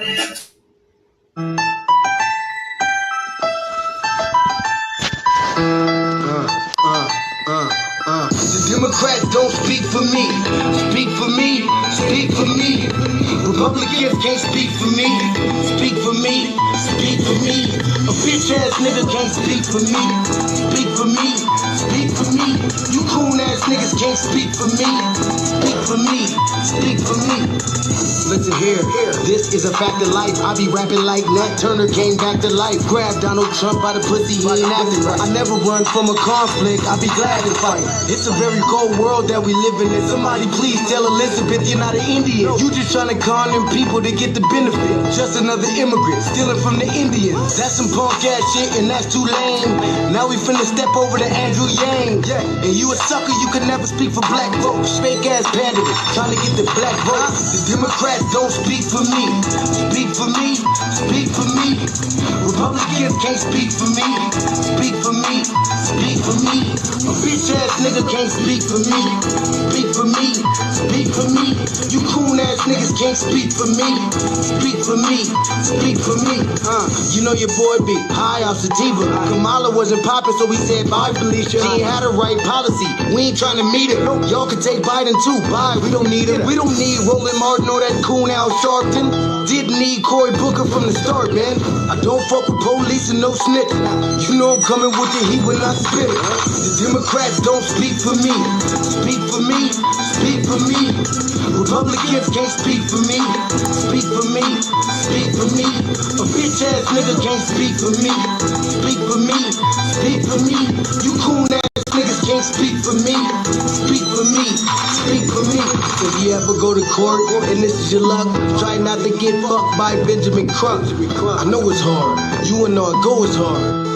The Democrats don't speak for me. Speak for me. Speak for me. Republicans can't speak for me. Speak for me. Speak for me. A bitch ass nigga can't speak for me. Speak for me. Speak for me. You coon ass niggas can't speak for me. Speak for me. Speak for me. Listen here, this is a fact of life. I be rapping like Nat Turner came back to life. Grab Donald Trump by the pussy, he ain't acting right. I never run from a conflict, I be glad to fight. It's a very cold world that we living in. Somebody please tell Elizabeth you're not an Indian. You just trying to con them people to get the benefit. Just another immigrant, stealing from the Indians. That's some punk ass shit and that's too lame. Now we finna step over to Andrew Yang. And you a sucker, you could never speak for black folks. Fake ass pandering, trying to get the black vote. The Democrats don't speak for me. Speak for me. Speak for me. Republicans can't speak for me. Speak for me. Speak for me. A bitch ass nigga can't speak for me. Speak for me. Speak for me. You coon ass niggas can't speak for me. Speak for me. Speak for me. You know your boy be high off sativa. Kamala wasn't popping, so we said bye, Felicia. She ain't had a right policy. We ain't trying to meet her. Y'all can take Biden too. Bye. We don't need him. We don't need Roland Martin or that coon Al Sharpton. Didn't need Cory Booker from the start, man. I don't fuck with police and no snitching. You know I'm coming with the heat when I spit it. The Democrats don't speak for me. Speak for me. Speak for me. Republicans can't speak for me. Speak for me. Speak for me. A bitch ass nigga can't speak for me. Speak for me. Speak for me. You coon ass niggas can't speak for me. Speak for me. Speak for me. If you ever go to court and this is your luck, try not to get fucked by Benjamin Crump. I know it's hard. You and all go is hard.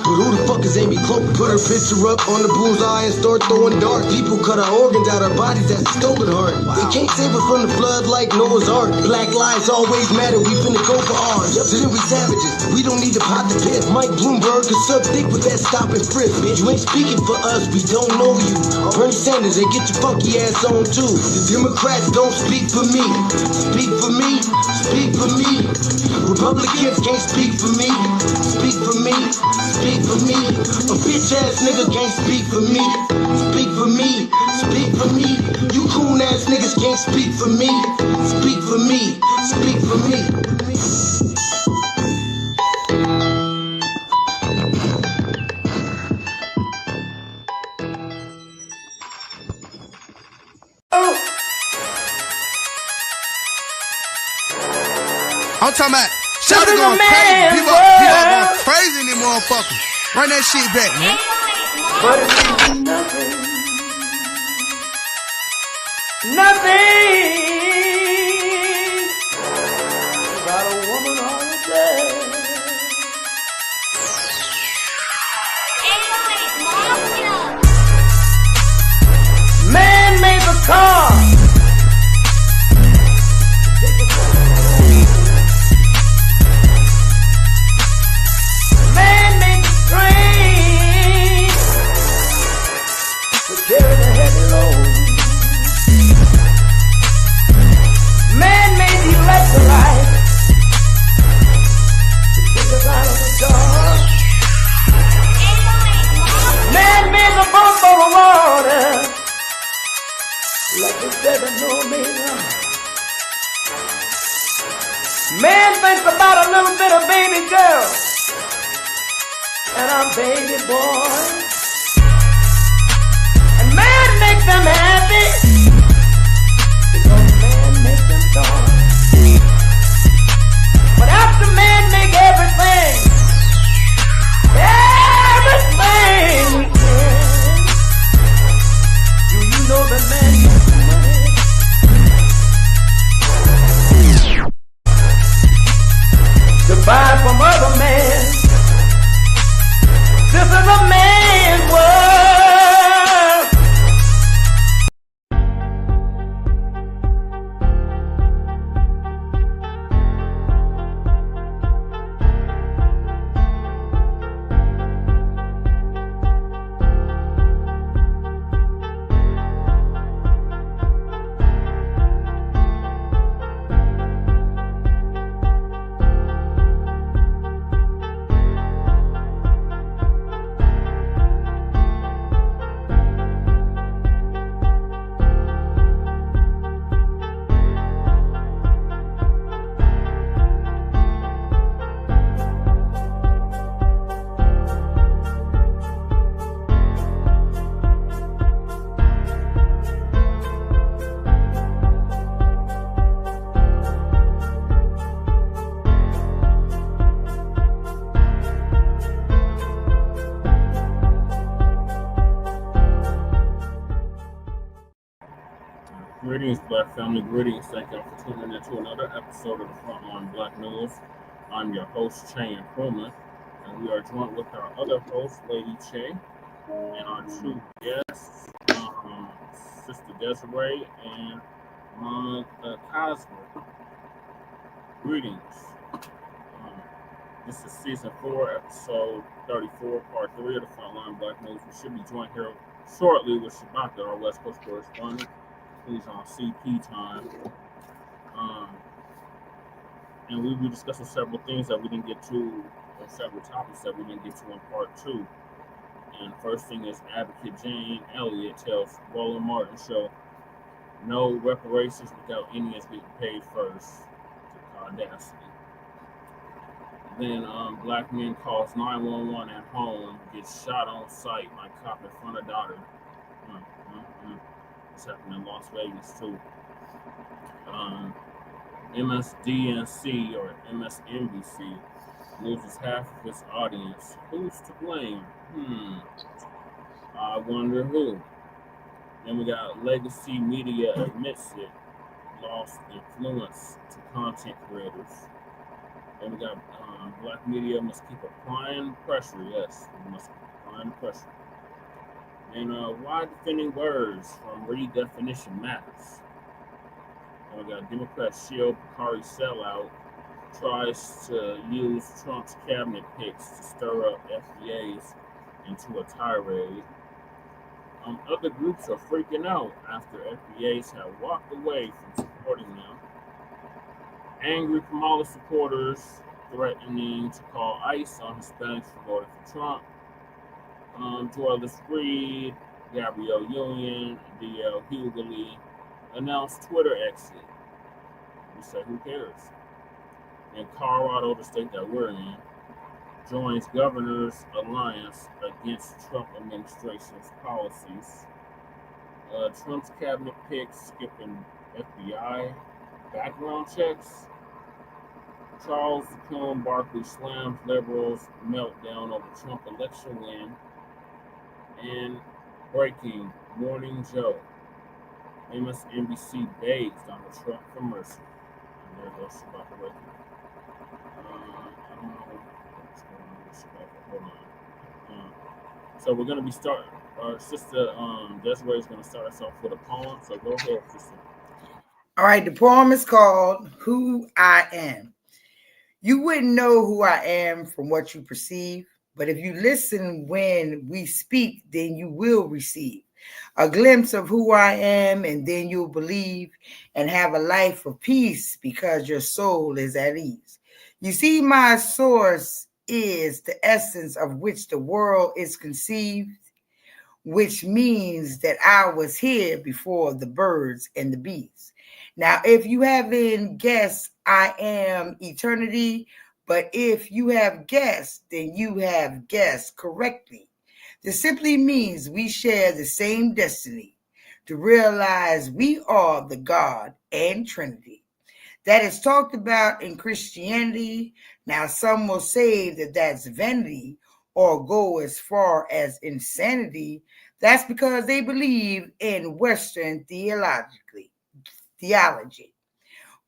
But who the fuck is Amy Cloak? Put her picture up on the bullseye and start throwing darts. People cut our organs out our bodies, that's a stolen heart. They can't save us from the flood like Noah's Ark. Black lives always matter, we finna go for ours. So then we savages, we don't need to pot the piss. Mike Bloomberg can suck dick with that stop and frisk, bitch. You ain't speaking for us, we don't know you. Bernie Sanders, they get your funky ass on too. The Democrats don't speak for me. Speak for me. Speak for me. Republicans can't speak for me. Speak for me. Speak for me. A bitch ass nigga can't speak for me. Speak for me. Speak for me. You coon ass niggas can't speak for me. Speak for me. Speak for me. I'm talking about shout it going crazy. People going crazy in them motherfuckers. Run that shit back, man. But it's nothing. Nothing. Got a woman on the bed. Man made the car. Carry the heavy load. Man made the electrolyte to take us out of the dark. Man made the boat for the water like the 7 Man thinks about a little bit of baby girl and a baby boy. Man make them happy because man make them joy. But after man make everything we can, do you know that man makes money? To buy from other men. This is a man's world. Greetings, Black family. Greetings. Thank y'all for tuning in to another episode of the Frontline Black News. I'm your host, Che and Crewman, and we are joined with our other host, Lady Che, and our two guests, Sister Desiree and Mama Cosmo. Greetings. Um, this is season 4, episode 34, part 3 of the Frontline Black News. We should be joined here shortly with Shabaka, our West Coast correspondent, who's on CP time. And we'll be discussing several things that we didn't get to, or several topics that we didn't get to in part 2. And the first thing is Advocate Jane Elliott tells Roland Martin show no reparations without Indians getting paid first. To audacity. Then black man calls 911 at home, gets shot on sight by cop in front of daughter. It's happening in Las Vegas too. MSDNC or MSNBC loses half of its audience. Who's to blame? I wonder who. Then we got Legacy Media admits it lost influence to content creators. Then we got Black media must keep applying pressure. Yes, we must keep applying pressure. And why defending words from redefinition matters. And we got Democrat Shield Bakari sellout tries to use Trump's cabinet picks to stir up FBAs into a tirade. Other groups are freaking out after FBAs have walked away from supporting them. Angry Kamala supporters threatening to call ICE on Hispanics for voting for Trump. Joyless Reed, Gabrielle Union, D.L. Hughley announced Twitter exit. We say, who cares? And Colorado, the state that we're in, joins Governor's Alliance against Trump administration's policies. Trump's cabinet picks skipping FBI background checks. Charles Tacone Barkley slams liberals meltdown over Trump election win. And breaking, Morning Joe. MSNBC begs Donald Trump for mercy. And there goes Shabaka right there. I don't know what's going on with Shabaka. Hold on. So we're going to be starting. Our sister Desiree is going to start us off with a poem. So go ahead, sister. All right, the poem is called Who I Am. You wouldn't know who I am from what you perceive, but if you listen when we speak, then you will receive a glimpse of who I am, and then you'll believe and have a life of peace because your soul is at ease. You see, my source is the essence of which the world is conceived, which means that I was here before the birds and the bees. Now, if you haven't guessed, I am eternity, but if you have guessed, then you have guessed correctly. This simply means we share the same destiny to realize we are the God and Trinity. That is talked about in Christianity. Now, some will say that that's vanity or go as far as insanity. That's because they believe in Western theology.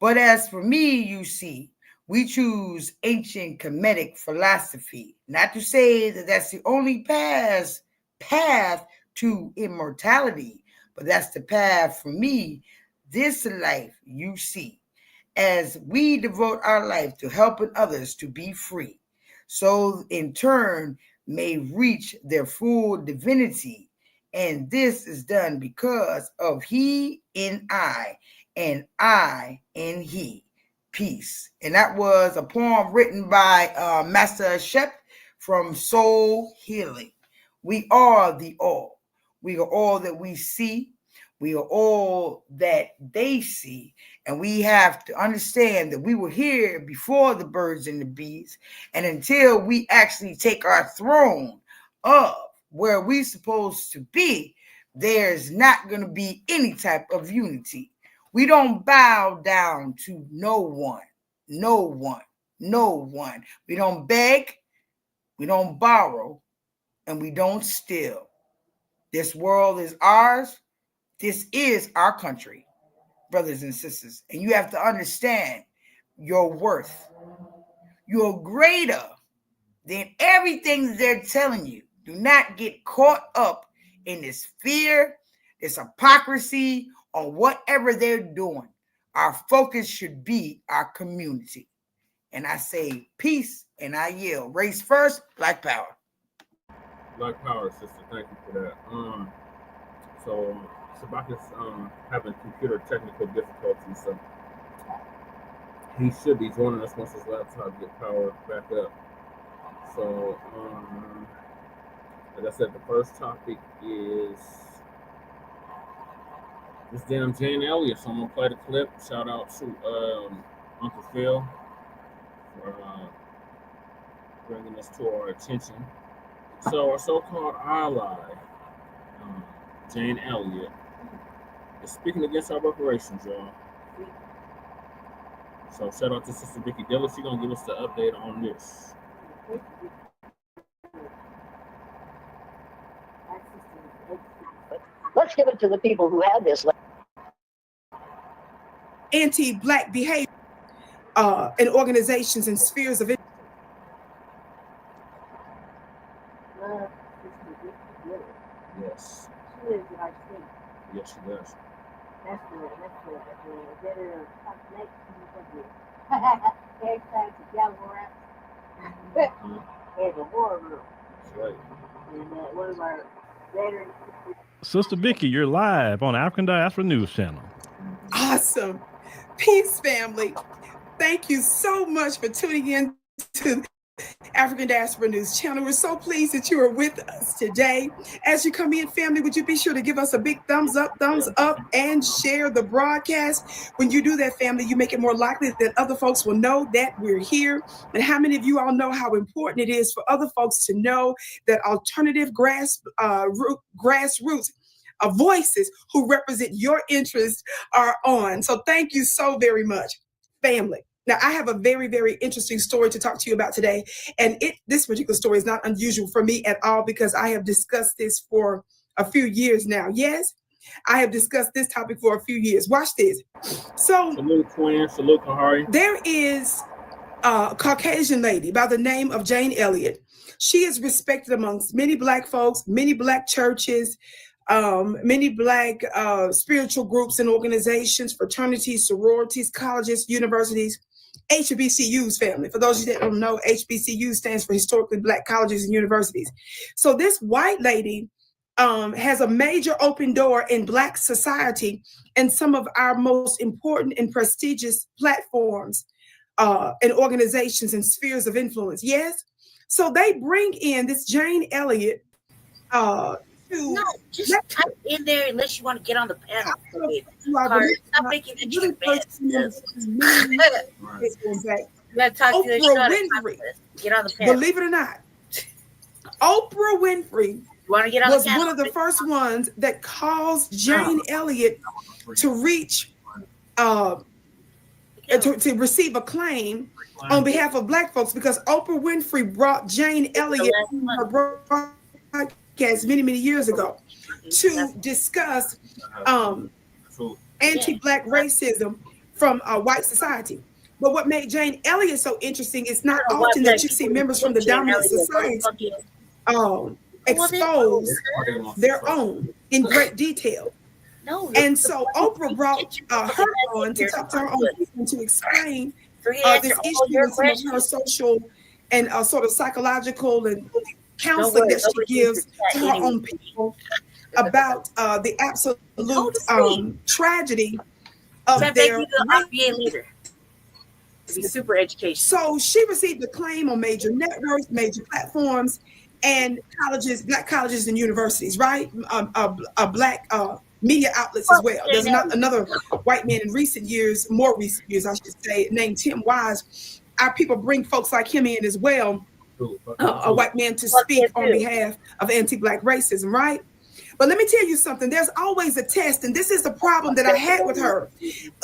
But as for me, you see, we choose ancient Kemetic philosophy. Not to say that that's the only path to immortality, but that's the path for me, this life you see, as we devote our life to helping others to be free, so in turn may reach their full divinity. And this is done because of He in I, and I in He. Peace. And that was a poem written by Master Shep from Soul Healing. We are the all. We are all that we see. We are all that they see. And we have to understand that we were here before the birds and the bees. And until we actually take our throne up where we're supposed to be, there's not going to be any type of unity. We don't bow down to no one. We don't beg, we don't borrow, and we don't steal. This world is ours. This is our country. brothers and sisters. And you have to understand your worth. You're greater than everything they're telling you. Do not get caught up in this fear, this hypocrisy, or whatever they're doing. Our focus should be our community. And I say peace, and I yield. Race first, Black Power. Black Power, sister. Thank you for that. So Sabak is having computer technical difficulties, so he should be joining us once his laptop gets powered back up. So, like I said, the first topic is this damn Jane Elliott. So I'm gonna play the clip. Shout out to Uncle Phil for bringing this to our attention. So our so-called ally, Jane Elliott, is speaking against our reparations, y'all. So shout out to Sister Vicky Dillard. She's gonna give us the update on this. Let's give it to the people who have this. Anti-Black behavior in organizations and spheres of influence. Yes. She lives in our state. Yes, she does. That's good. Better talk next to hashtag the Gallo Rap. And the war room. That's right. And one of our veterans. Sister Vicky, you're live on African Diaspora News Channel. Awesome. Peace, family. Thank you so much for tuning in to African Diaspora News Channel. We're so pleased that you are with us today. As you come in, family, would you be sure to give us a big thumbs up, and share the broadcast? When you do that, family, you make it more likely that other folks will know that we're here. And how many of you all know how important it is for other folks to know that alternative grassroots voices who represent your interests are on? So thank you so very much, family. Now, I have a very, very interesting story to talk to you about today. And this particular story is not unusual for me at all because I have discussed this for a few years now. Yes, I have discussed this topic for a few years. Watch this. So, salute, twin. Salute, Kahari. There is a Caucasian lady by the name of Jane Elliott. She is respected amongst many Black folks, many Black churches, many Black spiritual groups and organizations, fraternities, sororities, colleges, universities, HBCUs, family. For those of you that don't know, HBCU stands for Historically Black Colleges and Universities. So this white lady has a major open door in Black society and some of our most important and prestigious platforms and organizations and spheres of influence. Yes. So they bring in this Jane Elliott No, just type in there unless you want to get on the panel. Stop making it your best. You gotta talk to the Winfrey. Get on the panel. Believe it or not, Oprah Winfrey was one of the first ones that caused Jane Elliott to reach to receive a claim on behalf of Black folks, because Oprah Winfrey brought Jane Elliott to her broadcast many years ago to discuss anti-Black racism from white society. But what made Jane Elliott so interesting is not often that you see members from the dominant society expose their own in great detail. And so Oprah brought her on to talk to her own people and to explain this issue and some of her social and sort of psychological and counseling that she gives to her own people about the absolute tragedy of their leader. Be super educational. So she received a claim on major networks, major platforms, and colleges, Black colleges and universities, right? Black media outlets as well. There's another white man in more recent years, I should say, named Tim Wise. Our people bring folks like him in as well, a white man to speak on behalf of anti-Black racism, right? But let me tell you something. There's always a test, and this is the problem that I had with her.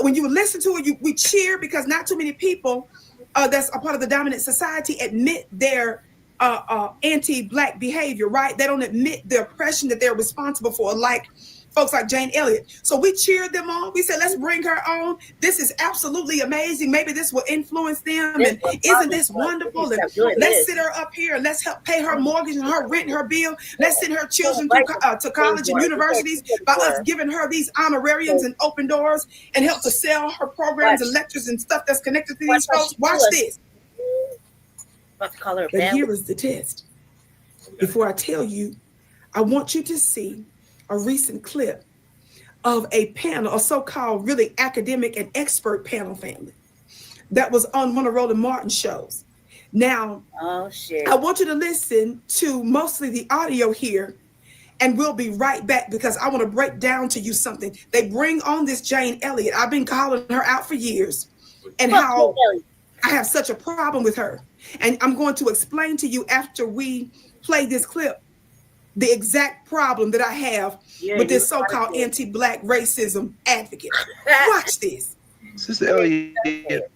When you listen to her, we cheer because not too many people that's a part of the dominant society admit their anti-Black behavior, right? They don't admit the oppression that they're responsible for, like folks like Jane Elliott. So we cheered them on. We said, let's bring her on. This is absolutely amazing. Maybe this will influence them. And isn't this wonderful? And let's sit her up here and let's help pay her mortgage and her rent and her bill. Let's send her children to college and universities by us giving her these honorariums and open doors and help to sell her programs and lectures and stuff that's connected to these folks. Watch this. But here is the test. Before I tell you, I want you to see a recent clip of a panel, a so-called really academic and expert panel family that was on one of Roland Martin's shows. Now, I want you to listen to mostly the audio here, and we'll be right back because I want to break down to you something. They bring on this Jane Elliott. I've been calling her out for years, and how I have such a problem with her. And I'm going to explain to you after we play this clip the exact problem that I have with this so-called anti-Black racism advocate. Watch this. Sister Elliott,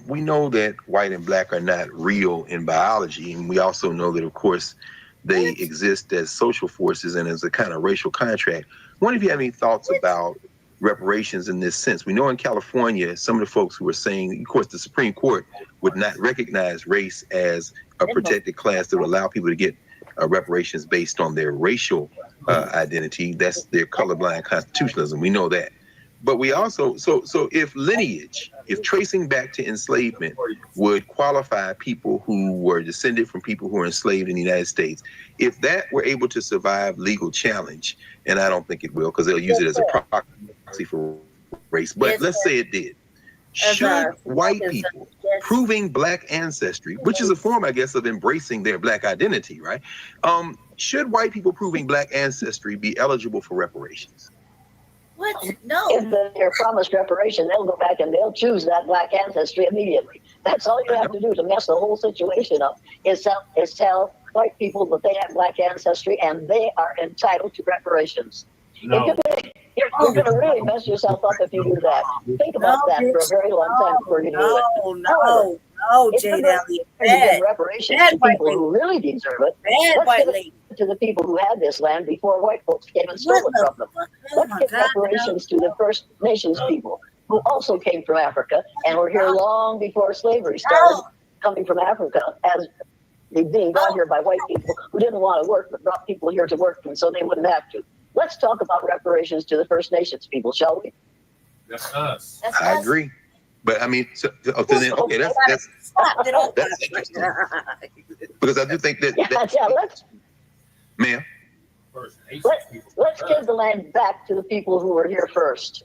we know that white and black are not real in biology, and we also know that, of course, they exist as social forces and as a kind of racial contract. I wonder if you have any thoughts about reparations in this sense. We know in California, some of the folks who are saying, of course, the Supreme Court would not recognize race as a protected class that would allow people to get reparations based on their racial identity. That's their colorblind constitutionalism. We know that. But we also, so if lineage, if tracing back to enslavement would qualify people who were descended from people who were enslaved in the United States, if that were able to survive legal challenge, and I don't think it will because they'll use it as a proxy for race, but let's say it did. Should white people proving black ancestry, which is a form, I guess, of embracing their black identity, right? Should white people proving black ancestry be eligible for reparations? What? No. If they're promised reparation, they'll go back and they'll choose that black ancestry immediately. That's all you have to do to mess the whole situation up, is tell white people that they have black ancestry and they are entitled to reparations. No. You're going to really mess yourself up if you do that. Think about that for a very long time before you do it. No, Jane Elliott. Bad reparations to people who really deserve it. Let's give it to the people who had this land before white folks came and stole it from them. Let's give reparations to the First Nations people who also came from Africa and were here long before slavery started, coming from Africa as being brought here by white people who didn't want to work but brought people here to work and so they wouldn't have to. Let's talk about reparations to the First Nations people, shall we? That's us. I agree. But I mean, that's interesting. Because I do think that. Ma'am. Let's give the land back to the people who were here first.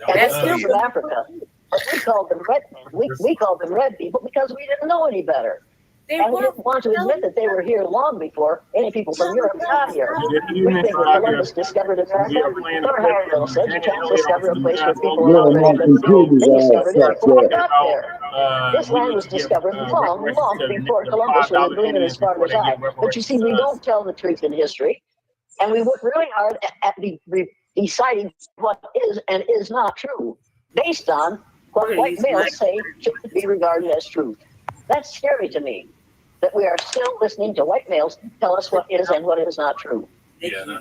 And that's still from Africa. But we called them red men. We called them red people because we didn't know any better. And we didn't want to admit that they were here long before any people from Europe got here. We think that Columbus discovered America. Or Harriet said you can't discover a place where people are already living. They discovered it before we got there. This land was discovered long before Columbus was living as far as I. But you see, we don't tell the truth in history. And we work really hard at deciding what is and is not true based on what white males say should be regarded as truth. That's scary to me, that we are still listening to white males tell us what is and what is not true. Yeah,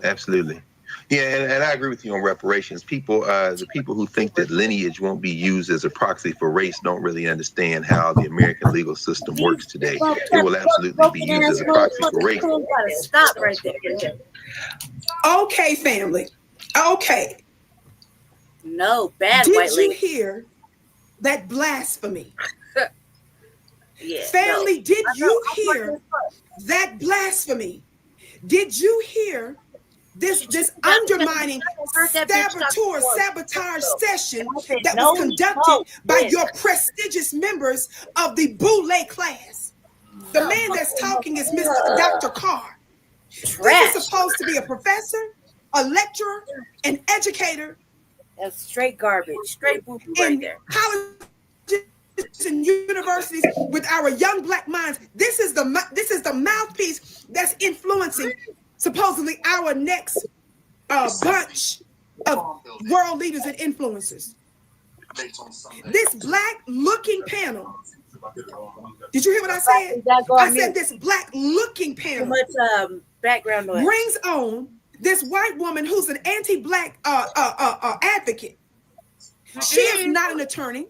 absolutely. Yeah, and I agree with you on reparations. People, the people who think that lineage won't be used as a proxy for race don't really understand how the American legal system works today. It will absolutely be used as a proxy for race. Stop right there. Okay, family. Okay. No, bad Did white lady. Did you hear that blasphemy? Yeah, family, did you hear that blasphemy? Did you hear this undermining sabotage session that was conducted by your prestigious members of the Boule class? The man that's talking is Mr. Dr. Carr. This is supposed to be a professor, a lecturer, an educator. That's straight garbage, straight boo-boo right there. Colleges and universities with our young black minds. This is the mouthpiece that's influencing supposedly our next bunch of world leaders and influencers. This black looking panel. Did you hear what I said? I said this black looking panel too much background noise. brings on this white woman who's an anti-Black advocate. She is not an attorney.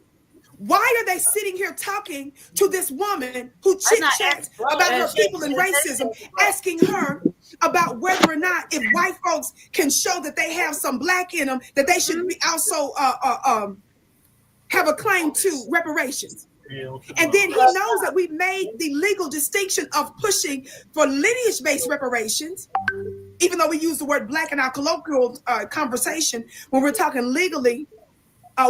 Why are they sitting here talking to this woman who chit-chats about her people and racism, asking her about whether or not if white folks can show that they have some Black in them, that they should be also have a claim to reparations? And then he knows that we made the legal distinction of pushing for lineage-based reparations, even though we use the word Black in our colloquial conversation. When we're talking legally,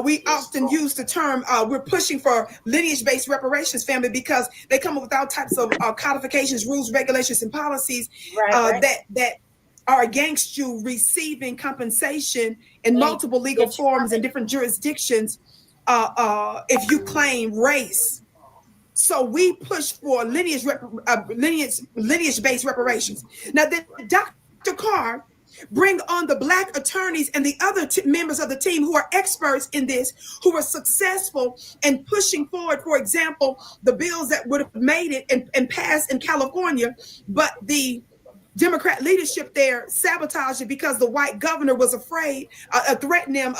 we often use the term, we're pushing for lineage-based reparations, family, because they come up with all types of codifications, rules, regulations, and policies that are against you receiving compensation in multiple legal forms in different jurisdictions if you claim race. So we push for lineage-based reparations. Now, then Dr. Carr bring on the Black attorneys and the other members of the team who are experts in this, who were successful in pushing forward, for example, the bills that would have made it and passed in California, but the Democrat leadership there sabotaged it because the white governor was afraid, threatened them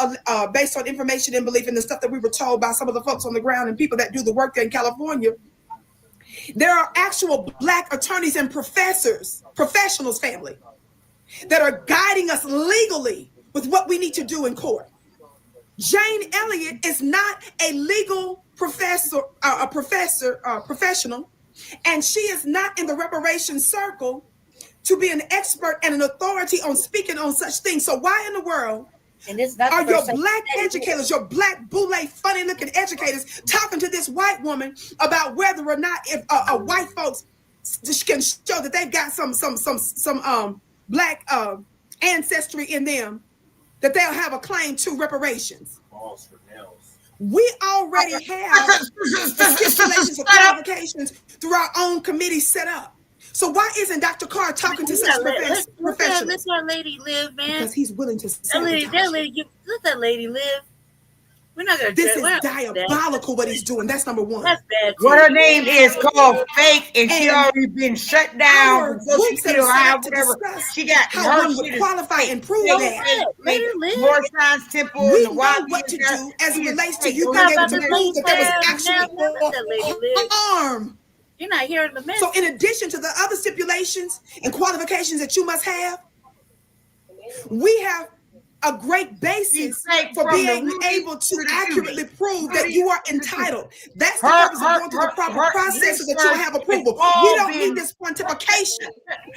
based on information and belief in the stuff that we were told by some of the folks on the ground and people that do the work there in California. There are actual Black attorneys and professionals, family, that are guiding us legally with what we need to do in court. Jane Elliott is not a legal professional, and she is not in the reparations circle to be an expert and an authority on speaking on such things. So why in the world are your Black educators, your Black boule funny looking educators talking to this white woman about whether or not if white folks can show that they've got some Black ancestry in them, that they'll have a claim to reparations? We already have the stipulations of qualifications through our own committee set up. So why isn't Dr. Carr talking to such professionals? Let that lady live, man. Because he's willing to let that lady live. We're not gonna. This is diabolical what he's doing. That's number one. That's bad. What her name is called Fake, and she already been shut down. She got how one would qualify and prove that. More Science Temple. We know what to do as it relates to you being able to prove that there was actually harm. You're not hearing the message. So in addition to the other stipulations and qualifications that you must have, we have a great basis for being able to accurately prove that you are entitled. That's the purpose of going through the proper process so that you'll have approval. We don't need this pontification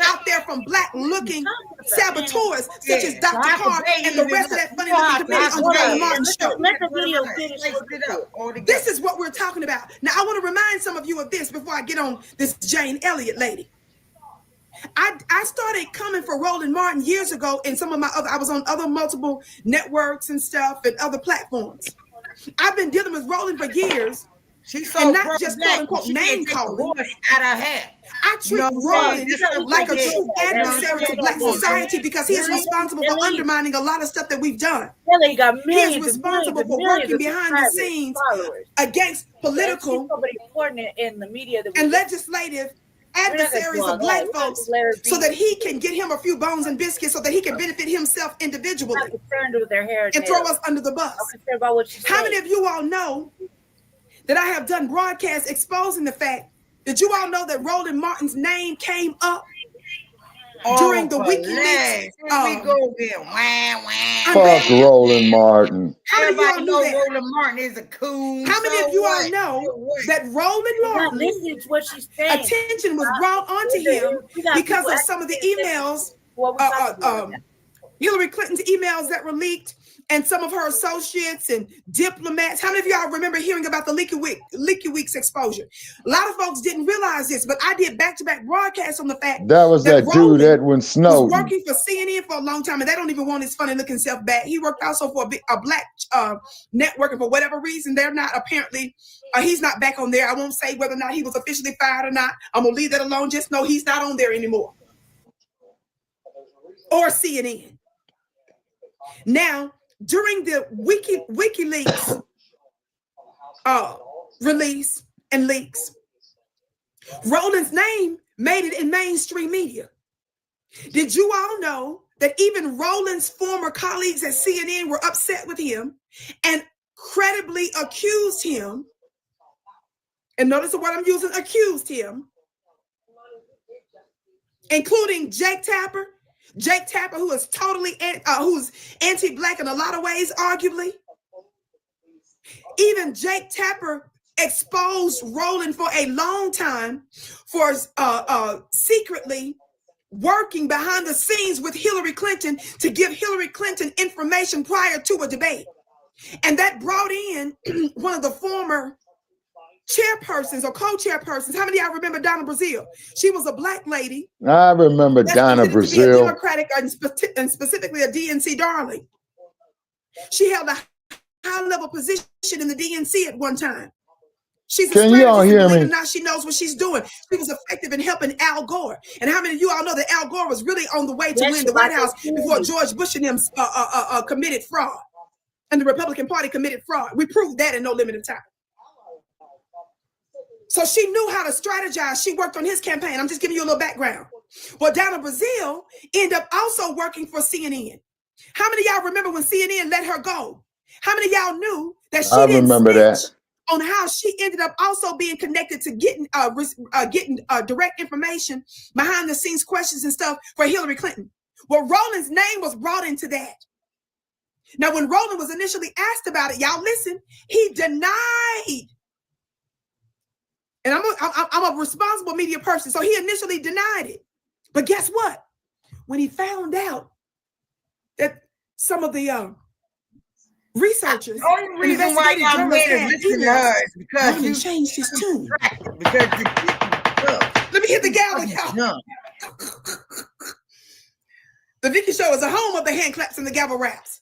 out there from Black-looking saboteurs such as Dr. Carr and the rest of that funny-looking committee on the Roland Martin show. Let the video finish. This is what we're talking about. Now, I want to remind some of you of this before I get on this Jane Elliott lady. I started coming for Roland Martin years ago in some of my other, I was on other multiple networks and stuff and other platforms. I've been dealing with Roland for years. She's and not just quote unquote name calling. Out of her. I treat Roland like a true adversary to Black society because he is responsible for undermining a lot of stuff that we've done. He is responsible for working behind the scenes against political in the media and legislative adversaries of Black folks so that he can get him a few bones and biscuits so that he can benefit himself individually and throw us under the bus. How many of you all know that I have done broadcasts exposing the fact that you all know that Roland Martin's name came up during the WikiLeaks? Fuck Roland Martin. How many of you all know that Roland Martin is a coon? How many of you all know that Roland Martin attention was brought onto him because of some of the emails, Hillary Clinton's emails that were leaked, and some of her associates and diplomats? How many of y'all remember hearing about the WikiLeaks exposure? A lot of folks didn't realize this, but I did back-to-back broadcasts on the fact that was that dude Edwin Snowden was working for CNN for a long time, and they don't even want his funny-looking self back. He worked also for a Black network, and for whatever reason, they're not apparently. He's not back on there. I won't say whether or not he was officially fired or not. I'm gonna leave that alone. Just know he's not on there anymore, or CNN. Now, during the WikiLeaks release and leaks, Roland's name made it in mainstream media. Did you all know that even Roland's former colleagues at CNN were upset with him and credibly accused him. And notice the word I'm using, accused him, including Jake Tapper. Jake Tapper, who is totally who's anti-Black in a lot of ways, arguably. Even Jake Tapper exposed Roland for a long time for secretly working behind the scenes with Hillary Clinton to give Hillary Clinton information prior to a debate. And that brought in one of the former chairpersons or co-chairpersons. How many of y'all remember Donna Brazile? She was a Black lady. I remember Donna Brazile. To be a Democratic and specifically a DNC darling. She held a high-level position in the DNC at one time. She's a Can you all hear me? now she knows what she's doing. She was effective in helping Al Gore. And how many of you all know that Al Gore was really on the way to win the White House before George Bush and him committed fraud, and the Republican Party committed fraud? We proved that in no limited time. So she knew how to strategize. She worked on his campaign. I'm just giving you a little background. Well, Donna Brazile ended up also working for CNN. How many of y'all remember when CNN let her go? How many of y'all knew that she didn't snitch on how she ended up also being connected to getting direct information, behind the scenes questions and stuff for Hillary Clinton? Well, Roland's name was brought into that. Now, when Roland was initially asked about it, y'all listen, he denied. And I'm a responsible media person, so he initially denied it. But guess what? When he found out that some of the researchers, the only reason why y'all made it listen to her is because he changed his tune. Because let me hit the gavel, y'all. The Vicky Show is a home of the hand claps and the gavel raps.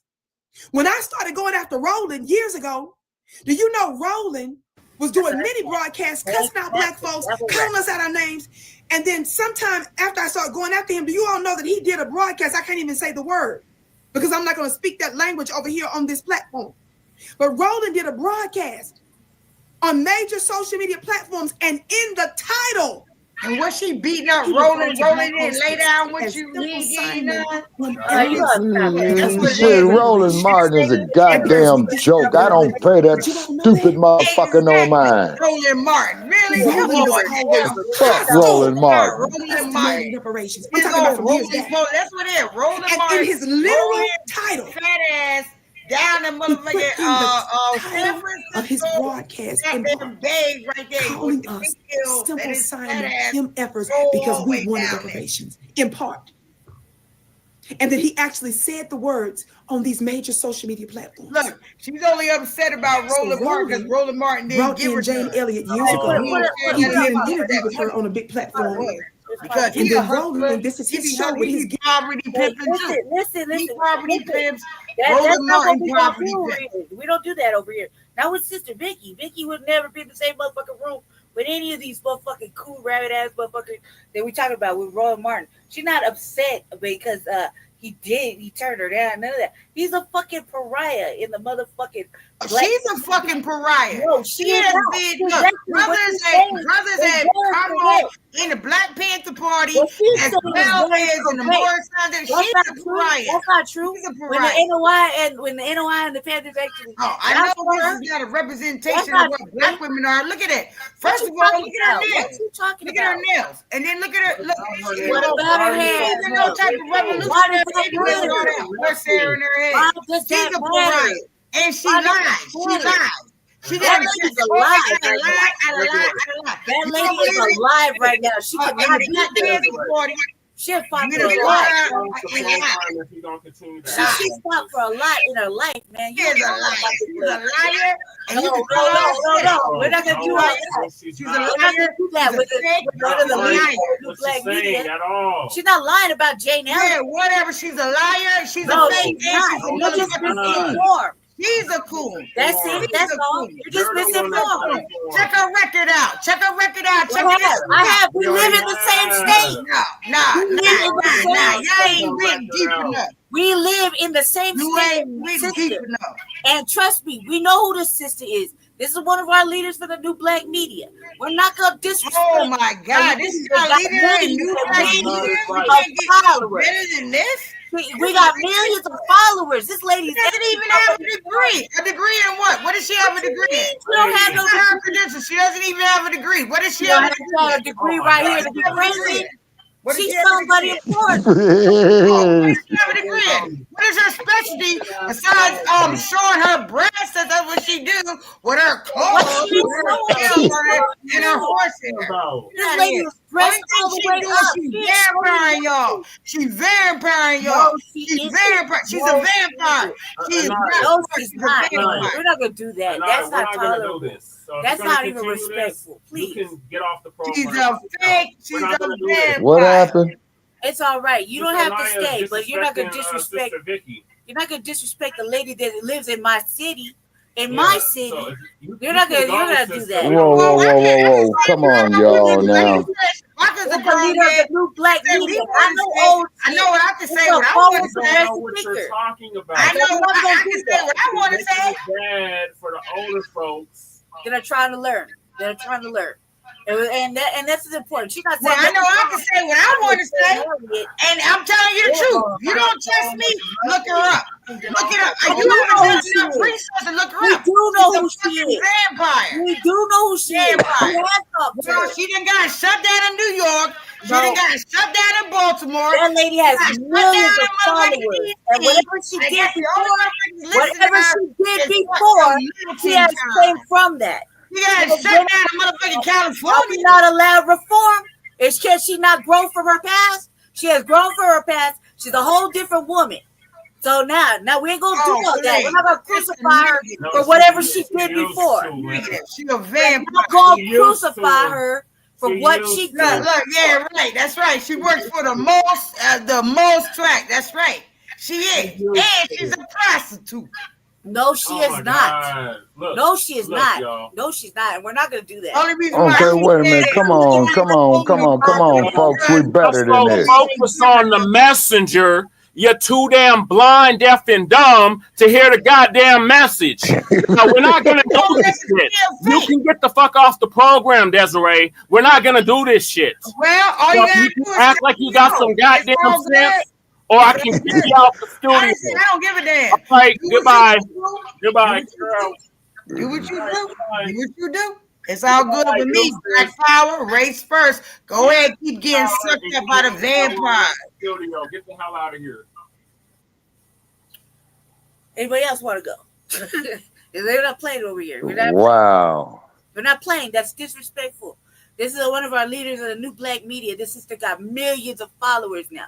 When I started going after Roland years ago, do you know Roland was doing many broadcasts, cussing out Black folks, calling us out our names. And then sometime after I started going after him, do you all know that he did a broadcast? I can't even say the word because I'm not going to speak that language over here on this platform. But Roland did a broadcast on major social media platforms, and in the title. And was she beating up Roland in, lay down with you? Roland Martin is a goddamn joke. I don't pay that stupid motherfucker no mind. Roland Martin, really? Come on. Fuck Roland Martin. Roland Martin. Reparations. I'm talking about from years back. That's what it is. Roland Martin. In his literal title. Fat ass. Down the motherfucking San of his broadcast and bag right there, calling us simple Simon MFers because we wanted reparations in part. And then he actually said the words on these major social media platforms. Look, she's only upset about Roland Martin because Roland Martin didn't give her Jane Elliott years ago. He did an interview with her on a big platform. Because and then Roland, this is his show with his poverty pimping too. Listen. He poverty pimps. That's not what we don't do. We don't do that over here. Not with Sister Vicky. Vicky would never be in the same motherfucking room with any of these motherfucking cool rabbit ass motherfuckers that we talking about with Roland Martin. She's not upset because he turned her down. None of that. He's a fucking pariah in the motherfucking. She's a fucking pariah. No, she is not. Brothers had come on in the Black Panther Party as well as in the Morris Sunday. She's a pariah. That's not true. She's a pariah. When the NOI and the Panthers actually. I know she's got a representation of what Black women are. Look at it. First of all, look at her nails. Look at her nails, and then look at her. What about her hair? She's no type of revolutionary. She's a pariah. And she lied. She got a lie. That lady is alive right now. She could not be there. She'll fight for a lot. She fought for a lot in her life, man. She's a liar. She's a liar. No. We're not gonna do all that. She's a liar. Do that with the Black media. She's not lying about Jane Elliott. Yeah, whatever. She's a liar. She's a fake. You're just misinformed. She's a coon. That's it. That's all. You're just misinformed. Check her record out. I have. We live in the same state. Nah. Y'all ain't been deep enough. We live in the same state. Deep enough. And trust me, we know who this sister is. This is one of our leaders for the New Black Media. We're not gonna disrespect. Oh my God, this is our leader in New Black Media. We can't get better than this. We got millions of followers. This lady doesn't even have a degree. A degree in what? What does she have a degree in? She don't have no her credentials. She doesn't even have a degree. What does she have a degree right here to be crazy? She's somebody important. What does she have a degree in? What is her specialty besides showing her breasts? That's what she do with her clothes, and her horses. This lady was dressed all the way up. She's vampiring y'all. She's vampiring y'all. She's vampire. She's a vampire. She's no, she's not. We're not gonna do that. That's not tolerable. So that's not even respectful. Please. You can get off the program. She's a fake. She's a vampire. What happened? It's all right. You don't have to stay, but you're not gonna disrespect. You're not gonna disrespect the lady that lives in my city. In my city, so you're not gonna do that. Whoa! Come on, y'all now. The leader of the new Black media. I know what I can say. What I want to say. I know what you're talking about. I know what I can say. What I want to say. Bad for the older folks. They're trying to learn. They're trying to learn. And that's important. She's not saying I know I can say what I want to say, and I'm telling you the truth. You don't trust me? Look her up. Look it up. You haven't done enough research to look her up. We do know who she is. Vampire. We do know who she is. Well, she done got shut down in New York. She done got shut down in Baltimore. That lady has millions of followers. And whatever she did before, she has came from that. You gotta shut down in motherfucking California. Are we not allowed reform? Is can she not grow from her past? She has grown from her past. She's a whole different woman. So now we ain't gonna do all that. We're not gonna crucify her for whatever she did before. She's a vampire. We're not gonna crucify her for what she did. Look, yeah, right. That's right. She works for the most track. That's right. She is, and she's a prostitute. No, she is not. Look, no, she is not. Y'all. No, she's not. And we're not going to do that. Okay, wait a minute. Come on, folks. We're better than this. Focus on the messenger. You're too damn blind, deaf, and dumb to hear the goddamn message. No, we're not going to do this shit. You can get the fuck off the program, Desiree. We're not going to do this shit. Well, all you gotta do is act like you got some goddamn sense. Or I can kick you out the studio. I don't give a damn. All right, goodbye. Goodbye, girl. Do what you do. Do what you do. It's all good with me. Black power, race first. Go ahead, keep getting sucked up by the vampire. Studio, get the hell out of here. Anybody else want to go? They're not playing over here. Wow. We're not playing. That's disrespectful. This is one of our leaders of the new Black media. This sister got millions of followers now.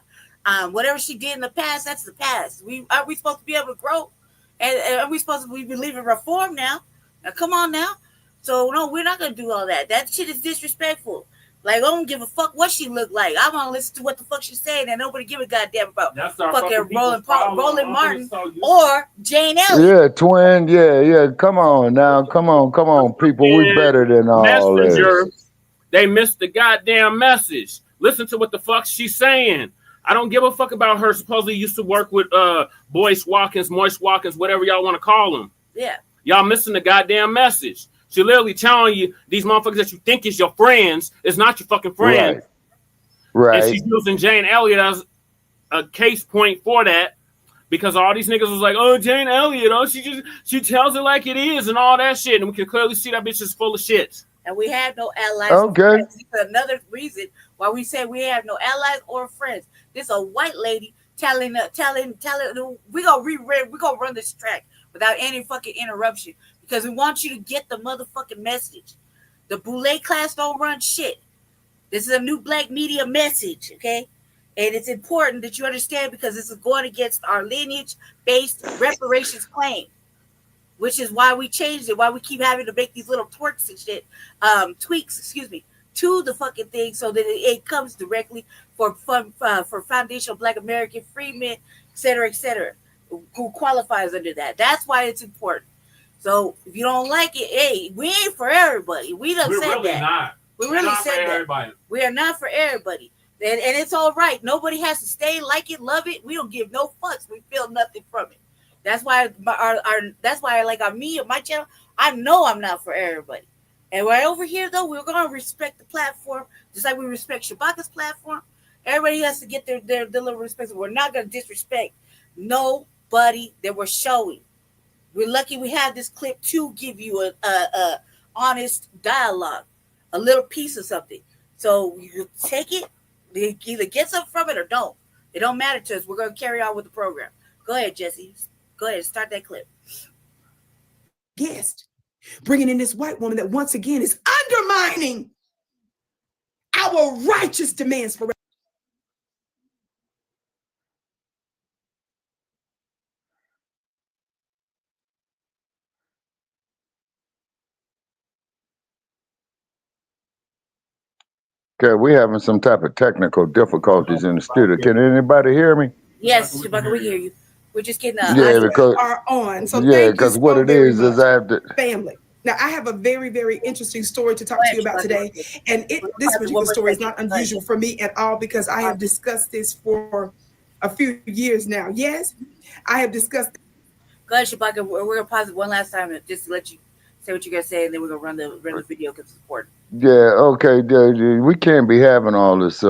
Whatever she did in the past, that's the past. Are we supposed to be able to grow? And are we supposed to be believing reform now? Now, come on now. So, no, we're not going to do all that. That shit is disrespectful. Like, I don't give a fuck what she look like. I want to listen to what the fuck she's saying, and nobody give a goddamn about fucking Roland Martin or Jane Elliott. Yeah, twin. Yeah. Come on now. Come on, people. We better than all this. They missed the goddamn message. Listen to what the fuck she's saying. I don't give a fuck about her supposedly used to work with Moist Watkins, whatever y'all want to call them. Yeah. Y'all missing the goddamn message. She literally telling you these motherfuckers that you think is your friends is not your fucking friends. Right. And she's using Jane Elliott as a case point for that because all these niggas was like, oh, Jane Elliott, oh, she tells it like it is and all that shit. And we can clearly see that bitch is full of shit. And we have no allies. Okay. Another reason why we say we have no allies or friends. This is a white lady telling we gonna run this track without any fucking interruption because we want you to get the motherfucking message. The Boule class don't run shit. This is a new Black media message, okay? And it's important that you understand because this is going against our lineage-based reparations claim, which is why we changed it, why we keep having to make these little tweaks and shit, to the fucking thing so that it comes directly for foundational Black American freedmen, et cetera, who qualifies under that. That's why it's important. So if you don't like it, hey, we ain't for everybody. We done said really that. Not. We really said that. Everybody. We are not for everybody. And it's all right. Nobody has to stay, like it, love it. We don't give no fucks. We feel nothing from it. That's why that's why like on me, on my channel, I know I'm not for everybody. And right over here, though, we're going to respect the platform, just like we respect Shabaka's platform. Everybody has to get their little respect. We're not going to disrespect nobody that we're showing. We're lucky we have this clip to give you a honest dialogue, a little piece of something. So you take it, either get something from it or don't. It don't matter to us. We're going to carry on with the program. Go ahead, Jesse. Go ahead, start that clip. Guest, bringing in this white woman that once again is undermining our righteous demands for. Okay, we're having some type of technical difficulties in the studio. Can anybody hear me? Yes, Shabaka, we hear you. We're just getting because are on. So yeah, because what it is I have to family. Now I have a very, very interesting story to talk to you about today, and this particular story is not unusual for me at all because I have discussed this for a few years now. Yes, I have discussed. Go ahead, Shabaka. We're gonna pause it one last time just to let you say what you're gonna say, and then we're gonna run the video because it's important. Yeah, okay. We can't be having all this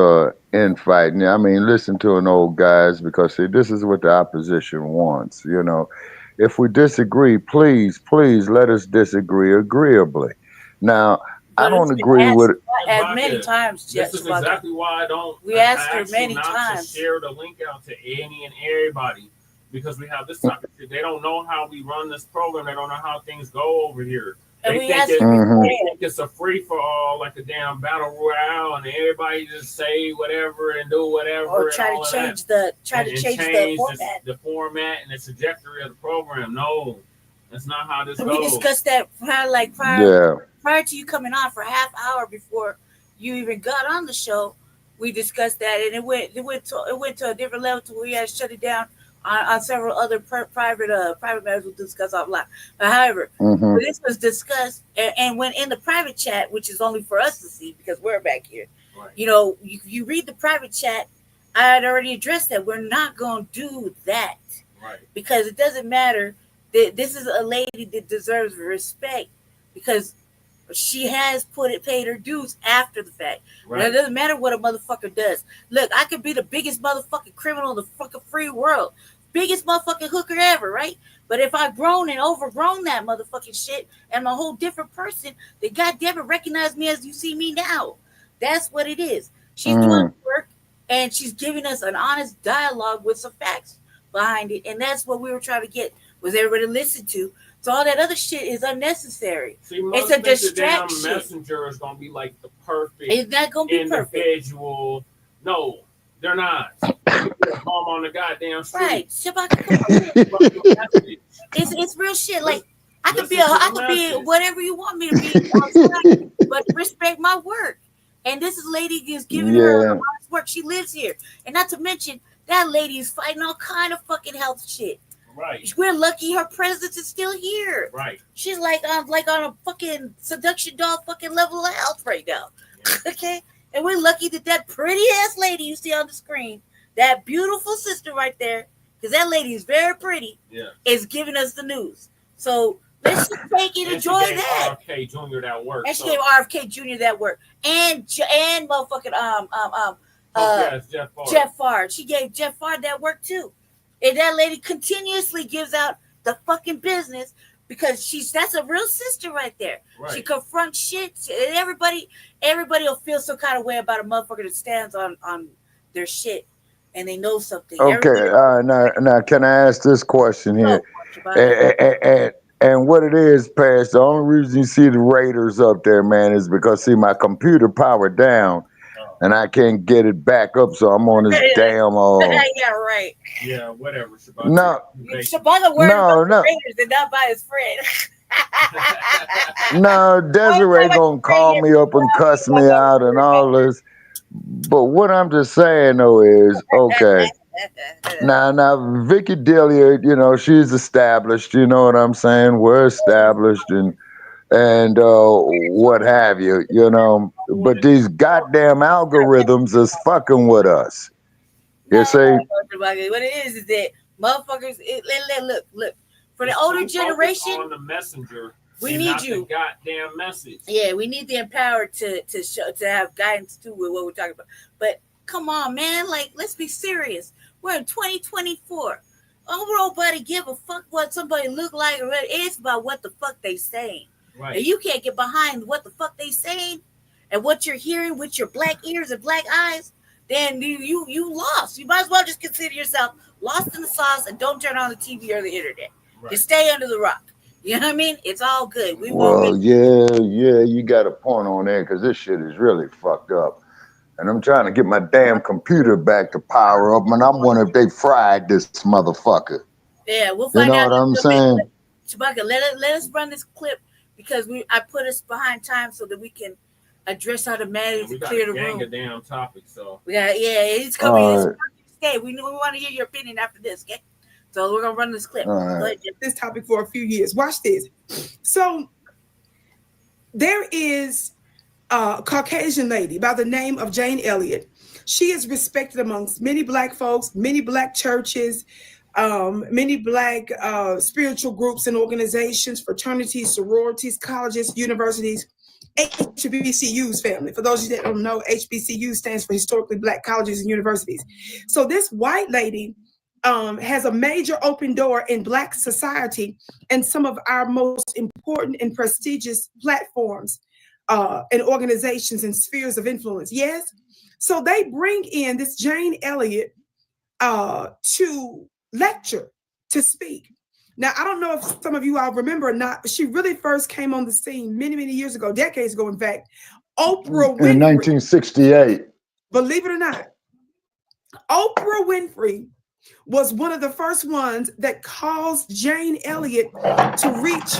infighting. I mean, listen to an old guys because see, this is what the opposition wants. You know, if we disagree, please let us disagree agreeably. Now, I don't agree with as many times. This is exactly why I don't. We asked her many not times to share the link out to any and everybody because we have this topic. They don't know how we run this program. They don't know how things go over here. They think it's a free for all, like a damn battle royale, and everybody just say whatever and do whatever. Or try to change the format. The format and the trajectory of the program. No, that's not how this goes. We discussed that prior to you coming on for a half hour before you even got on the show. We discussed that, and it went to a different level to where we had to shut it down on several other private matters we'll discuss offline. But however, this was discussed and went in the private chat, which is only for us to see because we're back here. Right. You know, you read the private chat. I had already addressed that. We're not going to do that. Right. Because it doesn't matter. This is a lady that deserves respect because she has paid her dues after the fact. Right. It doesn't matter what a motherfucker does. Look, I could be the biggest motherfucking criminal in the fucking free world. Biggest motherfucking hooker ever, right? But if I've grown and overgrown that motherfucking shit and I'm a whole different person, they goddamn it recognize me as you see me now. That's what it is. She's doing work and she's giving us an honest dialogue with some facts behind it. And that's what we were trying to get was everybody to listen to. So all that other shit is unnecessary. See, it's a distraction. The damn messenger is gonna be like the perfect it's not gonna be individual. Perfect. No, they're not. Home on the goddamn street. Right. It's real shit. Like I could be whatever you want me to be, but respect my work. And this lady is giving her honest work. She lives here. And not to mention that lady is fighting all kind of fucking health shit. Right. We're lucky her presence is still here. Right. She's like on a fucking seduction doll fucking level of health right now. Yeah. Okay? And we're lucky that pretty ass lady you see on the screen, that beautiful sister right there, because that lady is very pretty, is giving us the news. So let's just take it, enjoy that. RFK Jr. that work. And she gave RFK Jr. that work. And motherfucking Jeff Fard. She gave Jeff Fard that work too. And that lady continuously gives out the fucking business because that's a real sister right there. Right. She confronts shit, and everybody will feel some kind of way about a motherfucker that stands on their shit and they know something. Okay, now can I ask this question here? And what it is, Pass, the only reason you see the Raiders up there, man, is because see my computer powered down. And I can't get it back up, so I'm on this damn. Yeah, right. Yeah, whatever. Shabaka wearing the Raiders and not by his friend. No, Desiree gonna call me up and cuss me out and all this. But what I'm just saying though is, okay. Now, Vicky Delia, you know, she's established. You know what I'm saying? We're established and what have you, you know. But these goddamn algorithms is fucking with us. You see? What it is that motherfuckers, look. For the older generation, on the messenger, we need you. The goddamn message. Yeah, we need the empowered to have guidance too with what we're talking about. But come on, man. Like, let's be serious. We're in 2024. Nobody give a fuck what somebody look like or what. It's about what the fuck they saying. Right. And you can't get behind what the fuck they saying and what you're hearing with your black ears and black eyes. Then you lost. You might as well just consider yourself lost in the sauce and don't turn on the TV or the internet. Right. Just stay under the rock. You know what I mean? It's all good. Yeah, you got a point on there because this shit is really fucked up. And I'm trying to get my damn computer back to power up, and I'm wondering if they fried this motherfucker. Yeah, we'll find out. You know what I'm saying? Chewbacca, let us run this clip because I put us behind time so that we can address how to manage to clear the room. We got a damn topic, so it's coming. Okay, we want to hear your opinion after this, okay? So we're gonna run this clip. Right. This topic for a few years. Watch this. So there is a Caucasian lady by the name of Jane Elliott. She is respected amongst many black folks, many black churches, many black spiritual groups and organizations, fraternities, sororities, colleges, universities, HBCUs family. For those of you that don't know, HBCU stands for Historically Black Colleges and Universities. So this white lady has a major open door in Black society and some of our most important and prestigious platforms and organizations and spheres of influence. Yes. So they bring in this Jane Elliott to lecture, to speak. Now, I don't know if some of you all remember or not, but she really first came on the scene many, many years ago, decades ago, in fact. Oprah Winfrey. In 1968. Believe it or not, Oprah Winfrey was one of the first ones that caused Jane Elliott to reach,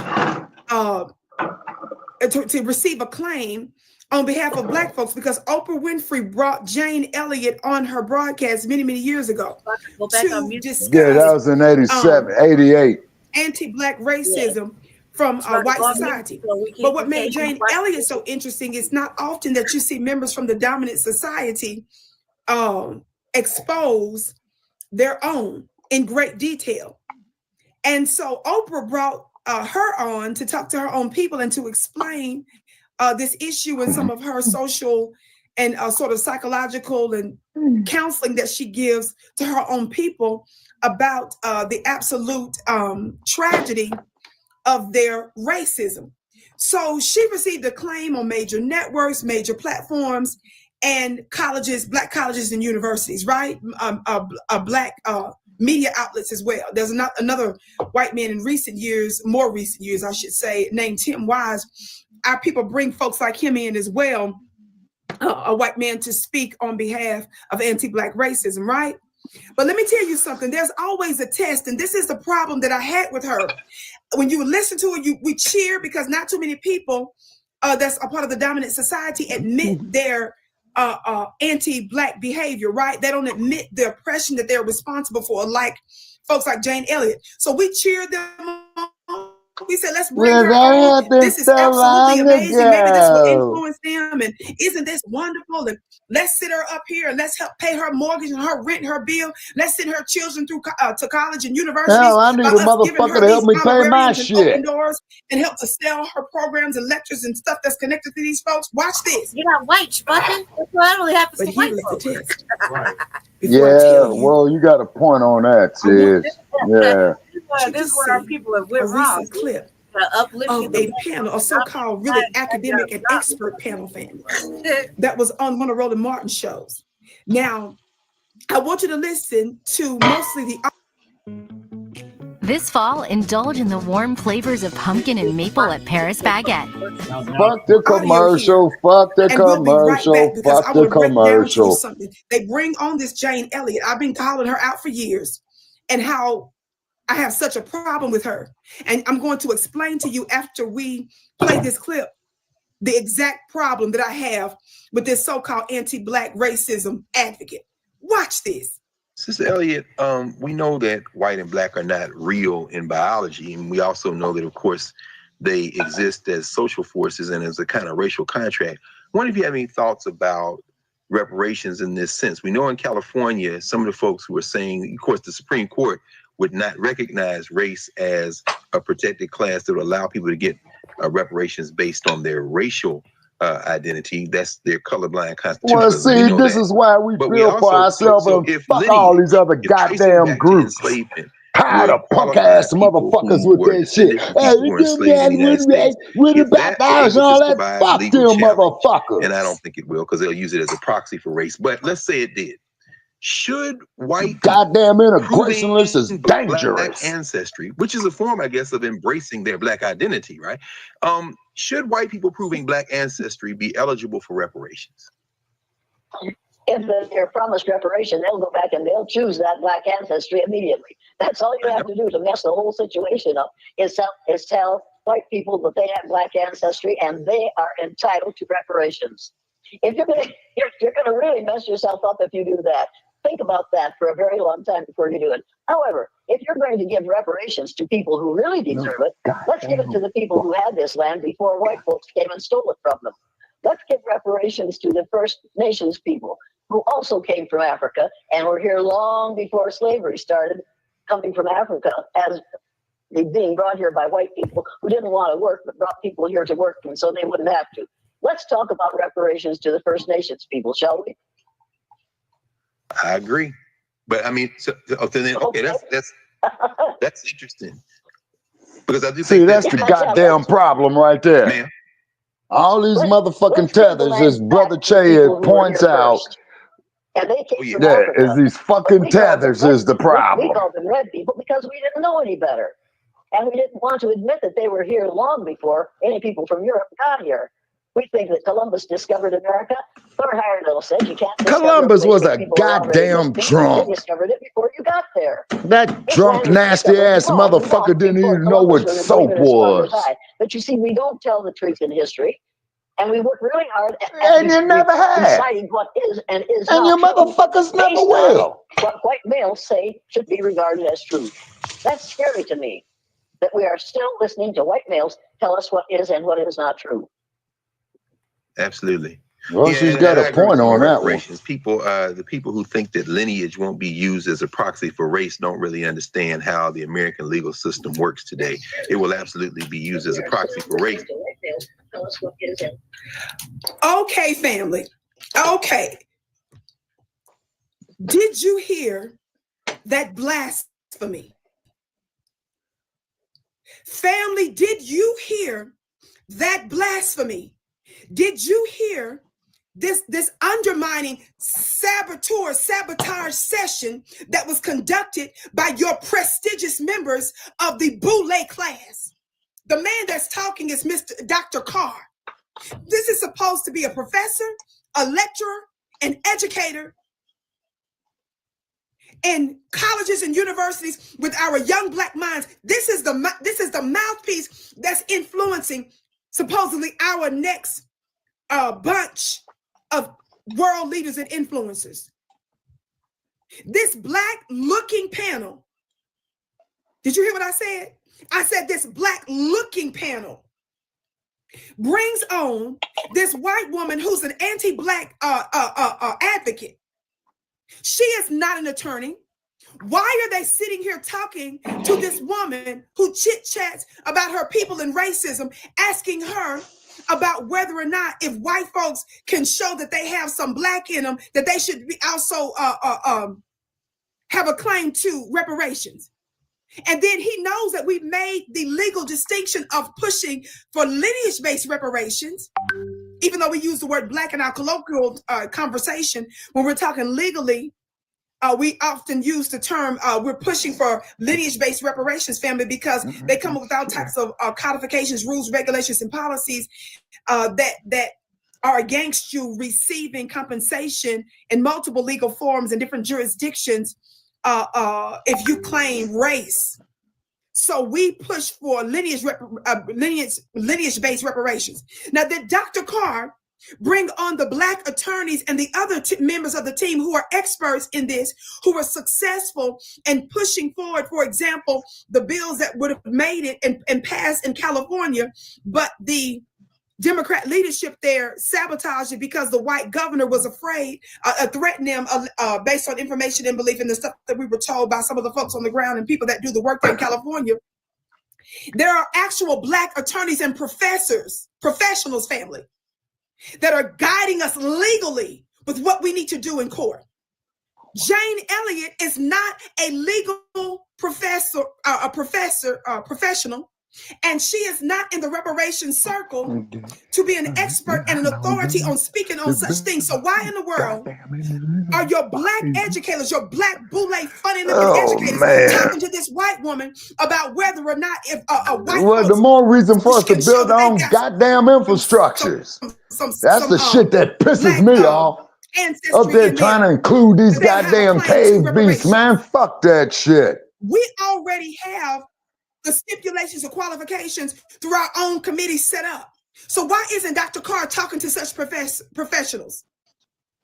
to receive acclaim on behalf of Black folks, because Oprah Winfrey brought Jane Elliott on her broadcast many, many years ago to discuss. Yeah, that was in 87, 88. Anti-Black racism from white society. But what made Jane Elliott so interesting is not often that you see members from the dominant society expose their own in great detail. And so Oprah brought her on to talk to her own people and to explain this issue and some of her social and sort of psychological and counseling that she gives to her own people about the absolute tragedy of their racism. So she received acclaim on major networks, major platforms, and colleges, Black colleges and universities, right? Black media outlets as well. There's another white man in recent years, more recent years, I should say, named Tim Wise. Our people bring folks like him in as well, a white man to speak on behalf of anti-Black racism, right? But let me tell you something. There's always a test, and this is the problem that I had with her. When you listen to her, we cheer because not too many people that's a part of the dominant society admit their anti-Black behavior, right? They don't admit the oppression that they're responsible for, like folks like Jane Elliott. So we cheer them on. We said, let's bring her on. This is absolutely amazing. Maybe this will influence them. And isn't this wonderful? And let's sit her up here and let's help pay her mortgage and her rent and her bill. Let's send her children through to college and universities. Hell, I need a motherfucker to help me pay my shit. Doors and help to sell her programs and lectures and stuff that's connected to these folks. Watch this. You're not white, Chewbacca. That's what only happens to white folks. Yeah, well, you got a point on that, sis. Yeah. This is where our people have went wrong. Clip of a panel, a so-called really academic and expert panel family that was on one of Roland Martin's shows. Now, I want you to listen to mostly the. This fall, indulge in the warm flavors of pumpkin and maple at Paris Baguette. Fuck the commercial. Fuck the commercial. Fuck the commercial. They bring on this Jane Elliott. I've been calling her out for years, and how I have such a problem with her. And I'm going to explain to you after we play this clip the exact problem that I have with this so-called anti-Black racism advocate. Watch this. Sister Elliott, we know that white and black are not real in biology. And we also know that, of course, they exist as social forces and as a kind of racial contract. I wonder if you have any thoughts about reparations in this sense. We know in California, some of the folks who are saying, of course, the Supreme Court would not recognize race as a protected class that would allow people to get reparations based on their racial identity. That's their colorblind constitution. Well, see, this is why we But we feel for also ourselves so and if fuck all these other if tracing goddamn back to groups. enslavement Tired of would punk qualify ass people motherfuckers who with were that shit. descended from Hey, people who you were give me enslaved in the United States, with the if that Baptists and able all to that, survive fuck legal them challenge, motherfuckers. and I don't think it will because they'll use it as a proxy for race. But let's say it did. Should white Goddamn proving integrationist is black dangerous. ancestry, which is a form, I guess, of embracing their black identity, right? Should white people proving black ancestry be eligible for reparations? If they're promised reparation, they'll go back and they'll choose that black ancestry immediately. That's all you have to do to mess the whole situation up, is tell white people that they have black ancestry and they are entitled to reparations. If you're gonna really mess yourself up if you do that. Think about that for a very long time before you do it. However, if you're going to give reparations to people who really deserve it, let's give it to the people who had this land before white folks came and stole it from them. Let's give reparations to the First Nations people who also came from Africa and were here long before slavery started, coming from Africa as being brought here by white people who didn't want to work but brought people here to work, and so they wouldn't have to. Let's talk about reparations to the First Nations people, shall we? I agree, but I mean, that's interesting because I do see think that's the goddamn problem right there. Man. All these motherfucking tethers, as Brother Che points out, and they came from yeah, Africa. is these fucking tethers is the problem. We called them red people because we didn't know any better, and we didn't want to admit that they were here long before any people from Europe got here. We think that Columbus discovered America. Thor Heyerdahl said you can't discover Columbus was a people goddamn drunk. They discovered it before you got there. That drunk, nasty ass motherfucker didn't even know what soap was. But you see, we don't tell the truth in history, and we work really hard and you never have deciding what is and is and not you true motherfuckers never based will. on what white males say should be regarded as true. That's scary to me, that we are still listening to white males tell us what is and what is not true. Absolutely. Well, she's got a point on that one. People, the people who think that lineage won't be used as a proxy for race don't really understand how the American legal system works today. It will absolutely be used as a proxy for race. Okay, family. Okay. Did you hear that blasphemy? Family, did you hear that blasphemy? Did you hear this undermining sabotage session that was conducted by your prestigious members of the Boule class? The man that's talking is Dr. Carr. This is supposed to be a professor, a lecturer, an educator in colleges and universities with our young black minds. This is the mouthpiece that's influencing supposedly our next bunch of world leaders and influencers. This black looking panel. Did you hear what I said? I said this black looking panel brings on this white woman who's an anti-black advocate. She is not an attorney. Why are they sitting here talking to this woman who chit-chats about her people and racism, asking her about whether or not if white folks can show that they have some black in them, that they should be also have a claim to reparations? And then he knows that we made the legal distinction of pushing for lineage-based reparations, even though we use the word black in our colloquial conversation. When we're talking legally, we often use the term, we're pushing for lineage-based reparations, family, because they come up with all types of codifications, rules, regulations, and policies that are against you receiving compensation in multiple legal forms in different jurisdictions if you claim race. So we push for lineage-based reparations. Now, that Dr. Carr bring on the black attorneys and the other members of the team who are experts in this, who are successful in pushing forward, for example, the bills that would have made it and passed in California, but the Democrat leadership there sabotaged it because the white governor was afraid, threatened them based on information and belief in the stuff that we were told by some of the folks on the ground and people that do the work there in California. There are actual black attorneys and professors, professionals, family, that are guiding us legally with what we need to do in court. Jane Elliott is not a legal professional, and she is not in the reparations circle to be an expert and an authority on speaking on such things. So why in the world are your Black educators, your Black boule funny-looking educators, talking to this white woman about whether or not if a white well, the more reason for us to build our own goddamn infrastructures. That's the shit that pisses me off. Up there trying to include these goddamn cave beasts, man. Fuck that shit. We already have the stipulations or qualifications through our own committee set up. So why isn't Dr. Carr talking to such professionals?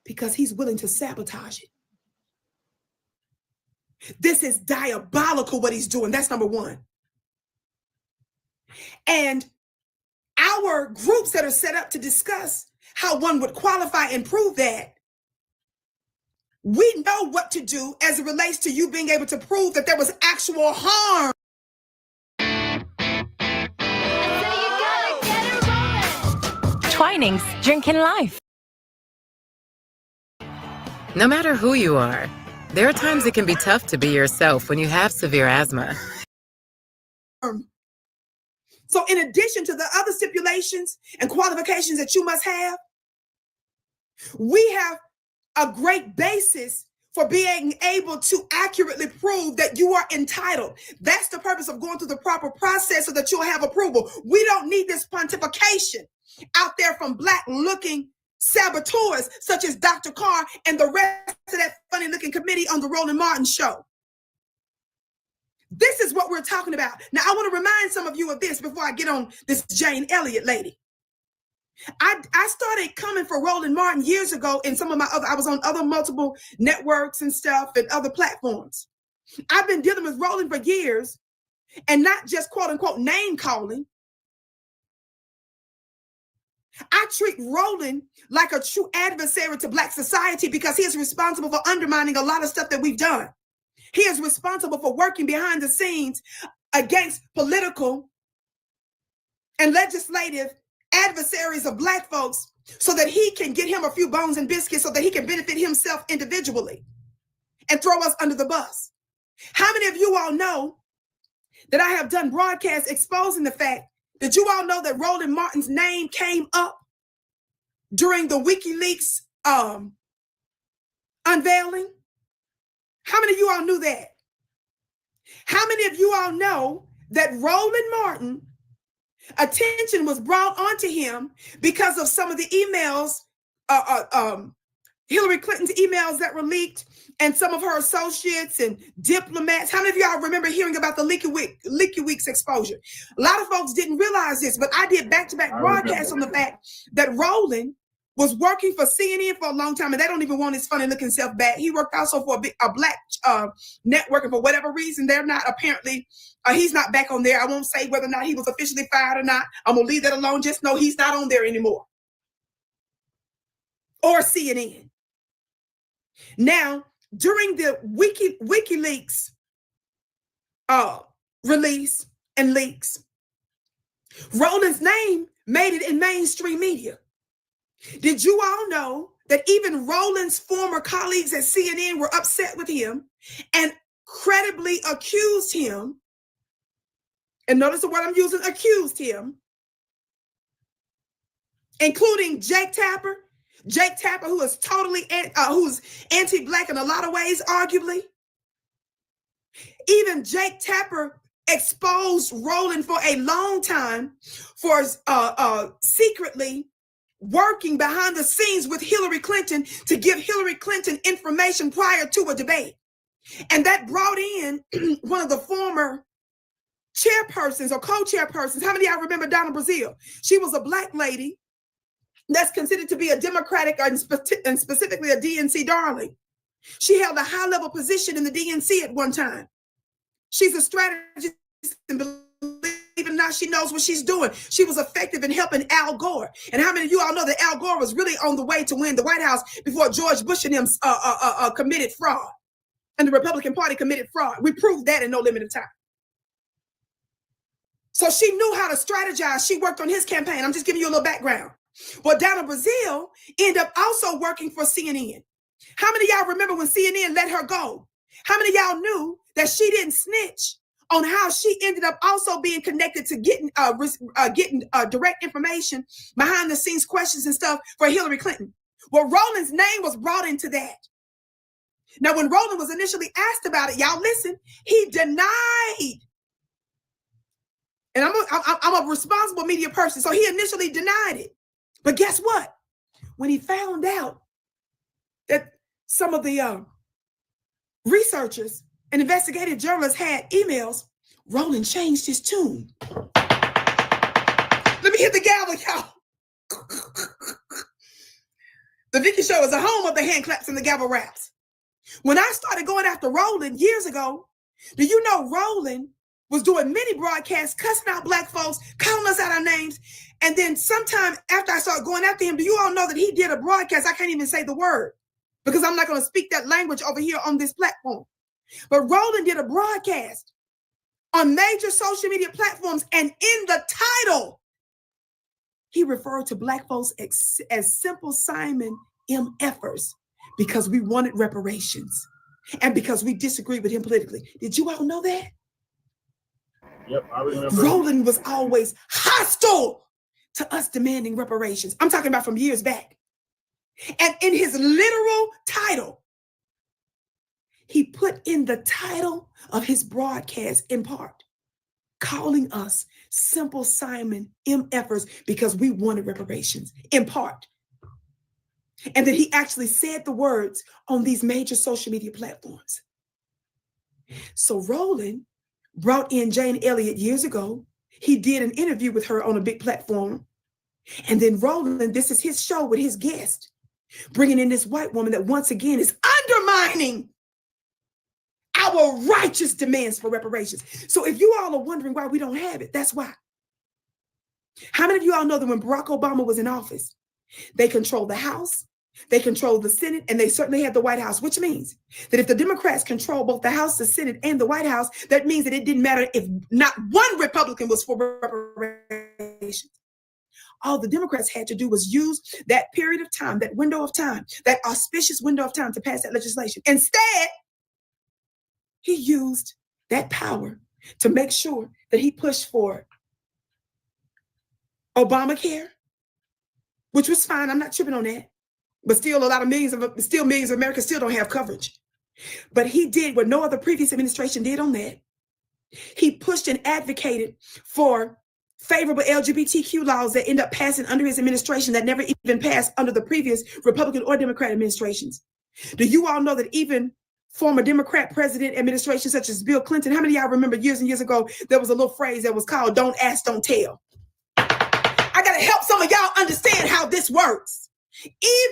Because he's willing to sabotage it. This is diabolical what he's doing. That's number one. And our groups that are set up to discuss how one would qualify and prove that, we know what to do as it relates to you being able to prove that there was actual harm. Twinings, drinking life. No matter who you are, there are times it can be tough to be yourself when you have severe asthma. So in addition to the other stipulations and qualifications that you must have, we have a great basis for being able to accurately prove that you are entitled. That's the purpose of going through the proper process so that you'll have approval. We don't need this pontification out there from Black-looking saboteurs such as Dr. Carr and the rest of that funny-looking committee on the Roland Martin show. This is what we're talking about. Now, I want to remind some of you of this before I get on this Jane Elliott lady. I started coming for Roland Martin years ago in some of my other, I was on other multiple networks and stuff and other platforms. I've been dealing with Roland for years and not just quote unquote name calling. I treat Roland like a true adversary to Black society because he is responsible for undermining a lot of stuff that we've done. He is responsible for working behind the scenes against political and legislative adversaries of Black folks so that he can get him a few bones and biscuits so that he can benefit himself individually and throw us under the bus. How many of you all know that I have done broadcasts exposing the fact that you all know that Roland Martin's name came up during the WikiLeaks unveiling? How many of you all knew that? How many of you all know that Roland Martin, attention was brought onto him because of some of the emails, Hillary Clinton's emails that were leaked and some of her associates and diplomats? How many of y'all remember hearing about the WikiLeaks exposure? A lot of folks didn't realize this, but I did back-to-back broadcasts on the fact that Roland was working for CNN for a long time, and they don't even want his funny-looking self back. He worked also for a Black network, and for whatever reason, they're not apparently, he's not back on there. I won't say whether or not he was officially fired or not. I'm going to leave that alone. Just know he's not on there anymore. Or CNN. Now, during the WikiLeaks release and leaks, Roland's name made it in mainstream media. Did you all know that even Roland's former colleagues at CNN were upset with him and credibly accused him, and notice the word I'm using, accused him, including Jake Tapper, who is totally, who's anti-Black in a lot of ways, arguably. Even Jake Tapper exposed Roland for a long time for secretly working behind the scenes with Hillary Clinton to give Hillary Clinton information prior to a debate. And that brought in one of the former chairpersons or co-chairpersons. How many of y'all remember Donna Brazile? She was a Black lady that's considered to be a Democratic and specifically a DNC darling. She held a high-level position in the DNC at one time. She's a strategist and believe it or not, she knows what she's doing. She was effective in helping Al Gore. And how many of you all know that Al Gore was really on the way to win the White House before George Bush and him committed fraud and the Republican Party committed fraud? We proved that in no limited time. So she knew how to strategize. She worked on his campaign. I'm just giving you a little background. Well, down in Brazil, ended up also working for CNN. How many of y'all remember when CNN let her go? How many of y'all knew that she didn't snitch on how she ended up also being connected to getting direct information, behind the scenes questions and stuff for Hillary Clinton? Well, Roland's name was brought into that. Now, when Roland was initially asked about it, y'all listen, he denied. And I'm a responsible media person, so he initially denied it. But guess what? When he found out that some of the researchers and investigative journalists had emails, Roland changed his tune. Let me hit the gavel, y'all. The Vicky Show is the home of the hand claps and the gavel raps. When I started going after Roland years ago, do you know Roland was doing many broadcasts, cussing out Black folks, calling us out our names. And then sometime after I started going after him, do you all know that he did a broadcast? I can't even say the word because I'm not going to speak that language over here on this platform. But Roland did a broadcast on major social media platforms. And in the title, he referred to Black folks as simple Simon MFers because we wanted reparations and because we disagreed with him politically. Did you all know that? Yep, I remember. Roland was always hostile to us demanding reparations. I'm talking about from years back. And in his literal title, he put in the title of his broadcast in part, calling us simple Simon MFers because we wanted reparations in part. And then he actually said the words on these major social media platforms. So Roland brought in Jane Elliott years ago. He did an interview with her on a big platform. And then Roland, this is his show with his guest, bringing in this white woman that once again is undermining our righteous demands for reparations. So if you all are wondering why we don't have it, that's why. How many of you all know that when Barack Obama was in office, they controlled the House, they controlled the Senate, and they certainly had the White House, which means that if the Democrats control both the House, the Senate, and the White House, that means that it didn't matter if not one Republican was for reparations. All the Democrats had to do was use that period of time, that window of time, that auspicious window of time to pass that legislation. Instead, he used that power to make sure that he pushed for Obamacare, which was fine. I'm not tripping on that. But still, millions of Americans still don't have coverage. But he did what no other previous administration did on that. He pushed and advocated for favorable LGBTQ laws that end up passing under his administration that never even passed under the previous Republican or Democrat administrations. Do you all know that even former Democrat president administrations such as Bill Clinton, how many of y'all remember years and years ago, there was a little phrase that was called "don't ask, don't tell"? I got to help some of y'all understand how this works.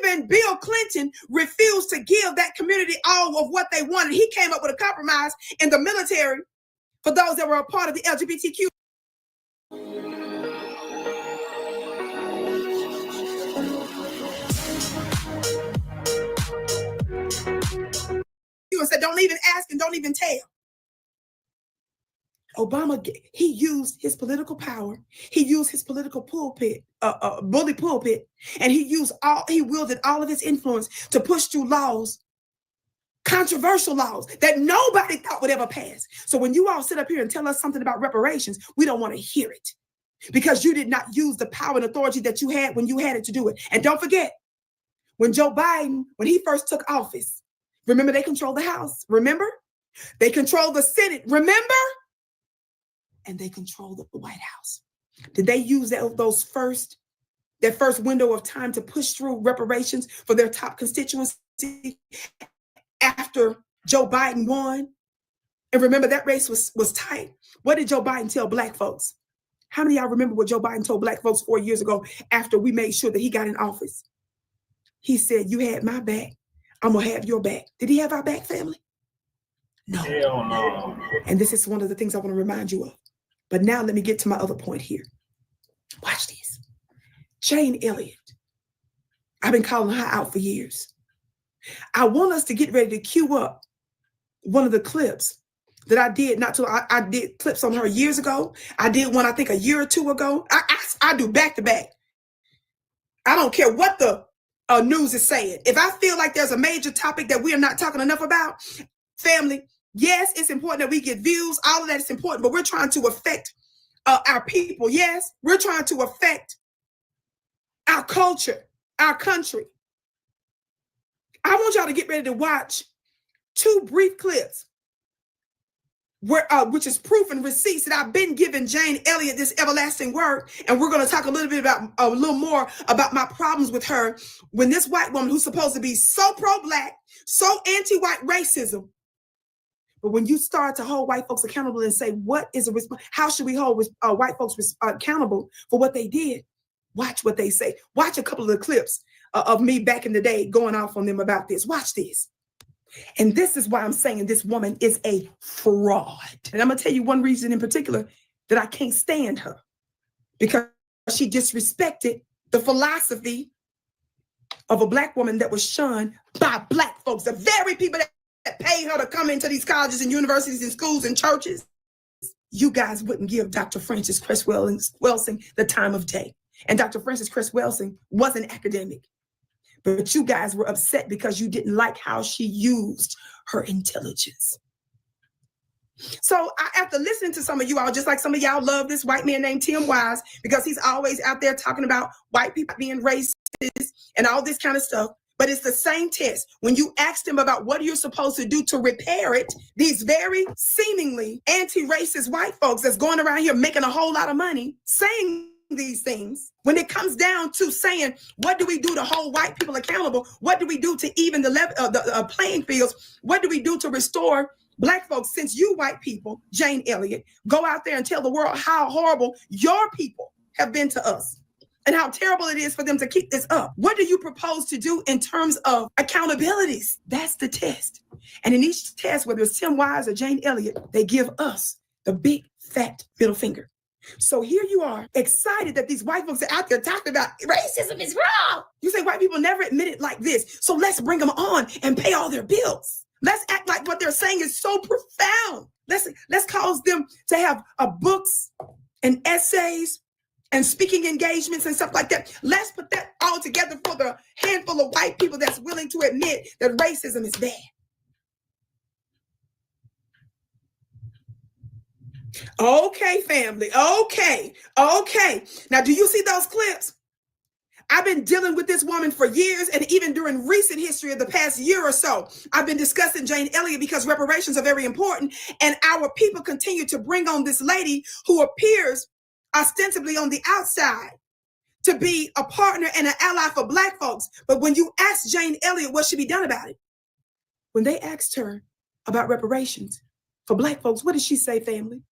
Even Bill Clinton refused to give that community all of what they wanted. He came up with a compromise in the military for those that were a part of the LGBTQ. And said, don't even ask and don't even tell. Obama, he used his political power. He used his political pulpit, bully pulpit, and he wielded all of his influence to push through laws, controversial laws that nobody thought would ever pass. So when you all sit up here and tell us something about reparations, we don't want to hear it because you did not use the power and authority that you had when you had it to do it. And don't forget, when Joe Biden, when he first took office, remember they controlled the House, remember? They controlled the Senate, remember? And they controlled the White House. Did they use that first window of time to push through reparations for their top constituency after Joe Biden won? And remember, that race was tight. What did Joe Biden tell Black folks? How many of y'all remember what Joe Biden told Black folks 4 years ago after we made sure that he got in office? He said, you had my back, I'm going to have your back. Did he have our back, family? No. Hell no. And this is one of the things I want to remind you of. But now let me get to my other point here. Watch this. Jane Elliott. I've been calling her out for years. I want us to get ready to queue up one of the clips that I did I did clips on her years ago. I did one, I think, a year or two ago. I do back to back. I don't care what the news is saying. If I feel like there's a major topic that we are not talking enough about, family, yes, it's important that we get views. All of that is important, but we're trying to affect our people. Yes, we're trying to affect our culture, our country. I want y'all to get ready to watch 2 brief clips where, which is proof and receipts that I've been giving Jane Elliott this everlasting word. And we're going to talk a little more about my problems with her when this white woman who's supposed to be so pro-Black, so anti-white racism. But when you start to hold white folks accountable and say, what is a response? How should we hold white folks accountable for what they did? Watch what they say. Watch a couple of the clips of me back in the day going off on them about this. Watch this. And this is why I'm saying this woman is a fraud. And I'm going to tell you one reason in particular that I can't stand her, because she disrespected the philosophy of a Black woman that was shunned by Black folks, the very people that pay her to come into these colleges and universities and schools and churches. You guys wouldn't give Dr. Frances Cress Welsing the time of day. And Dr. Frances Cress Welsing was an academic. But you guys were upset because you didn't like how she used her intelligence. So after listening to some of you all, just like some of y'all love this white man named Tim Wise, because he's always out there talking about white people being racist and all this kind of stuff. But it's the same test. When you asked him about what you're supposed to do to repair it, these very seemingly anti-racist white folks that's going around here making a whole lot of money saying these things, when it comes down to saying, what do we do to hold white people accountable? What do we do to even the playing fields? What do we do to restore Black folks? Since you white people, Jane Elliott, go out there and tell the world how horrible your people have been to us and how terrible it is for them to keep this up. What do you propose to do in terms of accountabilities? That's the test. And in each test, whether it's Tim Wise or Jane Elliott, they give us the big, fat middle finger. So here you are, excited that these white folks are out there talking about racism is wrong. You say white people never admit it like this. So let's bring them on and pay all their bills. Let's act like what they're saying is so profound. Let's cause them to have books and essays and speaking engagements and stuff like that. Let's put that all together for the handful of white people that's willing to admit that racism is bad. Okay, family. Okay. Now, do you see those clips? I've been dealing with this woman for years, and even during recent history of the past year or so, I've been discussing Jane Elliott because reparations are very important, and our people continue to bring on this lady who appears ostensibly on the outside to be a partner and an ally for Black folks. But when you ask Jane Elliott what should be done about it, when they asked her about reparations for Black folks, what did she say, family?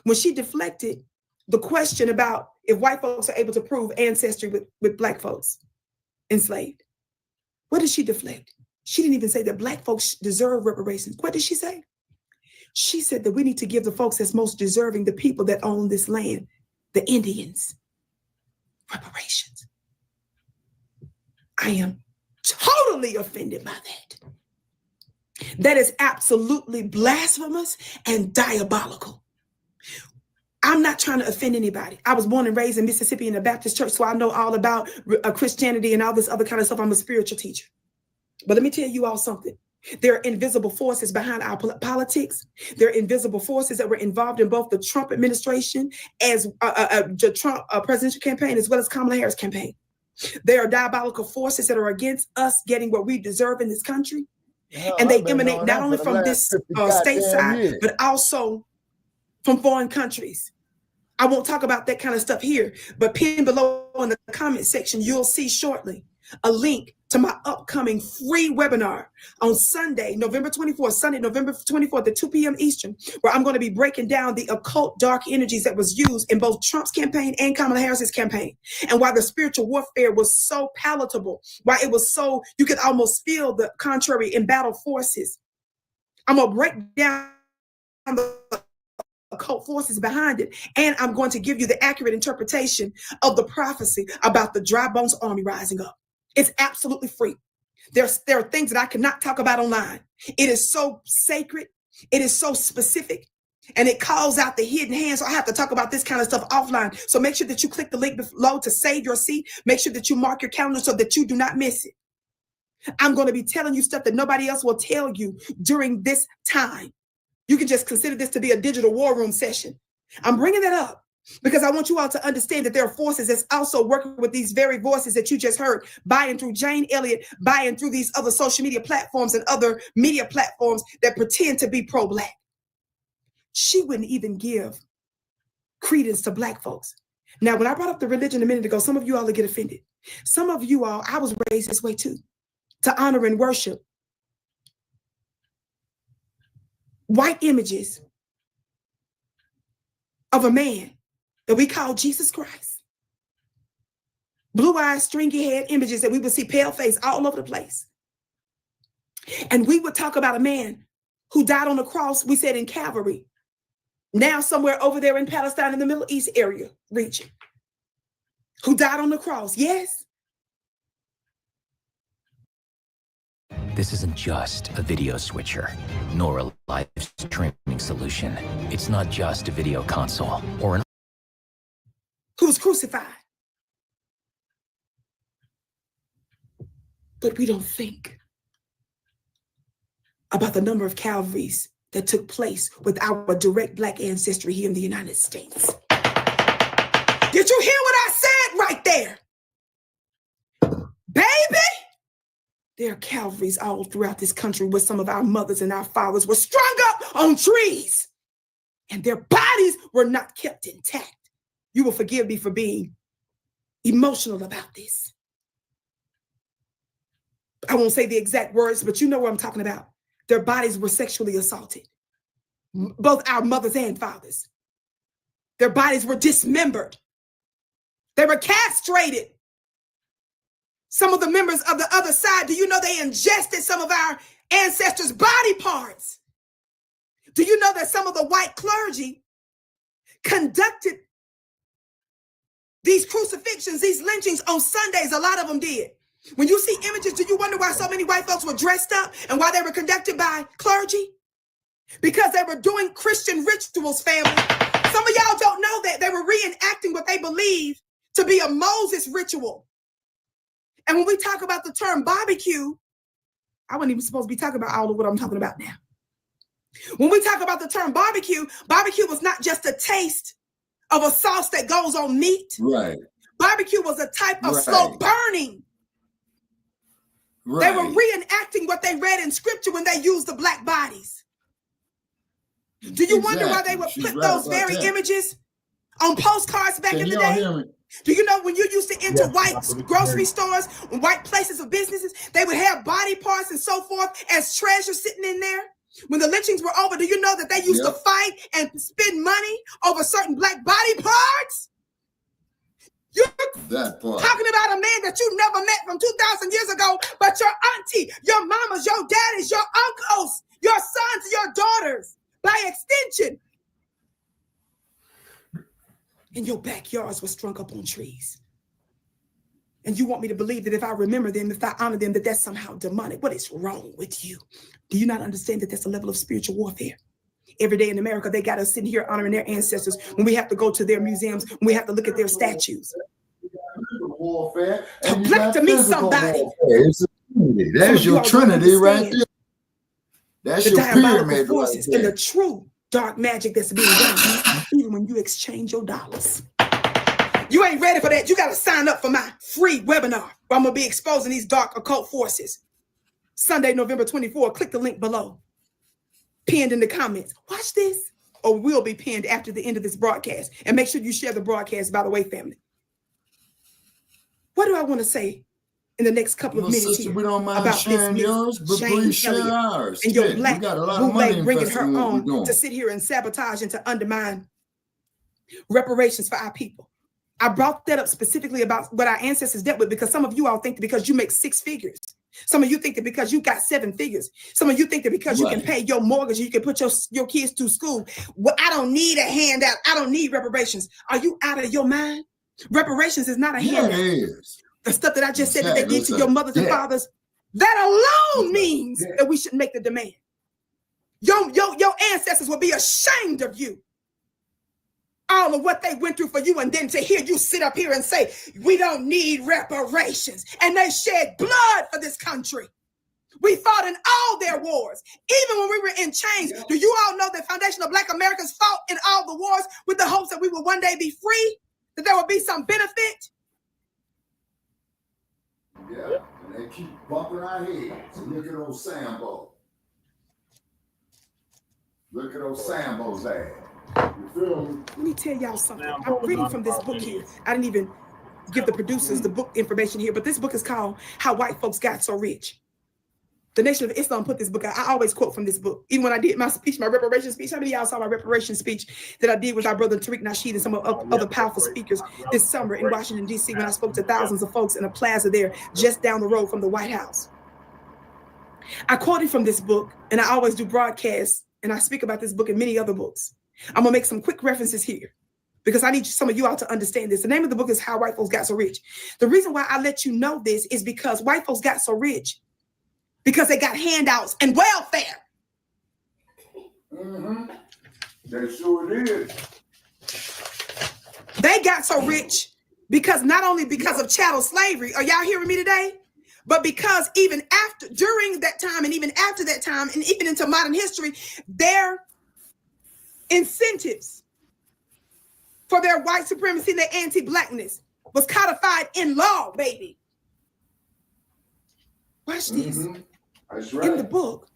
When she deflected the question about if white folks are able to prove ancestry with Black folks enslaved, what did she deflect? She didn't even say that Black folks deserve reparations. What did she say? She said that we need to give the folks that's most deserving, the people that own this land, the Indians, reparations. I am totally offended by that. That is absolutely blasphemous and diabolical. I'm not trying to offend anybody. I was born and raised in Mississippi in a Baptist church, so I know all about Christianity and all this other kind of stuff. I'm a spiritual teacher. But let me tell you all something. There are invisible forces behind our politics. There are invisible forces that were involved in both the Trump administration as the Trump presidential campaign, as well as Kamala Harris campaign. There are diabolical forces that are against us getting what we deserve in this country. And they emanate not only from this stateside, but also from foreign countries. I won't talk about that kind of stuff here, but pinned below in the comment section, you'll see shortly a link to my upcoming free webinar on Sunday, November 24th at 2 p.m. Eastern, where I'm going to be breaking down the occult dark energies that was used in both Trump's campaign and Kamala Harris's campaign, and why the spiritual warfare was so palatable, why it was so, you could almost feel the contrary in battle forces. I'm going to break down the occult forces behind it, and I'm going to give you the accurate interpretation of the prophecy about the dry bones army rising up. It's absolutely free. There are things that I cannot talk about online. It is so sacred. It is so specific. and it calls out the hidden hand. So I have to talk about this kind of stuff offline. So make sure that you click the link below to save your seat. Make sure that you mark your calendar so that you do not miss it. I'm going to be telling you stuff that nobody else will tell you during this time. You can just consider this to be a digital war room session. I'm bringing that up because I want you all to understand that there are forces that's also working with these very voices that you just heard, buying through Jane Elliott, buying through these other social media platforms and other media platforms that pretend to be pro-Black. She wouldn't even give credence to Black folks. Now, when I brought up the religion a minute ago, some of you all will get offended. Some of you all, I was raised this way too, to honor and worship white images of a man that we call Jesus Christ. Blue eyes, stringy head images that we would see pale face all over the place. And we would talk about a man who died on the cross, we said in Calvary, now somewhere over there in Palestine in the Middle East area region, who died on the cross. Yes. This isn't just a video switcher, nor a live streaming solution. It's not just a video console or an... Who was crucified. But we don't think about the number of Calvaries that took place with our direct Black ancestry here in the United States. Did you hear what I said right there? Baby, there are Calvaries all throughout this country where some of our mothers and our fathers were strung up on trees and their bodies were not kept intact. You will forgive me for being emotional about this. I won't say the exact words, but you know what I'm talking about. Their bodies were sexually assaulted. Both our mothers and fathers. Their bodies were dismembered. They were castrated. Some of the members of the other side, do you know they ingested some of our ancestors' body parts? Do you know that some of the white clergy conducted these crucifixions, these lynchings on Sundays? A lot of them did. When you see images, do you wonder why so many white folks were dressed up and why they were conducted by clergy? Because they were doing Christian rituals, family. Some of y'all don't know that they were reenacting what they believe to be a Moses ritual. And when we talk about the term barbecue, I wasn't even supposed to be talking about all of what I'm talking about now. When we talk about the term barbecue, barbecue was not just a taste of a sauce that goes on meat. Right. Barbecue was a type of slow burning. Right. They were reenacting what they read in scripture when they used the Black bodies. Do you wonder why they would put those very images on postcards back in the day? Do you know when you used to enter white grocery stores, white places of businesses, they would have body parts and so forth as treasure sitting in there? When the lynchings were over, do you know that they used to fight and spend money over certain Black body parts? You're talking about a man that you never met from 2,000 years ago, but your auntie, your mamas, your daddies, your uncles, your sons, your daughters, by extension. And your backyards were strung up on trees. And you want me to believe that if I remember them, if I honor them, that that's somehow demonic. What is wrong with you? Do you not understand that that's a level of spiritual warfare? Every day in America, they got us sitting here honoring their ancestors when we have to go to their museums, when we have to look at their statues. Warfare. Talk black to me, somebody. There's your Trinity right there. That's your pyramid forces and the true dark magic that's being done, even when you exchange your dollars. You ain't ready for that. You got to sign up for my free webinar where I'm going to be exposing these dark occult forces. Sunday, November 24. Click the link below. Pinned in the comments. Watch this, or will be pinned after the end of this broadcast. And make sure you share the broadcast, by the way, family. What do I want to say in the next couple of minutes here we don't mind about sharing this yours, but please share ours. and your Black we got a lot of money bringing her in on to sit here and sabotage and to undermine reparations for our people? I brought that up specifically about what our ancestors dealt with because some of you all think that because you make 6 figures, some of you think that because you got 7 figures, some of you think that because you can pay your mortgage, you can put your kids through school. Well, I don't need a handout. I don't need reparations. Are you out of your mind? Reparations is not a handout. It is. The stuff that I just said that they did to your mothers and fathers, that alone means that we should make the demand. Your ancestors will be ashamed of you. All of what they went through for you, and then to hear you sit up here and say, we don't need reparations. And they shed blood for this country. We fought in all their wars, even when we were in chains. Do you all know that Foundation of Black Americans fought in all the wars with the hopes that we would one day be free, that there would be some benefit? Yeah, and they keep bumping our heads. Look at old Sambo. Look at old Sambo's ass. You feel me? Let me tell y'all something. I'm reading from this book here. I didn't even give the producers the book information here, but this book is called How White Folks Got So Rich. The Nation of Islam put this book out. I always quote from this book. Even when I did my speech, my reparation speech, how many of y'all saw my reparation speech that I did with our brother Tariq Nasheed and some other powerful speakers this summer in Washington, D.C. when I spoke to thousands of folks in a plaza there just down the road from the White House. I quoted from this book, and I always do broadcasts, and I speak about this book and many other books. I'm going to make some quick references here because I need some of you all to understand this. The name of the book is How White Folks Got So Rich. The reason why I let you know this is because white folks got so rich because they got handouts and welfare. Mm-hmm. They sure did. They got so rich because not only because of chattel slavery, are y'all hearing me today? But because even after, during that time, and even after that time, and even into modern history, their incentives for their white supremacy and their anti-blackness was codified in law, baby. Watch this. Mm-hmm. That's right. In the book,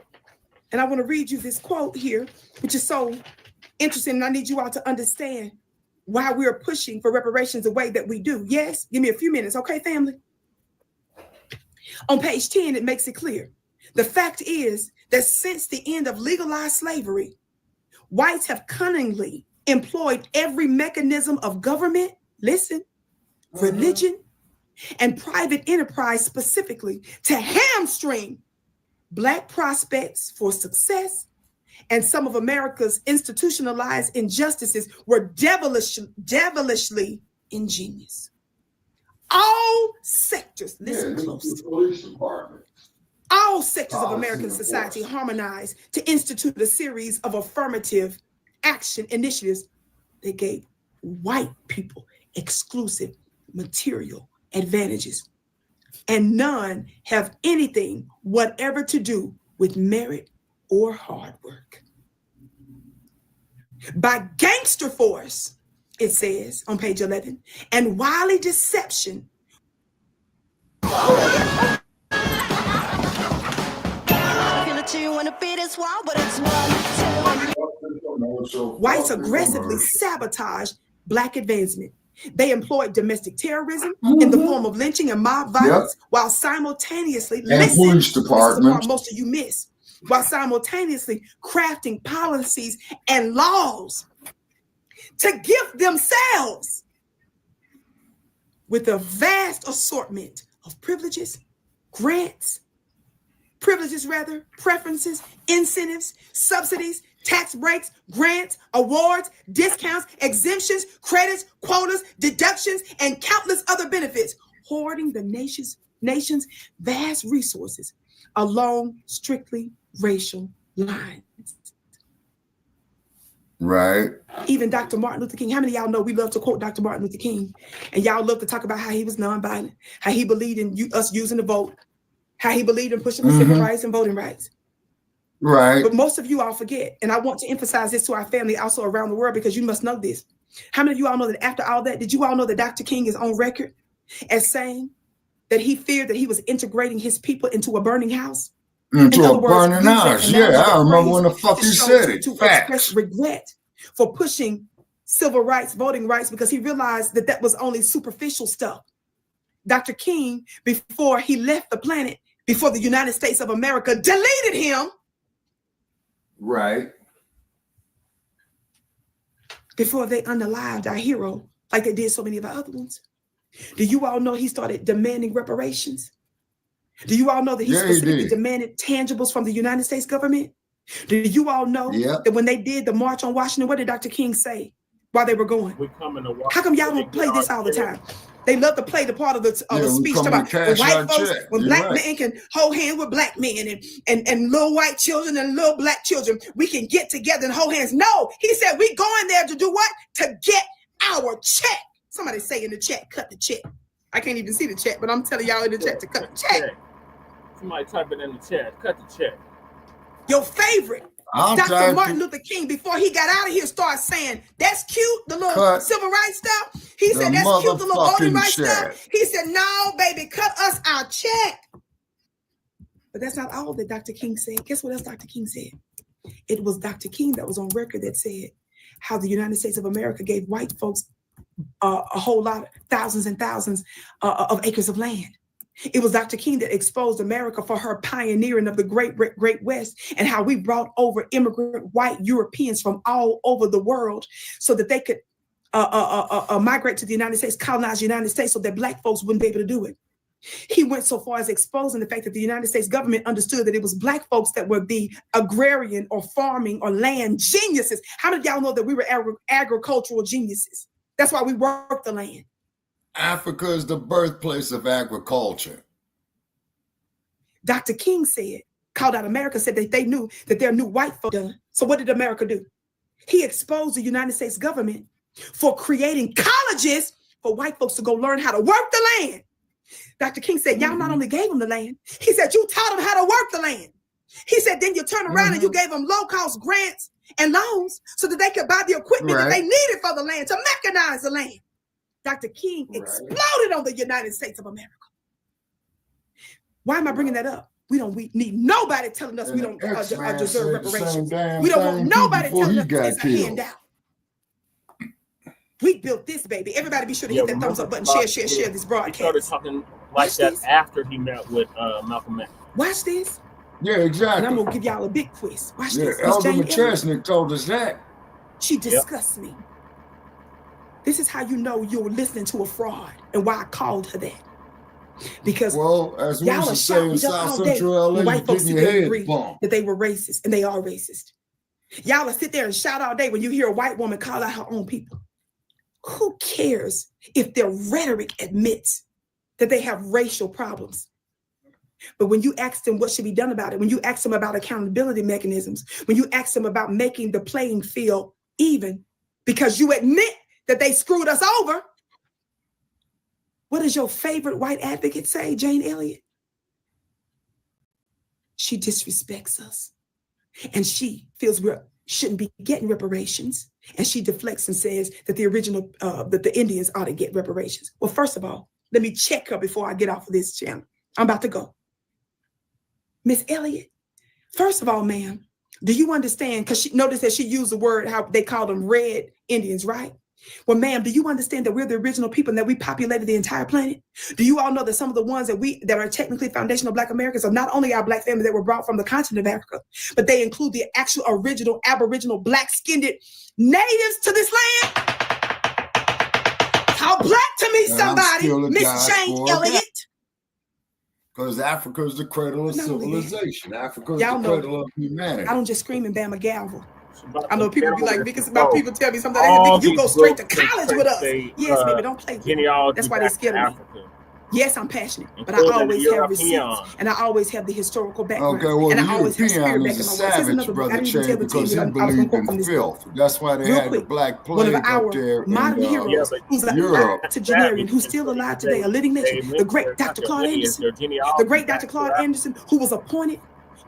and I want to read you this quote here, which is so interesting, and I need you all to understand why we are pushing for reparations the way that we do. Yes, give me a few minutes, okay, family? On page 10, it makes it clear. The fact is that since the end of legalized slavery, whites have cunningly employed every mechanism of government, listen, religion, and private enterprise specifically to hamstring Black prospects for success, and some of America's institutionalized injustices were devilishly ingenious. All sectors, listen closely. Police department. All sectors of American society harmonized to institute a series of affirmative action initiatives that gave white people exclusive material advantages, and none have anything whatever to do with merit or hard work. By gangster force, it says on page 11, and wily deception. Whites aggressively sabotage Black advancement. They employed domestic terrorism in the form of lynching and mob violence, while simultaneously, police department, most of you miss, while simultaneously crafting policies and laws to gift themselves with a vast assortment of preferences, preferences, incentives, subsidies, tax breaks, grants, awards, discounts, exemptions, credits, quotas, deductions, and countless other benefits, hoarding the nation's vast resources along strictly racial lines. Right. Even Dr. Martin Luther King. How many of y'all know we love to quote Dr. Martin Luther King? And y'all love to talk about how he was nonviolent, how he believed in us using the vote, how he believed in pushing for civil rights and voting rights. Right. But most of you all forget, and I want to emphasize this to our family also around the world, because you must know this. How many of you all know that after all that, did you all know that Dr. King is on record as saying that he feared that he was integrating his people into a burning house? Into a burning house. Yeah, I remember when the fuck he said it. To express regret for pushing civil rights, voting rights, because he realized that that was only superficial stuff. Dr. King, before he left the planet, before the United States of America deleted him, right, before they unalived our hero like they did so many of our other ones, do you all know he started demanding reparations? Do you all know that he specifically demanded tangibles from the United States government? Do you all know that when they did the March on Washington, what did Dr. King say while they were going? We're coming to How come y'all don't play this all the time? They love to play the part of the speech about the white folks when black men can hold hands with black men and little white children and little black children. We can get together and hold hands. No, he said we going there to do what? To get our check. Somebody say in the chat, cut the check. I can't even see the chat, but I'm telling y'all in the chat to cut the check. Somebody type it in the chat, cut the check. Your favorite. Dr. Martin Luther King, before he got out of here, started saying, that's cute, the little civil rights stuff. He said, that's cute, the little voting rights stuff. He said, no, baby, cut us our check. But that's not all that Dr. King said. Guess what else Dr. King said? It was Dr. King that was on record that said how the United States of America gave white folks a whole lot, thousands and thousands of acres of land. It was Dr. King that exposed America for her pioneering of the great West and how we brought over immigrant white Europeans from all over the world so that they could migrate to the United States, colonize the United States so that black folks wouldn't be able to do it. He went so far as exposing the fact that the United States government understood that it was black folks that were the agrarian or farming or land geniuses. How many of y'all know that we were agricultural geniuses? That's why we worked the land. Africa is the birthplace of agriculture. Dr. King said, called out America, said that they knew that their new white folk done. So what did America do? He exposed the United States government for creating colleges for white folks to go learn how to work the land. Dr. King said, y'all not only gave them the land, he said, you taught them how to work the land. He said, then you turn around and you gave them low-cost grants and loans so that they could buy the equipment that they needed for the land to mechanize the land. Dr. King exploded on the United States of America. Why am I bringing that up? We need nobody telling us we don't deserve reparations. We don't want nobody telling us it's a handout. We built this, baby. Everybody be sure to hit that thumbs up button, share this broadcast. He started talking like that after he met with Malcolm X. Watch this. Yeah, exactly. And I'm going to give y'all a big quiz. Watch this. Elder McChesney told us that. She disgusts me. This is how you know you're listening to a fraud and why I called her that. Because as we used to say in South Central LA, white folks getting your head bumped. That they were racist, and they are racist. Y'all will sit there and shout all day when you hear a white woman call out her own people. Who cares if their rhetoric admits that they have racial problems? But when you ask them what should be done about it, when you ask them about accountability mechanisms, when you ask them about making the playing field even, because you admit that they screwed us over. What does your favorite white advocate say, Jane Elliott? She disrespects us. And she feels we shouldn't be getting reparations. And she deflects and says that that the Indians ought to get reparations. Well, first of all, let me check her before I get off of this channel. I'm about to go. Miss Elliott, first of all, ma'am, do you understand? Because she noticed that she used the word, how they call them red Indians, right? Well, ma'am, do you understand that we're the original people and that we populated the entire planet? Do you all know that some of the ones that are technically foundational Black Americans are not only our Black families that were brought from the continent of Africa, but they include the actual original Aboriginal Black-skinned natives to this land? How Black to me, somebody, Miss Jane Elliott. Because Africa is the cradle of civilization. Africa is the cradle of humanity. I don't just scream and bam a gavel. I know people be like, because about people tell me sometimes you go straight to college with us. Yes, baby, don't play with me. That's why they're scared of me. Yes, I'm passionate, but I always have receipts, and I always have the historical background, and I always have spirit back in my words. Here's another book. I didn't even tell the team that I was going to quote from this book. That's why they had the Black Plague. One of our modern heroes, who's an octogenarian, who's still alive today, a living legend, the great Dr. Claude Anderson, the great Dr. Claude Anderson, who was appointed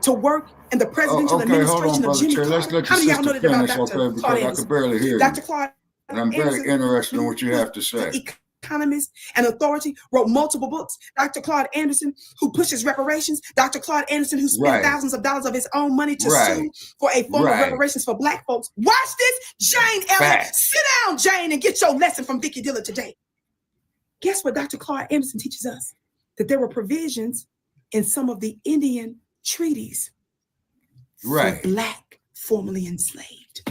to work in the presidential administration of Jimmy Carter. How many of y'all know that about Dr. Claude Anderson? I can barely hear you. Dr. Claude and I'm very interested in what you have to say. Economist and authority, wrote multiple books. Dr. Claude Anderson, who pushes reparations. Dr. Claude Anderson, who spent thousands of dollars of his own money to sue for a form of reparations for Black folks. Watch this, Jane Elliott. Sit down, Jane, and get your lesson from Vicky Diller today. Guess what Dr. Claude Anderson teaches us? That there were provisions in some of the Indian treaties for Black formerly enslaved.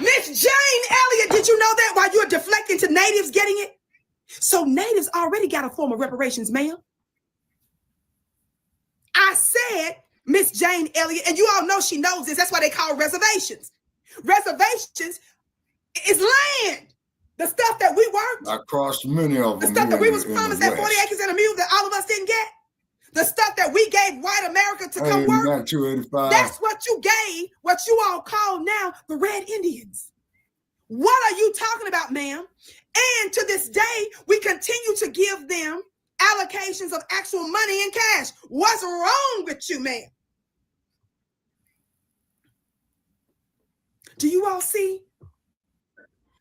Miss Jane Elliott, did you know that while you're deflecting to natives getting it? So natives already got a form of reparations, ma'am. I said, Miss Jane Elliott, and you all know she knows this. That's why they call reservations. Reservations is land. The stuff that we worked. I crossed many of them. The stuff that we was in promised the at 40 West. acres and a mule that all of us didn't get. The stuff that we gave white America to come work. 285. That's what you gave, what you all call now the Red Indians. What are you talking about, ma'am? And to this day, we continue to give them allocations of actual money in cash. What's wrong with you, ma'am? Do you all see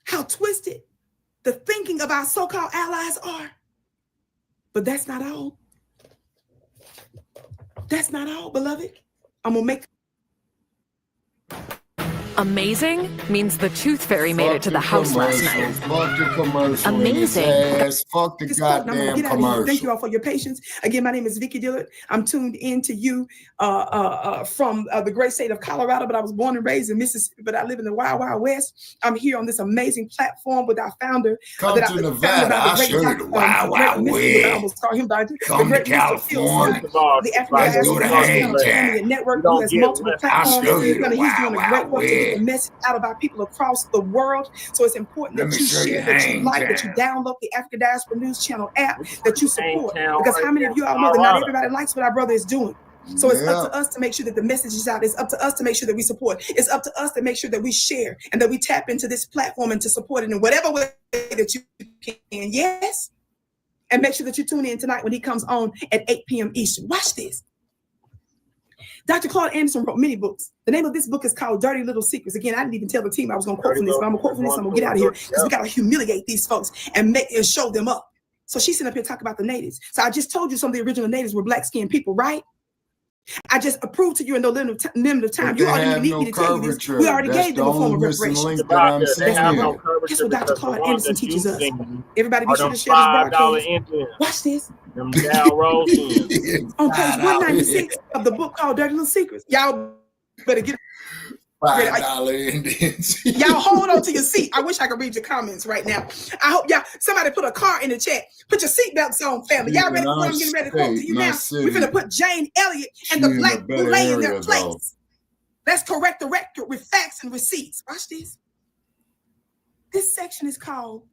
how twisted the thinking of our so-called allies are? But that's not all. That's not all, beloved. I'm gonna make. Amazing means the tooth fairy made it to the house last night. Fuck the commercial. Amazing. Fuck the goddamn commercial. Thank you all for your patience. Again, my name is Vicki Dillard. I'm tuned in to you from the great state of Colorado, but I was born and raised in Mississippi, but I live in the Wild Wild West. I'm here on this amazing platform with our founder. Come to Nevada. I'll show you the Wild Wild West. I almost call him Dr. Come to California. The African Network, who has multiple platforms. He's doing a great work to get the message out of our people across the world. So it's important that you share, that you like, that you download the African Diaspora News Channel app, that you support. Because how many of you all know that not everybody likes what our brother is doing? So it's up to us to make sure that the message is out. It's up to us to make sure that we support. It's up to us to make sure that we share and that we tap into this platform and to support it in whatever way that you can. Yes. And make sure that you tune in tonight when he comes on at 8 p.m. Eastern. Watch this. Dr. Claude Anderson wrote many books. The name of this book is called Dirty Little Secrets. Again, I didn't even tell the team I was going to quote from this, but I'm going to quote from this. I'm going to get out of here because we got to humiliate these folks and show them up. So she's sitting up here talking about the natives. So I just told you some of the original natives were black-skinned people, right? I just approved to you in no limit of time. You already need me to tell you this. We already gave them a form of reparations. Guess what Dr. Claude Anderson teaches us? Everybody be sure to share this broadcast. Watch this. On page 196 of the book called Dirty Little Secrets. Y'all better get $5 Indians. Y'all hold on to your seat. I wish I could read your comments right now. I hope y'all, somebody put a car in the chat. Put your seatbelts on, family. Y'all ready for what I'm getting ready to quote to you now? We're going to put Jane Elliott and the Black Boulay in their place. Let's correct the record with facts and receipts. Watch this. This section is called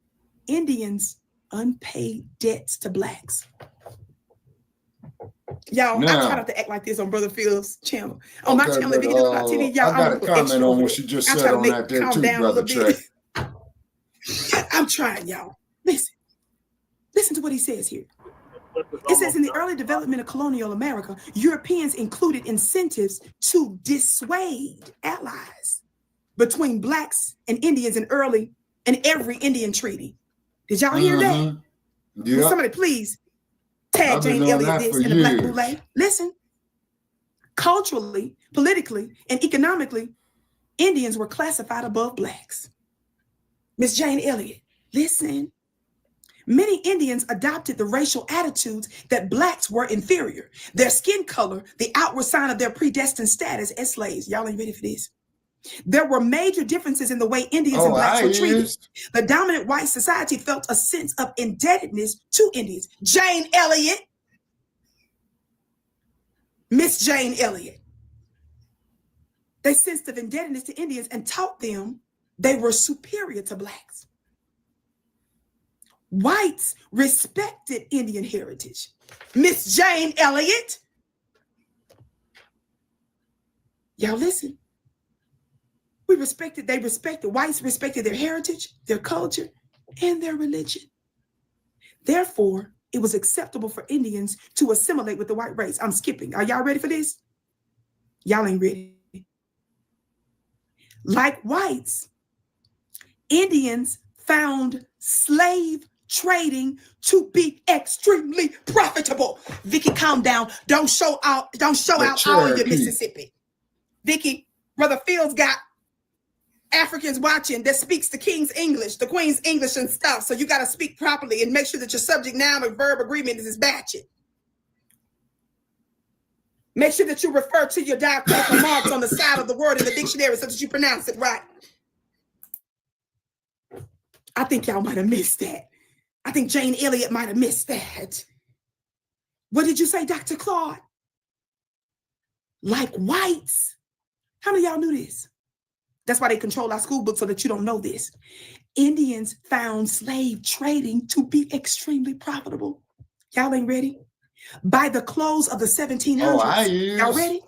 Indians' Unpaid Debts to Blacks. Y'all, I try not to act like this on Brother Phil's channel. On my channel, if you get on TV, y'all, I got a comment on what she just said on that there too, Brother Trey. I'm trying, y'all. Listen to what he says here. It says, in the early development of colonial America, Europeans included incentives to dissuade allies between blacks and Indians in every Indian treaty. Did y'all hear that? Yeah. Somebody please tag Jane Elliott this in the Black Boulay. Listen, culturally, politically, and economically, Indians were classified above blacks. Miss Jane Elliott, listen. Many Indians adopted the racial attitudes that blacks were inferior. Their skin color, the outward sign of their predestined status as slaves. Y'all ain't ready for this. There were major differences in the way Indians and blacks were treated. The dominant white society felt a sense of indebtedness to Indians. Jane Elliott. Miss Jane Elliott. They sensed of indebtedness to Indians and taught them they were superior to blacks. Whites respected Indian heritage. Miss Jane Elliott. Y'all listen. Whites respected their heritage, their culture, and their religion. Therefore, it was acceptable for Indians to assimilate with the white race. I'm skipping. Are y'all ready for this? Y'all ain't ready. Like whites, Indians found slave trading to be extremely profitable. Vicki, calm down. Don't show out all your Mississippi. Vicki, Brother Fields got Africans watching that speaks the King's English, the Queen's English and stuff. So you got to speak properly and make sure that your subject, noun, and verb agreement is batching. Make sure that you refer to your diacritical marks on the side of the word in the dictionary so that you pronounce it right. I think y'all might have missed that. I think Jane Elliott might have missed that. What did you say, Dr. Claude? Like whites. How many of y'all knew this? That's why they control our school books so that you don't know this. Indians found slave trading to be extremely profitable. Y'all ain't ready? By the close of the 1700s, y'all ready?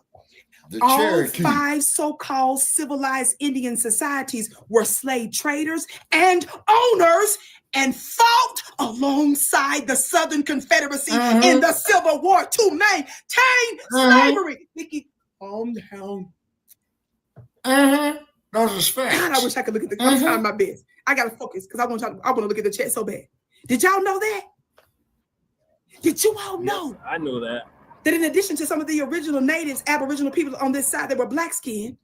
All Cherokee. 5 so-called civilized Indian societies were slave traders and owners and fought alongside the Southern Confederacy in the Civil War to maintain slavery. Nikki, calm down. Those are facts. God, I wish I could look at the. I'm trying my best. I gotta focus because I want to look at the chat so bad. Did y'all know that? Did you all know? Yes, I know that. That in addition to some of the original natives, Aboriginal people on this side, they were black skinned.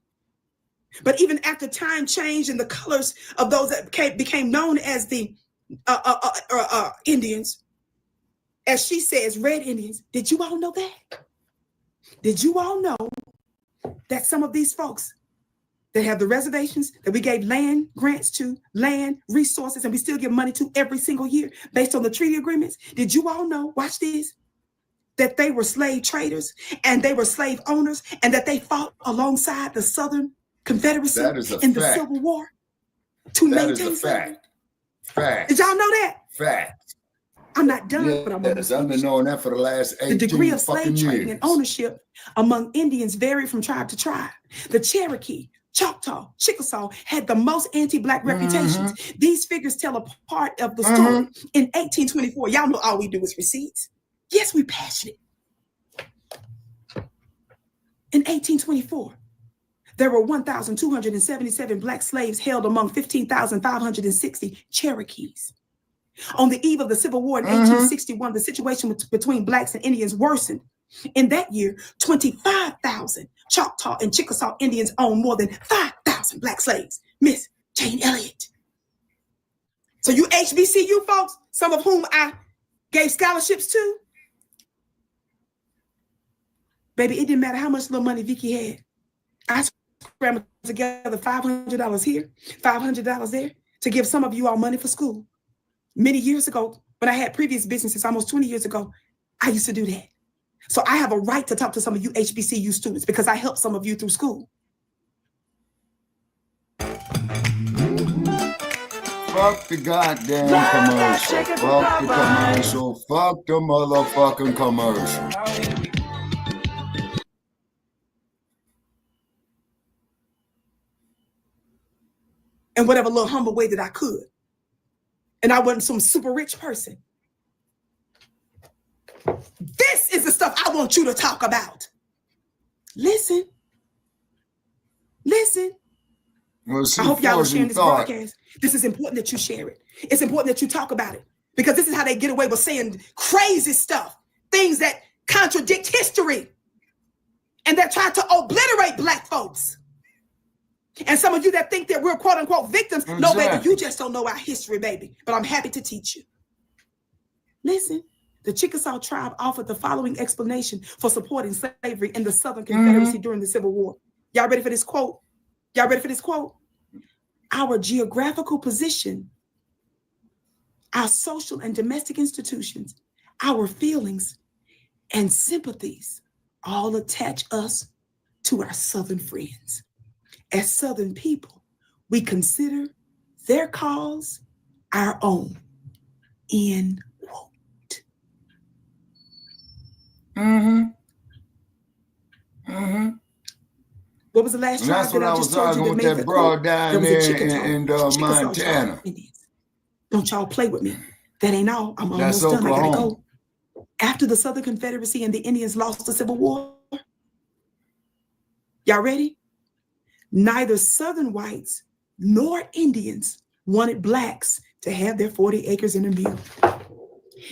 But even after time changed and the colors of those that became known as the Indians, as she says, red Indians. Did you all know that? Did you all know that some of these folks that have the reservations that we gave land grants to, land resources, and we still give money to every single year based on the treaty agreements? Did you all know, watch this, that they were slave traders and they were slave owners and that they fought alongside the Southern Confederacy in the Civil War to maintain slavery? Fact. Did y'all know that? Fact. I'm not done, but I'm almost I've been knowing that for the last 18 The degree of slave fucking trading years. and ownership among Indians varied from tribe to tribe. The Cherokee, Choctaw, Chickasaw had the most anti-black reputations. These figures tell a part of the story. In 1824, y'all know all we do is receipts. Yes, we passionate. In 1824, there were 1,277 black slaves held among 15,560 Cherokees. On the eve of the Civil War in 1861, the situation between blacks and Indians worsened. In that year, 25,000 Choctaw and Chickasaw Indians owned more than 5,000 black slaves. Miss Jane Elliott. So you HBCU folks, some of whom I gave scholarships to, baby, it didn't matter how much little money Vicky had. I scrambled together $500 here, $500 there to give some of you all money for school. Many years ago, when I had previous businesses, almost 20 years ago, I used to do that. So I have a right to talk to some of you HBCU students because I helped some of you through school. Fuck the goddamn commercial. Fuck the commercial. Fuck the motherfucking commercial. In whatever little humble way that I could. And I wasn't some super rich person. This is the stuff I want you to talk about. Listen. Listen. Well, I hope y'all are sharing this broadcast. This is important that you share it. It's important that you talk about it because this is how they get away with saying crazy stuff, things that contradict history and that try to obliterate black folks. And some of you that think that we're quote unquote victims, no, baby, you just don't know our history, baby. But I'm happy to teach you. Listen, the Chickasaw tribe offered the following explanation for supporting slavery in the Southern Confederacy during the Civil War. Y'all ready for this quote? Y'all ready for this quote? Our geographical position, our social and domestic institutions, our feelings and sympathies all attach us to our Southern friends. As Southern people, we consider their cause our own. End quote. What was the last tribe That's what that I I was just told you talking that with made that the broad quote? down there in Chickasaw Montana. tribe Indians. Don't y'all play with me. That ain't all. I'm That's almost done. I gotta Oklahoma. go. After the Southern Confederacy and the Indians lost the Civil War, y'all ready? Neither Southern whites nor Indians wanted blacks to have their 40 acres in a mule.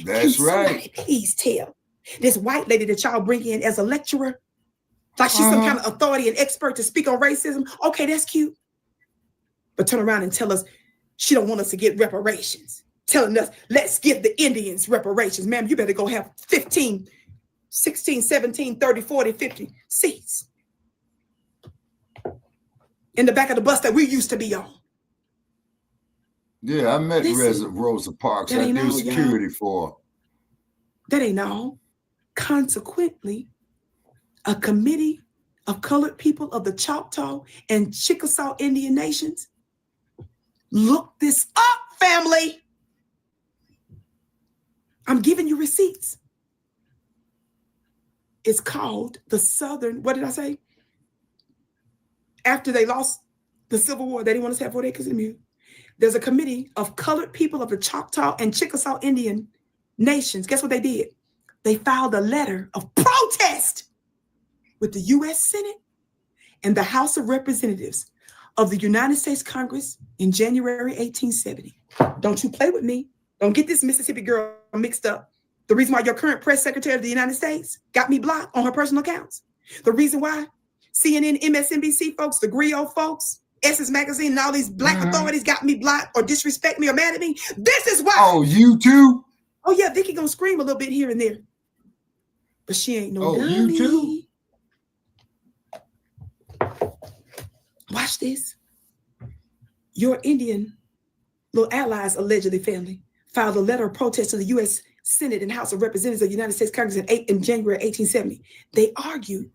That's right. Somebody please tell this white lady that y'all bring in as a lecturer, like she's some kind of authority and expert to speak on racism. Okay, that's cute. But turn around and tell us she don't want us to get reparations. Telling us, let's give the Indians reparations. Ma'am, you better go have 15, 16, 17, 30, 40, 50 seats in the back of the bus that we used to be on. Yeah, I met Rosa Parks. I do security for her. That ain't all. Consequently, a committee of colored people of the Choctaw and Chickasaw Indian nations Look this up, family. I'm giving you receipts. It's called the Southern, what did I say? After they lost the Civil War, they didn't want us to have 40 acres in the mule. There's a committee of colored people of the Choctaw and Chickasaw Indian nations. Guess what they did? They filed a letter of protest with the U.S. Senate and the House of Representatives of the United States Congress in January 1870. Don't you play with me. Don't get this Mississippi girl mixed up. The reason why your current press secretary of the United States got me blocked on her personal accounts. The reason why CNN, MSNBC folks, the Griot folks, Essence Magazine, and all these black authorities got me blocked or disrespect me or mad at me. This is why. Oh, you too? Oh, yeah, Vicky gonna scream a little bit here and there. But she ain't no dummy. You too? Watch this. Your Indian little allies, allegedly family, filed a letter of protest to the U.S. Senate and House of Representatives of the United States Congress in January 1870. They argued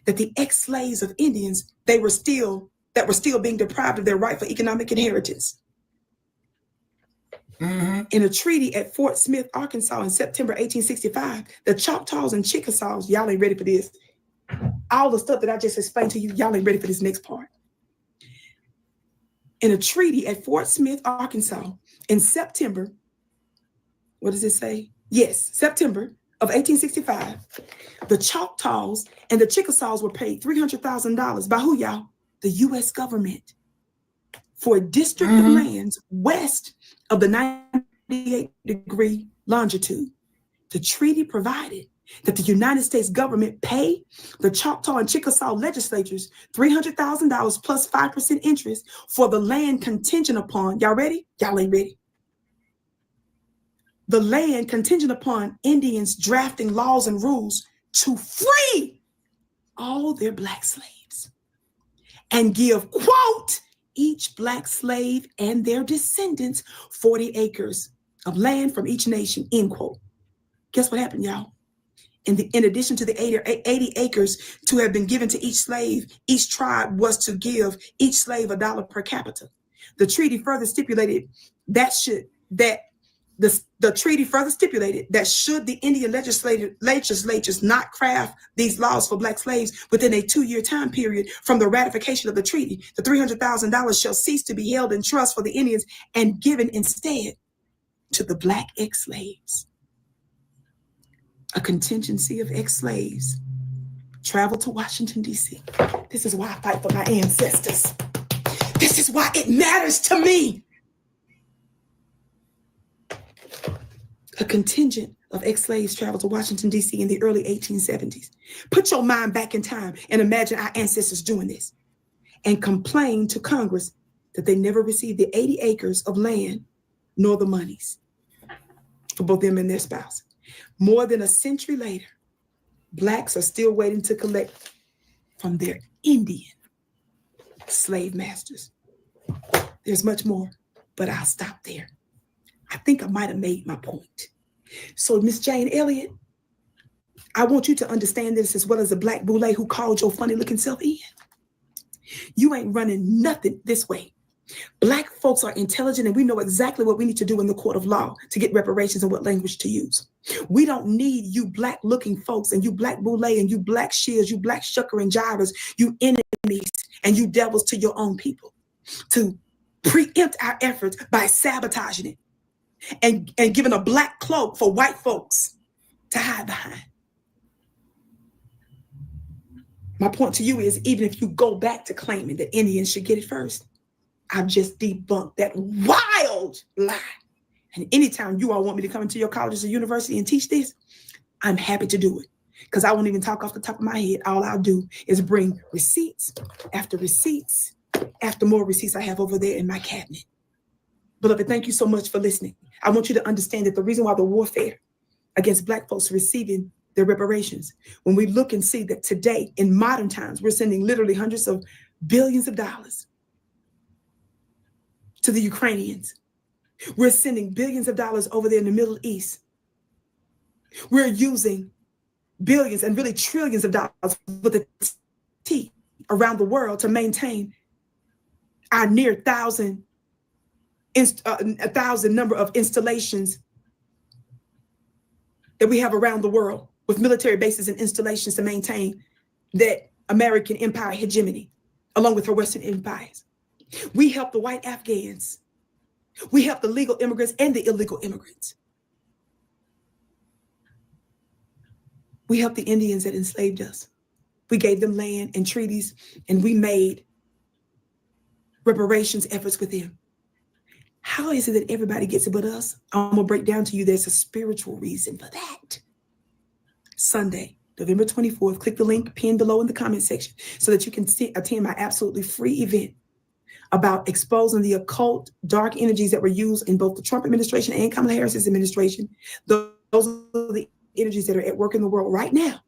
that the ex-slaves of Indians, that were still being deprived of their rightful economic inheritance. In a treaty at Fort Smith, Arkansas in September 1865, the Choctaws and Chickasaws, y'all ain't ready for this. All the stuff that I just explained to you, y'all ain't ready for this next part. In a treaty at Fort Smith, Arkansas in September, what does it say? Yes, September of 1865, the Choctaws and the Chickasaws were paid $300,000 by who, y'all? The U.S. government for a district of lands west of the 98-degree longitude. The treaty provided that the United States government pay the Choctaw and Chickasaw legislatures $300,000 plus 5% interest for the land contingent upon, y'all ready? Y'all ain't ready. The land contingent upon Indians drafting laws and rules to free all their black slaves and give, quote, each black slave and their descendants 40 acres of land from each nation, end quote. Guess what happened, y'all? In addition to the 80 acres to have been given to each slave, each tribe was to give each slave $1 per capita. The treaty further stipulated that should the treaty further stipulated that should the Indian legislatures not craft these laws for black slaves within a 2-year time period from the ratification of the treaty, the $300,000 shall cease to be held in trust for the Indians and given instead to the black ex-slaves. A contingency of ex-slaves traveled to Washington, D.C. This is why I fight for my ancestors. This is why it matters to me. A contingent of ex-slaves traveled to Washington, D.C. in the early 1870s. Put your mind back in time and imagine our ancestors doing this and complain to Congress that they never received the 80 acres of land nor the monies for both them and their spouse. More than a century later, blacks are still waiting to collect from their Indian slave masters. There's much more, but I'll stop there. I think I might have made my point. So, Miss Jane Elliott, I want you to understand this as well as the black boule who called your funny looking self in. You ain't running nothing this way. Black folks are intelligent and we know exactly what we need to do in the court of law to get reparations and what language to use. We don't need you black looking folks and you black boule and you black shears, you black shucker and jivers, you enemies and you devils to your own people to preempt our efforts by sabotaging it and giving a black cloak for white folks to hide behind. My point to you is, even if you go back to claiming that Indians should get it first, I've just debunked that wild lie. And anytime you all want me to come into your colleges or university and teach this, I'm happy to do it. Because I won't even talk off the top of my head. All I'll do is bring receipts after more receipts I have over there in my cabinet. Beloved, thank you so much for listening. I want you to understand that the reason why the warfare against black folks receiving their reparations, when we look and see that today in modern times, we're sending literally hundreds of billions of dollars to the Ukrainians. We're sending billions of dollars over there in the Middle East. We're using billions and really trillions of dollars with a T around the world to maintain our near 1,000 1,000 number of installations that we have around the world with military bases and installations to maintain that American empire hegemony, along with her Western empires. We help the white Afghans. We help the legal immigrants and the illegal immigrants. We helped the Indians that enslaved us. We gave them land and treaties, and we made reparations efforts with them. How is it that everybody gets it but us? I'm going to break down to you there's a spiritual reason for that. Sunday, November 24th, click the link pinned below in the comment section so that you can attend my absolutely free event about exposing the occult dark energies that were used in both the Trump administration and Kamala Harris's administration. Those are the energies that are at work in the world right now.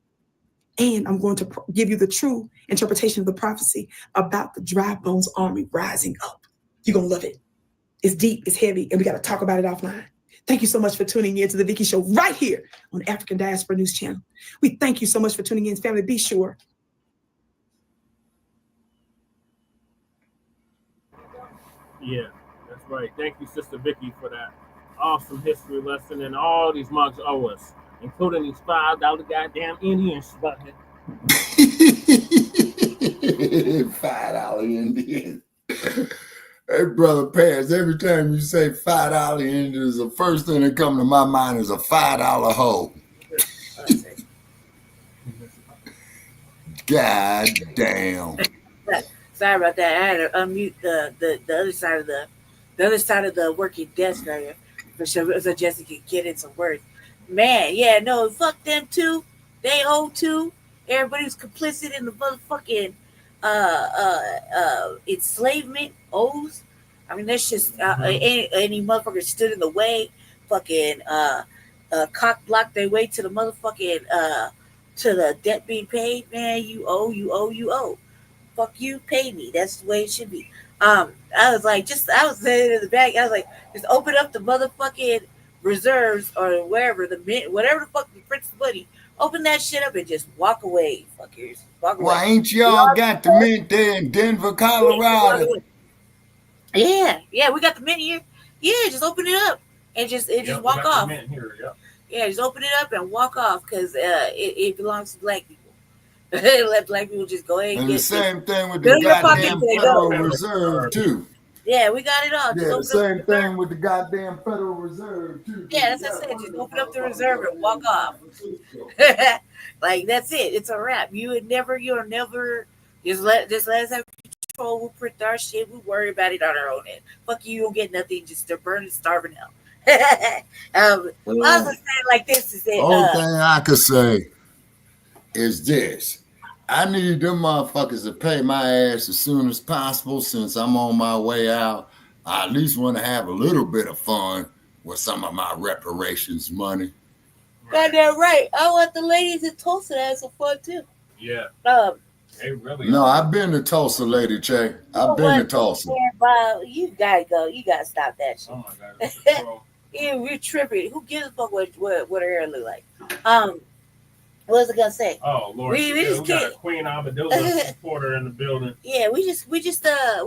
And I'm going to give you the true interpretation of the prophecy about the dry bones army rising up. You're going to love it. It's deep, it's heavy, and we got to talk about it offline. Thank you so much for tuning in to the Vicky Show right here on African Diaspora News Channel. We thank you so much for tuning in, family. Be sure. Yeah, that's right. Thank you, Sister Vicky, for that awesome history lesson. And all these mugs owe us, including these $5 goddamn Indians. $5 Indians. Hey, Brother Paris, every time you say $5 Indians, the first thing that comes to my mind is a $5 hoe. God damn. Sorry about that. I had to unmute the other side of the working desk right here so Jesse could get in some words. Man, yeah, no, fuck them too. They owe too. Everybody's complicit in the motherfucking enslavement owes. I mean, that's just any motherfucker stood in the way, fucking cock blocked their way to the motherfucking to the debt being paid. Man, you owe. Fuck you, pay me. That's the way it should be. I was saying in the back, I was like, just open up the motherfucking reserves or wherever whatever the fuck the prince of money. Open that shit up and just walk away, fuckers. Walk away. Why ain't y'all got the mint there in Denver, Colorado? Yeah, we got the mint here. Yeah, just open it up and just walk off. Yeah, just open it up and walk off because it belongs to black people. Let black people just go ahead and the same thing with the goddamn Federal Reserve too. Yeah, we got it all. Yeah, the same thing with the goddamn Federal Reserve too. Yeah, that's what I said. Just open up the reserve and walk off. Like that's it. It's a wrap. You'll never just let us have control. We'll print our shit. We worry about it on our own end. Fuck you don't get nothing. Just to burn and starve in hell. I was saying like this is it. Only thing I could say is this. I need them motherfuckers to pay my ass as soon as possible since I'm on my way out. I at least want to have a little bit of fun with some of my reparations money. Goddamn right. I want the ladies in Tulsa to have some fun too. Yeah. They really no, I've been to Tulsa, Lady Che. I've been to Tulsa. You gotta go. You gotta stop that shit. Oh my God. Yeah, we're tripping. Who gives a fuck what her hair look like? What was I gonna say? Oh Lord, we just got a Queen Amadilla supporter in the building. Yeah, we just booted a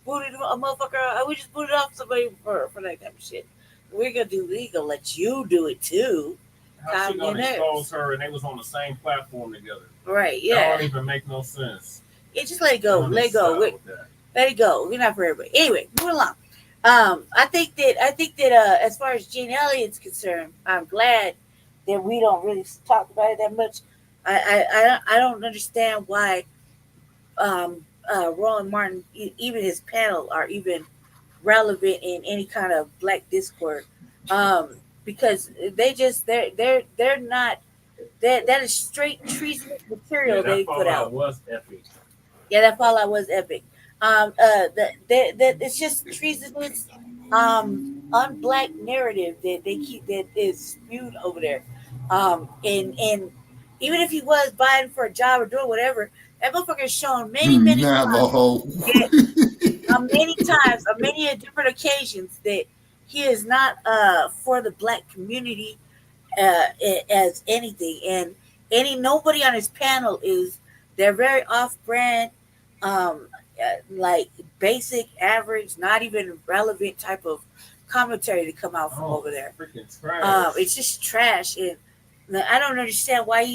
motherfucker. We just booted off somebody for that type of shit. We gonna let you do it too. How she gonna expose her and they was on the same platform together? Right? Yeah. That don't even make no sense. Yeah, just let it go. Let it go. Let it go. We're not for everybody. Anyway, move along. I think that as far as Gene Elliott's concerned, I'm glad that we don't really talk about it that much. I don't understand why Roland Martin, even his panel, are even relevant in any kind of black discord, because they're not. That is straight treasonous material they put out. Was epic. Yeah, that fallout was epic. It's just treasonous, un-black narrative that they keep that is spewed over there. And even if he was buying for a job or doing whatever, that motherfucker has shown many times, on many different occasions that he is not for the black community as anything. And nobody on his panel is. They're very off-brand. like basic, average, not even relevant type of commentary to come out from over there. Freaking trash. It's just trash, and I don't understand why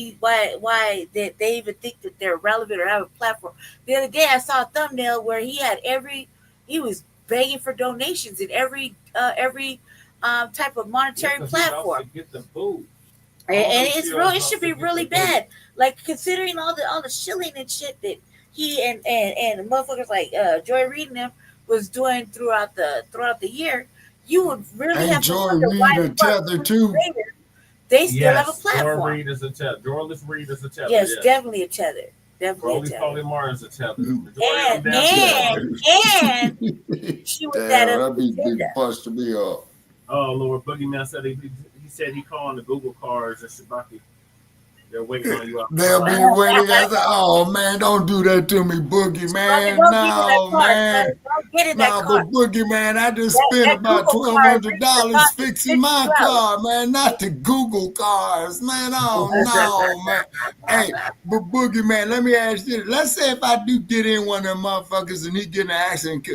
that they even think that they're relevant or have a platform. The other day, I saw a thumbnail where he was begging for donations in every type of monetary platform. Get the food. And it should be really bad. Like considering all the shilling and shit that he and motherfuckers like Joy Reid and them was doing throughout the year, you would really have to wonder why the fuck too. They still have a platform. Joy Reid is a tether. Dorless Reid is a tether. Yes, definitely a tether. Rolly Polly Martin's a tether. And she was that'd be big bust to me up. Oh Lord, Boogeyman said he said he calling the Google cars at Shabaki. They're waiting on you out. They'll be waiting. Oh man, don't do that to me, Boogie man. No man. No, but Boogie man, I just spent about $1,200 fixing my car, man. Not the Google cars, man. Oh no, man. Hey, but Boogie man, let me ask you. Let's say if I do get in one of them motherfuckers and he get in an accident,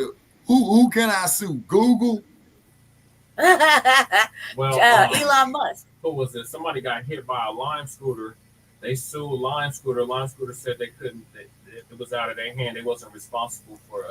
who can I sue? Google? Well, Elon Musk. Who was it? Somebody got hit by a Lime scooter. They sued Lime Scooter. Lime Scooter said they couldn't. It was out of their hand. They wasn't responsible for.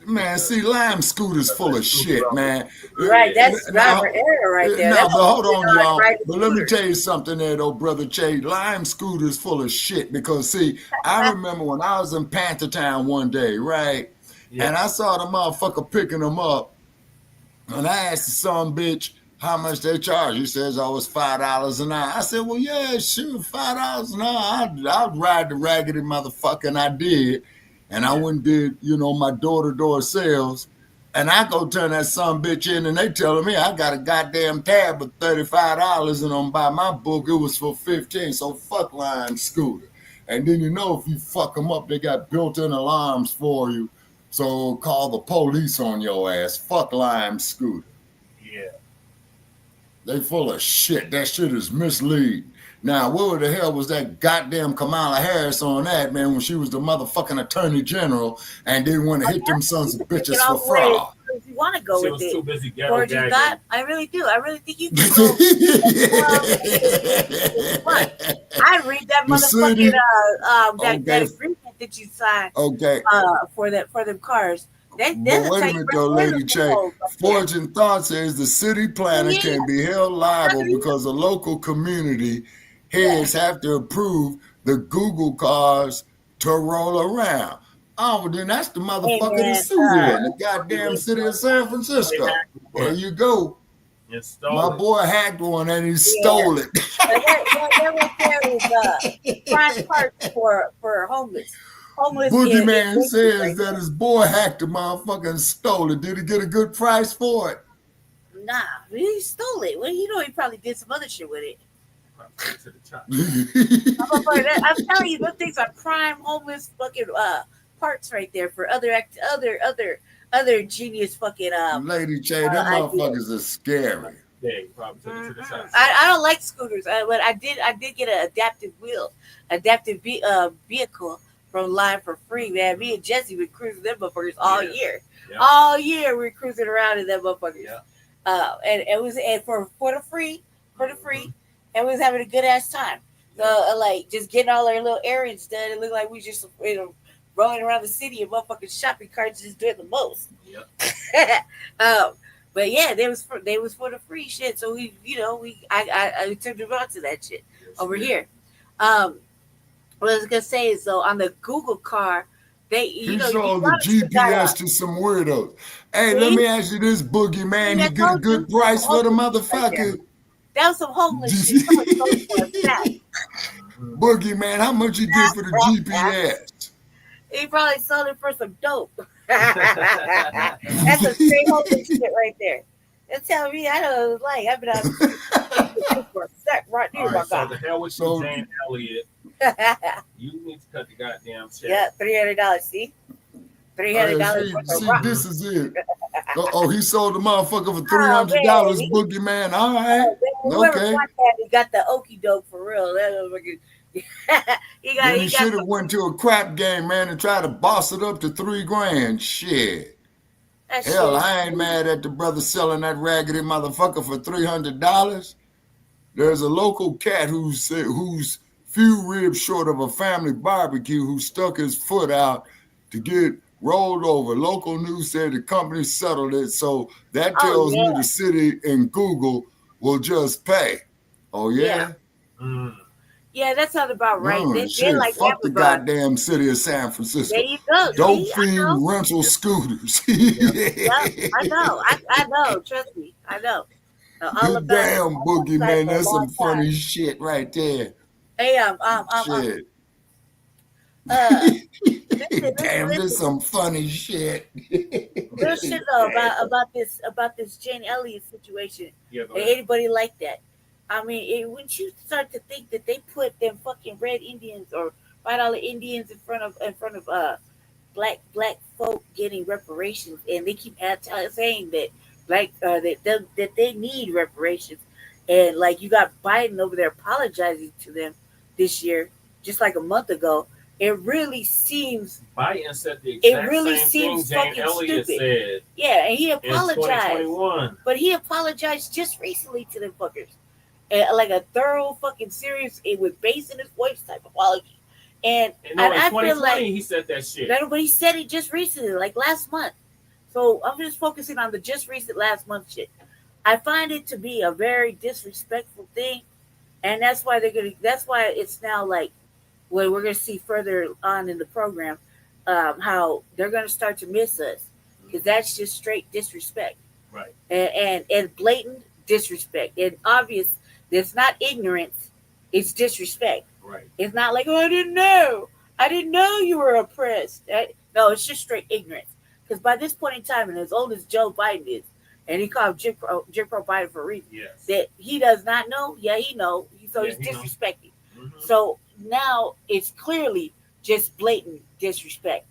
Man, see, Lime Scooter's full of shit, man. Right, that's driver error right there. No, but hold on, y'all. But let me tell you something there, though, Brother Che. Lime Scooter's full of shit because, see, I remember when I was in Panther Town one day, right? Yeah. And I saw the motherfucker picking them up. And I asked the son bitch how much they charge. He says, oh, it's $5 an hour. I said, well, yeah, sure, $5 an hour. I'd ride the raggedy motherfucker, and I did. And I went and did, my door-to-door sales. And I go turn that son bitch in, and they telling me I got a goddamn tab of $35, and on by my book, it was for $15. So fuck Lime Scooter. And then if you fuck them up, they got built-in alarms for you. So call the police on your ass. Fuck Lime Scooter. Yeah. They full of shit. That shit is misleading. Now, what the hell was that goddamn Kamala Harris on that, man, when she was the motherfucking attorney general and didn't want to hit them sons of bitches for fraud? If you want to go she with was it, too busy or you got, I really do. I really think you can go. I read that motherfucking that agreement that you signed. Okay. For them cars. But wait a minute, though, Lady Che. Fortune Thought says the city planner can be held liable because the local community heads have to approve the Google cars to roll around. Oh, well, then that's the motherfucker to sue in the goddamn city of San Francisco. There you go. My boy hacked one and he stole it. That was prime parts for homeless. Boogeyman says that his boy hacked the motherfucker and stole it. Did he get a good price for it? Nah, he stole it. Well, he probably did some other shit with it. I'm telling you, those things are prime homeless fucking parts right there for other genius fucking Lady Che, them motherfuckers are scary. I don't like scooters, but I did get an adaptive vehicle from Line for free, man. Me and Jesse been cruising them motherfuckers all year. Yeah. All year we were cruising around in them motherfuckers. Yeah. And it was for the free, and we was having a good ass time. So like just getting all our little errands done. It looked like we just rolling around the city in motherfucking shopping carts, just doing the most. Yep. But yeah, they was for the free shit. So I took them out to that shit over here. What I was gonna say is though on the Google car, he sold the GPS to some weirdos. Hey, let me ask you this, Boogie man, you get a good price for the motherfucker. That was some homeless shit. Boogie man, how much you get for the GPS? He probably sold it for some dope. That's a straight homeless shit right there. They're telling me I've been out for a sec right here. Right, so the hell with Jane Elliott. You need to cut the goddamn shit. Yeah, $300. See, $300. See, this is it. He sold the motherfucker for $300. Boogie man, all right, okay. He got the okie doke for real. He should have went to a crap game, man, and tried to boss it up to $3 grand. Shit. Hell, I ain't mad at the brother selling that raggedy motherfucker for $300. There's a local cat who's few ribs short of a family barbecue who stuck his foot out to get rolled over. Local news said the company settled it, so that tells me the city and Google will just pay. Oh yeah? Yeah, that sounds about right. Shit, like fuck the Amazon. goddamn city of San Francisco. There you go. Dope fiend rental scooters. I know. I know. Trust me. I know. All about damn boogie, man. That's some funny shit right there. Hey, shit. Damn, there's some funny shit. Real shit though about this Jane Elliott situation. Anybody like that? I mean, when you start to think that they put them fucking red Indians or $5 Indians in front of black folk getting reparations, and they keep saying that that they need reparations, and like you got Biden over there apologizing to them this year, just like a month ago. It really seems Biden said the exact same thing Jane Elliott said. Yeah, and he apologized. In 2021. But he apologized just recently to them fuckers. Like a thorough fucking serious with bass in his voice type apology. And I feel like he said that shit. But he said it just recently, like last month. So I'm just focusing on the just recent last month shit. I find it to be a very disrespectful thing, and that's why it's now like, well, we're gonna see further on in the program how they're gonna start to miss us, because that's just straight disrespect, right? And blatant disrespect, and obvious. It's not ignorance, it's disrespect. Right. It's not like, oh, I didn't know you were oppressed. No, it's just straight ignorance. Because by this point in time, and as old as Joe Biden is, and he called Jim Crow Biden for a reason, that he does not know. Yeah, he knows. So he's disrespecting. Mm-hmm. So now it's clearly just blatant disrespect.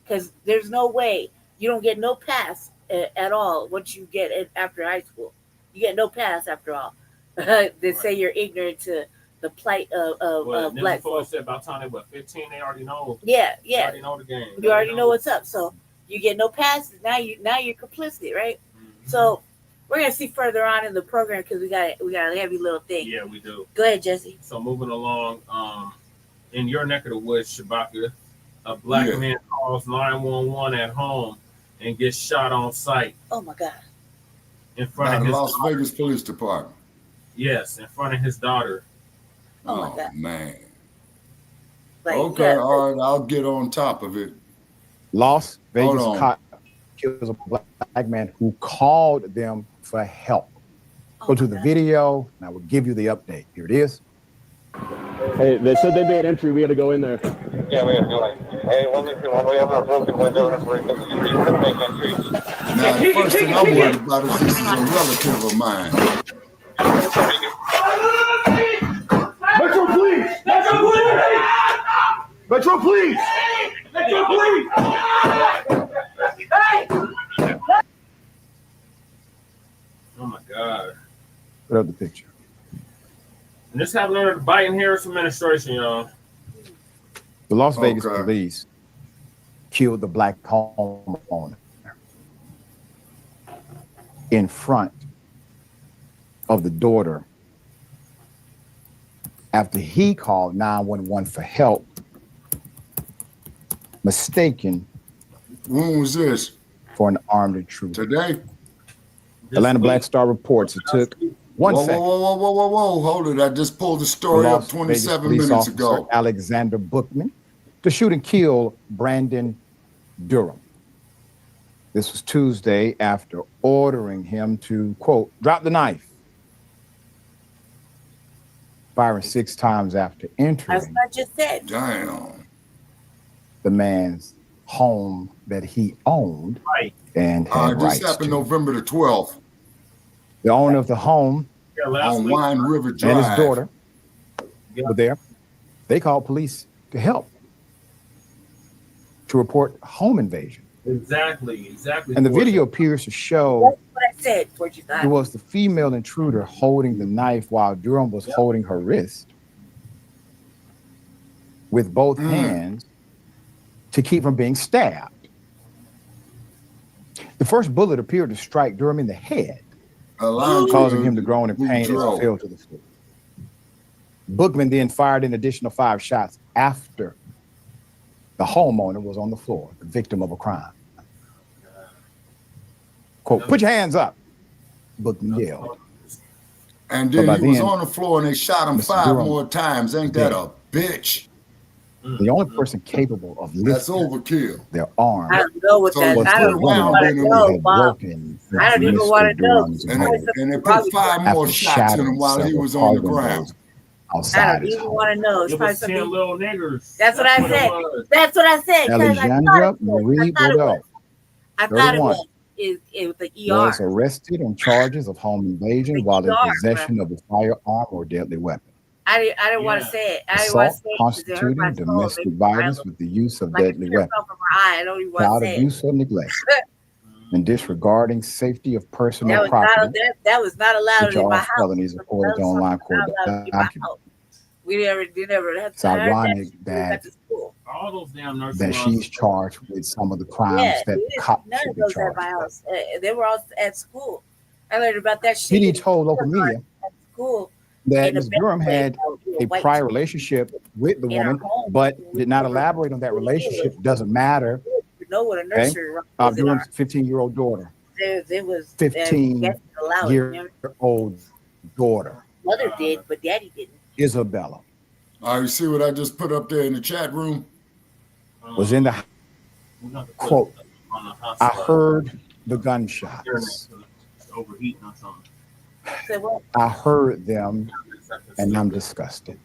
Because there's no way you don't get no pass at all once you get it after high school. You get no pass after all. They say you're ignorant to the plight of black folks. Said about time they were 15, they already know. Yeah. You already know the game. You already know what's up. So you get no passes. Now you're complicit, right? Mm-hmm. So we're gonna see further on in the program because we got a heavy little thing. Yeah, we do. Go ahead, Jesse. So moving along, in your neck of the woods, Shabaka, a black man calls 911 at home and gets shot on sight. Oh my God! In front of his Las Vegas Police Department. Yes, in front of his daughter. Oh my God. Man. Like, okay, all right, I'll get on top of it. Las Vegas cop kills a black man who called them for help. Go to the video, and I will give you the update. Here it is. Hey, they said they made entry. We got to go in there. Yeah, we have to go in. Hey, when we have a broken window, we're going to make entry. Now, the first thing I'm worried about is this is a relative of mine. Metro Police! Metro Police! Metro Police! Metro Police! Oh my God. Put up the picture. And this happened under the Biden-Harris administration, y'all. The Las Vegas police killed the black homeowner in front of the daughter after he called 911 for help, mistaken. When was this? For an armed intruder. Today? Atlanta Black Star reports it took 1 second. Whoa. Hold it. I just pulled the story up 27 minutes ago. Alexander Bookman to shoot and kill Brandon Durham. This was Tuesday after ordering him to, quote, drop the knife, firing 6 times after entering. That's what I just said. Damn. The man's home that he owned and had this rights happened to. November the 12th. The owner of the home on Wine River Drive and his daughter were there. They called police to help, to report home invasion. Exactly. And the video appears to show that's what I said. it was the female intruder holding the knife while Durham was holding her wrist. with both hands to keep from being stabbed. The first bullet appeared to strike Durham in the head, causing him to groan in pain as he fell to the floor. Bookman then fired an additional 5 shots after the homeowner was on the floor, the victim of a crime. Quote, "Put your hands up," Bookman yelled. And then he was on the floor and they shot him 5 more times. Ain't that a bitch? The only person capable of lifting overkill. Their arm I don't know what that. I don't even want to know, Bob. I don't even want to know. And they put 5 more shots in him while he was on the ground. I don't even want to know. It's probably something. Little niggers. That's what I said. That's what I said. Alexandra Marie Bordeaux, I thought it was. It was the ER. Was arrested on charges of home invasion while in possession of a firearm or deadly weapon. I didn't want to say it. I didn't Assault want to say it. constituting domestic violence with the use of deadly weapon. I don't even want Child to say abuse or neglect. And disregarding safety of personal property. That was not allowed which in my are house. felonies according to online court documents. We never had It's ironic that all those damn that she's charged with some of the crimes that the cops should be charged with. They were all at school. I learned about that shit. He told local media at school that Ms. Durham had a prior relationship with the woman, but did not elaborate on that relationship. Doesn't matter. You know what a nursery Durham's 15-year-old daughter. There was 15-year-old daughter. Mother did, but daddy didn't. Isabella. All right, you see what I just put up there in the chat room? Was in the quote. I heard the gunshots. Overheating or something. I heard them, and I'm disgusted.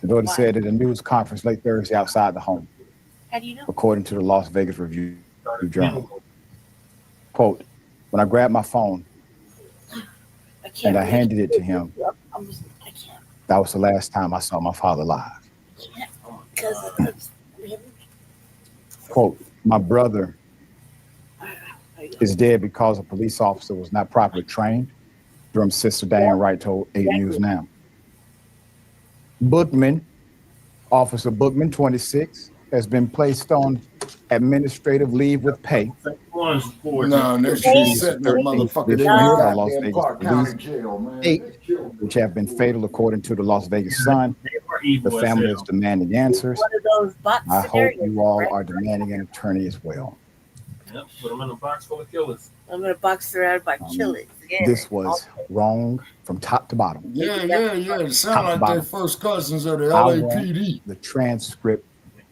The daughter said at a news conference late Thursday outside the home. How do you know? According to the Las Vegas Review-Journal. Quote, when I grabbed my phone and I handed it to him, that was the last time I saw my father live. Quote, my brother is dead because a police officer was not properly trained. Durham's sister Diane Wright told 8 News Now. Bookman, Officer Bookman, 26, has been placed on administrative leave with pay. No, she's setting that motherfucker down. Las Vegas police, 8, which have been fatal according to the Las Vegas Sun. The family is demanding answers. I hope you all are demanding an attorney as well. Yep, put them in a box full of killers. I'm in a box surrounded by killers. Yeah. This was wrong from top to bottom. Yeah. It sounded like they're first cousins of the LAPD. The transcript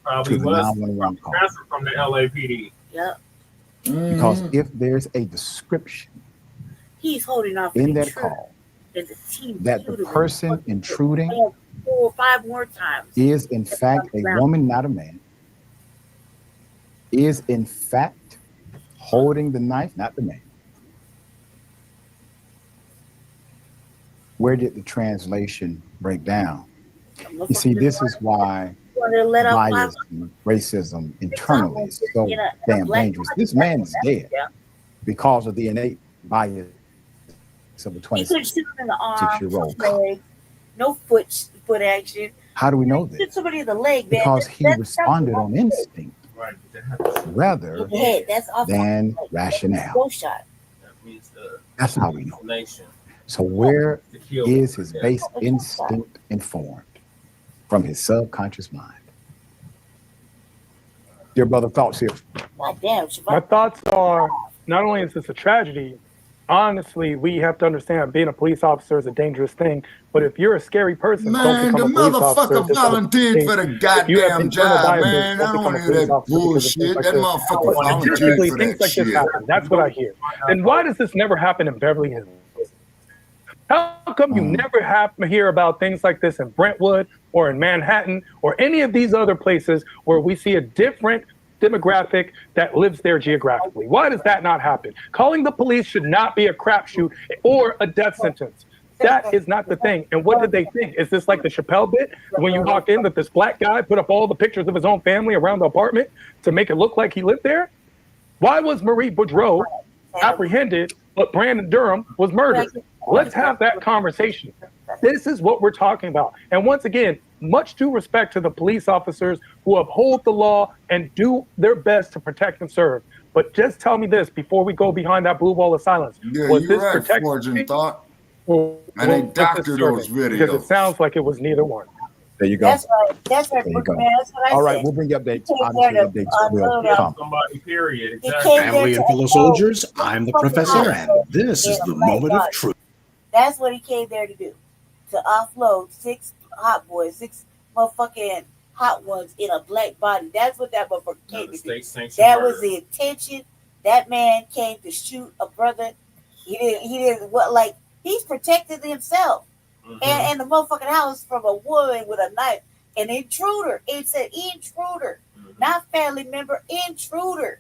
probably to the 911 call. Transfer from the LAPD. Yep. Because if there's a description he's holding off in that call that the person intruding 4 or 5 more times is in fact a woman, not a man, is in fact holding the knife, not the man. Where did the translation break down? You see, this is why bias and racism internally is so damn dangerous. This man is dead because of the innate bias of a 26-year-old. No foot action. How do we know this? Hit somebody in the leg, man. Because he responded on instinct rather than rationale. That's how we know. So where is his base instinct informed? From his subconscious mind. Dear brother, thoughts here. My thoughts are, not only is this a tragedy, honestly, we have to understand being a police officer is a dangerous thing. But if you're a scary person, man, don't become the a police officer. motherfucker volunteered for the goddamn job, man. I don't want to hear that bullshit. That motherfucker volunteered for things that like shit. this happen. That's what I hear. And why does this never happen in Beverly Hills? How come you never hear about things like this in Brentwood or in Manhattan or any of these other places where we see a different demographic that lives there geographically? Why does that not happen? Calling the police should not be a crapshoot or a death sentence. That is not the thing. And what did they think? Is this like the Chappelle bit when you walk in that this black guy put up all the pictures of his own family around the apartment to make it look like he lived there? Why was Marie Boudreaux apprehended, but Brandon Durham was murdered? Let's have that conversation. This is what we're talking about. And once again, much due respect to the police officers who uphold the law and do their best to protect and serve. But just tell me this before we go behind that blue wall of silence. Yeah, Was you're this right, protecting Forging Thought. or And they was this doctor those serving? Because it videos. sounds like it was neither one. There you go. That's right. That's right, There you go. man. That's what I All said. right, we'll bring you updates. He came Obviously, there to updates will unload come. Somebody, period. He Exactly. came there Family to and fellow unload soldiers, I'm the fucking professor, and hot this is in a the black moment of body. truth. That's what he came there to do. To offload 6 hot boys, 6 motherfucking hot ones in a black body. That's what that motherfucker came to do. That was the intention. That man came to shoot a brother. He didn't what, like, he's protected himself. And the motherfucking house from a woman with a knife. An intruder. It said intruder. Not family member, intruder.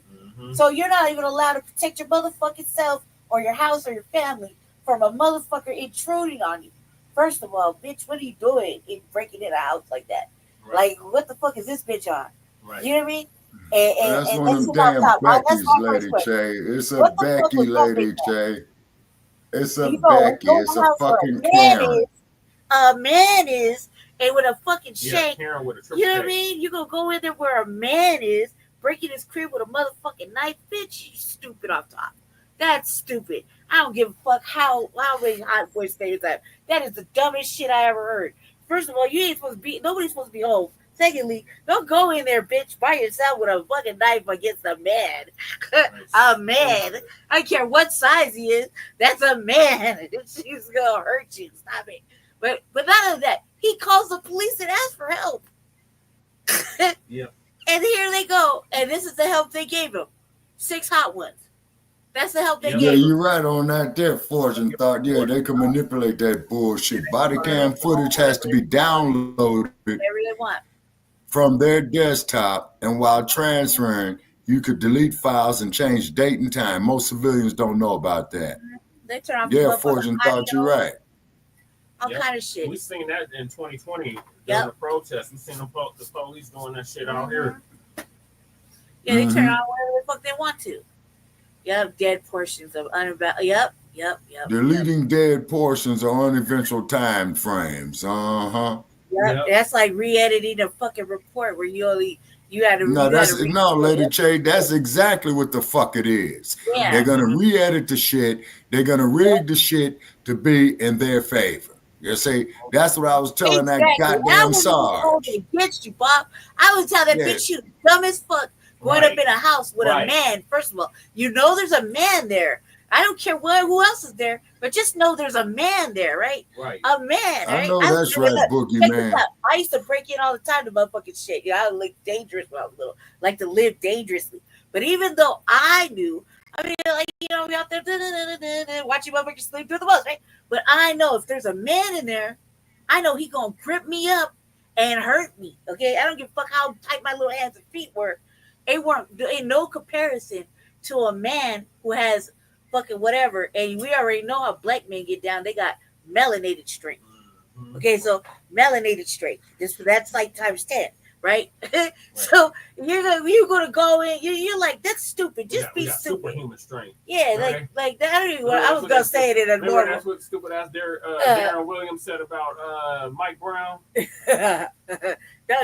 So you're not even allowed to protect your motherfucking self or your house or your family from a motherfucker intruding on you. First of all, bitch, what are you doing in breaking in a house like that? Like, what the fuck is this bitch on? You know what I mean? That's one of them damn Becky's, Lady Che. It's a Becky, Lady Che. It's a Becky. It's a fucking Karen. A man is, and with a fucking shank. Karen with a You know what I mean? You gonna go in there where a man is, breaking his crib with a motherfucking knife, bitch. You stupid off top. That's stupid. I don't give a fuck how many hot boy stereotypes. That is the dumbest shit I ever heard. First of all, you ain't supposed to be. Nobody's supposed to be home. Secondly, don't go in there, bitch, by yourself with a fucking knife against a man. A man. I don't care what size he is. That's a man. She's gonna hurt you. Stop it. But none of that. He calls the police and asks for help. Yeah. And here they go. And this is the help they gave him. 6 hot ones. That's the help they gave him. Yeah, you're right on that there, Fortune Thought. Yeah, they can manipulate that bullshit. Body cam footage has to be downloaded Whatever they want. from their desktop, and while transferring, you could delete files and change date and time. Most civilians don't know about that. They turn off Yeah, Fortune Thought, you're right. All kind of shit. We seen that in 2020 during the protest. We seen the police doing that shit out here. Yeah, they turn on whatever the fuck they want to. Yep, dead portions of unavailable. Yep. Deleting dead portions or uneventful time frames. Yep. That's like re-editing a fucking report where you had to. No, Lady Che, that's exactly what the fuck it is. Yeah. They're gonna re-edit the shit. They're gonna rig the shit to be in their favor. You see, that's what I was telling that goddamn Sarge. Against you, Bob. I would tell that bitch you dumb as fuck going up in a house with a man. First of all, you know there's a man there. I don't care who else is there, but just know there's a man there, right? Right. A man. Right? I know that's right, Boogie Man. I used to break in all the time to motherfucking shit. You know, I look dangerous when I was little, like to live dangerously. But even though I knew, I mean, like, you know, we out there watching motherfuckers sleep through the walls, right? But I know if there's a man in there, I know he gonna grip me up and hurt me. Okay, I don't give a fuck how tight my little hands and feet were. They weren't in no comparison to a man who has fucking whatever. And we already know how black men get down. They got melanated strength. Okay, so melanated strength. That's like times 10. Right? So you're gonna go in. You're like, that's stupid. Just be stupid. Superhuman strength. Yeah, right? like that. I was gonna say it in a normal. That's what stupid ass Darren Williams said about Mike Brown. No,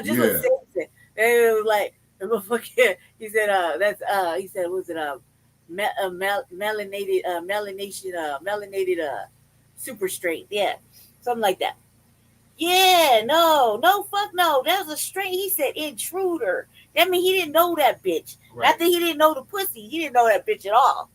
just what Sam said. It was like he said he said was it melanated super strength? Yeah, something like that. Yeah, no, fuck no. That was a straight. He said intruder. That means he didn't know that bitch. Right. Not that he didn't know the pussy. He didn't know that bitch at all.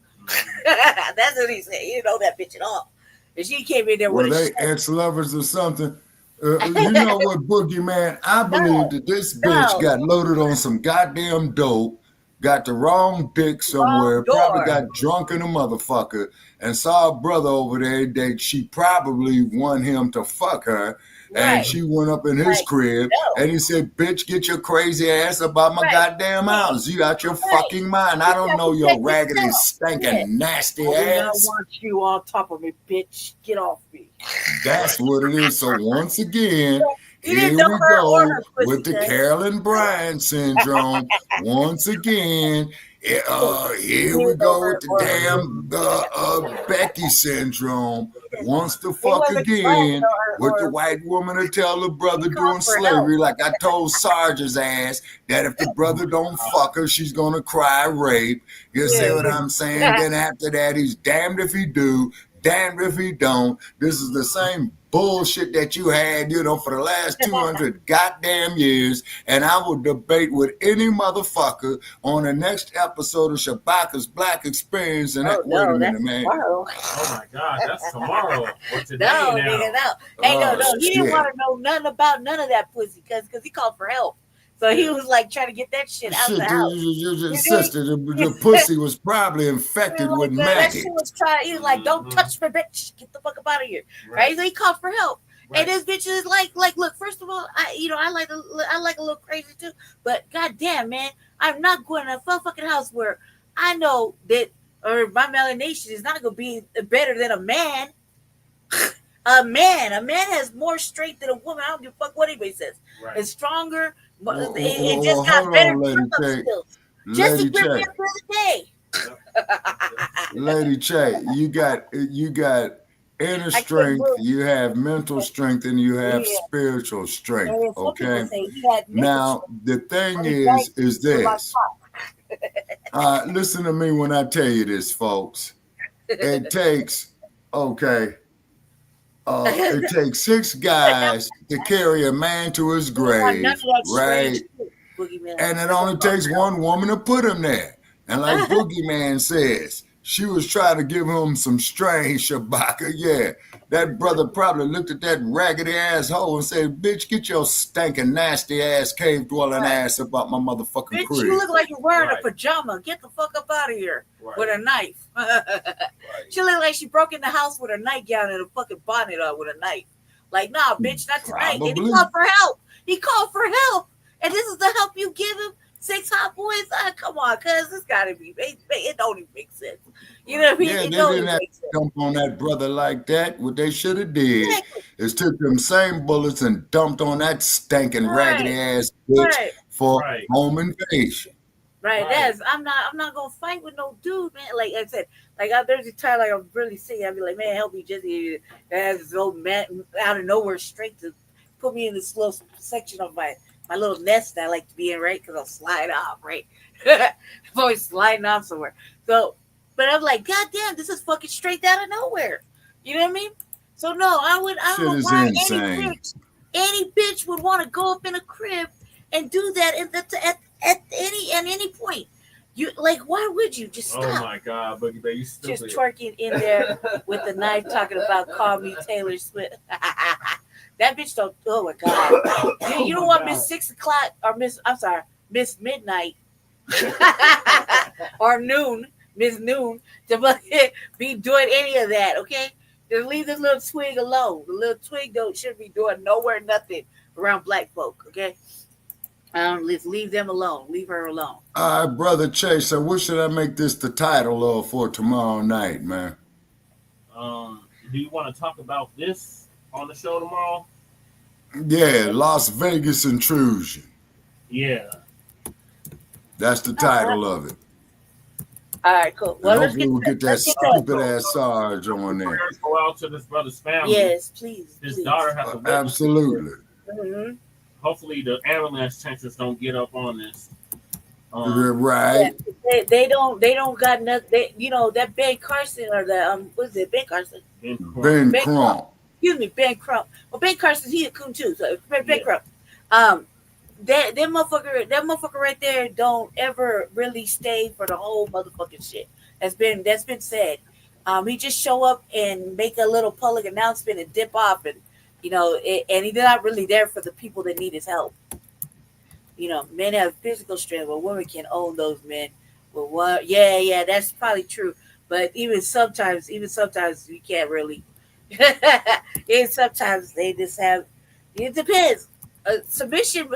That's what he said. He didn't know that bitch at all. And she came in there with they ex-lovers or something. You know what, Boogie Man? I believe that this bitch got loaded on some goddamn dope, got the wrong dick somewhere, probably got drunk in a motherfucker, and saw a brother over there that she probably want him to fuck her. And she went up in his crib and he said, bitch, get your crazy ass about my goddamn house. You out your fucking mind. I don't know your raggedy, stinking, nasty ass. I want you on top of me, bitch. Get off me. That's what it is. So once again, Here we go with the Carolyn Bryant syndrome once again. Here we go with the damn Becky syndrome once the fuck again with the white woman to tell the brother doing slavery, like I told Sarge's ass that if the brother don't fuck her, she's gonna cry rape. You see what I'm saying? Then after that, he's damned if he do, damned if he don't. This is the same bullshit that you had, for the last 200 goddamn years. And I will debate with any motherfucker on the next episode of Shabaka's Black Experience. And wait a minute, man. Tomorrow. Oh my God, that's tomorrow or today No, now. nigga, no. Hey, no. He didn't want to know nothing about none of that pussy because he called for help. So he was like trying to get that shit out of the house. Sister, the pussy was probably infected with maggots. That shit was trying. He was like, "Don't touch me, bitch! Get the fuck up out of here!" Right? So he called for help. Right. And this bitch is like, look. First of all, I like a little crazy too. But goddamn, man, I'm not going to a fucking house where I know that or my melanation is not gonna be better than a man. A man has more strength than a woman. I don't give a fuck what anybody says. Right. It's stronger. It just got better skills. Jesse gripped me up the other day. Lady Che, you got inner strength, you have mental strength, and you have spiritual strength. Okay. Now the thing is this. Listen to me when I tell you this, folks. It takes it takes 6 guys to carry a man to his grave, right? And it only takes 1 woman to put him there. And like Boogeyman says, she was trying to give him some strange Shabaka. Yeah, that brother probably looked at that raggedy asshole and said, "Bitch, get your stinking, nasty ass, cave dwelling ass up out my motherfucking bitch, crib." You look like you're wearing a pajama. Get the fuck up out of here with a knife. She looked like she broke in the house with a nightgown and a fucking bonnet on with a knife. Like, nah, bitch, not tonight. And he called for help. And this is the help you give him? 6 hot boys? Come on, cuz it's gotta be. It don't even make sense. You know what I mean? Yeah, they didn't have to jump on that brother like that. What they should have did is took them same bullets and dumped on that stinking raggedy ass bitch for home invasion. Right. I'm not gonna fight with no dude, man. Like I said, there's a time like I'm really sick. I'd be like, man, help me, Jesse. That has this old man out of nowhere strength to put me in this little section of my little nest that I like to be in, right? Because I'll slide off, right? I'm always sliding off somewhere. So, but I'm like, God damn, this is fucking straight out of nowhere. You know what I mean? So no, I don't know why any bitch would want to go up in a crib and do that at any point. You like, why would you just stop? Oh my God, Boogie Bay, you stupid. Just twerking in there with the knife, talking about call me Taylor Swift. That bitch don't. Oh my God! You don't want Miss 6 o'clock or Miss Midnight or noon, Miss Noon to be doing any of that. Okay, just leave this little twig alone. The little twig shouldn't be doing nowhere nothing around black folk. Okay, leave them alone. Leave her alone. All right, brother Chase. So what should I make this the title of for tomorrow night, man? Do you want to talk about this on the show tomorrow? Yeah, Las Vegas Intrusion. Yeah. That's the title of it. All right, cool. Well, hopefully we'll get that stupid ass Sarge on there. Go out to this brother's family. Yes, please. His daughter has to absolutely. Mm-hmm. Hopefully the ambulance chasers don't get up on this. Right. Yeah, they don't got nothing. That Ben Carson or the what is it? Ben Carson. Ben Crump. Excuse me, Ben Crump. Well, Ben Carson, he a coon too. So Ben Crump. That motherfucker right there don't ever really stay for the whole motherfucking shit. That's been said. He just show up and make a little public announcement and dip off, and and he's not really there for the people that need his help. Men have physical strength, but women can own those men. Well, what? Yeah, that's probably true. But even sometimes you can't really. And sometimes they just have. It depends. Submission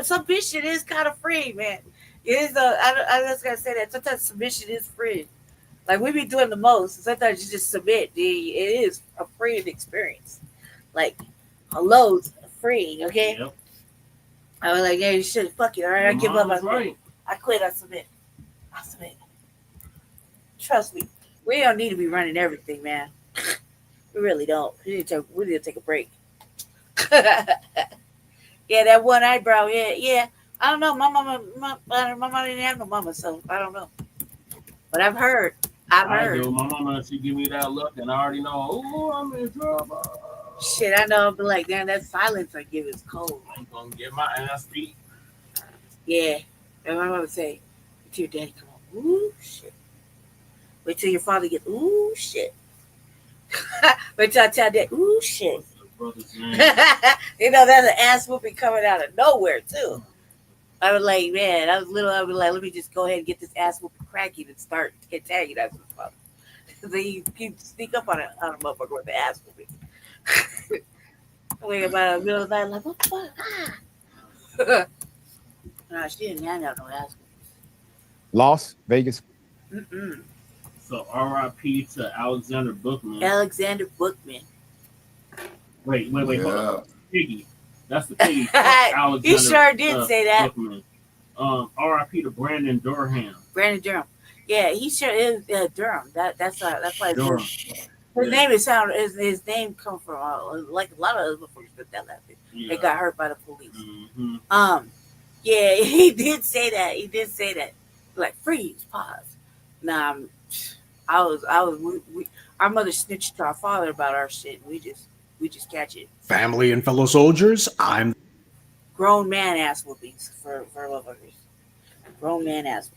is kind of free, man. It is. I just gotta say that sometimes submission is free. Like we be doing the most. Sometimes you just submit. It is a free experience. Like hello's free, okay? Yep. I was like, yeah, you should. Fuck it. All right, I give up. I quit. I submit. Trust me, we don't need to be running everything, man. We really don't. We need to take a break. Yeah, that one eyebrow. Yeah. I don't know. My mama didn't have no mama, so I don't know. But I've heard. I do. My mama, she give me that look, and I already know. Oh, I'm in trouble. Shit, I know. But like, damn, that silence I give is cold. I'm gonna get my ass beat. Yeah, and my mama say, "Wait till your daddy come home." Ooh shit. Wait till your father gets. Ooh shit. Wait till I tell dad. Ooh shit. You know, that's an ass whooping coming out of nowhere too. I was like, man, I was little. I was like, let me just go ahead and get this ass whooping cracking and start Italian. That's his father. Then you sneak up on a motherfucker with the ass whooping. Wait about the middle of the night, like, what the fuck? Nah, she didn't have no ass whooping. Las Vegas. Mm-mm. So R.I.P. to Alexander Bookman. Alexander Bookman. Wait, hold up. Piggy. That's the Piggy. He sure did say that. Bookman. R.I.P. to Brandon Durham. Brandon Durham. Yeah, he sure is Durham. That's why Durham. His name his name comes from like a lot of other motherfuckers that left it. Yeah. They got hurt by the police. Mm-hmm. Yeah, he did say that. Like, freeze, pause. Nah, our mother snitched to our father about our shit. We just catch it. Family and fellow soldiers, I'm grown man ass whoopings for motherfuckers. Grown man ass.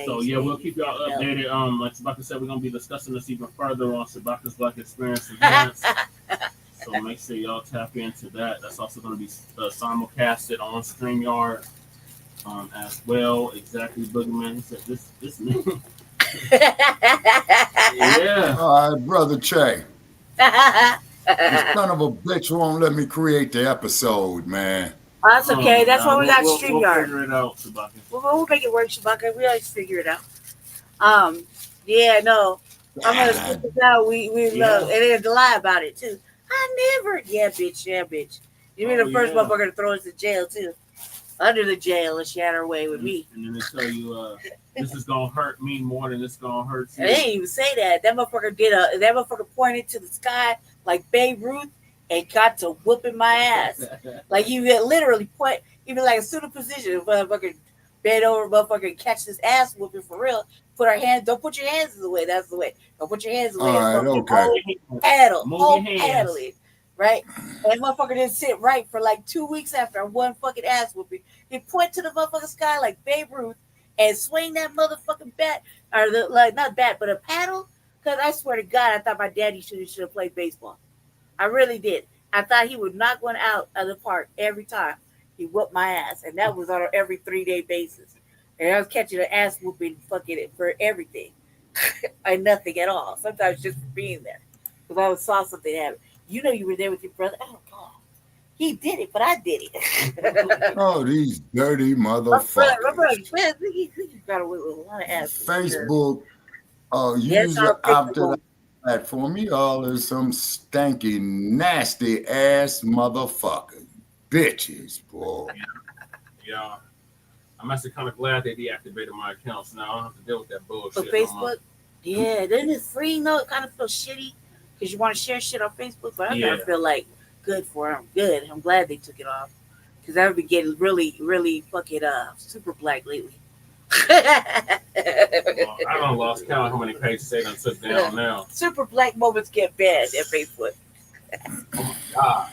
So yeah, we'll keep y'all updated. Like Shabaka said, we're gonna be discussing this even further on Shabaka's Black Experience events. So make sure y'all tap into that. That's also gonna be simulcasted on StreamYard as well. Exactly, Boogeyman. He said this nigga. Yeah. All right, brother Che. The son of a bitch won't let me create the episode, man. Oh, that's okay. That's why we got StreamYard. We'll figure it out, Shabaka. We'll make it work, Shabaka. We always figure it out. Yeah, no. I'm gonna stick this out. We love, and they're to lie about it too. I never. Yeah, bitch. You mean the first motherfucker to throw us in jail too? Under the jail, and she had her way with me. And then they tell you, this is gonna hurt me more than it's gonna hurt you. And they didn't even say that. That motherfucker pointed to the sky like Babe Ruth and got to whooping my ass. Like, you literally point, even like a pseudo position, motherfucker bend over, motherfucker catch this ass whooping for real. Don't put your hands in the way. That's the way. Don't put your hands in the way. All right, okay. Paddle it. Right? And motherfucker didn't sit right for like 2 weeks after one fucking ass whooping. He point to the motherfucking sky like Babe Ruth and swing that motherfucking bat, or not bat, but a paddle. Because I swear to God, I thought my daddy should have played baseball. I really did. I thought he would knock one out of the park every time he whooped my ass, and that was on an every 3-day basis. And I was catching an ass whooping fucking for everything and nothing at all. Sometimes just for being there, because I saw something happen. You know, you were there with your brother. Oh God, he did it, but I did it. Oh, these dirty motherfuckers! My brother, he got away with a lot of ass. Facebook, user opted platform. Y'all is some stanky, nasty ass motherfuckers, bitches, boy. Yeah. I'm actually kind of glad they deactivated my accounts now. I don't have to deal with that bullshit. For Facebook, yeah, then it's free. No, it kind of feels shitty because you want to share shit on Facebook, but I kind of feel like good for them. Good. I'm glad they took it off because I would be getting really, really fucking super black lately. I don't lost count how many pages they done took down now. Super black moments get bad at Facebook. Oh my God.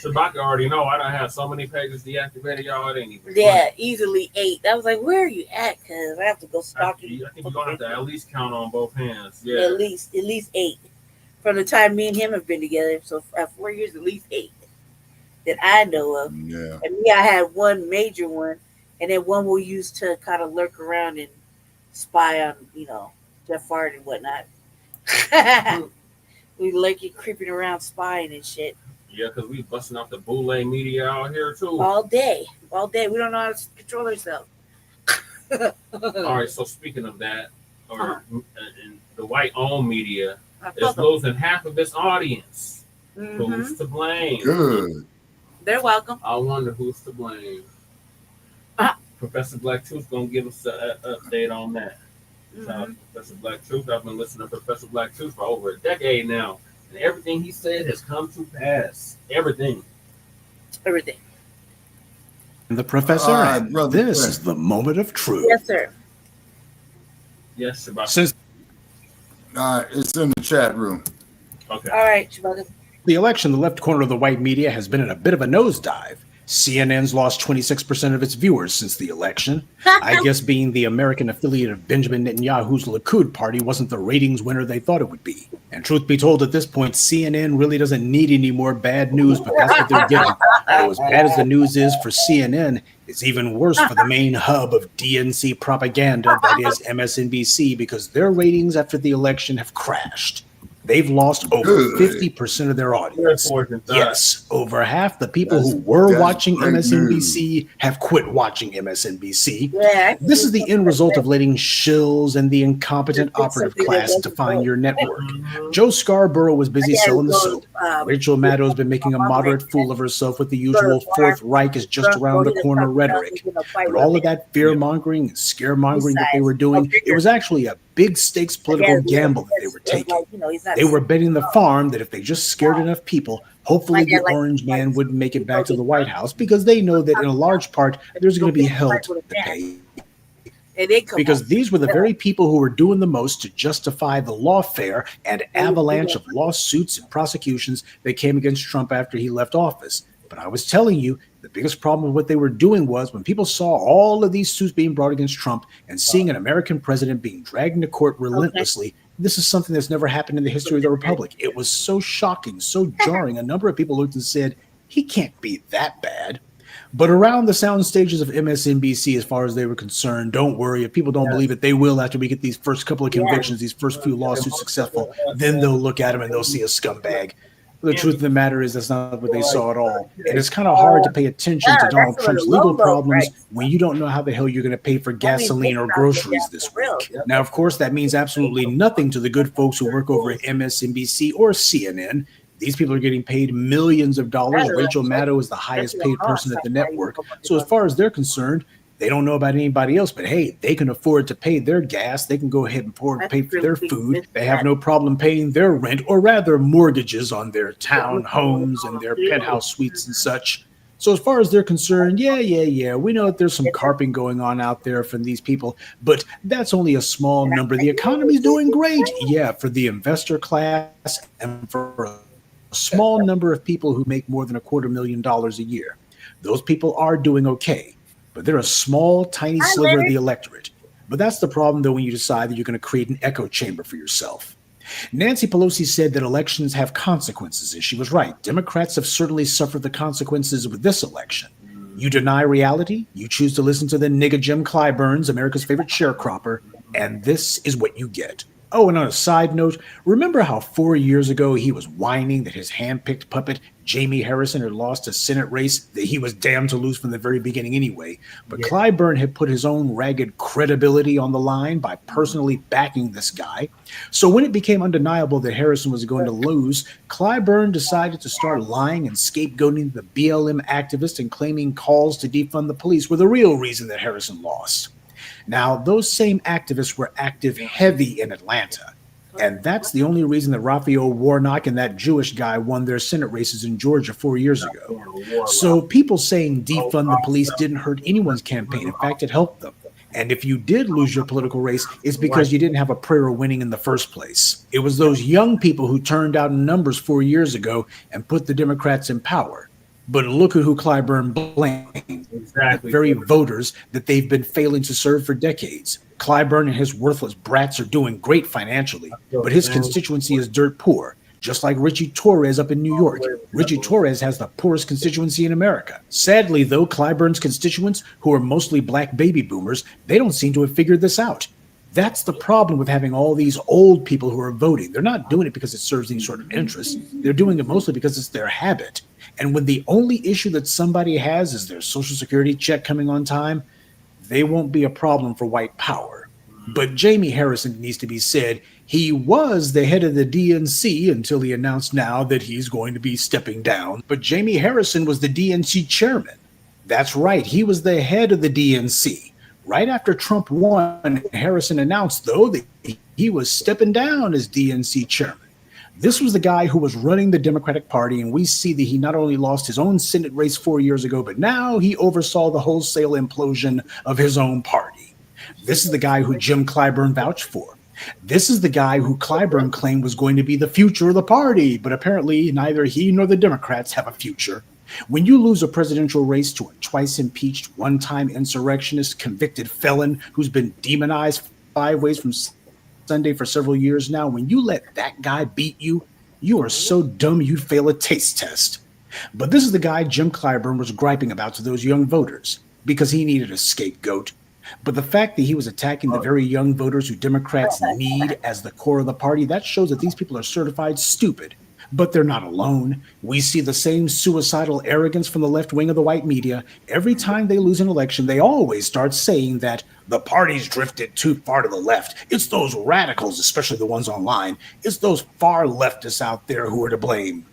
Shabaka already know I done have so many pages deactivated, y'all. It ain't even funny. Easily 8. I was like, where are you at? Because I have to go stalk you. I think you're gonna have to at least count on both hands. Yeah. At least 8. From the time me and him have been together. So 4 years, at least 8 that I know of. Yeah. And me, I had one major one, and then one we'll use to kind of lurk around and spy on, Jeff Hart and whatnot. We lurking, creeping around, spying and shit. Yeah, because we busting off the boule media out here too. All day. We don't know how to control ourselves. All right, so speaking of that, in the white-owned media is losing half of its audience. Mm-hmm. Who's to blame? Good. They're welcome. I wonder who's to blame. Professor Black Truth gonna give us an update on that. Professor Black Truth. I've been listening to Professor Black Truth for over a decade now, and everything he said has come to pass. Everything. The professor, and this is the moment of truth. Yes, sir. Yes, Shabaka. Since it's in the chat room. Okay. All right, Shabaka. the election, the left corner of the white media has been in a bit of a nosedive. CNN's lost 26% of its viewers since the election. I guess being the American affiliate of Benjamin Netanyahu's Likud party wasn't the ratings winner they thought it would be. And truth be told, at this point, CNN really doesn't need any more bad news, but that's what they're getting. Although as bad as the news is for CNN, it's even worse for the main hub of DNC propaganda, that is MSNBC, because their ratings after the election have crashed. They've lost over 50% of their audience. Yes, over half the people who were watching MSNBC have quit watching MSNBC. This is the end result of letting shills and the incompetent operative class define your network. Joe Scarborough was busy selling the soap. Rachel Maddow has been making a moderate fool of herself with the usual Fourth Reich is just around the corner rhetoric. But all of that fear-mongering and scaremongering that they were doing, it was actually a big stakes political gamble that they were taking. They were betting the farm that if they just scared enough people, hopefully the Orange Man wouldn't make it back to the White House, because they know that in a large part, there's going to be hell to pay. Because these were the very people who were doing the most to justify the lawfare and avalanche of lawsuits and prosecutions that came against Trump after he left office. But I was telling you, the biggest problem with what they were doing was when people saw all of these suits being brought against Trump and seeing an American president being dragged into court relentlessly, this is something that's never happened in the history of the Republic. It was so shocking, so jarring. A number of people looked and said, he can't be that bad. But around the sound stages of MSNBC, as far as they were concerned, don't worry. If people don't believe it, they will after we get these first couple of convictions, these first few lawsuits successful. Then they'll look at him and they'll see a scumbag. The truth of the matter is that's not what they saw at all. And it's kind of hard to pay attention to Donald Trump's legal problems when you don't know how the hell you're going to pay for gasoline or groceries this week. Now, of course, that means absolutely nothing to the good folks who work over at MSNBC or CNN. These people are getting paid millions of dollars. Rachel Maddow is the highest paid person at the network. So as far as they're concerned, they don't know about anybody else, but hey, they can afford to pay their gas. They can go ahead and afford to pay for their food. They have no problem paying their rent, or rather mortgages on their town homes and their penthouse suites and such. So as far as they're concerned, yeah, we know that there's some carping going on out there from these people, but that's only a small number. The economy's doing great. Yeah, for the investor class and for a small number of people who make more than $250,000 a year. Those people are doing okay. But they're a small, tiny sliver of the electorate. But that's the problem, though, when you decide that you're going to create an echo chamber for yourself. Nancy Pelosi said that elections have consequences, and she was right. Democrats have certainly suffered the consequences with this election. You deny reality, you choose to listen to the nigga Jim Clyburns, America's favorite sharecropper, and this is what you get. Oh, and on a side note, remember how 4 years ago he was whining that his hand-picked puppet, Jamie Harrison, had lost a Senate race that he was damned to lose from the very beginning anyway? But Clyburn had put his own ragged credibility on the line by personally backing this guy. So when it became undeniable that Harrison was going to lose, Clyburn decided to start lying and scapegoating the BLM activist and claiming calls to defund the police were the real reason that Harrison lost. Now, those same activists were active heavy in Atlanta, and that's the only reason that Raphael Warnock and that Jewish guy won their Senate races in Georgia 4 years ago. So people saying defund the police didn't hurt anyone's campaign. In fact, it helped them. And if you did lose your political race, it's because you didn't have a prayer of winning in the first place. It was those young people who turned out in numbers 4 years ago and put the Democrats in power. But look at who Clyburn blamed, the very voters that they've been failing to serve for decades. Clyburn and his worthless brats are doing great financially, but his constituency is dirt poor, just like Richie Torres up in New York. Richie Torres has the poorest constituency in America. Sadly, though, Clyburn's constituents, who are mostly black baby boomers, they don't seem to have figured this out. That's the problem with having all these old people who are voting. They're not doing it because it serves any sort of interest. They're doing it mostly because it's their habit. And when the only issue that somebody has is their Social Security check coming on time, they won't be a problem for white power. But Jamie Harrison needs to be said. He was the head of the DNC until he announced now that he's going to be stepping down. But Jamie Harrison was the DNC chairman. That's right. He was the head of the DNC. Right after Trump won, Harrison announced, though, that he was stepping down as DNC chairman. This was the guy who was running the Democratic Party, and we see that he not only lost his own Senate race 4 years ago, but now he oversaw the wholesale implosion of his own party. This is the guy who Jim Clyburn vouched for. This is the guy who Clyburn claimed was going to be the future of the party, but apparently neither he nor the Democrats have a future. When you lose a presidential race to a twice impeached, one-time insurrectionist, convicted felon who's been demonized 5 ways from Sunday for several years now, when you let that guy beat you, you are so dumb you'd fail a taste test. But this is the guy Jim Clyburn was griping about to those young voters because he needed a scapegoat. But the fact that he was attacking the very young voters who Democrats need as the core of the party, that shows that these people are certified stupid. But they're not alone. We see the same suicidal arrogance from the left wing of the white media. Every time they lose an election, they always start saying that the party's drifted too far to the left. It's those radicals, especially the ones online. It's those far leftists out there who are to blame.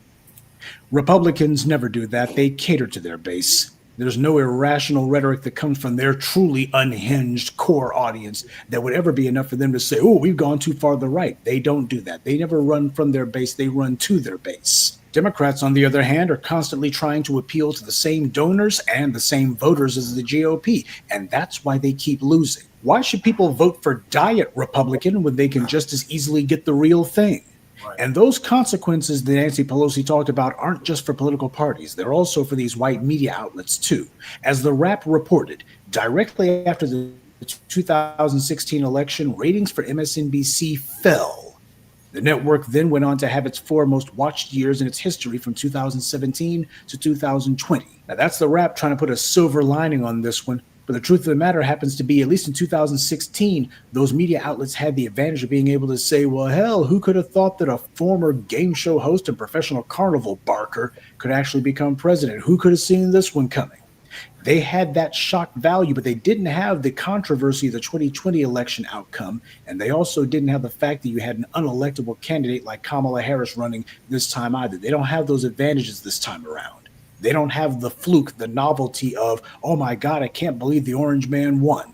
Republicans never do that. They cater to their base. There's no irrational rhetoric that comes from their truly unhinged core audience that would ever be enough for them to say, oh, we've gone too far to the right. They don't do that. They never run from their base. They run to their base. Democrats, on the other hand, are constantly trying to appeal to the same donors and the same voters as the GOP, and that's why they keep losing. Why should people vote for Diet Republican when they can just as easily get the real thing? And those consequences that Nancy Pelosi talked about aren't just for political parties. They're also for these white media outlets, too. As the Wrap reported, directly after the 2016 election, ratings for MSNBC fell. The network then went on to have its 4 most watched years in its history from 2017 to 2020. Now, that's the Wrap trying to put a silver lining on this one. But the truth of the matter happens to be, at least in 2016, those media outlets had the advantage of being able to say, well, hell, who could have thought that a former game show host and professional carnival barker could actually become president? Who could have seen this one coming? They had that shock value, but they didn't have the controversy of the 2020 election outcome. And they also didn't have the fact that you had an unelectable candidate like Kamala Harris running this time either. They don't have those advantages this time around. They don't have the fluke, the novelty of, oh my God, I can't believe the orange man won.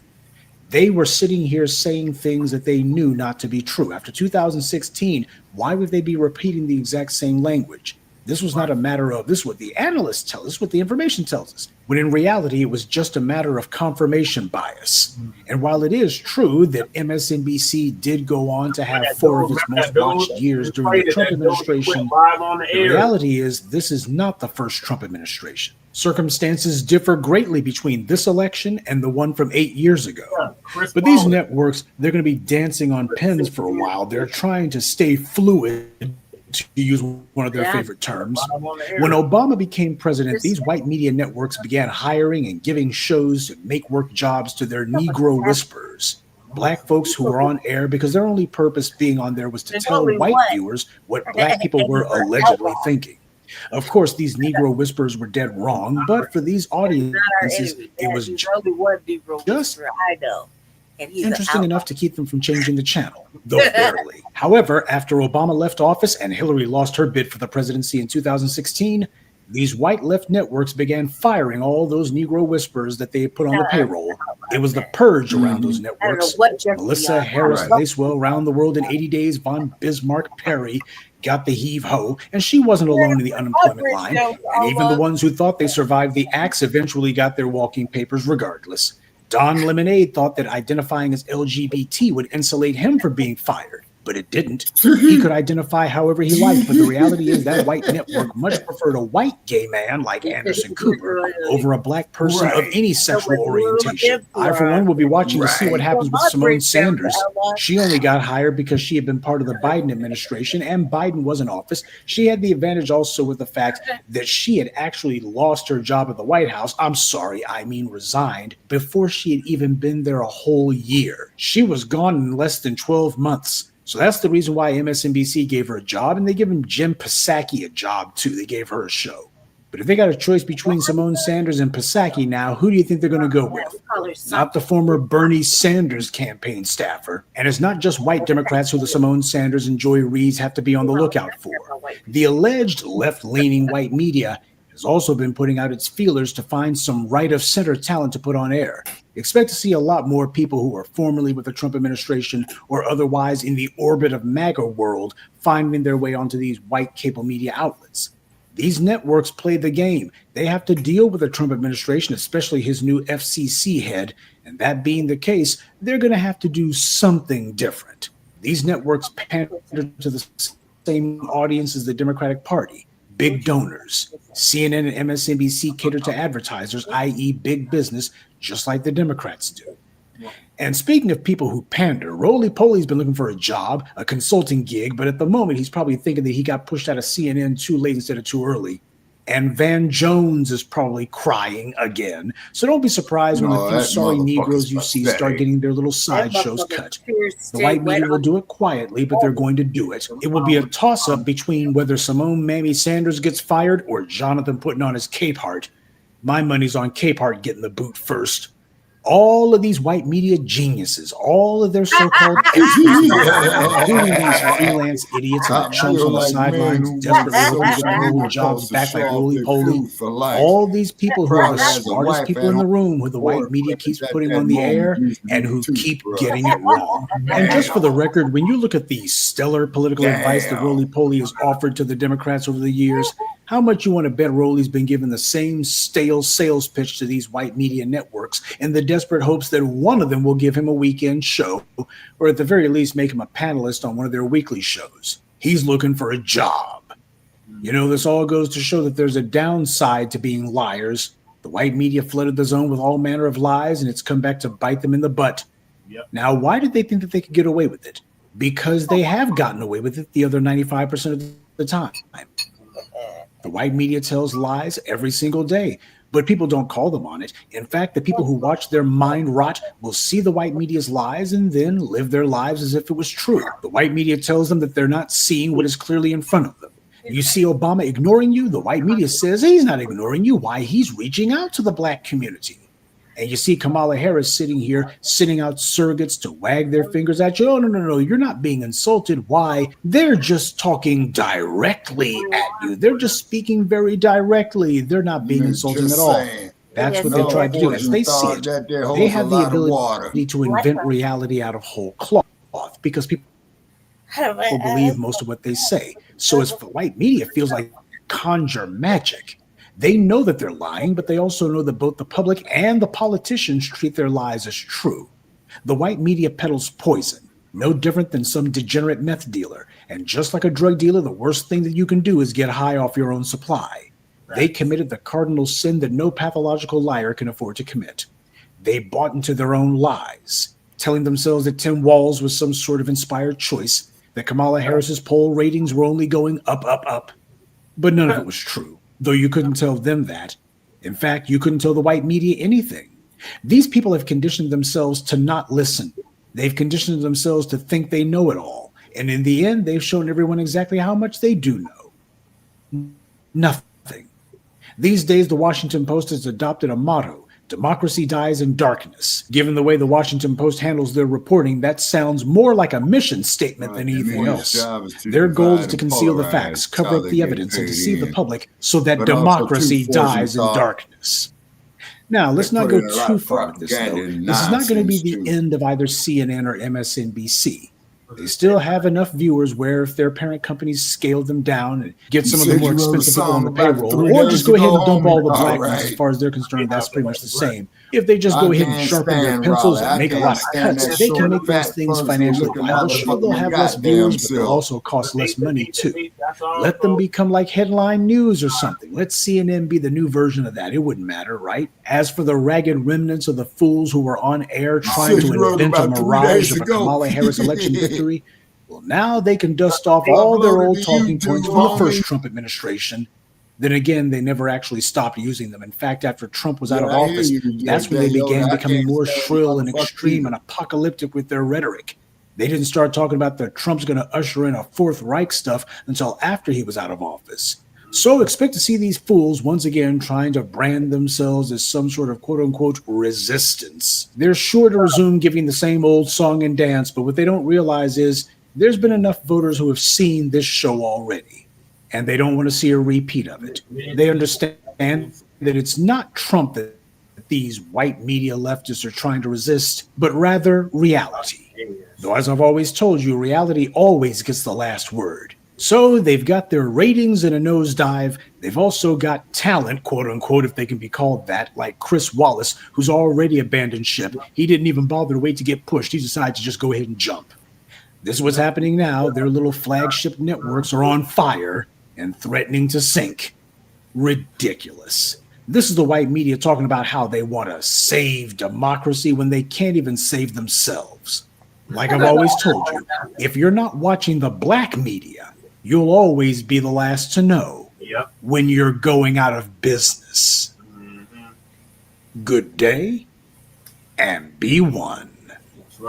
They were sitting here saying things that they knew not to be true. After 2016, why would they be repeating the exact same language? This was not a matter of, this is what the analysts tell us, this is what the information tells us. When in reality, it was just a matter of confirmation bias. And while it is true that MSNBC did go on to have 4 of its most watched years during the Trump administration, the reality is this is not the first Trump administration. Circumstances differ greatly between this election and the one from 8 years ago. But these networks, they're going to be dancing on pins for a while. They're trying to stay fluid, to use one of their favorite terms. When Obama became president, these white media networks began hiring and giving shows to make work jobs to their Negro whisperers, Black folks who were on air because their only purpose being on there was to tell white viewers what Black people were allegedly thinking. Of course, these Negro whisperers were dead wrong, but for these audiences, it was just interesting enough to keep them from changing the channel, though barely. However, after Obama left office and Hillary lost her bid for the presidency in 2016, these white left networks began firing all those Negro whisperers that they had put on the payroll. It was the purge around those networks. Melissa Harris Lacewell, Around the World in 80 Days, Von Bismarck Perry got the heave-ho, and she wasn't alone in the unemployment line. And even the ones who thought they survived the axe eventually got their walking papers regardless. Don Lemonade thought that identifying as LGBT would insulate him from being fired, but it didn't. He could identify however he liked, but the reality is that white network much preferred a white gay man like Anderson Cooper over a Black person of any sexual orientation. I, for one, will be watching to see what happens with Simone Sanders. She only got hired because she had been part of the Biden administration, and Biden was in office. She had the advantage also with the fact that she had actually lost her job at the White House. I'm sorry, I mean resigned, before she had even been there a whole year. She was gone in less than 12 months. So that's the reason why MSNBC gave her a job, and they gave him Jim Psaki a job too. They gave her a show. But if they got a choice between Simone Sanders and Psaki now, who do you think they're going to go with? Not the former Bernie Sanders campaign staffer. And it's not just white Democrats who the Simone Sanders and Joy Reids have to be on the lookout for. The alleged left-leaning white media has also been putting out its feelers to find some right-of-center talent to put on air. Expect to see a lot more people who are formerly with the Trump administration or otherwise in the orbit of MAGA world finding their way onto these white cable media outlets. These networks play the game. They have to deal with the Trump administration, especially his new FCC head. And that being the case, they're going to have to do something different. These networks pander to the same audience as the Democratic Party. Big donors. CNN and MSNBC cater to advertisers, i.e. big business, just like the Democrats do. And speaking of people who pander, Roly-Poly's been looking for a job, a consulting gig, but at the moment he's probably thinking that he got pushed out of CNN too late instead of too early. And Van Jones is probably crying again. So don't be surprised when the few sorry Negroes you see start getting their little sideshows cut. The white media will do it quietly, but they're going to do it. It will be a toss-up between whether Simone Mammy Sanders gets fired or Jonathan putting on his Capehart. My money's on Capehart getting the boot first. All of these white media geniuses, all of their so-called experts, including these freelance idiots and chumps on the sidelines desperately hoping to get their old jobs back like Roly-Poly, all these people who are the smartest people in the room who the white media keeps putting on the air and who keep getting it wrong. And just for the record, when you look at the stellar political advice that Roly-Poly has offered to the Democrats over the years, how much you want to bet Rolly's been given the same stale sales pitch to these white media networks in the desperate hopes that one of them will give him a weekend show, or at the very least make him a panelist on one of their weekly shows. He's looking for a job. You know, this all goes to show that there's a downside to being liars. The white media flooded the zone with all manner of lies, and it's come back to bite them in the butt. Now, why did they think that they could get away with it? Because they have gotten away with it the other 95% of the time. The white media tells lies every single day, but people don't call them on it. In fact, the people who watch their mind rot will see the white media's lies and then live their lives as if it was true. The white media tells them that they're not seeing what is clearly in front of them. You see Obama ignoring you, the white media says he's not ignoring you. Why? He's reaching out to the black community. And you see Kamala Harris sitting here, sending out surrogates to wag their fingers at you. Oh, no, you're not being insulted. Why? They're just talking directly at you. They're just speaking very directly. They're not being insulting at all. That's what they try to do. As they see it, they have the ability to invent reality out of whole cloth because people believe most of what they say. So as for white media, it feels like conjure magic. They know that they're lying, but they also know that both the public and the politicians treat their lies as true. The white media peddles poison, no different than some degenerate meth dealer. And just like a drug dealer, the worst thing that you can do is get high off your own supply. They committed the cardinal sin that no pathological liar can afford to commit. They bought into their own lies, telling themselves that Tim Walz was some sort of inspired choice, that Kamala Harris's poll ratings were only going up. But none of it was true. Though you couldn't tell them that. In fact, you couldn't tell the white media anything. These people have conditioned themselves to not listen. They've conditioned themselves to think they know it all. And in the end, they've shown everyone exactly how much they do know. Nothing. These days, the Washington Post has adopted a motto: democracy dies in darkness. Given the way the Washington Post handles their reporting, that sounds more like a mission statement than anything else. Their goal is to conceal the facts, cover up the evidence, and deceive the public so that democracy dies in darkness. Now, let's not go too far with this, though. This is not going to be the end of either CNN or MSNBC. They still have enough viewers where if their parent companies scale them down and get some of the more expensive people on the payroll, or just go ahead and dump all the black ones, as far as they're concerned, that's pretty much the same. If they just go ahead and sharpen their pencils and make a lot of cuts, they can make those things financially viable. Sure, they'll have less viewers, but they'll also cost less money too. Let them become like headline news or something. Let CNN be the new version of that. It wouldn't matter, right? As for the ragged remnants of the fools who were on air trying to invent a mirage of a Kamala Harris election victory, well, now they can dust off all their old talking points from the first Trump administration. Then again, they never actually stopped using them. In fact, after Trump was out of office, that's when they began becoming more shrill and extreme and apocalyptic with their rhetoric. They didn't start talking about the Trump's going to usher in a Fourth Reich stuff until after he was out of office. So expect to see these fools once again trying to brand themselves as some sort of quote-unquote resistance. They're sure to resume giving the same old song and dance, but what they don't realize is there's been enough voters who have seen this show already, and they don't want to see a repeat of it. They understand that it's not Trump that these white media leftists are trying to resist, but rather reality. Though, as I've always told you, reality always gets the last word. So they've got their ratings in a nosedive. They've also got talent, quote unquote, if they can be called that, like Chris Wallace, who's already abandoned ship. He didn't even bother to wait to get pushed. He decided to just go ahead and jump. This is what's happening now. Their little flagship networks are on fire and threatening to sink. Ridiculous. This is the white media talking about how they want to save democracy when they can't even save themselves. Like I've always told you, if you're not watching the black media, you'll always be the last to know when you're going out of business. Good day and be one.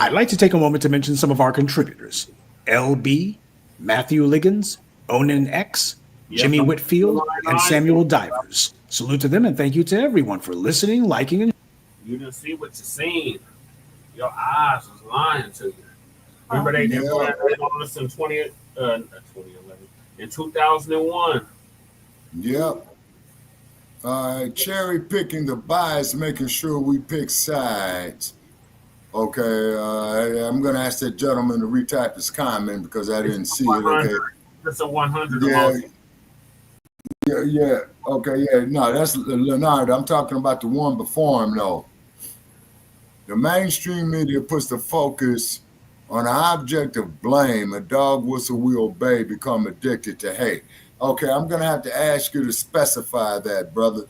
I'd like to take a moment to mention some of our contributors. LB, Matthew Liggins, Onan X, Jimmy Whitfield, and Samuel Divers. Salute to them and thank you to everyone for listening, liking, and... You didn't see what you seen. Your eyes was lying to you. Remember they did on us in 2011, in 2001. Yep. Cherry picking the bias, making sure we pick sides. Okay, I'm going to ask that gentleman to retype his comment because I didn't see it. Okay. It's a 100 emoji. Yeah. Okay, yeah. No, that's Leonard. I'm talking about the one before him, though. The mainstream media puts the focus on an object of blame. A dog whistle we obey, become addicted to hate. Okay, I'm going to have to ask you to specify that, brother.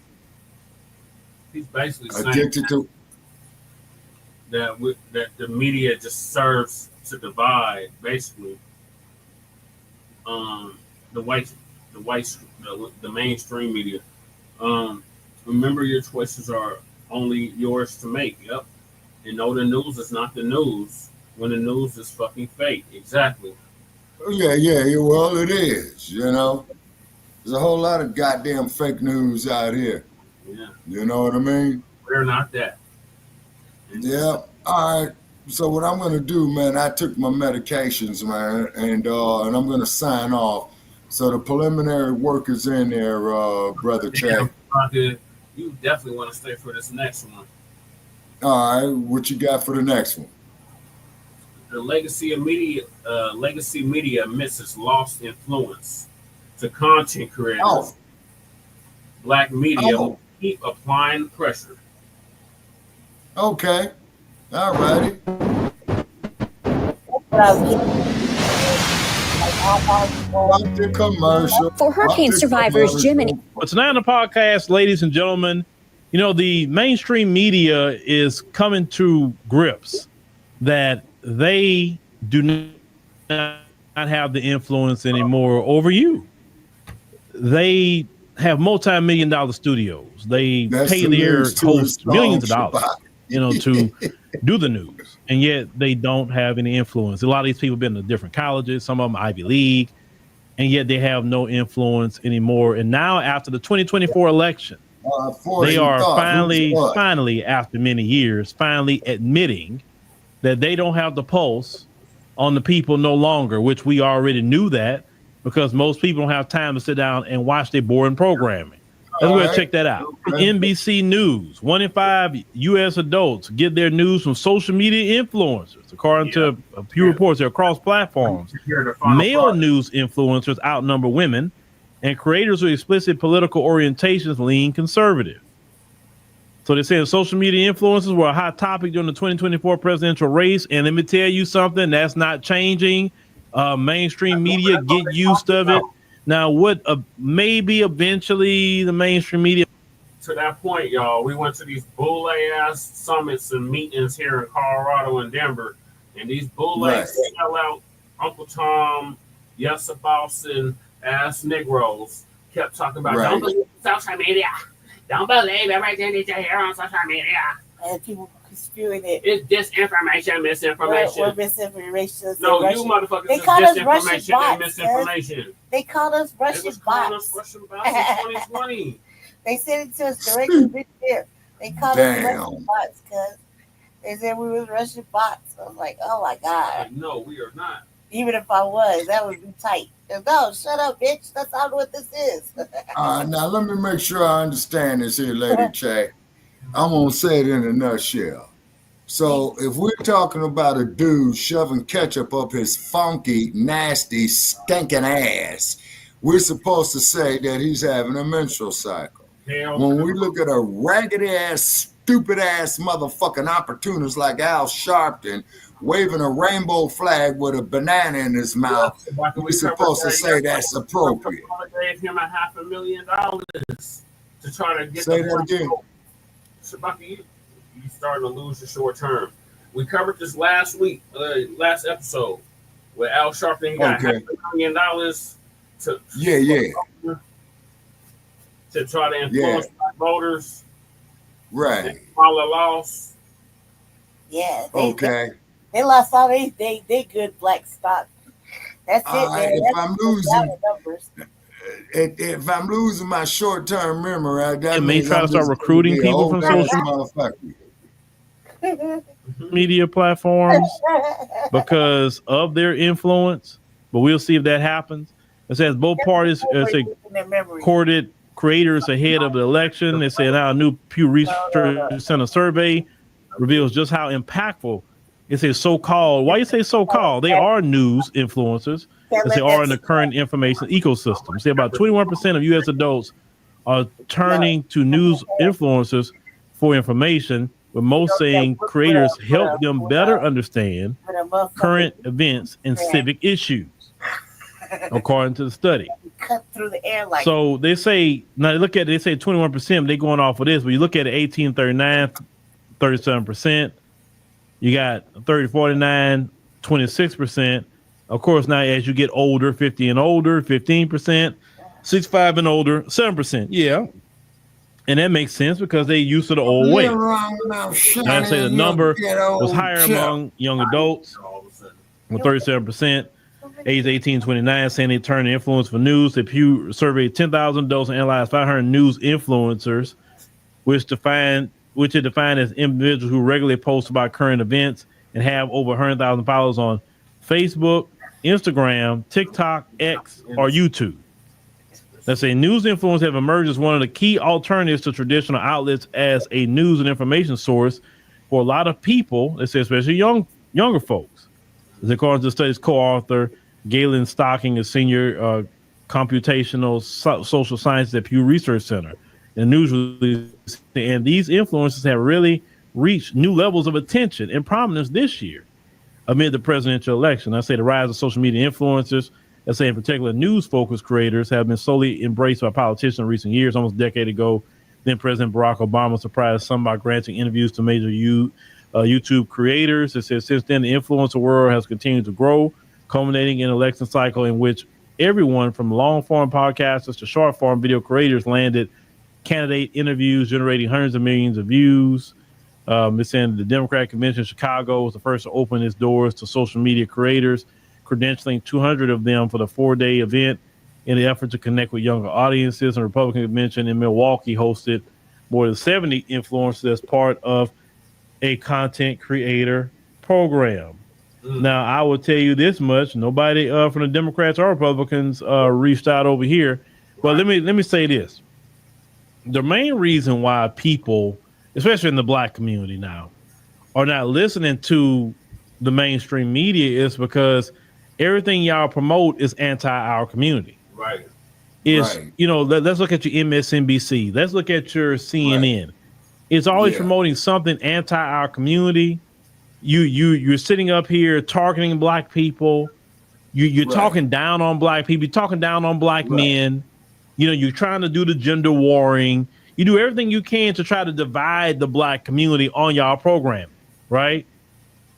He's basically addicted saying that the media just serves to divide, basically. The mainstream media. Remember, your choices are only yours to make. Yep. And no, the news is not the news when the news is fucking fake. Exactly. Yeah. Well, it is, you know. There's a whole lot of goddamn fake news out here. Yeah. You know what I mean? We're not that. Yeah. All right. So what I'm going to do, man, I took my medications, man, and I'm going to sign off. So the preliminary work is in there, Brother Chad. You definitely want to stay for this next one. All right, what you got for the next one? The legacy media admits its lost influence to content creators. Black media will keep applying pressure. Okay, all righty. For hurricane survivors, Jim and... But tonight on the podcast, ladies and gentlemen, you know, the mainstream media is coming to grips that they do not have the influence anymore over you. They have multi-million-dollar studios. They pay their hosts millions of dollars, you know, to do the news, and yet they don't have any influence. A lot of these people have been to different colleges, some of them Ivy League, and yet they have no influence anymore. And now, after the 2024 election, they are finally, after many years, finally admitting that they don't have the pulse on the people no longer, which we already knew that because most people don't have time to sit down and watch their boring programming. Let's go ahead and check that out. NBC News, 1 in 5 U.S. adults get their news from social media influencers, according to Pew reports across platforms. Male news influencers outnumber women, and creators with explicit political orientations lean conservative. So they're saying social media influencers were a hot topic during the 2024 presidential race, and let me tell you something, that's not changing. Mainstream media get used of it. Now, what maybe eventually the mainstream media... To that point, y'all, we went to these bull-ass summits and meetings here in Colorado and Denver, and these bull-ass sell-out Uncle Tom, yes, Boston ass Negroes kept talking about don't believe social media. Don't believe everything that you hear on social media. And people spewing it. It's disinformation, misinformation. We're misinformation. No, Russian. you motherfuckers They is call us Russian disinformation bots. and misinformation. They called us Russian bots. Russian bots in 2020. They sent it to us directly there. They called us Damn. Russian bots because they said we was Russian bots. I was like, oh my God. Like, no, we are not. Even if I was, that would be tight. No, shut up, bitch. That's not what this is. Now let me make sure I understand this here, Lady Jack. I'm gonna say it in a nutshell. So if we're talking about a dude shoving ketchup up his funky, nasty, stinking ass, we're supposed to say that he's having a menstrual cycle. When we look at a raggedy ass, stupid ass motherfucking opportunist like Al Sharpton waving a rainbow flag with a banana in his mouth, we're supposed to say that's appropriate. I gave him $500,000 to try to get Say that again. Shabaka, you starting to lose your short term. We covered this last week, last episode, where Al Sharpton got $500,000 to to try to influence black voters, right? Follow laws. Yeah. They lost all they good black stock. That's it, man. If I'm losing my short-term memory, that may try to start recruiting people from social media platforms because of their influence. But we'll see if that happens. It says both parties courted creators ahead of the election. They say now a new Pew Research Center survey reveals just how impactful. It says so-called. Why you say so-called? They are news influencers. They are in the current information ecosystem. Say about 21% of U.S. adults are turning to news influencers for information, with most saying creators help them better understand current events and civic issues, according to the study. Cut through the air like so they say, now look at it, they say 21%, they're going off of this, but you look at it, 1839, 37%. You got 30, 49, 26%. Of course, now as you get older, 50 and older, 15%, 65 and older, 7%. Yeah. And that makes sense because they used to the old way. Now I say the number was higher among young adults with 37%. Age 18, 29, saying they turn influence for news. The Pew surveyed 10,000 adults and analyzed 500 news influencers, which are defined as individuals who regularly post about current events and have over 100,000 followers on Facebook, Instagram, TikTok, X, or YouTube. Let's say news influencers have emerged as one of the key alternatives to traditional outlets as a news and information source for a lot of people, let's say especially younger folks. As according to the study's co-author, Galen Stocking, a senior computational social scientist at Pew Research Center. The news release, and these influencers have really reached new levels of attention and prominence this year amid the presidential election. I say the rise of social media influencers, let's say in particular news-focused creators, have been solely embraced by politicians in recent years. Almost a decade ago, then President Barack Obama surprised some by granting interviews to major YouTube creators. It says since then, the influencer world has continued to grow, culminating in an election cycle in which everyone from long-form podcasters to short-form video creators landed candidate interviews generating hundreds of millions of views. It's saying the Democratic Convention in Chicago was the first to open its doors to social media creators, credentialing 200 of them for the 4-day event in the effort to connect with younger audiences. And the Republican Convention in Milwaukee hosted more than 70 influencers as part of a content creator program. Now, I will tell you this much: nobody from the Democrats or Republicans reached out over here. But let me say this: the main reason why people, especially in the black community now, are not listening to the mainstream media is because everything y'all promote is anti our community. Right. Let's look at your MSNBC. Let's look at your CNN. Right. It's always promoting something anti our community. You're sitting up here targeting black people. You're talking down on black people. You're talking down on black men. You're trying to do the gender warring. You do everything you can to try to divide the black community on y'all program, right?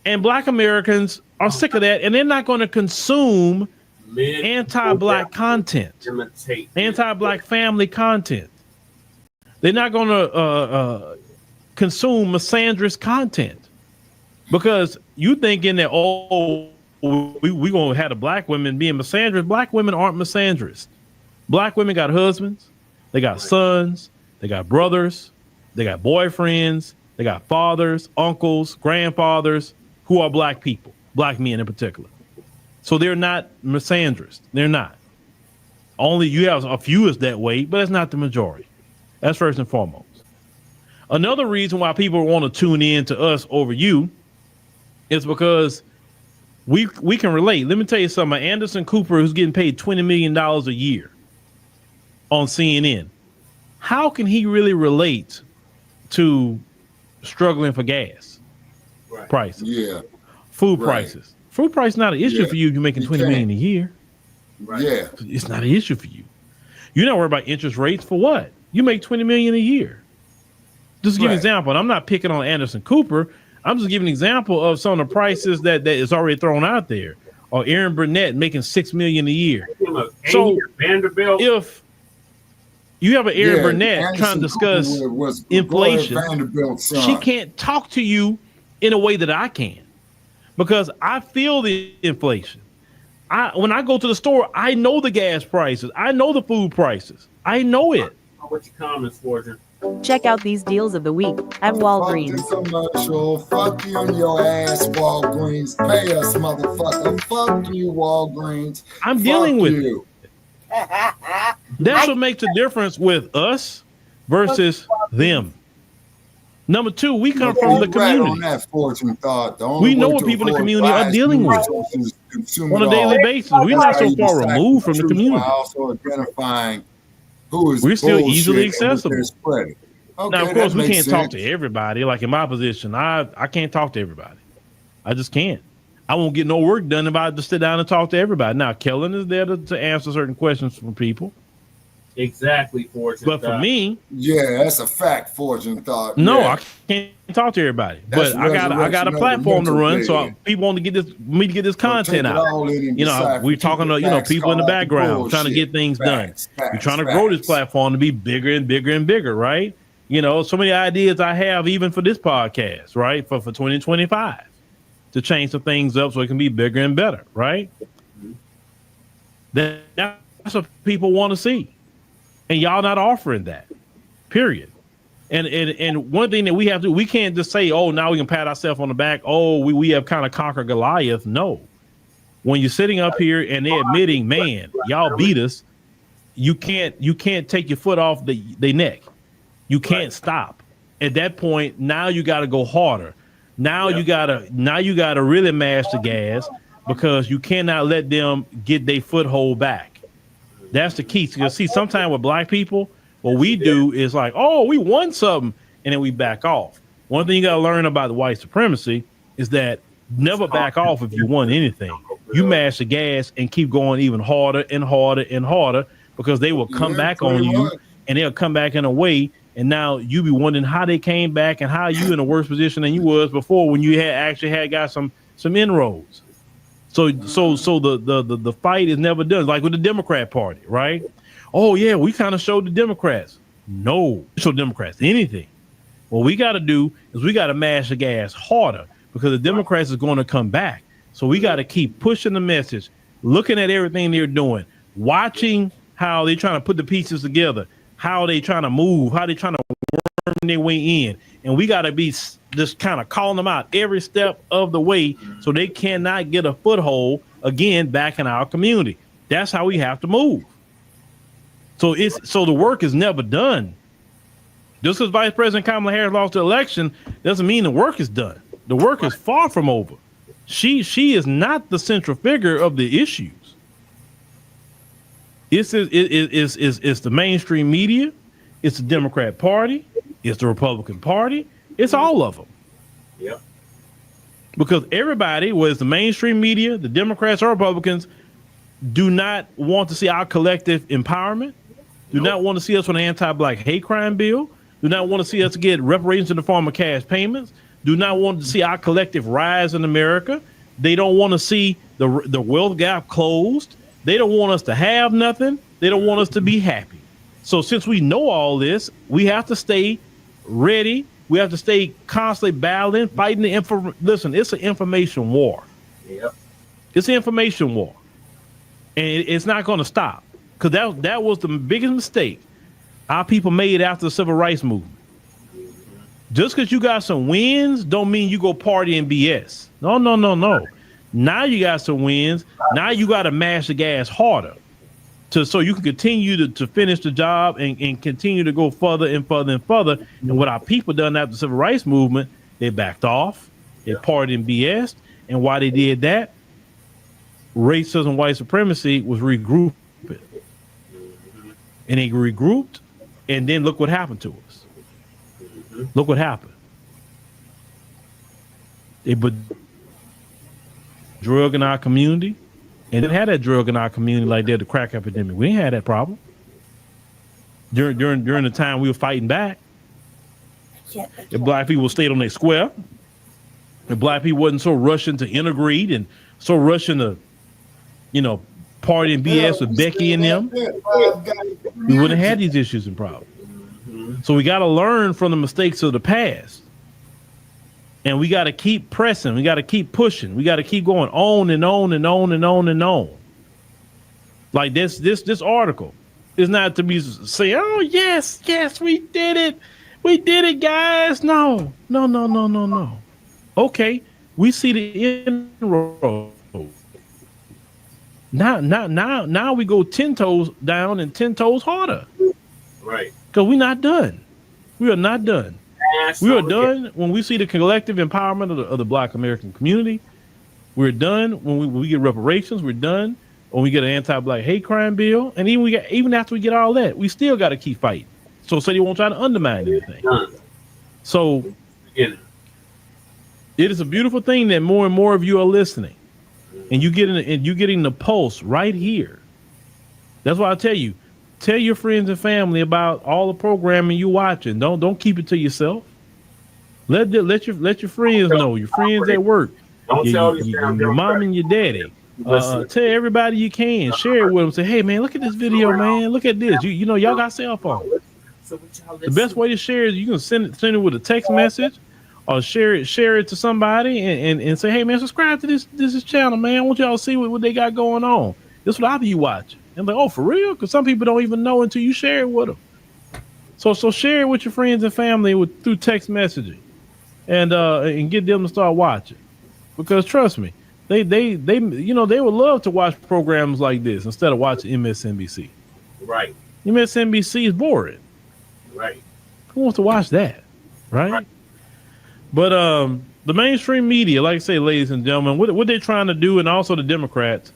And black Americans are sick of that, and they're not going to consume anti-black content, anti-black family content. They're not going to consume misandrous content, because you thinking that, oh, we gonna have the black women being misandrous. Black women aren't misandrous. Black women got husbands, they got sons, they got brothers, they got boyfriends, they got fathers, uncles, grandfathers who are black people, black men in particular. So they're not misandrous. They're not. Only you have a few is that way, but it's not the majority. That's first and foremost. Another reason why people want to tune in to us over you is because we can relate. Let me tell you something. Anderson Cooper, who's getting paid $20 million a year on CNN, how can he really relate to struggling for gas prices? Yeah. Food prices. Food price is not an issue for you if you're making $20 million a year. Yeah. It's not an issue for you. You're not worried about interest rates for what? You make $20 million a year. Just to give an example, and I'm not picking on Anderson Cooper. I'm just giving an example of some of the prices that is already thrown out there. Or Aaron Burnett making $6 million a year. So Vanderbilt. If you have an Aaron Burnett trying to discuss inflation, she can't talk to you in a way that I can, because I feel the inflation. When I go to the store, I know the gas prices. I know the food prices. I know it. What's your comments, Fortune? Check out these deals of the week at Walgreens. Fuck the commercial. Fuck you and your ass, Walgreens. Pay us, motherfucker. Fuck you, Walgreens. I'm dealing with it. That's what makes the difference with us versus them. Number two, we come from the community. On that Fortune thought, we know what people in the community are dealing with on a daily basis. We're not so far removed from the community. Also identifying who is we're still easily accessible. Okay, now, of course, we can't talk to everybody. Like in my position, I can't talk to everybody. I just can't. I won't get no work done if I just sit down and talk to everybody. Now, Kellen is there to answer certain questions from people. Exactly, Fortune. But for me, yeah, that's a fact. Fortune thought. No, yeah. I can't talk to everybody. But I got a platform to run, so people want to get this content out. We're talking to people in the background trying to get things done. We're trying to grow this platform to be bigger and bigger and bigger, right? So many ideas I have even for this podcast, right? For 2025 to change some things up so it can be bigger and better, right? That's what people want to see. And y'all not offering that, period. And one thing that we have to do, we can't just say, oh, now we can pat ourselves on the back. Oh, we have kind of conquered Goliath. No. When you're sitting up here and they're admitting, man, y'all beat us, you can't take your foot off the neck. You can't stop. At that point, now you got to go harder. Now you gotta really mash the gas, because you cannot let them get their foothold back. That's the key. So you'll see sometimes with black people, what we do is like, oh, we won something, and then we back off. One thing you got to learn about the white supremacy is that never back off if you won anything. You mash the gas and keep going even harder and harder and harder, because they will come back on you, and they'll come back in a way, and now you be wondering how they came back and how you in a worse position than you was before when you had got some inroads. So the fight is never done. Like with the Democrat Party, right? Oh yeah, we kind of showed the Democrats. No, show Democrats anything. What we got to do is we got to mash the gas harder, because the Democrats is going to come back. So we got to keep pushing the message, looking at everything they're doing, watching how they're trying to put the pieces together, how they trying to move, how they trying to worm their way in. And we got to be just kind of calling them out every step of the way, so they cannot get a foothold again back in our community. That's how we have to move. So the work is never done. Just because Vice President Kamala Harris lost the election doesn't mean the work is done. The work is far from over. She is not the central figure of the issues. It's the mainstream media. It's the Democrat Party. It's the Republican Party. It's all of them. Yep. Because everybody, whether it's the mainstream media, the Democrats or Republicans, do not want to see our collective empowerment, do not want to see us on an anti-black hate crime bill, do not want to see us get reparations in the form of cash payments, do not want to see our collective rise in America. They don't want to see the wealth gap closed. They don't want us to have nothing. They don't want us to be happy. So since we know all this, we have to stay ready We have to stay constantly battling, fighting the listen, it's an information war. Yep. It's an information war. And it's not going to stop. Because that was the biggest mistake our people made after the civil rights movement. Just because you got some wins don't mean you go party and BS. No. Now you got some wins. Now you got to mash the gas harder so you can continue to finish the job and continue to go further and further and further. And what our people done after the civil rights movement, they backed off. They partied and BS. And why they did that, racism, white supremacy was regrouping. And they regrouped, and then look what happened to us. Look what happened. They put drug in our community, and they had that drug in our community like they had the crack epidemic. We ain't had that problem. During the time we were fighting back, if black people stayed on their square, if black people wasn't so rushing to integrate and so rushing to, party and BS with Becky and them, we wouldn't have had these issues and problems. So we got to learn from the mistakes of the past. And we got to keep pressing. We got to keep pushing. We got to keep going on and on and on and on and on. Like this article is not to be saying, oh, yes, we did it. We did it, guys. No. Okay, we see the inroad. Now we go 10 toes down and 10 toes harder. Right. Because we're not done. We are not done. We are done when we see the collective empowerment of the Black American community. We're done when we get reparations. We're done when we get an anti-Black hate crime bill. And even after we get all that, we still got to keep fighting. So they won't try to undermine anything. So it is a beautiful thing that more and more of you are listening. And you're getting the pulse right here. That's why I tell you, tell your friends and family about all the programming you watching. Don't keep it to yourself. Let your friends know. Your friends at work. Your mom and your daddy. Tell everybody you can. Share it with them. Say, hey man, look at this video, man. Look at this. Y'all got cell phones. The best way to share is you can send it with a text message. Or share it to somebody and say, hey man, subscribe to this channel, man. I want y'all to see what they got going on. This is what I be watching. And like, oh, for real? Because some people don't even know until you share it with them. So share it with your friends and family through text messaging, and get them to start watching. Because trust me, they would love to watch programs like this instead of watching MSNBC. Right. MSNBC is boring. Right. Who wants to watch that? Right. But the mainstream media, like I say, ladies and gentlemen, what they're trying to do, and also the Democrats,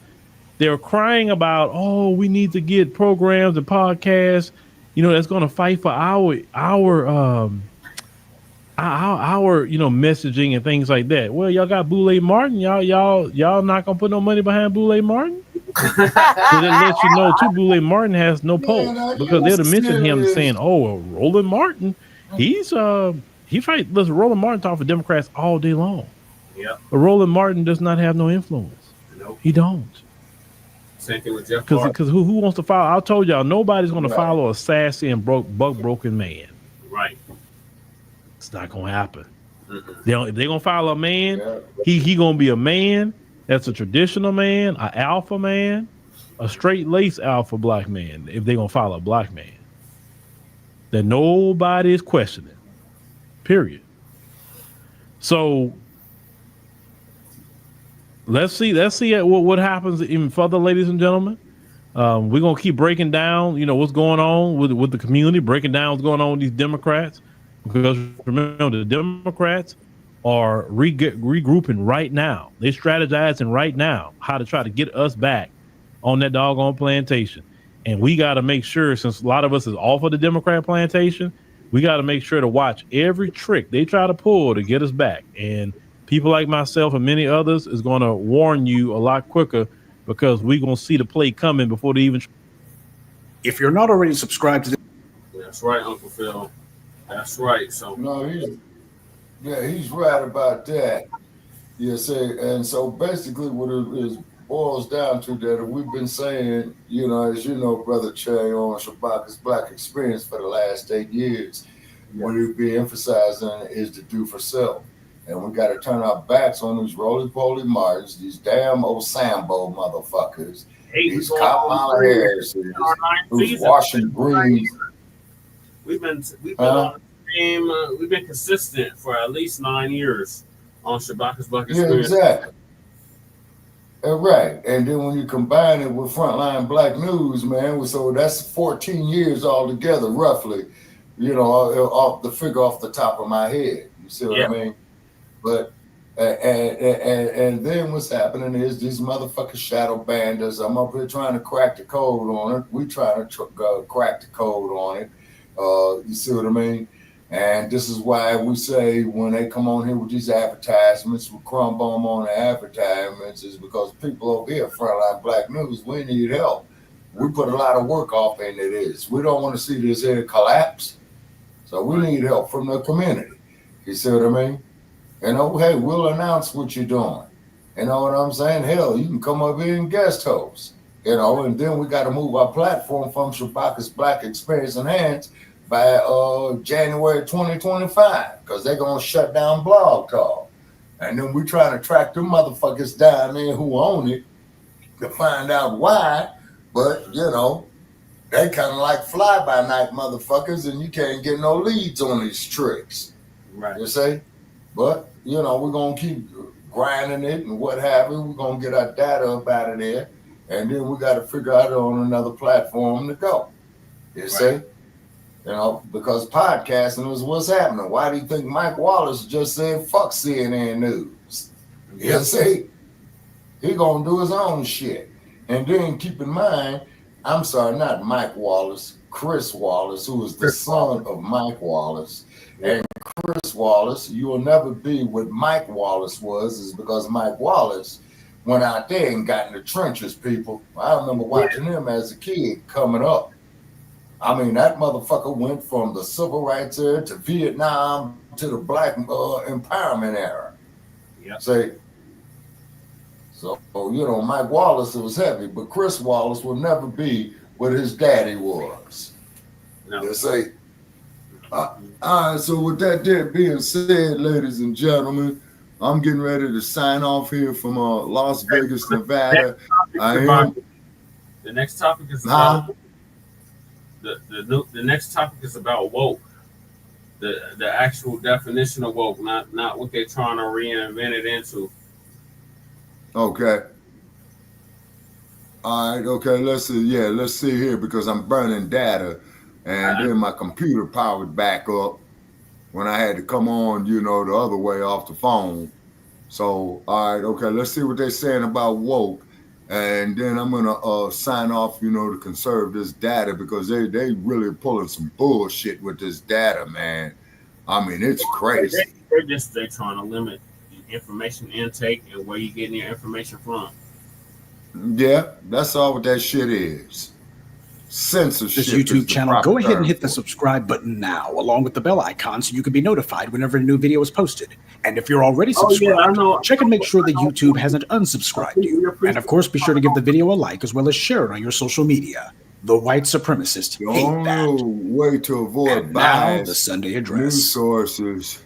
they're crying about, oh, we need to get programs and podcasts, that's going to fight for our messaging and things like that. Well, y'all got Boulay Martin. Y'all not gonna put no money behind Boulay Martin. So that lets you know too, Boulay Martin has no pulse because they'd have mentioned him saying, oh, well, Roland Martin, he fight. Listen, Roland Martin talk for Democrats all day long. Yeah. But Roland Martin does not have no influence. Nope. He don't. Same thing with Jeff. Because who wants to follow? I told y'all nobody's going to follow a sassy and broken man. Right. It's not going to happen. If they're going to follow a man, he going to be a man that's a traditional man, an alpha man, a straight lace alpha black man. If they're going to follow a black man, that nobody is questioning. Period. So let's see what happens even further, ladies and gentlemen. We're gonna keep breaking down, what's going on with the community, breaking down what's going on with these Democrats. Because remember, the Democrats are regrouping right now. They're strategizing right now how to try to get us back on that doggone plantation. And we got to make sure, since a lot of us is off of the Democrat plantation, we got to make sure to watch every trick they try to pull to get us back. And people like myself and many others is going to warn you a lot quicker because we're going to see the play coming before they even. If you're not already subscribed to this. That's right, Uncle Phil. That's right. So no, he's right about that. Yes, and so basically what it is boils down to that we've been saying, as you know, Brother Che on Shabaka's Black Experience for the last 8 years, what it be emphasizing is to do for self. And we got to turn our backs on these roly-poly Martins, these damn old Sambo motherfuckers, these Kamala Harris who's washing greens. We've been on the same. We've been consistent for at least 9 years on Shabaka's Black Experience. Yeah, exactly. Right, and then when you combine it with Frontline Black News, man, so that's 14 years altogether, roughly. You know, off the figure off the top of my head. You see what I mean? But and then what's happening is these motherfucking shadow bandits. I'm up here trying to crack the code on it. We trying to crack the code on it. You see what I mean? And this is why we say when they come on here with these advertisements, we crumb them on the advertisements, is because people over here, Frontline Black News, we need help. We put a lot of work off into this. We don't want to see this here collapse. So we need help from the community. You see what I mean? You know, hey, we'll announce what you're doing. You know what I'm saying? Hell, you can come up here and guest host. You know, and then we got to move our platform from Shabaka's Black Experience Enhanced by January 2025, because they're going to shut down Blog Talk. And then we trying to track them motherfuckers down there who own it to find out why. But, you know, they kind of like fly-by-night motherfuckers, and you can't get no leads on these tricks. Right. You see? But, you know, we're going to keep grinding it and what have you. We're going to get our data up out of there, and then we got to figure out on another platform to go. You see? You know, because podcasting is what's happening. Why do you think Mike Wallace just said, fuck CNN News? You see? He going to do his own shit. And then keep in mind, I'm sorry, not Mike Wallace, Chris Wallace, who is the son of Mike Wallace. And Chris Wallace, you will never be what Mike Wallace was, is because Mike Wallace went out there and got in the trenches, people. I remember watching him as a kid coming up. I mean, that motherfucker went from the civil rights era to Vietnam to the black empowerment era. Yeah. See? So, you know, Mike Wallace was heavy, but Chris Wallace will never be what his daddy was. No. You see? All right, so with that being said, ladies and gentlemen, I'm getting ready to sign off here from Las Vegas, Nevada. The next topic is about the next topic is about woke. The actual definition of woke, not what they're trying to reinvent it into. Okay. All right, okay, let's see here, because I'm burning data, and then my computer powered back up when I had to come on, you know, the other way off the phone. So, all right, okay, let's see what they're saying about woke, and then I'm gonna sign off, you know, to conserve this data, because they really pulling some bullshit with this data, man. I mean, it's crazy. They're trying to limit information intake and where you're getting your information from. Yeah, that's all what that shit is. Censorship. This YouTube channel, go ahead and hit the subscribe button now, along with the bell icon, so you can be notified whenever a new video is posted. And if you're already subscribed, check and make sure that YouTube hasn't unsubscribed you. And of course, be sure to give the video a like, as well as share it on your social media. The white supremacist hate that. Way to avoid and bias. now the Sunday address. News sources.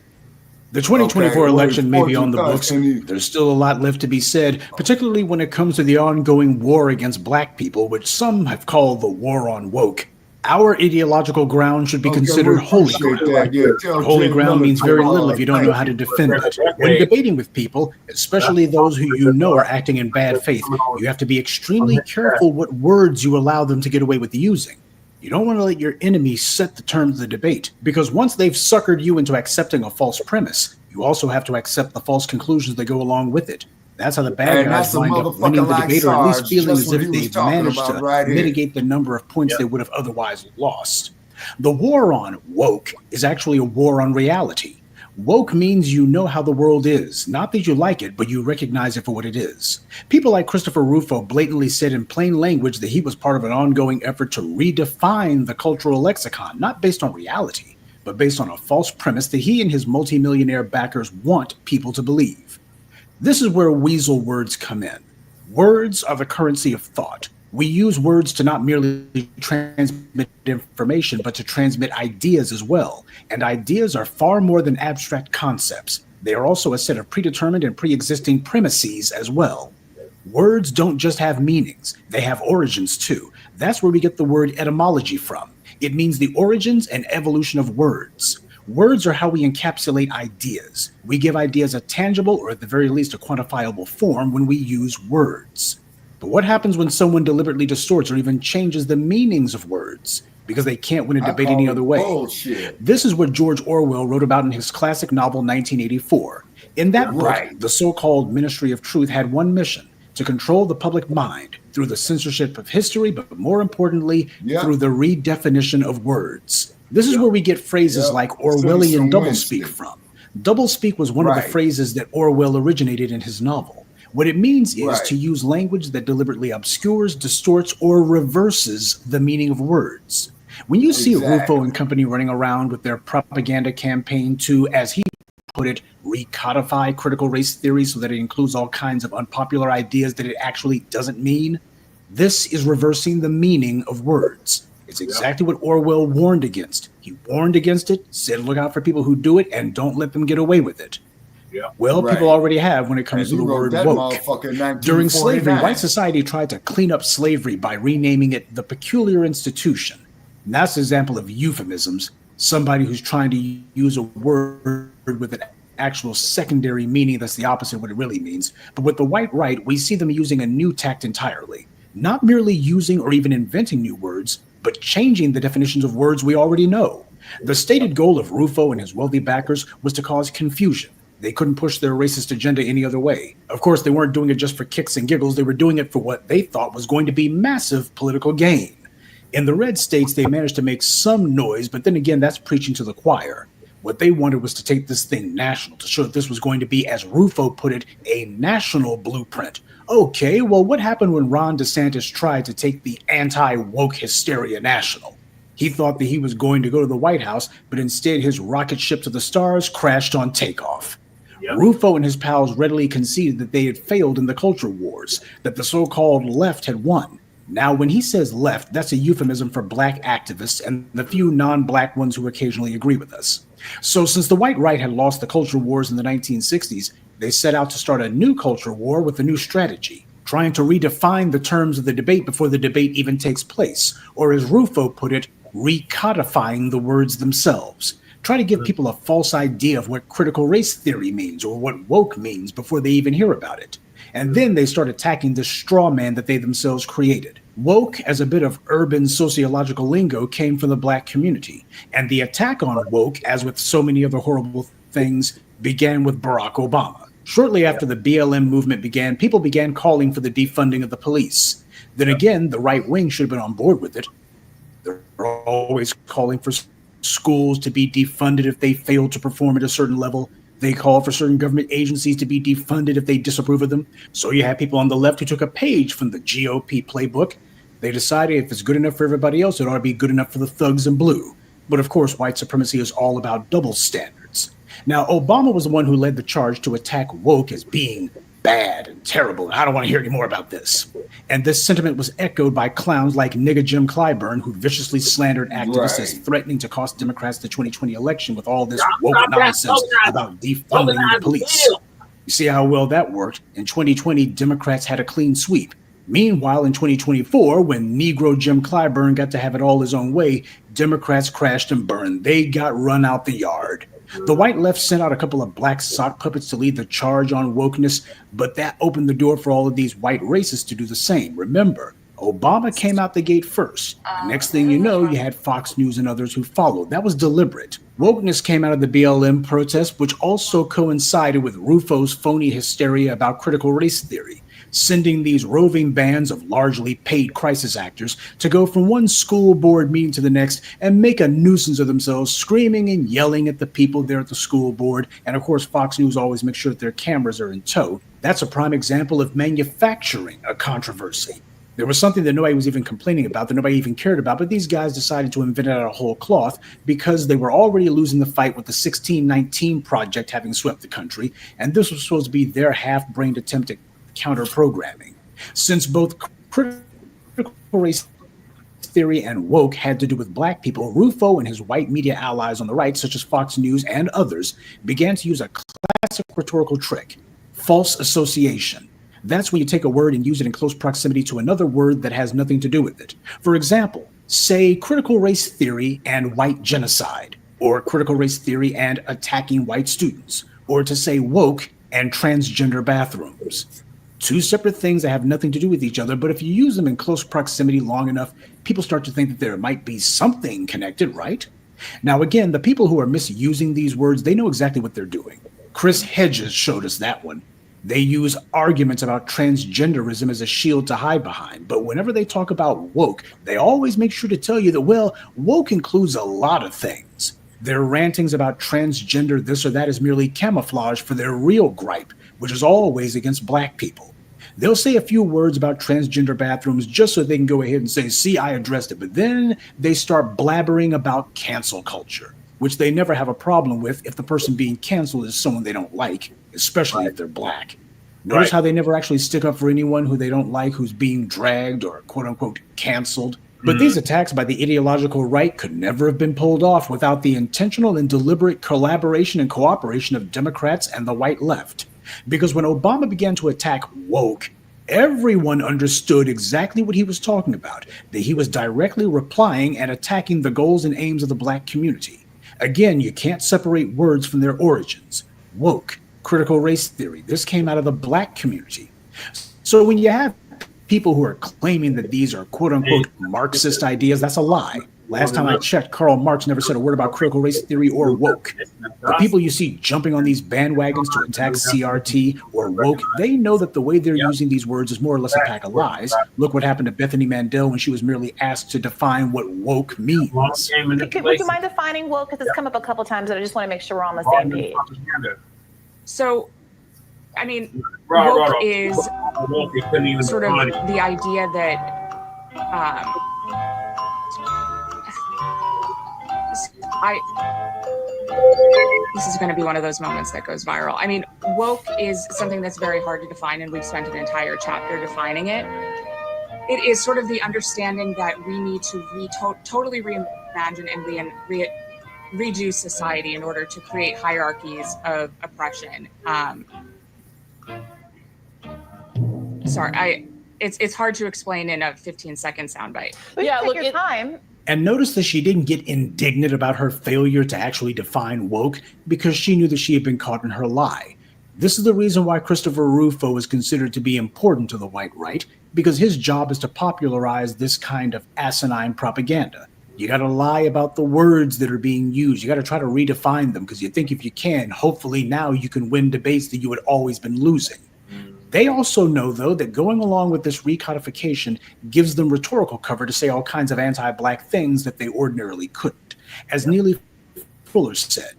The 2024 election may be on the books. There's still a lot left to be said, particularly when it comes to the ongoing war against black people, which some have called the war on woke. Our ideological ground should be considered holy ground. But holy ground means very little if you don't know how to defend it. When debating with people, especially those who you know are acting in bad faith, you have to be extremely careful what words you allow them to get away with using. You don't want to let your enemies set the terms of the debate, because once they've suckered you into accepting a false premise, you also have to accept the false conclusions that go along with it. That's how the bad guys wind up winning the debate, or at least feeling as if they've managed to mitigate the number of points they would have otherwise lost. The war on woke is actually a war on reality. Woke means you know how the world is, not that you like it, but you recognize it for what it is. People like Christopher Rufo blatantly said in plain language that he was part of an ongoing effort to redefine the cultural lexicon, not based on reality, but based on a false premise that he and his multimillionaire backers want people to believe. This is where weasel words come in. Words are the currency of thought. We use words to not merely transmit information, but to transmit ideas as well. And ideas are far more than abstract concepts. They are also a set of predetermined and pre-existing premises as well. Words don't just have meanings, they have origins too. That's where we get the word etymology from. It means the origins and evolution of words. Words are how we encapsulate ideas. We give ideas a tangible, or at the very least a quantifiable form when we use words. But what happens when someone deliberately distorts or even changes the meanings of words because they can't win a debate any other way? Bullshit. This is what George Orwell wrote about in his classic novel 1984. In that book, the so-called Ministry of Truth had one mission: to control the public mind through the censorship of history, but more importantly, through the redefinition of words. This is where we get phrases like Orwellian doublespeak from. Doublespeak was one of the phrases that Orwell originated in his novel. What it means is to use language that deliberately obscures, distorts, or reverses the meaning of words. When you see Rufo and company running around with their propaganda campaign to, as he put it, recodify critical race theory so that it includes all kinds of unpopular ideas that it actually doesn't mean, this is reversing the meaning of words. It's exactly what Orwell warned against. He warned against it, said look out for people who do it, and don't let them get away with it. Well, people already have when it comes to the word woke. During slavery, white society tried to clean up slavery by renaming it the peculiar institution. And that's an example of euphemisms. Somebody who's trying to use a word with an actual secondary meaning that's the opposite of what it really means. But with the white right, we see them using a new tact entirely. Not merely using or even inventing new words, but changing the definitions of words we already know. The stated goal of Rufo and his wealthy backers was to cause confusion. They couldn't push their racist agenda any other way. Of course, they weren't doing it just for kicks and giggles. They were doing it for what they thought was going to be massive political gain. In the red states, they managed to make some noise, but then again, that's preaching to the choir. What they wanted was to take this thing national, to show that this was going to be, as Rufo put it, a national blueprint. Okay, well, what happened when Ron DeSantis tried to take the anti-woke hysteria national? He thought that he was going to go to the White House, but instead his rocket ship to the stars crashed on takeoff. Rufo and his pals readily conceded that they had failed in the culture wars, that the so-called left had won. Now, when he says left, that's a euphemism for black activists and the few non-black ones who occasionally agree with us. So since the white right had lost the culture wars in the 1960s, they set out to start a new culture war with a new strategy, trying to redefine the terms of the debate before the debate even takes place, or as Rufo put it, recodifying the words themselves. Try to give people a false idea of what critical race theory means or what woke means before they even hear about it. And then they start attacking this straw man that they themselves created. Woke, as a bit of urban sociological lingo, came from the black community. And the attack on woke, as with so many other horrible things, began with Barack Obama. Shortly after the BLM movement began, people began calling for the defunding of the police. Then again, the right wing should have been on board with it. They're always calling for schools to be defunded if they fail to perform at a certain level. They call for certain government agencies to be defunded if they disapprove of them. So you have people on the left who took a page from the GOP playbook. They decided if it's good enough for everybody else, it ought to be good enough for the thugs in blue. But of course, white supremacy is all about double standards. Now, Obama was the one who led the charge to attack woke as being bad and terrible. And I don't want to hear any more about this. And this sentiment was echoed by clowns like nigga Jim Clyburn, who viciously slandered activists as threatening to cost Democrats the 2020 election with all this woke nonsense about defunding the police. You see how well that worked? In 2020, Democrats had a clean sweep. Meanwhile, in 2024, when Negro Jim Clyburn got to have it all his own way, Democrats crashed and burned. They got run out the yard. The white left sent out a couple of black sock puppets to lead the charge on wokeness, but that opened the door for all of these white racists to do the same. Remember, Obama came out the gate first. The next thing you know, you had Fox News and others who followed. That was deliberate. Wokeness came out of the BLM protest, which also coincided with Rufo's phony hysteria about critical race theory, sending these roving bands of largely paid crisis actors to go from one school board meeting to the next and make a nuisance of themselves, screaming and yelling at the people there at the school board. And of course, Fox News always makes sure that their cameras are in tow. That's a prime example of manufacturing a controversy. There was something that nobody was even complaining about, that nobody even cared about, but these guys decided to invent it out of whole cloth because they were already losing the fight with the 1619 Project having swept the country, and this was supposed to be their half-brained attempt at counter-programming. Since both critical race theory and woke had to do with black people, Rufo and his white media allies on the right, such as Fox News and others, began to use a classic rhetorical trick: false association. That's when you take a word and use it in close proximity to another word that has nothing to do with it. For example, say critical race theory and white genocide, or critical race theory and attacking white students, or to say woke and transgender bathrooms. Two separate things that have nothing to do with each other, but if you use them in close proximity long enough, people start to think that there might be something connected, right? Now, again, the people who are misusing these words, they know exactly what they're doing. Chris Hedges showed us that one. They use arguments about transgenderism as a shield to hide behind, but whenever they talk about woke, they always make sure to tell you that, well, woke includes a lot of things. Their rantings about transgender this or that is merely camouflage for their real gripe, which is always against black people. They'll say a few words about transgender bathrooms just so they can go ahead and say, see, I addressed it. But then they start blabbering about cancel culture, which they never have a problem with if the person being canceled is someone they don't like, especially if they're black. Notice how they never actually stick up for anyone who they don't like who's being dragged or quote unquote canceled. But these attacks by the ideological right could never have been pulled off without the intentional and deliberate collaboration and cooperation of Democrats and the white left. Because when Obama began to attack woke, everyone understood exactly what he was talking about, that he was directly replying and attacking the goals and aims of the black community. Again, you can't separate words from their origins. Woke, critical race theory, this came out of the black community. So when you have people who are claiming that these are quote-unquote Marxist ideas, that's a lie. Last time I checked, Karl Marx never said a word about critical race theory or woke. The people you see jumping on these bandwagons to attack CRT or woke, they know that the way they're using these words is more or less a pack of lies. Look what happened to Bethany Mandel when she was merely asked to define what woke means. Would you mind defining woke? Because it's come up a couple times, and I just want to make sure we're on the same page. So, I mean, woke is sort of the idea that this is going to be one of those moments that goes viral. I mean, woke is something that's very hard to define, and we've spent an entire chapter defining it. It is sort of the understanding that we need to totally reimagine and redo society in order to create hierarchies of oppression. It's hard to explain in a 15-second soundbite. Yeah, look, your time. And notice that she didn't get indignant about her failure to actually define woke because she knew that she had been caught in her lie. This is the reason why Christopher Rufo is considered to be important to the white right, because his job is to popularize this kind of asinine propaganda. You got to lie about the words that are being used. You got to try to redefine them because you think if you can, hopefully now you can win debates that you had always been losing. They also know, though, that going along with this recodification gives them rhetorical cover to say all kinds of anti-black things that they ordinarily couldn't. As Neely Fuller said,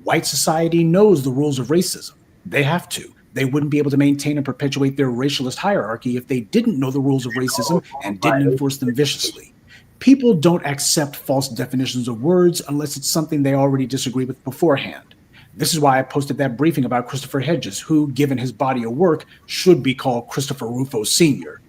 white society knows the rules of racism. They have to. They wouldn't be able to maintain and perpetuate their racialist hierarchy if they didn't know the rules of racism and didn't enforce them viciously. People don't accept false definitions of words unless it's something they already disagree with beforehand. This is why I posted that briefing about Christopher Hedges, who, given his body of work, should be called Christopher Rufo Sr.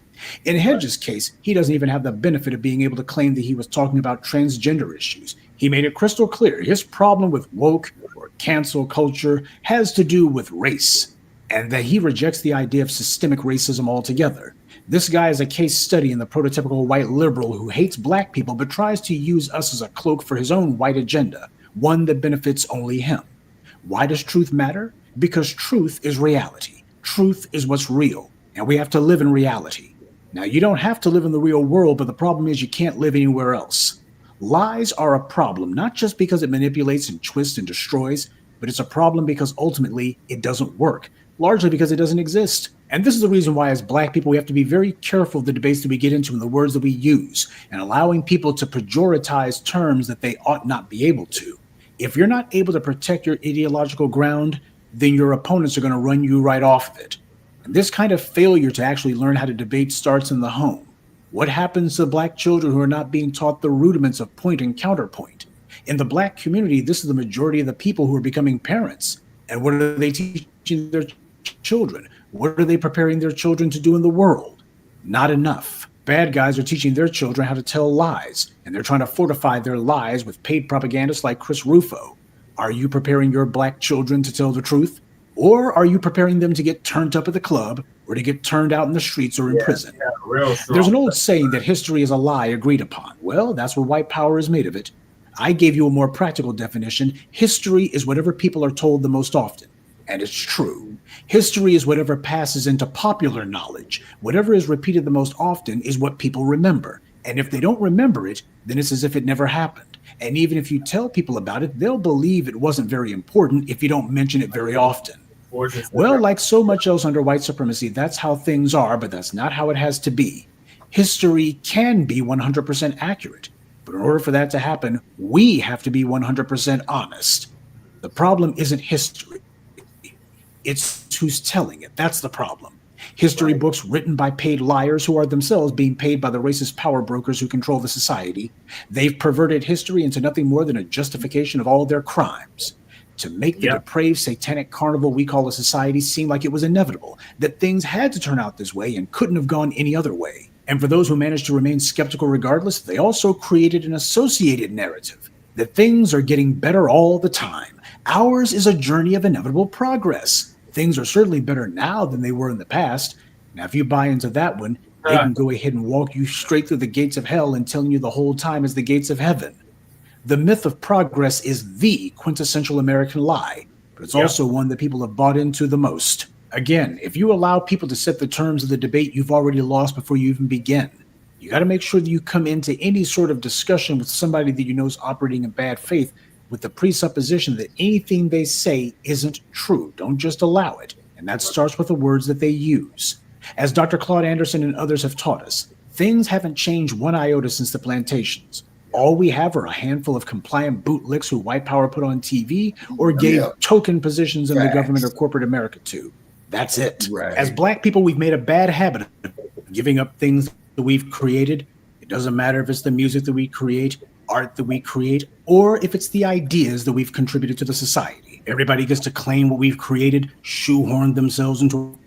In Hedges' case, he doesn't even have the benefit of being able to claim that he was talking about transgender issues. He made it crystal clear his problem with woke or cancel culture has to do with race, and that he rejects the idea of systemic racism altogether. This guy is a case study in the prototypical white liberal who hates black people but tries to use us as a cloak for his own white agenda, one that benefits only him. Why does truth matter? Because truth is reality. Truth is what's real, and we have to live in reality. Now, you don't have to live in the real world, but the problem is you can't live anywhere else. Lies are a problem, not just because it manipulates and twists and destroys, but it's a problem because ultimately it doesn't work, largely because it doesn't exist. And this is the reason why, as black people, we have to be very careful of the debates that we get into and the words that we use, and allowing people to pejoritize terms that they ought not be able to. If you're not able to protect your ideological ground, then your opponents are going to run you right off of it. And this kind of failure to actually learn how to debate starts in the home. What happens to black children who are not being taught the rudiments of point and counterpoint? In the black community, this is the majority of the people who are becoming parents. And what are they teaching their children? What are they preparing their children to do in the world? Not enough. bad guys are teaching their children how to tell lies, and they're trying to fortify their lies with paid propagandists like Chris Rufo. Are you preparing your black children to tell the truth? Or are you preparing them to get turned up at the club or to get turned out in the streets or in prison? There's an old saying that history is a lie agreed upon. Well, that's what white power is made of it. I gave you a more practical definition. History is whatever people are told the most often. And it's true. History is whatever passes into popular knowledge. Whatever is repeated the most often is what people remember. And if they don't remember it, then it's as if it never happened. And even if you tell people about it, they'll believe it wasn't very important if you don't mention it very often. Well, like so much else under white supremacy, that's how things are, but that's not how it has to be. History can be 100% accurate, but in order for that to happen, we have to be 100% honest. The problem isn't history. It's who's telling it. That's the problem. History books written by paid liars who are themselves being paid by the racist power brokers who control the society. They've perverted history into nothing more than a justification of all their crimes. To make the depraved satanic carnival we call a society seem like it was inevitable, that things had to turn out this way and couldn't have gone any other way. And for those who managed to remain skeptical regardless, they also created an associated narrative that things are getting better all the time. Ours is a journey of inevitable progress. Things are certainly better now than they were in the past. Now, if you buy into that one, they can go ahead and walk you straight through the gates of hell and telling you the whole time is the gates of heaven. The myth of progress is the quintessential American lie, but it's also one that people have bought into the most. Again, if you allow people to set the terms of the debate, you've already lost before you even begin. You got to make sure that you come into any sort of discussion with somebody that you know is operating in bad faith with the presupposition that anything they say isn't true. Don't just allow it. And that starts with the words that they use. As Dr. Claude Anderson and others have taught us, things haven't changed one iota since the plantations. All we have are a handful of compliant bootlicks who white power put on TV or gave token positions in the government or corporate America to. That's it. As black people, we've made a bad habit of giving up things that we've created. It doesn't matter if it's the music that we create, art that we create, or if it's the ideas that we've contributed to the society. Everybody gets to claim what we've created, shoehorn themselves into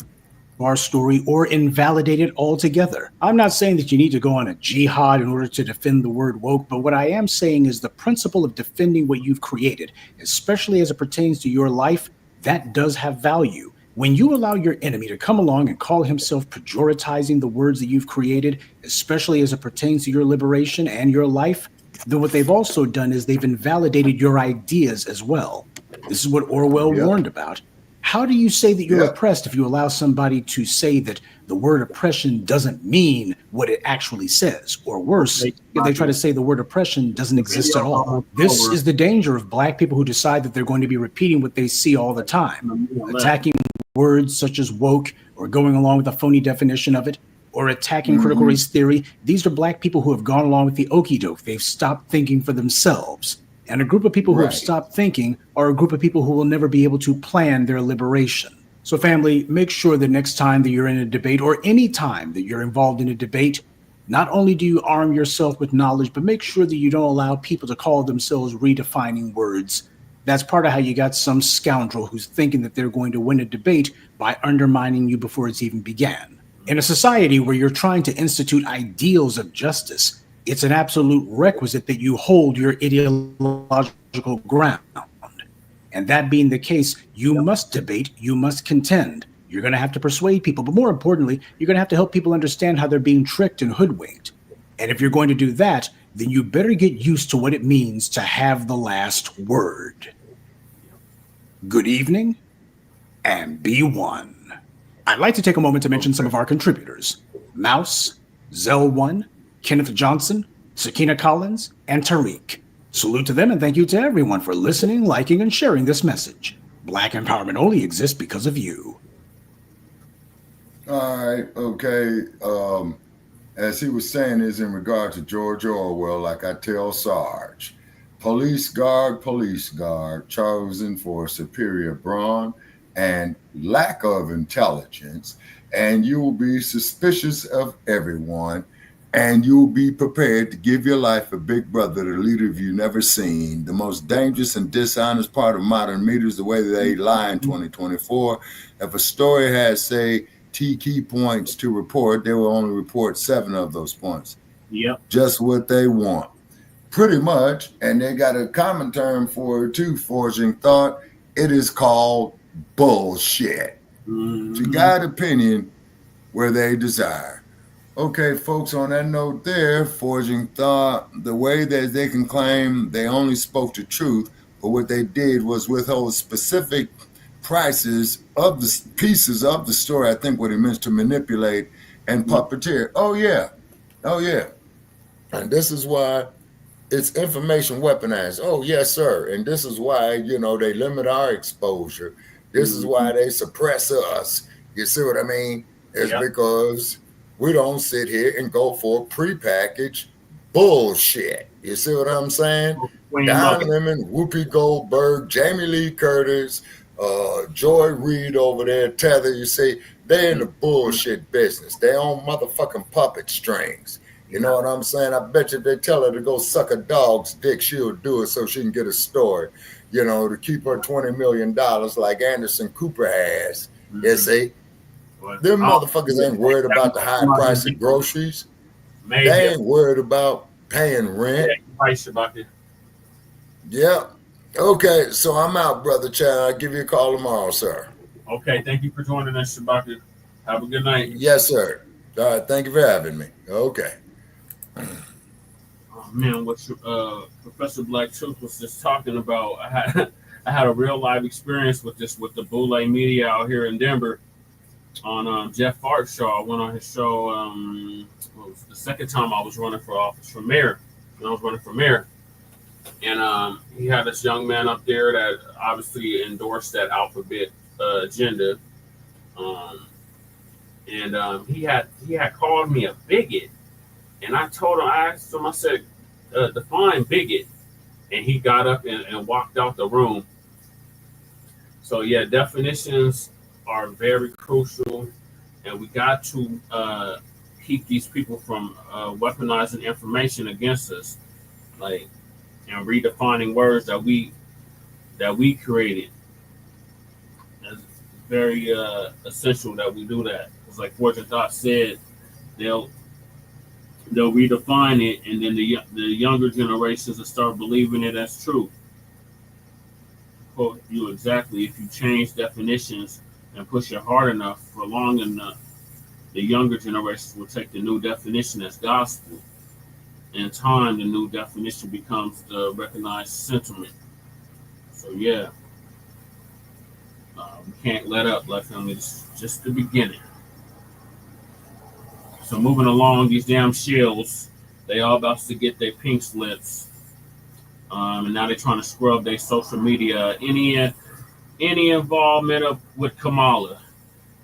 our story, or invalidate it altogether. I'm not saying that you need to go on a jihad in order to defend the word woke, but what I am saying is the principle of defending what you've created, especially as it pertains to your life, that does have value. When you allow your enemy to come along and call himself pejoratizing the words that you've created, especially as it pertains to your liberation and your life, then what they've also done is they've invalidated your ideas as well. This is what Orwell warned about. How do you say that you're oppressed if you allow somebody to say that the word oppression doesn't mean what it actually says? Or worse, if they try to say the word oppression doesn't exist at all. This is the danger of black people who decide that they're going to be repeating what they see all the time, attacking words such as woke or going along with a phony definition of it, or attacking critical race theory. These are black people who have gone along with the okie doke. They've stopped thinking for themselves. And a group of people who have stopped thinking are a group of people who will never be able to plan their liberation. So family, make sure that next time that you're in a debate or any time that you're involved in a debate, not only do you arm yourself with knowledge, but make sure that you don't allow people to call themselves redefining words. That's part of how you got some scoundrel who's thinking that they're going to win a debate by undermining you before it's even began. In a society where you're trying to institute ideals of justice, it's an absolute requisite that you hold your ideological ground. And that being the case, you must debate, you must contend. You're going to have to persuade people, but more importantly, you're going to have to help people understand how they're being tricked and hoodwinked. And if you're going to do that, then you better get used to what it means to have the last word. Good evening, and be one. I'd like to take a moment to mention some of our contributors: Mouse, Zell1, Kenneth Johnson, Sakina Collins, and Tariq. Salute to them and thank you to everyone for listening, liking, and sharing this message. Black empowerment only exists because of you. All right, okay. As he was saying, is in regard to George Orwell, like I tell Sarge, police guard, chosen for superior brawn and lack of intelligence, and you will be suspicious of everyone, and you'll be prepared to give your life a big brother, the leader you've never seen. The most dangerous and dishonest part of modern media is the way they lie in 2024. If a story has, say, key points to report, they will only report 7 of those points. Yep. Just what they want. Pretty much. And they got a common term for it too, forging thought. It is called bullshit. To guide opinion where they desire. Okay, folks, on that note there, forging thought, the way that they can claim they only spoke the truth, but what they did was withhold specific prices of the pieces of the story, I think what it means to manipulate and puppeteer. Oh, yeah. Oh, yeah. And this is why it's information weaponized. Oh, yes, sir. And this is why, you know, they limit our exposure. This is why they suppress us. You see what I mean? It's because we don't sit here and go for prepackaged bullshit. You see what I'm saying? Don Lemon, Whoopi Goldberg, Jamie Lee Curtis, Joy Reid over there, Tether, you see, they're in the bullshit business. They own motherfucking puppet strings. You know what I'm saying? I bet you if they tell her to go suck a dog's dick, she'll do it so she can get a story, you know, to keep her $20 million like Anderson Cooper has. You see? Them motherfuckers ain't worried about the high price of groceries. They ain't worried about paying rent. Yeah. Okay, so I'm out, Brother Chad. I'll give you a call tomorrow, sir. Okay, thank you for joining us, Shabaka. Have a good night. Yes, sir. All right, thank you for having me. Okay. Oh, man, what Professor Black Truth was just talking about, I had a real live experience with this with the Blacc media out here in Denver on Jeff Fart's show. I went on his show. It was the second time I was running for office for mayor. When I was running for mayor, and he had this young man up there that obviously endorsed that alphabet agenda, and he had called me a bigot. And I asked him, I said, define bigot. And he got up and walked out the room. So, yeah, definitions are very crucial. And we got to keep these people from weaponizing information against us. Like, and redefining words that we created. It's very essential that we do that. Because like Fortune Thought said, they'll redefine it, and then the younger generations will start believing it as true. Quote you exactly. If you change definitions and push it hard enough for long enough, the younger generations will take the new definition as gospel. In time, the new definition becomes the recognized sentiment. So yeah, we can't let up, Black family. It's just the beginning. So moving along, these damn shills, they all about to get their pink slips, and now they're trying to scrub their social media. Any involvement with Kamala,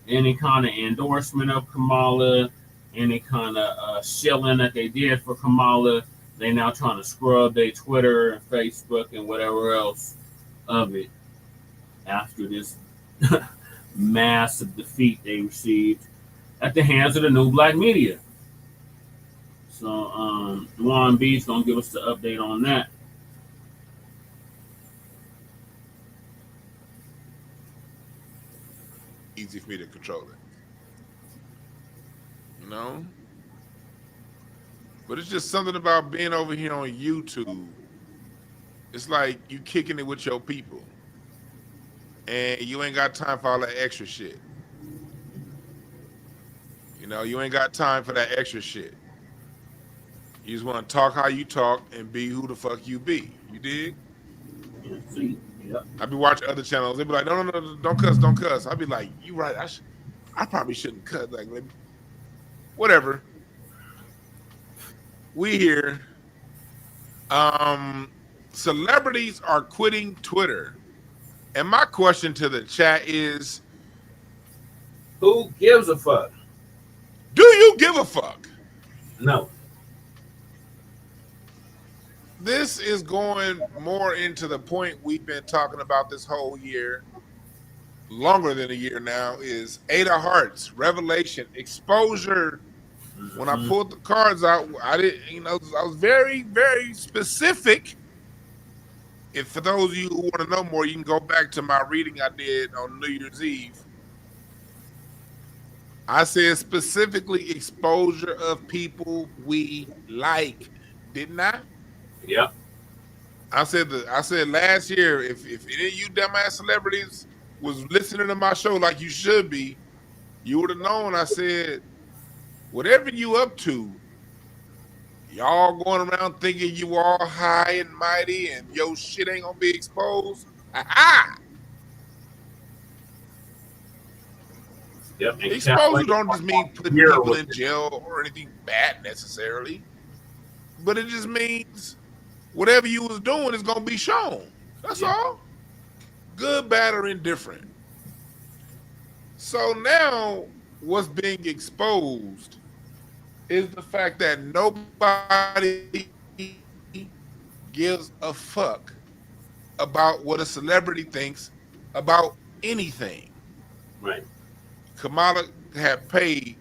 any kind of endorsement of Kamala, any kind of shilling that they did for Kamala, they now trying to scrub their Twitter and Facebook and whatever else of it after this massive defeat they received at the hands of the new Blacc media. So Juan B is gonna give us the update on that. Easy for me to control it, you know. But it's just something about being over here on YouTube. It's like you kicking it with your people, and you ain't got time for all that extra shit. You know, you ain't got time for that extra shit. You just want to talk how you talk and be who the fuck you be. You dig? Yeah. I be watching other channels. They be like, no, don't cuss, don't cuss. I be like, you right. I probably shouldn't cuss. Like, whatever. We here. Celebrities are quitting Twitter. And my question to the chat is, who gives a fuck? Do you give a fuck? No. This is going more into the point we've been talking about this whole year, longer than a year now, is Eight of Hearts, Revelation, Exposure. When I pulled the cards out, I was very, very specific. If for those of you who want to know more, you can go back to my reading I did on New Year's Eve. I said specifically exposure of people we like, didn't I? Yep. I said last year, if any of you dumbass celebrities was listening to my show like you should be, you would have known. I said, whatever you up to, y'all going around thinking you all high and mighty and your shit ain't gonna be exposed. Ha-ha! Yep. Exposure don't just mean putting people in jail or anything bad necessarily, but it just means whatever you was doing is gonna be shown. That's all. Good, bad, or indifferent. So now what's being exposed is the fact that nobody gives a fuck about what a celebrity thinks about anything. Right. Kamala had paid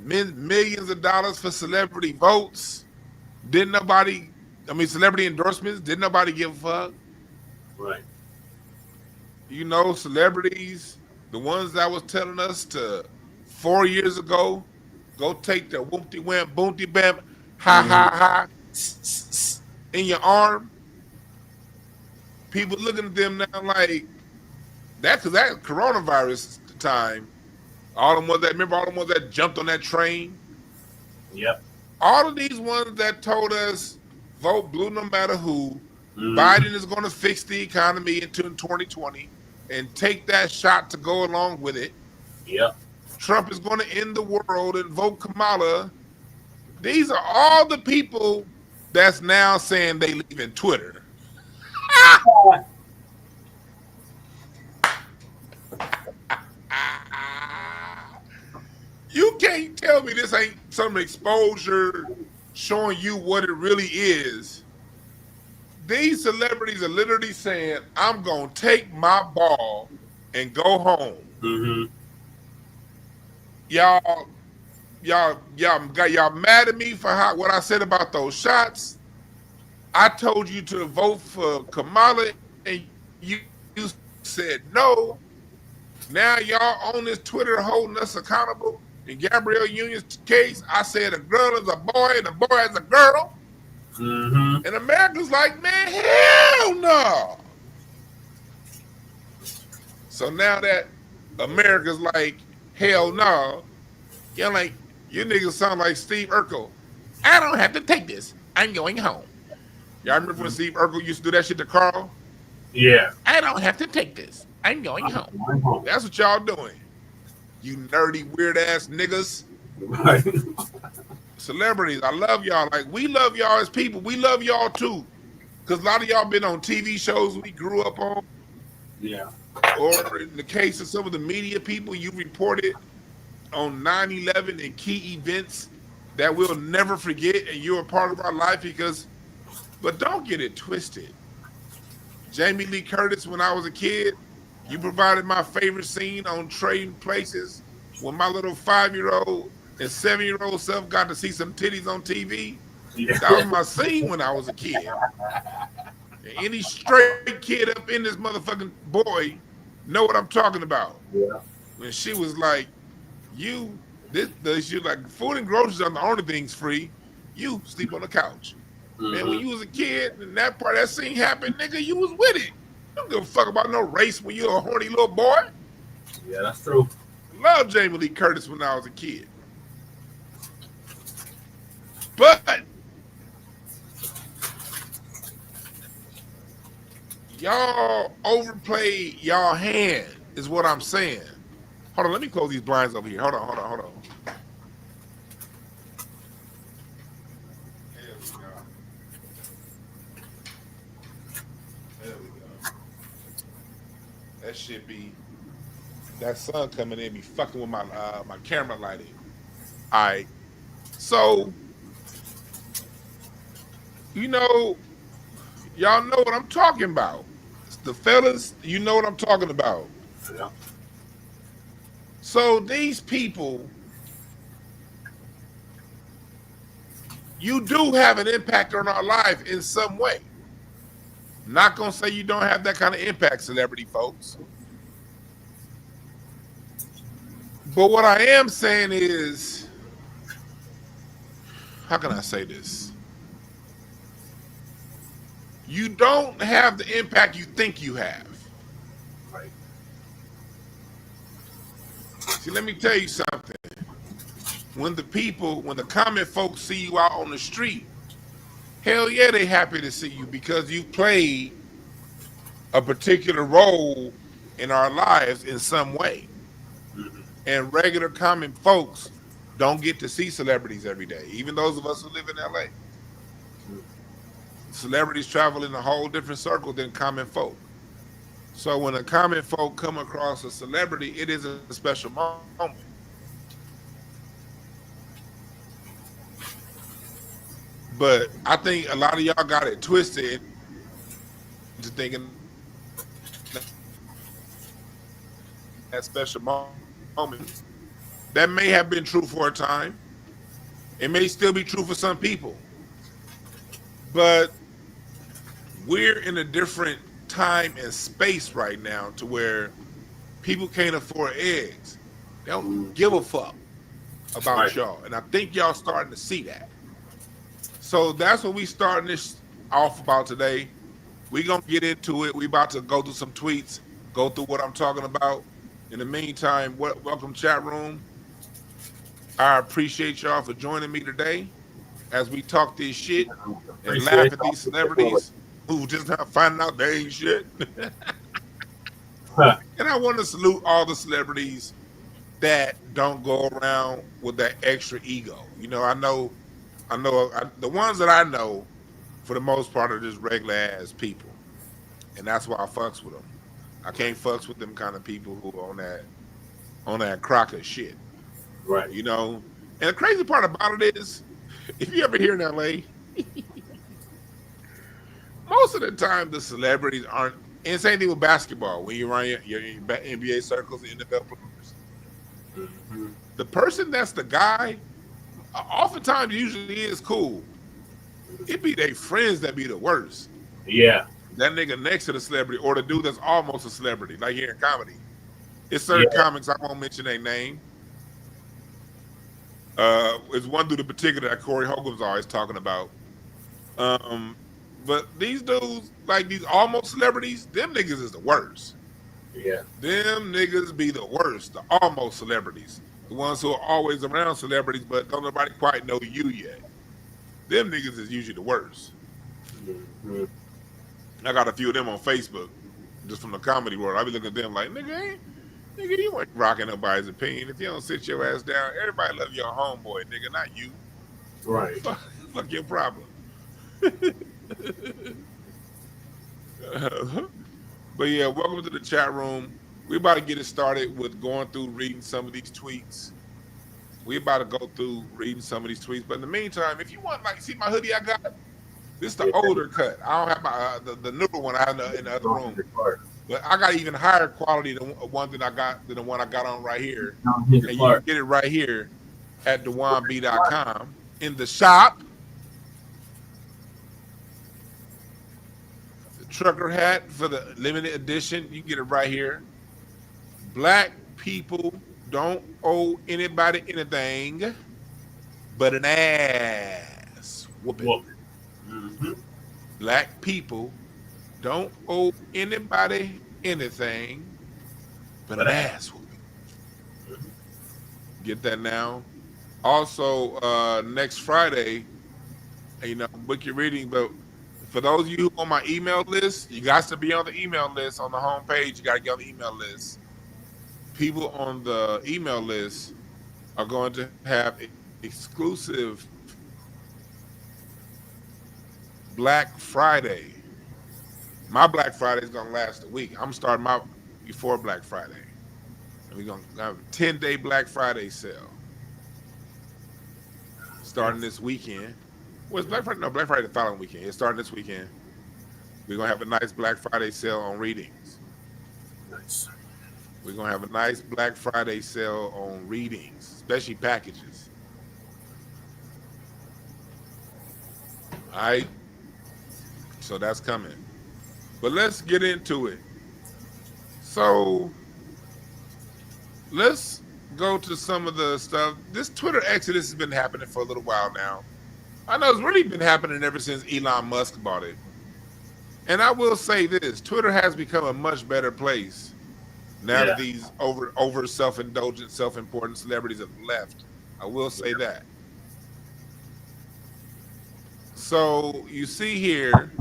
millions of dollars for celebrity votes. Celebrity endorsements, didn't nobody give a fuck? Right. You know, celebrities, the ones that was telling us to 4 years ago, go take the whoopty wham boonty bam ha ha ha in your arm. People looking at them now like that, because that coronavirus time, all the ones that jumped on that train. Yep. All of these ones that told us vote blue no matter who, Biden is going to fix the economy into 2020 and take that shot to go along with it. Yep. Trump is going to end the world and vote Kamala. These are all the people that's now saying they leave in Twitter. You can't tell me this ain't some exposure showing you what it really is. These celebrities are literally saying, I'm going to take my ball and go home. Mm-hmm. Y'all mad at me for what I said about those shots? I told you to vote for Kamala and you said no. Now y'all on this Twitter holding us accountable. In Gabrielle Union's case, I said a girl is a boy and a boy is a girl. Mm-hmm. And America's like, man, hell no. So now that America's like, hell no, you're like, you niggas sound like Steve Urkel. I don't have to take this. I'm going home. Y'all remember when Steve Urkel used to do that shit to Carl? Yeah. I don't have to take this. I'm going home. That's what y'all doing. You nerdy, weird ass niggas. Right. Celebrities, I love y'all. Like, we love y'all as people. We love y'all too. Because a lot of y'all been on TV shows we grew up on. Yeah. Or in the case of some of the media people, you reported on 9/11 and key events that we'll never forget, and you're a part of our life but don't get it twisted. Jamie Lee Curtis, when I was a kid, you provided my favorite scene on Trading Places when my little 5-year-old and 7-year-old self got to see some titties on TV. Yeah. That was my scene when I was a kid. And any straight kid up in this motherfucking boy know what I'm talking about. Yeah. When she was like, she was like, food and groceries are the only things free. You sleep on the couch. Mm-hmm. Man, when you was a kid and that scene happened, nigga, you was with it. You don't give a fuck about no race when you're a horny little boy. Yeah, that's true. I loved Jamie Lee Curtis when I was a kid. But y'all overplayed y'all hand is what I'm saying. Hold on, let me close these blinds over here. Hold on. There we go. That shit be, that sun coming in be fucking with my my camera lighting. All right. So, y'all know what I'm talking about. The fellas, you know what I'm talking about. Yeah. So these people, you do have an impact on our life in some way. Not gonna say you don't have that kind of impact, celebrity folks. But what I am saying is, how can I say this? You don't have the impact you think you have. Right. See, let me tell you something. When the common folks see you out on the street, hell yeah, they happy to see you because you played a particular role in our lives in some way. And regular common folks don't get to see celebrities every day, even those of us who live in LA. Celebrities travel in a whole different circle than common folk. So when a common folk come across a celebrity, it is a special moment. But I think a lot of y'all got it twisted into thinking that special moment. That may have been true for a time. It may still be true for some people. But we're in a different time and space right now to where people can't afford eggs. They don't give a fuck about y'all. And I think y'all starting to see that. So that's what we starting this off about today. We're going to get into it. We about to go through some tweets, go through what I'm talking about. In the meantime, welcome chat room. I appreciate y'all for joining me today as we talk this shit and laugh at these celebrities who just not finding out they ain't shit. And I want to salute all the celebrities that don't go around with that extra ego. You know, I know the ones that I know for the most part are just regular ass people. And that's why I fucks with them. I can't fucks with them kind of people who are on that crocker shit. Right. You know? And the crazy part about it is, if you ever hear in LA, most of the time the celebrities aren't, and same thing with basketball. When you run your NBA circles, the NFL players, the person that's the guy, oftentimes usually is cool. It be their friends that be the worst. Yeah. That nigga next to the celebrity or the dude that's almost a celebrity, like here in comedy. It's certain comics, I won't mention their name. It's one dude in particular that Corey Hogan's always talking about. But these dudes, like these almost celebrities, them niggas is the worst. Yeah. Them niggas be the worst, the almost celebrities. The ones who are always around celebrities, but don't nobody quite know you yet. Them niggas is usually the worst. Mm-hmm. I got a few of them on Facebook, just from the comedy world. I be looking at them like, nigga, you ain't rocking nobody's opinion. If you don't sit your ass down, everybody love your homeboy, nigga, not you. Right. Fuck your problem. But yeah, welcome to the chat room. We're about to get it started with going through reading some of these tweets. We're about to go through reading some of these tweets. But in the meantime, if you want, like, see my hoodie I got? This is the older cut. I don't have my the newer one I have in the other room. But I got even higher quality than the one I got on right here. And you can get it right here at DewanB.com in the shop. The trucker hat for the limited edition. You can get it right here. Black people don't owe anybody anything but an ass whooping. Mm-hmm. Black people don't owe anybody anything but an ass whooping. Get that now. Also, next Friday, book your reading. But for those of you who on my email list, you got to be on the email list on the homepage. You got to get on the email list. People on the email list are going to have exclusive Black Friday. My Black Friday is gonna last a week. I'm starting my before Black Friday. And we're gonna have a 10-day Black Friday sale. Starting this weekend. Well, it's Black Friday? No, Black Friday the following weekend. It's starting this weekend. We're gonna have a nice Black Friday sale on readings. Nice. We're gonna have a nice Black Friday sale on readings, especially packages. All right. So that's coming. But let's get into it. So let's go to some of the stuff. This Twitter exodus has been happening for a little while now. I know it's really been happening ever since Elon Musk bought it. And I will say this, Twitter has become a much better place now that these over self-indulgent, self-important celebrities have left. I will say that. So you see here,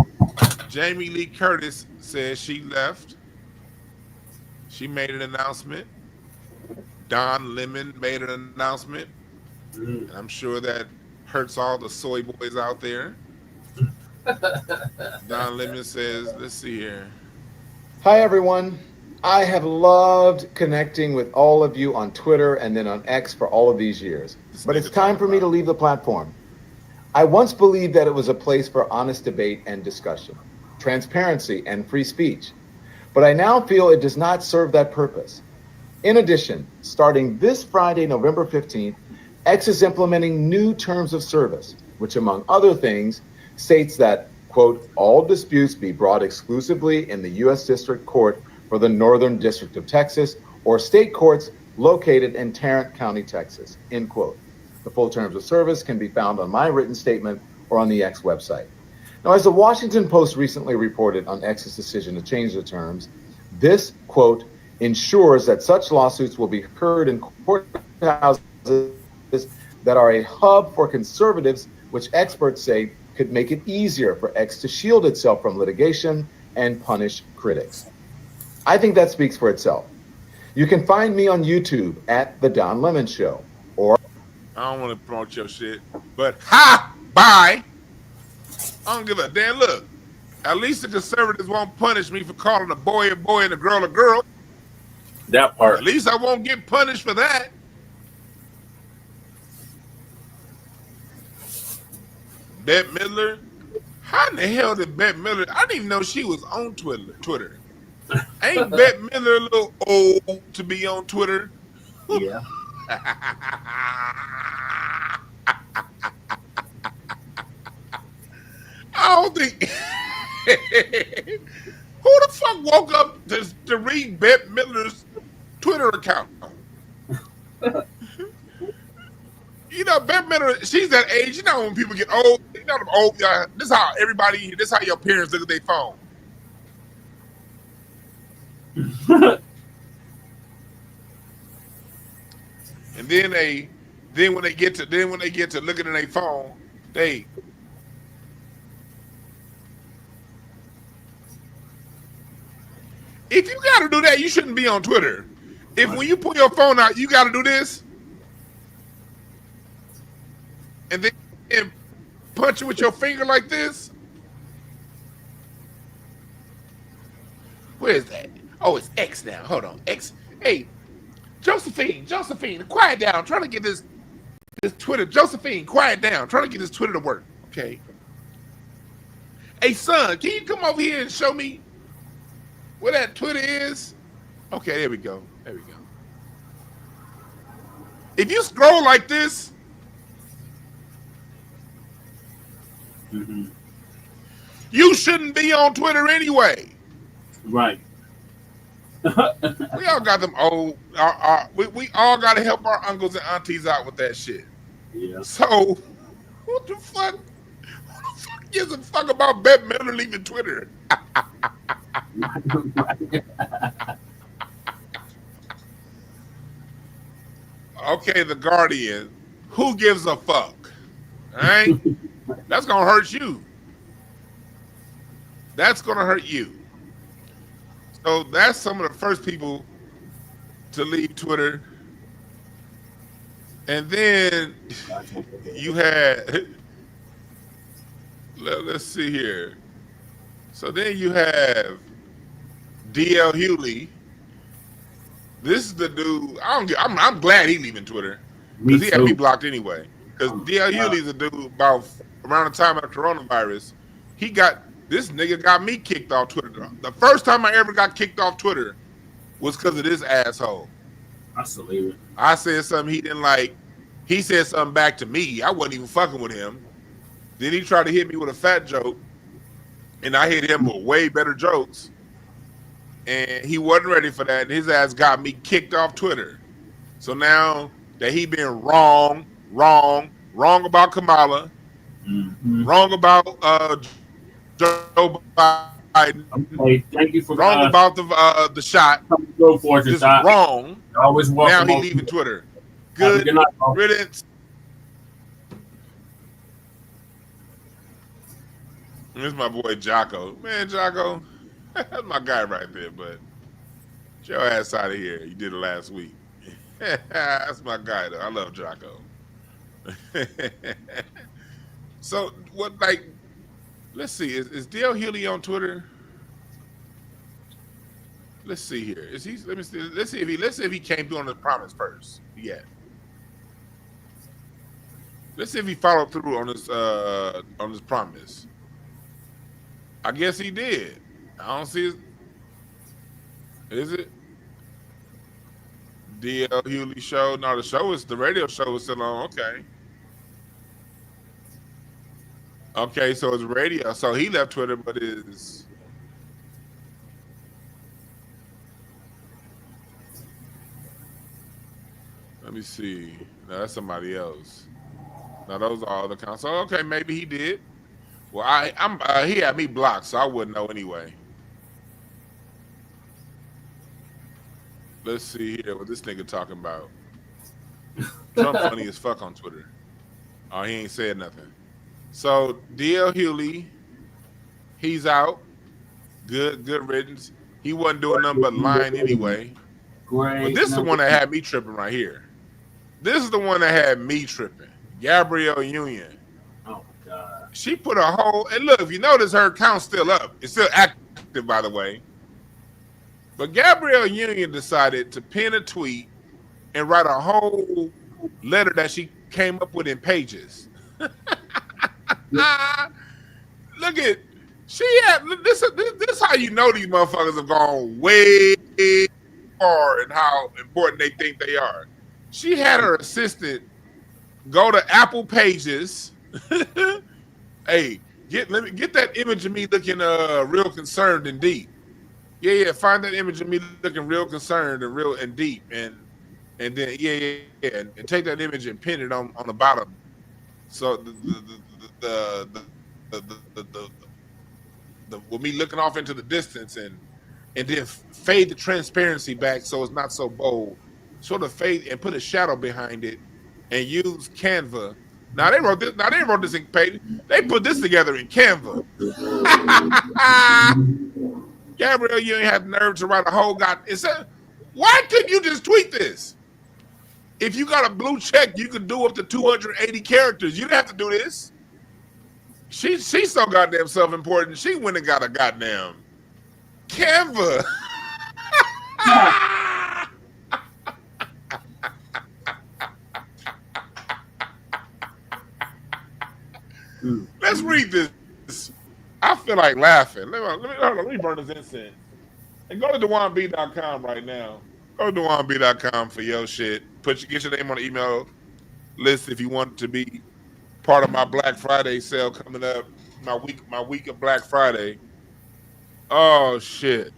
Jamie Lee Curtis says she left. She made an announcement. Don Lemon made an announcement. And I'm sure that hurts all the soy boys out there. Don Lemon says, let's see here. Hi, everyone. I have loved connecting with all of you on Twitter and then on X for all of these years. But it's time for me to leave the platform. I once believed that it was a place for honest debate and discussion, transparency and free speech. But I now feel it does not serve that purpose. In addition, starting this Friday, November 15th, X is implementing new terms of service, which among other things states that, quote, all disputes be brought exclusively in the U.S. District Court for the Northern District of Texas or state courts located in Tarrant County, Texas, end quote. The full terms of service can be found on my written statement or on the X website. Now, as the Washington Post recently reported on X's decision to change the terms, this, quote, ensures that such lawsuits will be heard in courthouses that are a hub for conservatives, which experts say could make it easier for X to shield itself from litigation and punish critics. I think that speaks for itself. You can find me on YouTube at The Don Lemon Show, or I don't want to promote your shit, but bye. I don't give a damn. Look, at least the conservatives won't punish me for calling a boy and a girl a girl. That part. At least I won't get punished for that. Bette Midler? How in the hell did Bette Midler? I didn't even know she was on Twitter. Ain't Bette Midler a little old to be on Twitter? Yeah. I don't think. Who the fuck woke up to read Bette Midler's Twitter account? You know, Bette Midler, she's that age. You know when people get old. You know, old. This how everybody. This how your parents look at their phone. And then when they get to looking at their phone, they. If you got to do that, you shouldn't be on Twitter. If when you pull your phone out, you got to do this, and then punch it with your finger like this. Where is that? Oh, it's X now. Hold on, X. Hey, Josephine, quiet down. I'm trying to get this Twitter. Josephine, quiet down. I'm trying to get this Twitter to work. Okay. Hey, son, can you come over here and show me where that Twitter is? Okay, there we go. There we go. If you scroll like this, you shouldn't be on Twitter anyway. Right. We all got them old. We all got to help our uncles and aunties out with that shit. Yeah. So, what the fuck? Who the fuck gives a fuck about Bette Midler leaving Twitter? Okay, The Guardian. Who gives a fuck? All right? That's going to hurt you. That's going to hurt you. So that's some of the first people to leave Twitter. And then you had, let's see here. So then you have D.L. Hewley. This is the dude. I'm glad he's leaving Twitter because he had me blocked anyway. Because D.L. Hewley is a dude about around the time of the coronavirus. This nigga got me kicked off Twitter. The first time I ever got kicked off Twitter was because of this asshole. I salute it. I said something he didn't like. He said something back to me. I wasn't even fucking with him. Then he tried to hit me with a fat joke, and I hit him with way better jokes. And he wasn't ready for that. And his ass got me kicked off Twitter. So now that he been wrong about Kamala, wrong about Joe Biden, Okay, thank you for wrong about the shot, just wrong. Always Now welcome. he leaving Twitter. Have a Good good night, riddance. This is my boy Jocko. Man, Jocko, that's my guy right there. But get your ass out of here. You did it last week. That's my guy, though. I love Jocko. So what? Like, let's see. Is Dale Healy on Twitter? Let's see here. Is he? Let me see. Let's see if he came through on his promise first. Yeah. Let's see if he followed through on his promise. I guess he did. I don't see his. Is it DL Hewley show? No, the radio show is still on. Okay. Okay, so it's radio. So he left Twitter, but is let me see. No, that's somebody else. No, those are all the accounts. So okay, maybe he did. Well, he had me blocked, so I wouldn't know anyway. Let's see here what this nigga talking about. Trump funny as fuck on Twitter. Oh, he ain't said nothing. So DL Hewley, he's out. Good riddance. He wasn't doing nothing but lying anyway. Great. But this is the one that had me tripping right here. This is the one that had me tripping. Gabrielle Union. Oh my God. She put a whole, and look, if you notice, her account's still up. It's still active, by the way. But Gabrielle Union decided to pin a tweet and write a whole letter that she came up with in pages. Look at, she had, this how you know these motherfuckers have gone way far and how important they think they are. She had her assistant go to Apple Pages. Hey, get that image of me looking real concerned and deep. Yeah, find that image of me looking real concerned and real and deep, and then and take that image and pin it on the bottom. So the with me looking off into the distance and then fade the transparency back so it's not so bold. Sort of fade and put a shadow behind it and use Canva. Now they wrote this in page. They put this together in Canva. Gabrielle, you ain't have nerve to write a whole why couldn't you just tweet this? If you got a blue check, you could do up to 280 characters. You didn't have to do this. She's so goddamn self-important. She went and got a goddamn Canva. Let's read this. I feel like laughing. Let me burn this incense. And go to DewanB.com right now. Go to DewanB.com for your shit. Get your name on the email list if you want to be part of my Black Friday sale coming up. My week of Black Friday. Oh shit.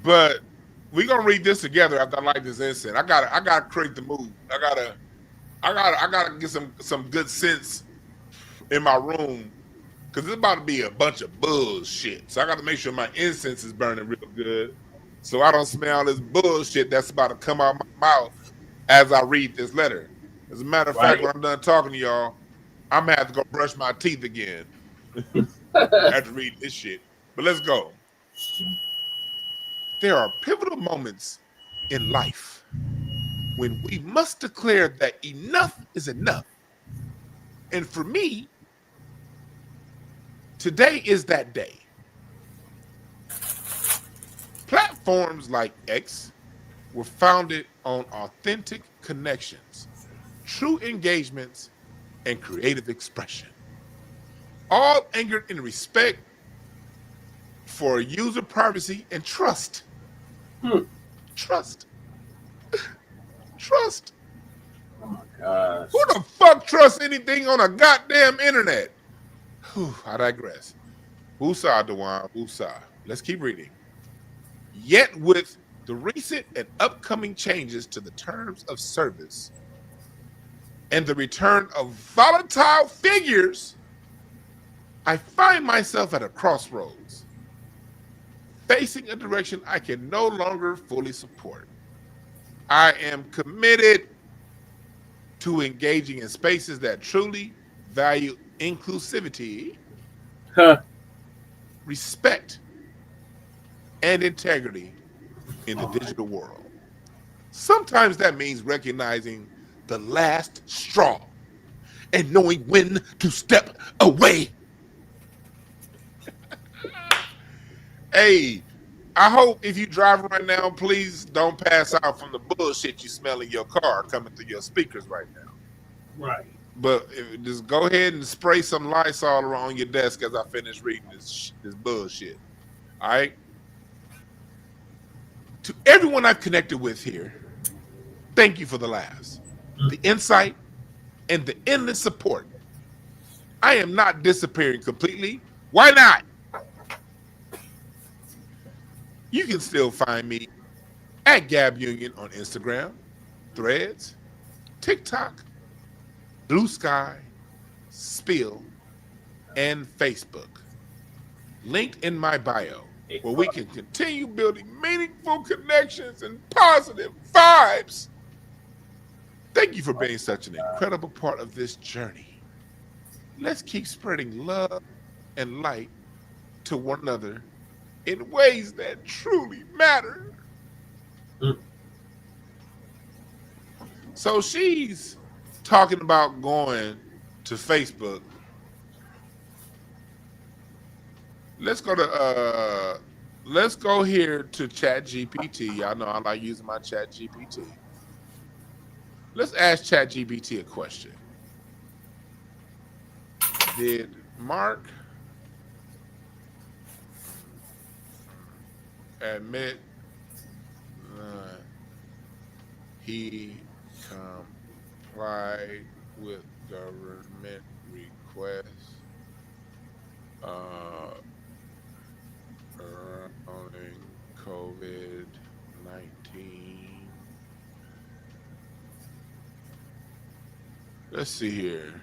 But we're gonna read this together after I light this incense. I gotta create the mood. I gotta get some good sense in my room because it's about to be a bunch of bullshit. So I got to make sure my incense is burning real good so I don't smell this bullshit that's about to come out my mouth as I read this letter. As a matter of fact, when I'm done talking to y'all, I'm gonna have to go brush my teeth again after reading this shit. But let's go. There are pivotal moments in life when we must declare that enough is enough. And for me, today is that day. Platforms like X were founded on authentic connections, true engagements, and creative expression, all anchored in respect for user privacy and trust. Trust. Oh my gosh. Who the fuck trusts anything on a goddamn internet? Whew, I digress. Woosah, Dewan, woosah. Let's keep reading. Yet with the recent and upcoming changes to the terms of service and the return of volatile figures, I find myself at a crossroads, facing a direction I can no longer fully support. I am committed to engaging in spaces that truly value inclusivity, respect, and integrity in the digital world. Sometimes that means recognizing the last straw and knowing when to step away. Hey, I hope if you drive right now, please don't pass out from the bullshit you smell in your car coming through your speakers right now. Right. But just go ahead and spray some Lysol around your desk as I finish reading this bullshit. All right? To everyone I've connected with here, thank you for the laughs, the insight, and the endless support. I am not disappearing completely. Why not? You can still find me at Gab Union on Instagram, Threads, TikTok, Blue Sky, Spill, and Facebook. Linked in my bio, where we can continue building meaningful connections and positive vibes. Thank you for being such an incredible part of this journey. Let's keep spreading love and light to one another in ways that truly matter. So she's talking about going to Facebook. Let's go here to ChatGPT. Y'all know I like using my ChatGPT. Let's ask ChatGPT a question. Did Mark admit he complied with government requests regarding COVID-19? Let's see here.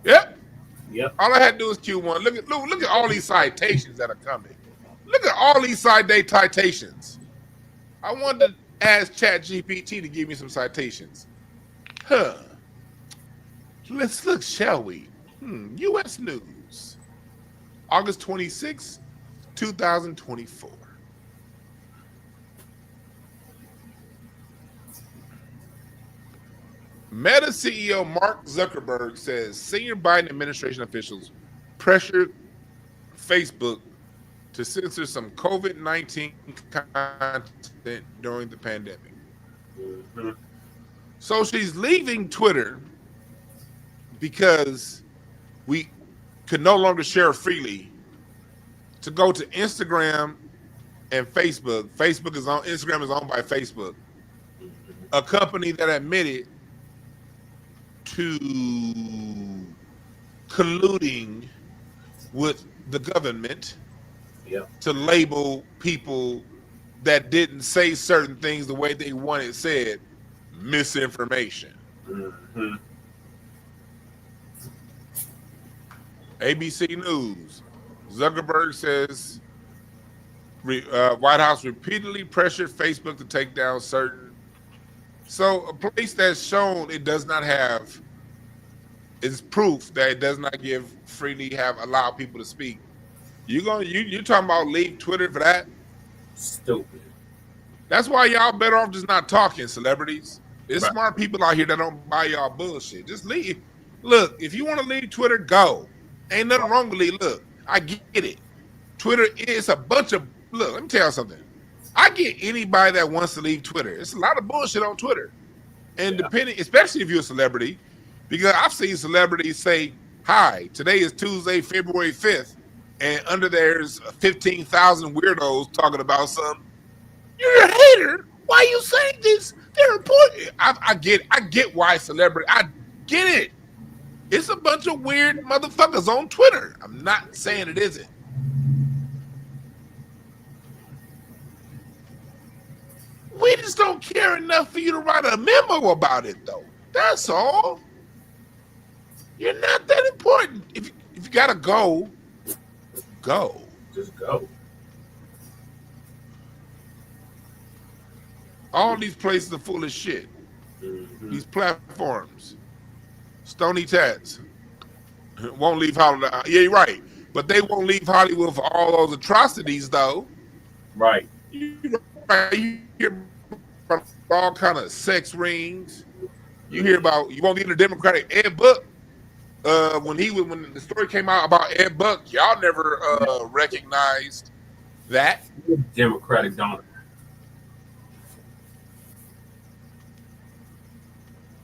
Yep. All I had to do is Q1. Look at all these citations that are coming. Look at all these citations. I wanted to ask ChatGPT to give me some citations. Let's look, shall we? U.S. News, August 26, 2024. Meta CEO Mark Zuckerberg says senior Biden administration officials pressured Facebook to censor some COVID-19 content during the pandemic. So she's leaving Twitter because we could no longer share freely to go to Instagram and Facebook. Instagram is owned by Facebook, a company that admitted to colluding with the government to label people that didn't say certain things the way they wanted said misinformation. ABC News, Zuckerberg says White House repeatedly pressured Facebook to take down certain. So a place that's shown it does not have is proof that it does not allow people to speak. You're talking about leave Twitter for that? Stupid. That's why y'all better off just not talking, celebrities. There's smart people out here that don't buy y'all bullshit. Just leave. Look, if you want to leave Twitter, go. Ain't nothing wrong with leave. Look, I get it. Twitter is a bunch of look, let me tell you something. I get anybody that wants to leave Twitter. It's a lot of bullshit on Twitter. And depending, especially if you're a celebrity, because I've seen celebrities say, hi, today is Tuesday, February 5th, and under there's 15,000 weirdos talking about something. You're a hater. Why are you saying this? They're important. I get why celebrity. I get it. It's a bunch of weird motherfuckers on Twitter. I'm not saying it isn't. We just don't care enough for you to write a memo about it, though. That's all. You're not that important. If you gotta go, go. Just go. All these places are full of shit. These platforms. Stony Tats won't leave Hollywood. Yeah, you're right. But they won't leave Hollywood for all those atrocities, though. Right. You hear about all kind of sex rings. You hear about, you won't leave the Democratic Ed Buck. When the story came out about Ed Buck, y'all never recognized that. Democratic donor.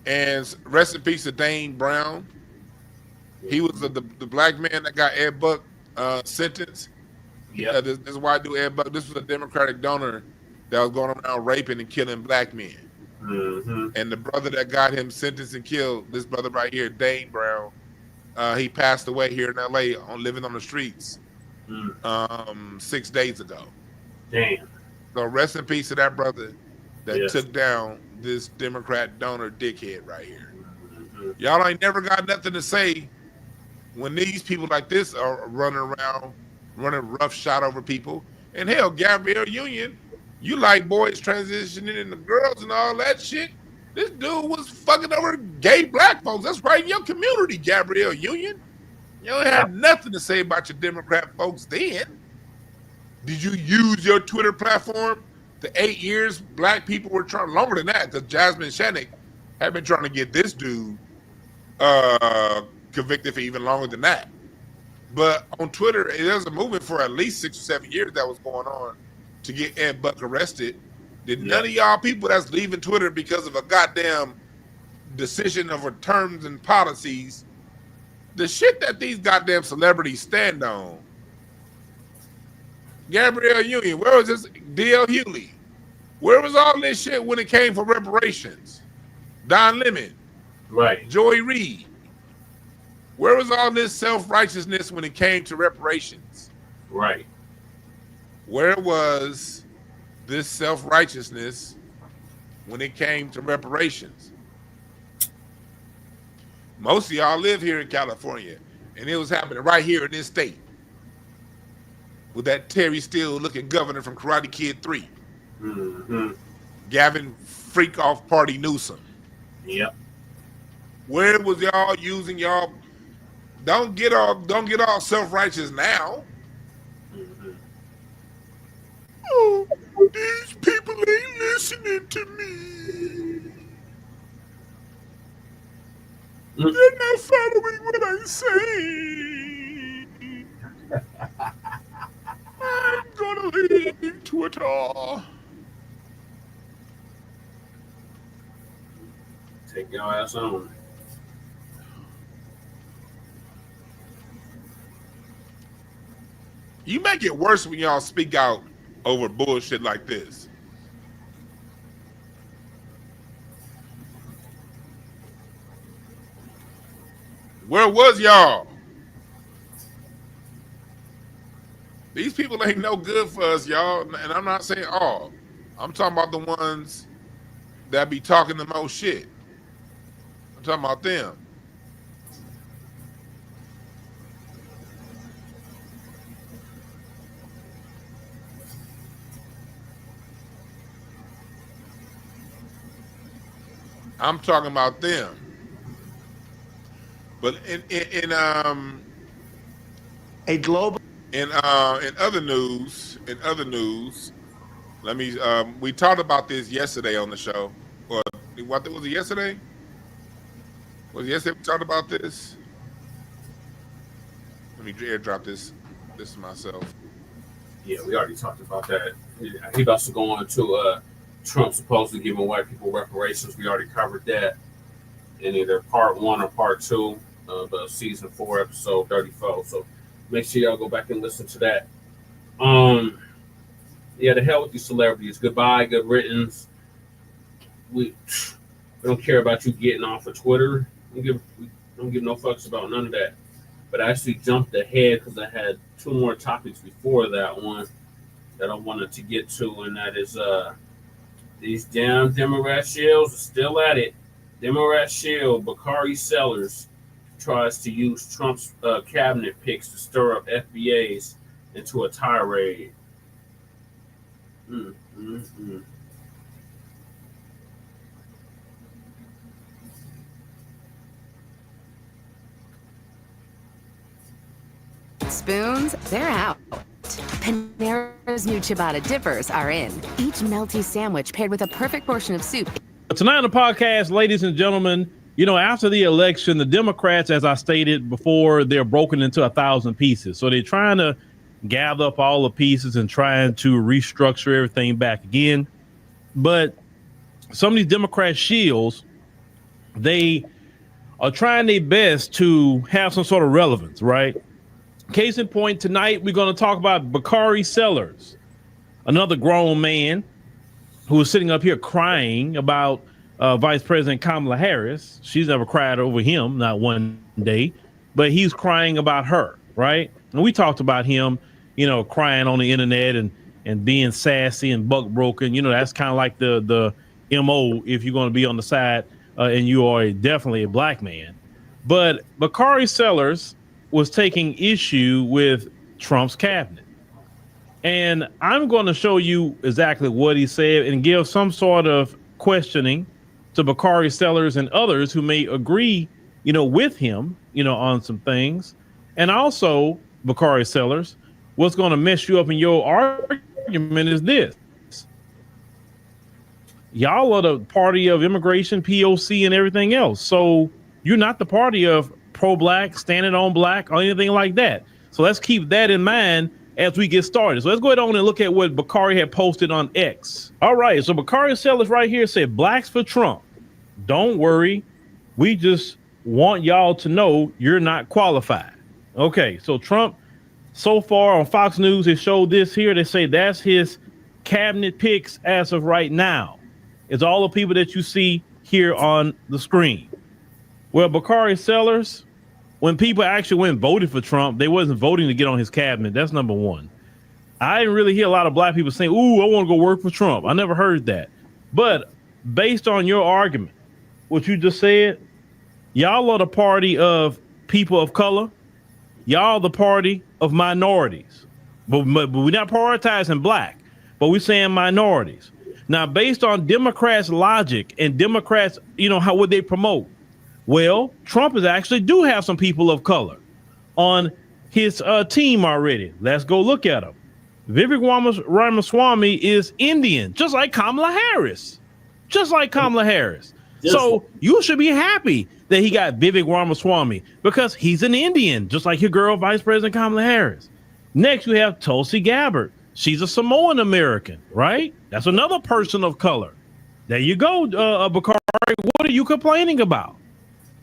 And rest in peace to Dane Brown. He was the black man that got Ed Buck sentenced. Yeah, this is why I do Ed Buck. This was a Democratic donor that was going around raping and killing black men. And the brother that got him sentenced and killed, this brother right here, Dane Brown, he passed away here in LA living on the streets 6 days ago. Damn. So rest in peace to that brother that took down this Democrat donor dickhead right here. Y'all ain't never got nothing to say when these people like this are running around, running roughshod over people. And hell, Gabrielle Union, you like boys transitioning into girls and all that shit. This dude was fucking over gay black folks. That's right in your community, Gabrielle Union. You don't have nothing to say about your Democrat folks then. Did you use your Twitter platform? The 8 years black people were trying, longer than that, because Jasmine Shannick had been trying to get this dude convicted for even longer than that. But on Twitter, there was a movement for at least 6 or 7 years that was going on to get Ed Buck arrested. Did none of y'all people that's leaving Twitter because of a goddamn decision of terms and policies, the shit that these goddamn celebrities stand on? Gabrielle Union, where was this? D.L. Hughley, where was all this shit when it came for reparations? Don Lemon, right? Joy Reid, where was all this self-righteousness when it came to reparations? Right. Where was this self-righteousness when it came to reparations? Most of y'all live here in California, and it was happening right here in this state with that Terry Steele-looking governor from Karate Kid 3. Gavin Freak-Off Party Newsom. Yep. Where was y'all using y'all? Don't get all self-righteous now. Oh, these people ain't listening to me. They're not following what I say. I'm gonna leave Twitter. Take your ass on. You make it worse when y'all speak out over bullshit like this. Where was y'all? These people ain't no good for us, y'all. And I'm not saying all. I'm talking about the ones that be talking the most shit. I'm talking about them. I'm talking about them. But in a global in other news, let me we talked about this yesterday on the show. Or what was it yesterday? Was it yesterday we talked about this? Let me airdrop this to myself. Yeah, we already talked about that. He about to go on to Trump supposedly giving white people reparations. We already covered that in either part 1 or part 2 of season 4, episode 34. So make sure y'all go back and listen to that. Yeah, the hell with these celebrities. Goodbye, good riddance. We don't care about you getting off of Twitter. We don't give no fucks about none of that. But I actually jumped ahead because I had 2 more topics before that one that I wanted to get to, and that is These damn Democrat shills are still at it. Democrat shill Bakari Sellers tries to use Trump's cabinet picks to stir up FBAs into a tirade. Spoons, they're out. Panera's new ciabatta dippers are in. Each melty sandwich paired with a perfect portion of soup. Tonight on the podcast, ladies and gentlemen, you know, after the election, the Democrats, as I stated before, they're broken into 1,000 pieces. So they're trying to gather up all the pieces and trying to restructure everything back again. But some of these Democrat shills, they are trying their best to have some sort of relevance, right? Case in point, tonight we're going to talk about Bakari Sellers, another grown man who is sitting up here crying about Vice President Kamala Harris. She's never cried over him, not one day, but he's crying about her, right? And we talked about him, you know, crying on the internet and being sassy and buck broken. You know, that's kind of like the MO if you're going to be on the side and you are definitely a black man. But Bakari Sellers was taking issue with Trump's cabinet. And I'm going to show you exactly what he said and give some sort of questioning to Bakari Sellers and others who may agree, you know, with him, you know, on some things. And also, Bakari Sellers, what's going to mess you up in your argument is this. Y'all are the party of immigration, POC, and everything else. So you're not the party of pro-black, standing on black, or anything like that. So let's keep that in mind as we get started. So let's go ahead on and look at what Bakari had posted on X. All right, so Bakari Sellers right here said, "Blacks for Trump. Don't worry. We just want y'all to know you're not qualified." Okay, so Trump, so far on Fox News, has showed this here. They say that's his cabinet picks as of right now. It's all the people that you see here on the screen. Well, Bakari Sellers, when people actually went and voted for Trump, they wasn't voting to get on his cabinet. That's number one. I didn't really hear a lot of black people saying, "Ooh, I want to go work for Trump." I never heard that. But based on your argument, what you just said, y'all are the party of people of color. Y'all the party of minorities. But we're not prioritizing black, but we're saying minorities. Now, based on Democrats' logic and Democrats, you know, how would they promote? Well, Trump is actually do have some people of color on his team already. Let's go look at them. Vivek Ramaswamy is Indian, just like Kamala Harris. So you should be happy that he got Vivek Ramaswamy because he's an Indian, just like your girl, Vice President Kamala Harris. Next, we have Tulsi Gabbard. She's a Samoan American, right? That's another person of color. There you go, Bakari. What are you complaining about?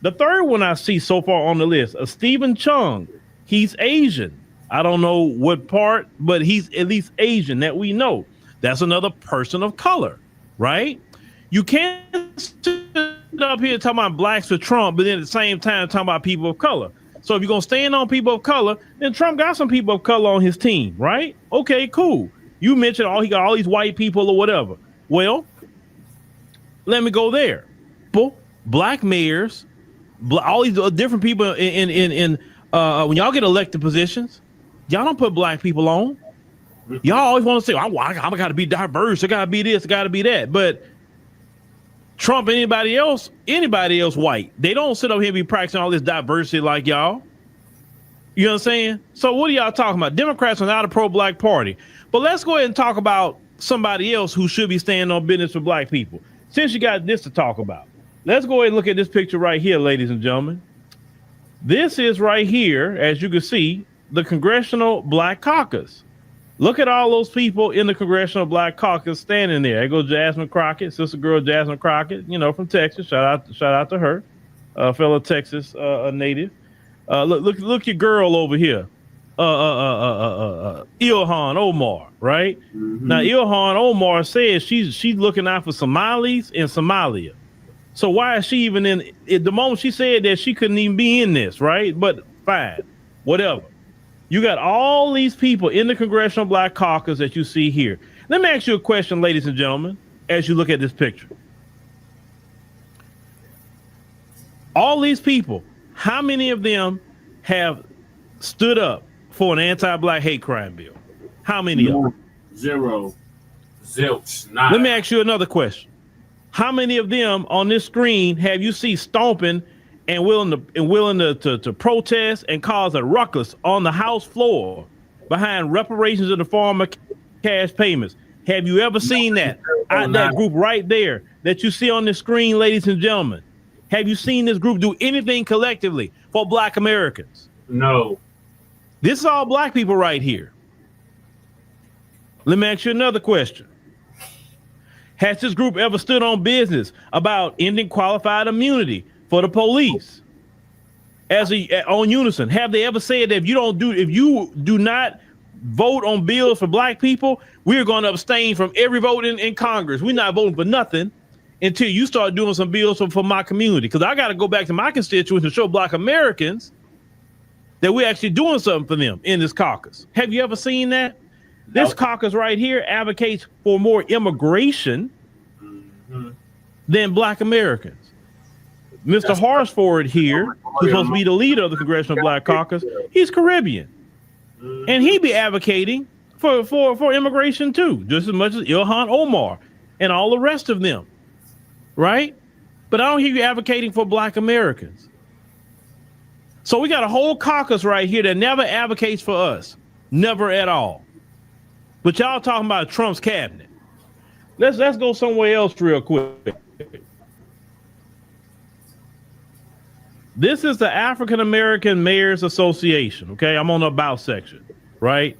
The third one I see so far on the list, Stephen Chung. He's Asian. I don't know what part, but he's at least Asian that we know. That's another person of color, right? You can't sit up here talking about blacks for Trump, but then at the same time talking about people of color. So if you're going to stand on people of color, then Trump got some people of color on his team, right? Okay, cool. You mentioned he got all these white people or whatever. Well, let me go there. Black mayors, all these different people in when y'all get elected positions, y'all don't put black people on. Y'all always want to say, I got to be diverse. I got to be this. I got to be that. But Trump, anybody else white, they don't sit up here and be practicing all this diversity like y'all. You know what I'm saying? So what are y'all talking about? Democrats are not a pro-black party. But let's go ahead and talk about somebody else who should be standing on business for black people. Since you got this to talk about, let's go ahead and look at this picture right here, ladies and gentlemen. This is right here, as you can see, the Congressional Black Caucus. Look at all those people in the Congressional Black Caucus standing there. There goes Jasmine Crockett, sister girl Jasmine Crockett, you know, from Texas. Shout out to her, fellow Texas native. Look your girl over here, Ilhan Omar, right? Mm-hmm. Now Ilhan Omar says she's looking out for Somalis in Somalia. So why is she even in? At the moment she said that she couldn't even be in this, right? But fine, whatever. You got all these people in the Congressional Black Caucus that you see here. Let me ask you a question, ladies and gentlemen. as you look at this picture. All these people, how many of them have stood up for an anti-black hate crime bill? How many of them? Zero. Zilch. Nada. Let me ask you another question. How many of them on this screen have you seen stomping and willing to protest and cause a ruckus on the House floor behind reparations in the form of cash payments? Have you ever seen that? That group right there that you see on the screen, ladies and gentlemen. Have you seen this group do anything collectively for Black Americans? No. This is all Black people right here. Let me ask you another question. Has this group ever stood on business about ending qualified immunity for the police on unison? Have they ever said that if you do not vote on bills for Black people, we're going to abstain from every vote in Congress? We're not voting for nothing until you start doing some bills for my community. Because I got to go back to my constituents and show Black Americans that we're actually doing something for them in this caucus. Have you ever seen that? This caucus right here advocates for more immigration than Black Americans. Mr. Harsford here, who's supposed to be the leader of the Congressional Black Caucus, he's Caribbean. And he be advocating for immigration too, just as much as Ilhan Omar and all the rest of them, right? But I don't hear you advocating for Black Americans. So we got a whole caucus right here that never advocates for us, never at all. But y'all talking about Trump's cabinet. Let's go somewhere else real quick. This is the African American Mayors Association. Okay, I'm on the about section, right?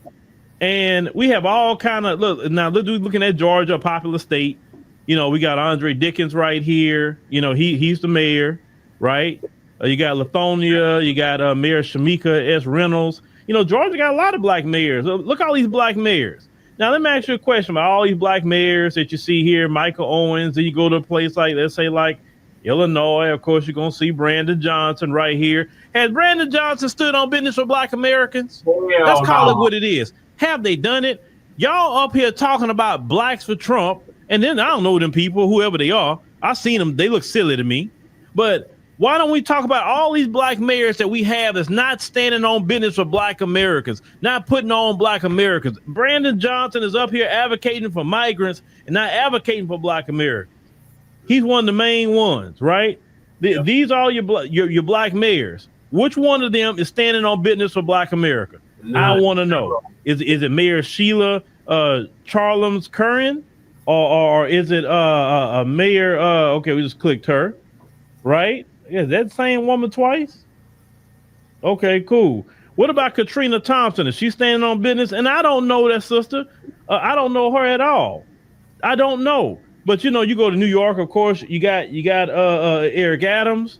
And we have all kind of looking at Georgia, a popular state. You know, we got Andre Dickens right here. You know, he's the mayor, right? You got Lithonia. You got Mayor Shamika S. Reynolds. You know, Georgia got a lot of Black mayors. Look at all these Black mayors. Now, let me ask you a question about all these Black mayors that you see here, Michael Owens, and you go to a place like, let's say, like Illinois. Of course, you're going to see Brandon Johnson right here. Has Brandon Johnson stood on business for Black Americans? Let's call it what it is. Have they done it? Y'all up here talking about blacks for Trump, and then I don't know them people, whoever they are. I've seen them. They look silly to me. But why don't we talk about all these Black mayors that we have that's not standing on business for Black Americans, not putting on Black Americans? Brandon Johnson is up here advocating for migrants and not advocating for Black Americans. He's one of the main ones, right? These are your Black mayors. Which one of them is standing on business for Black America? I want to know. Is it Mayor Sheila Charlams Curran, or is it a mayor? Okay, we just clicked her, right? Is that same woman twice? Okay, cool. What about Katrina Thompson? Is she standing on business? And I don't know that sister. I don't know her at all. I don't know. But you know, you go to New York, of course. You got Eric Adams.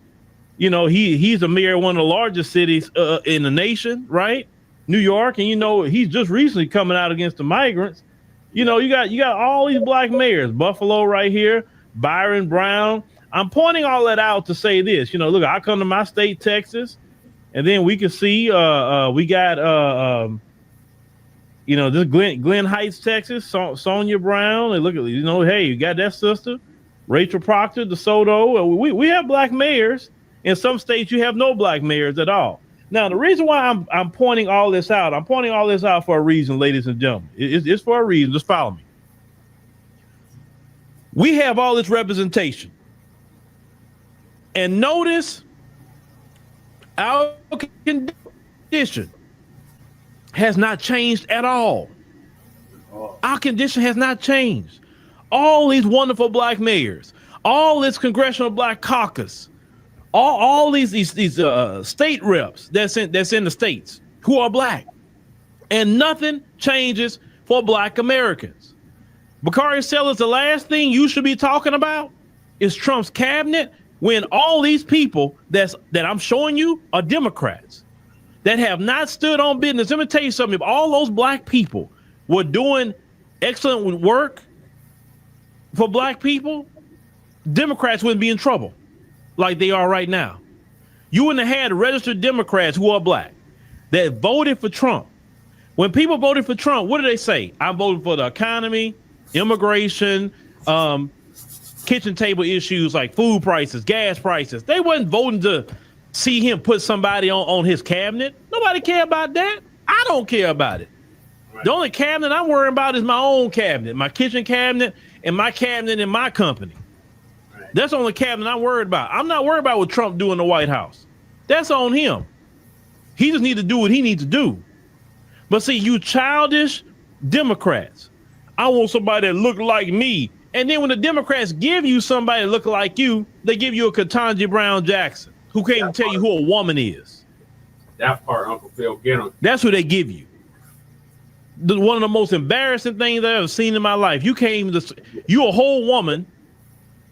You know, he's a mayor of one of the largest cities in the nation, right? New York, and you know he's just recently coming out against the migrants. You know, you got all these Black mayors. Buffalo right here, Byron Brown. I'm pointing all that out to say this. You know, look, I come to my state, Texas, and then we can see we got you know, this Glen Heights, Texas, Sonia Brown. And look at, you know, hey, you got that sister, Rachel Proctor, DeSoto. We have Black mayors. In some states, you have no Black mayors at all. Now, the reason why I'm pointing all this out, I'm pointing all this out for a reason, ladies and gentlemen. It's for a reason. Just follow me. We have all this representation. And notice our condition has not changed at all. Our condition has not changed. All these wonderful Black mayors, all this Congressional Black Caucus, all these state reps that's in the states who are Black, and nothing changes for Black Americans. Bakari Sellers, the last thing you should be talking about is Trump's cabinet, when all these people that I'm showing you are Democrats that have not stood on business. Let me tell you something. If all those Black people were doing excellent work for Black people, Democrats wouldn't be in trouble like they are right now. You wouldn't have had registered Democrats who are Black that voted for Trump. When people voted for Trump, what do they say? I'm voting for the economy, immigration, kitchen table issues like food prices, gas prices. They wasn't voting to see him put somebody on his cabinet. Nobody care about that. I don't care about it. Right. The only cabinet I'm worrying about is my own cabinet, my kitchen cabinet, and my cabinet in my company. Right. That's the only cabinet I'm worried about. I'm not worried about what Trump do in the White House. That's on him. He just need to do what he needs to do. But see, you childish Democrats, I want somebody that look like me. And then when the Democrats give you somebody that look like you, they give you a Ketanji Brown Jackson who can't even tell you who a woman is. That part, Uncle Phil, get him. That's who they give you. One of the most embarrassing things I've ever seen in my life. You can't even, you a whole woman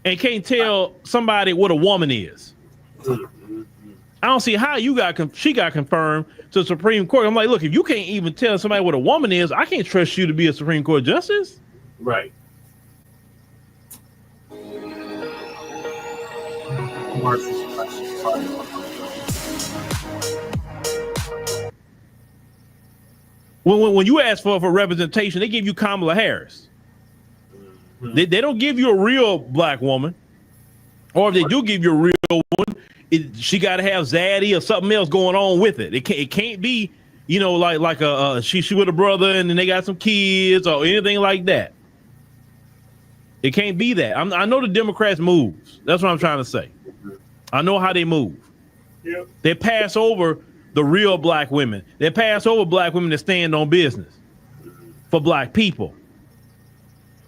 and can't tell somebody what a woman is. I don't see how she got confirmed to the Supreme Court. I'm like, look, if you can't even tell somebody what a woman is, I can't trust you to be a Supreme Court justice. Right. When you ask for representation, they give you Kamala Harris. Mm-hmm. They don't give you a real black woman. Or if they do give you a real one, she got to have zaddy or something else going on with it. It can't be, you know, like she with a brother and then they got some kids or anything like that. It can't be that. I know the Democrats moves. That's what I'm trying to say. I know how they move. Yep. They pass over the real black women. They pass over black women that stand on business for black people.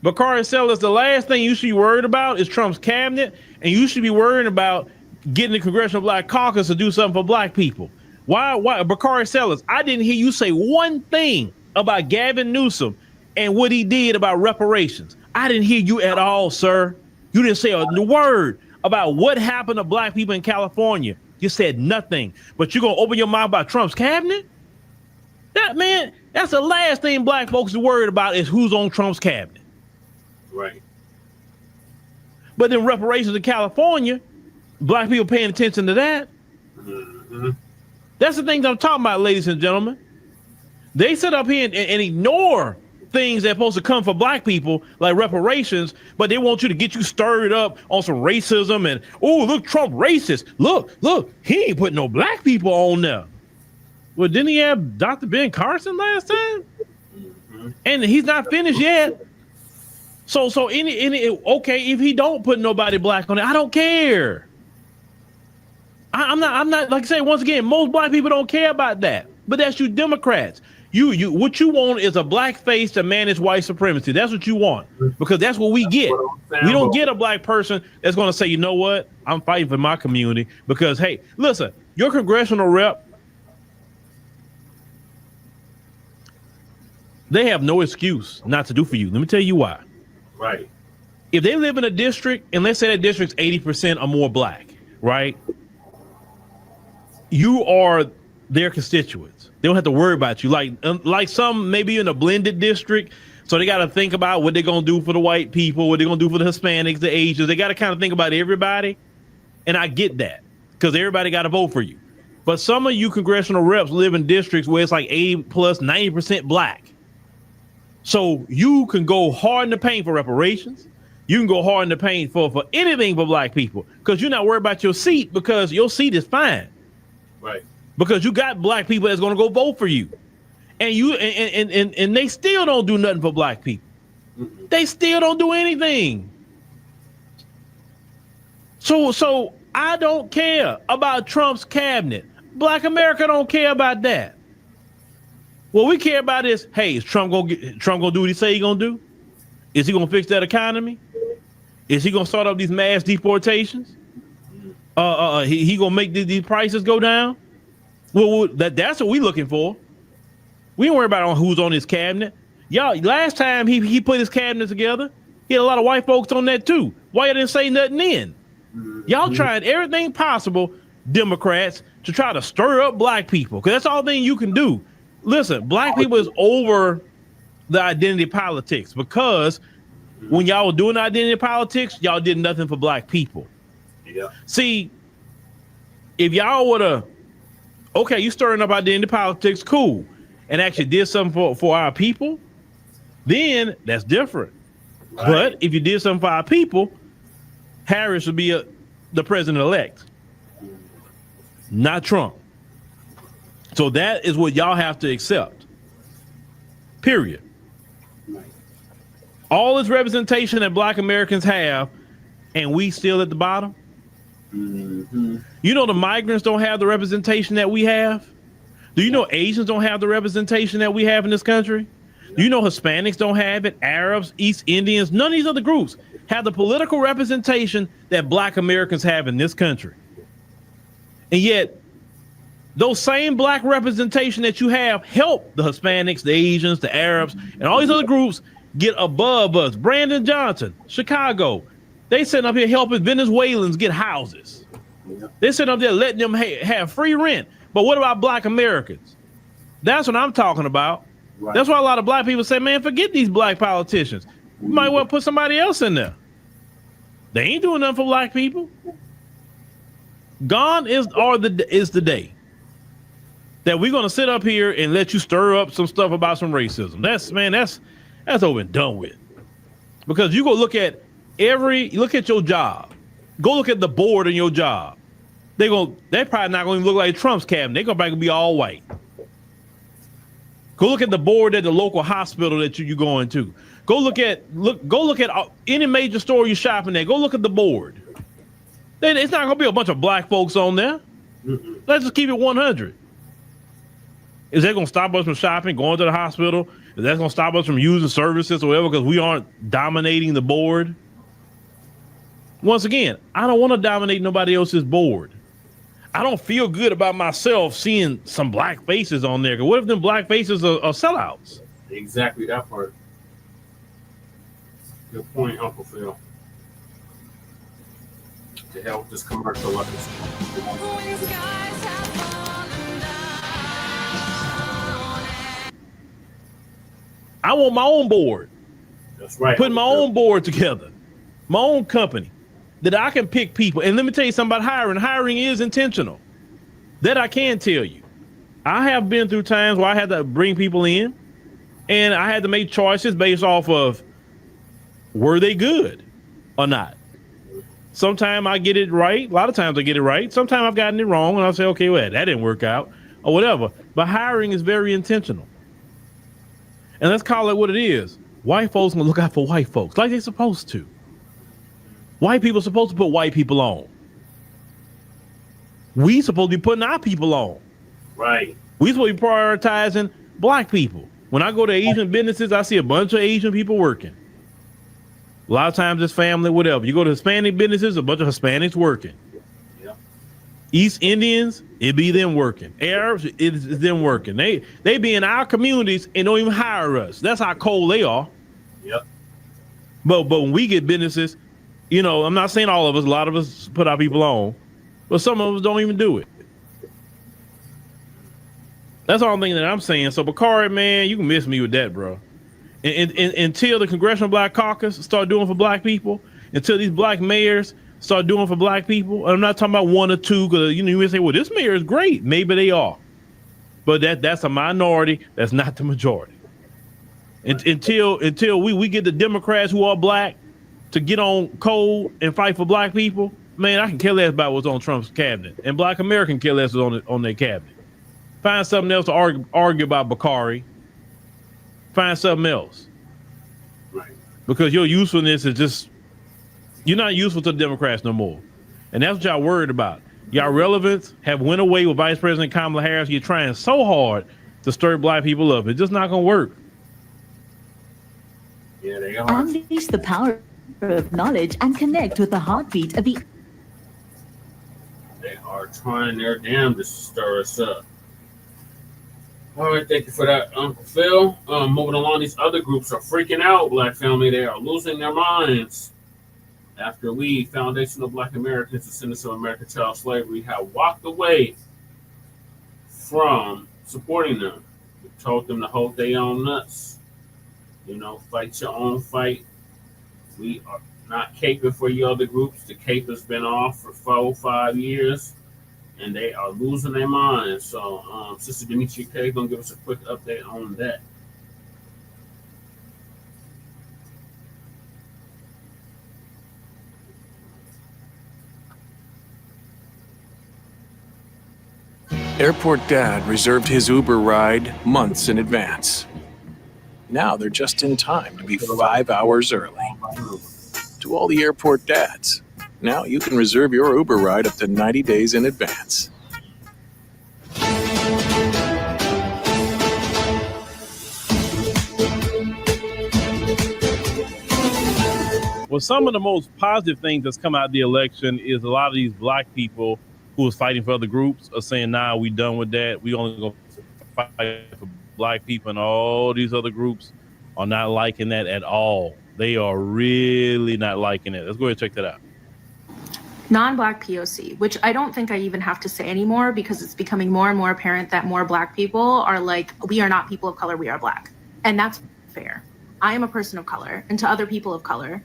But Bakari Sellers, the last thing you should be worried about is Trump's cabinet, and you should be worried about getting the Congressional Black Caucus to do something for black people. Why, Bakari Sellers, I didn't hear you say one thing about Gavin Newsom and what he did about reparations. I didn't hear you at all, sir. You didn't say a word about what happened to black people in California. You said nothing, but you're going to open your mouth about Trump's cabinet? That's the last thing black folks are worried about is who's on Trump's cabinet. Right. But then reparations in California, black people paying attention to that. Mm-hmm. That's the things I'm talking about, ladies and gentlemen. They sit up here and ignore things that are supposed to come for black people, like reparations, but they want you to get you stirred up on some racism and, oh, look, Trump racist. Look, he ain't putting no black people on there. Well, didn't he have Dr. Ben Carson last time? Mm-hmm. And he's not finished yet. So okay, if he don't put nobody black on it, I don't care. I'm not like I say, once again, most black people don't care about that. But that's you Democrats. You what you want is a black face to manage white supremacy. That's what you want, because that's what we get. We don't get a black person that's going to say, you know what, I'm fighting for my community because, hey, listen, your congressional rep, they have no excuse not to do for you. Let me tell you why. Right. If they live in a district, and let's say that district's 80% or more black, right? You are their constituents. They don't have to worry about you. Like some maybe in a blended district, so they got to think about what they're going to do for the white people, what they're going to do for the Hispanics, the Asians. They got to kind of think about everybody. And I get that because everybody got to vote for you. But some of you congressional reps live in districts where it's like 80 plus 90% black. So you can go hard in the paint for reparations. You can go hard in the paint for anything for black people because you're not worried about your seat because your seat is fine. Right. Because you got black people that's going to go vote for you. And you and they still don't do nothing for black people. Mm-hmm. They still don't do anything. So I don't care about Trump's cabinet. Black America don't care about that. What we care about is, hey, is Trump gonna do what he say he gonna do? Is he gonna fix that economy? Is he gonna start up these mass deportations? He gonna make these prices go down? Well, that's what we looking for. We don't worry about who's on his cabinet. Y'all, last time he put his cabinet together, he had a lot of white folks on that too. Why you didn't say nothing then? Y'all tried everything possible, Democrats, to try to stir up black people, because that's all thing you can do. Listen, black people is over the identity politics, because when y'all were doing identity politics, y'all did nothing for black people. Yeah. See, if y'all would have, okay, you stirring up identity politics, cool, and actually did something for our people, then that's different. But if you did something for our people, Harris would be the president-elect, not Trump. So that is what y'all have to accept. Period. All this representation that Black Americans have, and we still at the bottom. You know the migrants don't have the representation that we have? Do you know Asians don't have the representation that we have in this country? Do you know Hispanics don't have it? Arabs, East Indians, none of these other groups have the political representation that Black Americans have in this country. And yet, those same Black representation that you have help the Hispanics, the Asians, the Arabs, and all these other groups get above us. Brandon Johnson, Chicago, they sitting up here helping Venezuelans get houses. They sitting up there letting them have free rent. But what about Black Americans? That's what I'm talking about. Right. That's why a lot of Black people say, man, forget these Black politicians. You might want to put somebody else in there. They ain't doing nothing for Black people. Gone is the day that we're going to sit up here and let you stir up some stuff about some racism. That's over and done with. Because you go look at your job. Go look at the board in your job. They're probably not going to look like Trump's cabinet. They're going to be all white. Go look at the board at the local hospital that you're going to. Go look at any major store you're shopping at. Go look at the board. Then it's not going to be a bunch of Black folks on there. Let's just keep it 100. Is that going to stop us from shopping, going to the hospital? Is that going to stop us from using services or whatever because we aren't dominating the board? Once again, I don't want to dominate nobody else's board. I don't feel good about myself seeing some Black faces on there. What if them Black faces are sellouts? Exactly that part. Good point, Uncle Phil. To help this commercial like this. I want my own board. That's right. Putting my own board together, my own company that I can pick people. And let me tell you something about hiring. Hiring is intentional. That I can tell you. I have been through times where I had to bring people in and I had to make choices based off of were they good or not. Sometimes I get it right. A lot of times I get it right. Sometimes I've gotten it wrong and I'll say, okay, well, that didn't work out or whatever. But hiring is very intentional. And let's call it what it is. White folks gonna look out for white folks like they're supposed to. White people are supposed to put white people on. We supposed to be putting our people on. Right. We supposed to be prioritizing Black people. When I go to Asian businesses, I see a bunch of Asian people working. A lot of times it's family, whatever. You go to Hispanic businesses, a bunch of Hispanics working. Yeah. East Indians, it be them working. Arabs, it's them working. They be in our communities and don't even hire us. That's how cold they are. Yep. But when we get businesses, you know, I'm not saying all of us, a lot of us put our people on, but some of us don't even do it. That's all I'm thinking that I'm saying. So Bakari, man, you can miss me with that, bro. And until the Congressional Black Caucus start doing for Black people, until these Black mayors start doing for Black people, I'm not talking about one or two, because you may say, well, this mayor is great. Maybe they are. But that's a minority. That's not the majority. Until we get the Democrats who are Black to get on code and fight for Black people, man, I can care less about what's on Trump's cabinet. And Black American care less on their cabinet. Find something else to argue about, Bakari. Find something else. Right. Because your usefulness is just, you're not useful to the Democrats no more. And that's what y'all worried about. Y'all relevance have went away with Vice President Kamala Harris. You're trying so hard to stir Black people up. It's just not going to work. Yeah, they are. Unleash the power of knowledge and connect with the heartbeat of the... They are trying their damnedest to stir us up. All right, thank you for that, Uncle Phil. Moving along, these other groups are freaking out, Black family. They are losing their minds after we, Foundation of Black Americans, Descendants of American Child Slavery, have walked away from supporting them. We told them to hold their own nuts. You know, fight your own fight. We are not caping for you other groups. The cape has been off for 4-5 years. And they are losing their minds. So, Sister Demetria K gonna give us a quick update on that. Airport Dad reserved his Uber ride months in advance. Now they're just in time to be 5 hours early. To all the Airport Dads, now you can reserve your Uber ride up to 90 days in advance. Well, some of the most positive things that's come out of the election is a lot of these black people who was fighting for other groups are saying, nah, we done with that. We only gonna fight for black people, and all these other groups are not liking that at all. They are really not liking it. Let's go ahead and check that out. Non-Black POC, which I don't think I even have to say anymore because it's becoming more and more apparent that more Black people are like, we are not people of color, we are Black. And that's fair. I am a person of color, and to other people of color,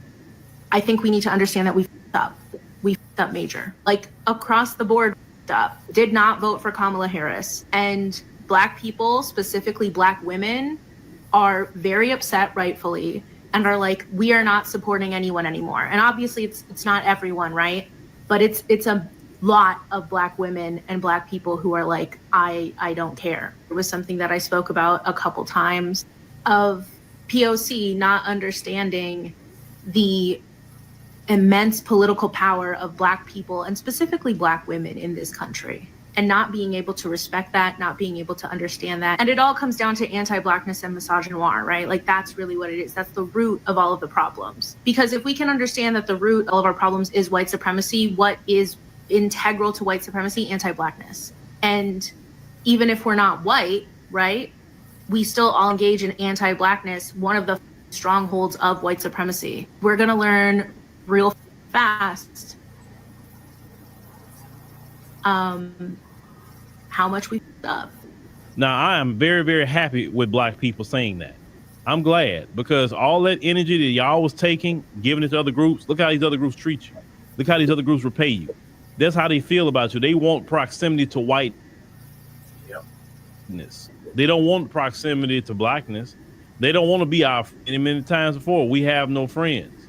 I think we need to understand that we f***ed up. We f***ed up major. Like, across the board, up. Did not vote for Kamala Harris. And Black people, specifically Black women, are very upset, rightfully, and are like, we are not supporting anyone anymore. And obviously it's not everyone, right? But it's a lot of Black women and Black people who are like, I don't care. It was something that I spoke about a couple times of POC not understanding the immense political power of Black people and specifically Black women in this country, and not being able to respect that, not being able to understand that. And it all comes down to anti-Blackness and misogynoir, right? Like, that's really what it is. That's the root of all of the problems. Because if we can understand that the root of all of our problems is white supremacy, what is integral to white supremacy? Anti-Blackness. And even if we're not white, right, we still all engage in anti-Blackness, one of the strongholds of white supremacy. We're gonna learn real fast how much we f***ed up. Now, I am very, very happy with Black people saying that. I'm glad, because all that energy that y'all was taking, giving it to other groups, look how these other groups treat you. Look how these other groups repay you. That's how they feel about you. They want proximity to whiteness. They don't want proximity to Blackness. They don't want to be our friend. Many times before, we have no friends.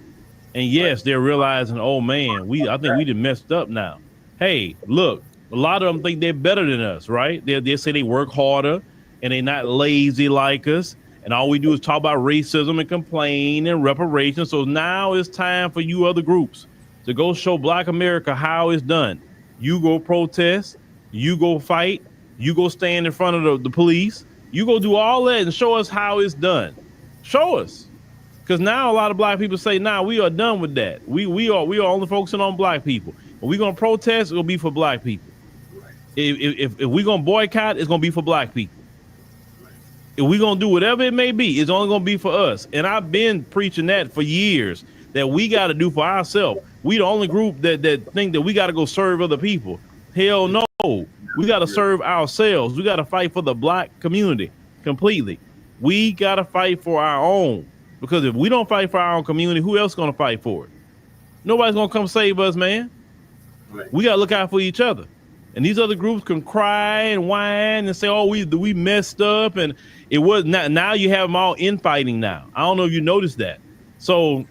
And yes, they're realizing, oh man, I think we done messed up now. Hey, look, a lot of them think they're better than us, right? They say they work harder and they're not lazy like us. And all we do is talk about racism and complain and reparations. So now it's time for you other groups to go show Black America how it's done. You go protest, you go fight, you go stand in front of the police, you go do all that and show us how it's done. Show us. Because now a lot of Black people say, nah, we are done with that. We are only focusing on Black people. If we're going to protest, it'll be for Black people. If we're going to boycott, it's going to be for Black people. If we're going to do whatever it may be, it's only going to be for us. And I've been preaching that for years, that we got to do for ourselves. We the only group that think that we got to go serve other people. Hell no. We got to serve ourselves. We got to fight for the Black community completely. We got to fight for our own. Because if we don't fight for our own community, who else is going to fight for it? Nobody's going to come save us, man. Right. We got to look out for each other. And these other groups can cry and whine and say, oh, we messed up. And it was not. Now you have them all infighting now. I don't know if you noticed that. So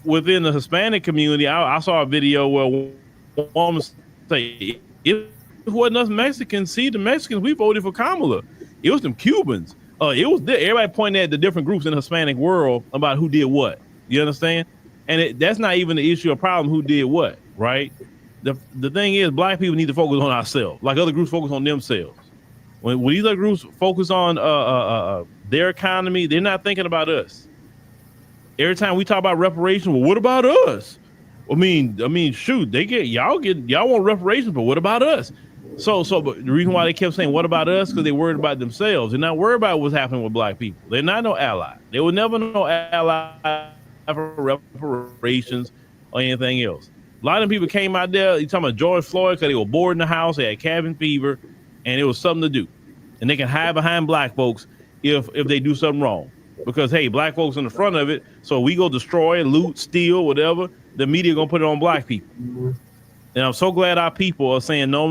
within the Hispanic community, I saw a video where one woman say, it wasn't us Mexicans. See, the Mexicans, we voted for Kamala. It was them Cubans. It was everybody pointing at the different groups in the Hispanic world about who did what. You understand? And that's not even the issue or problem who did what, right? The thing is, Black people need to focus on ourselves, like other groups focus on themselves. When these other groups focus on their economy, they're not thinking about us. Every time we talk about reparations, well, what about us? I mean, shoot, y'all want reparations, but what about us? So, but the reason why they kept saying, what about us? Because they worried about themselves. They're not worried about what's happening with Black people. They're not no ally. They will never no ally for reparations or anything else. A lot of people came out there, you talking about George Floyd, because they were bored in the house, they had cabin fever, and it was something to do. And they can hide behind Black folks if they do something wrong. Because, hey, Black folks in the front of it, so we go destroy, loot, steal, whatever, the media going to put it on Black people. And I'm so glad our people are saying, no,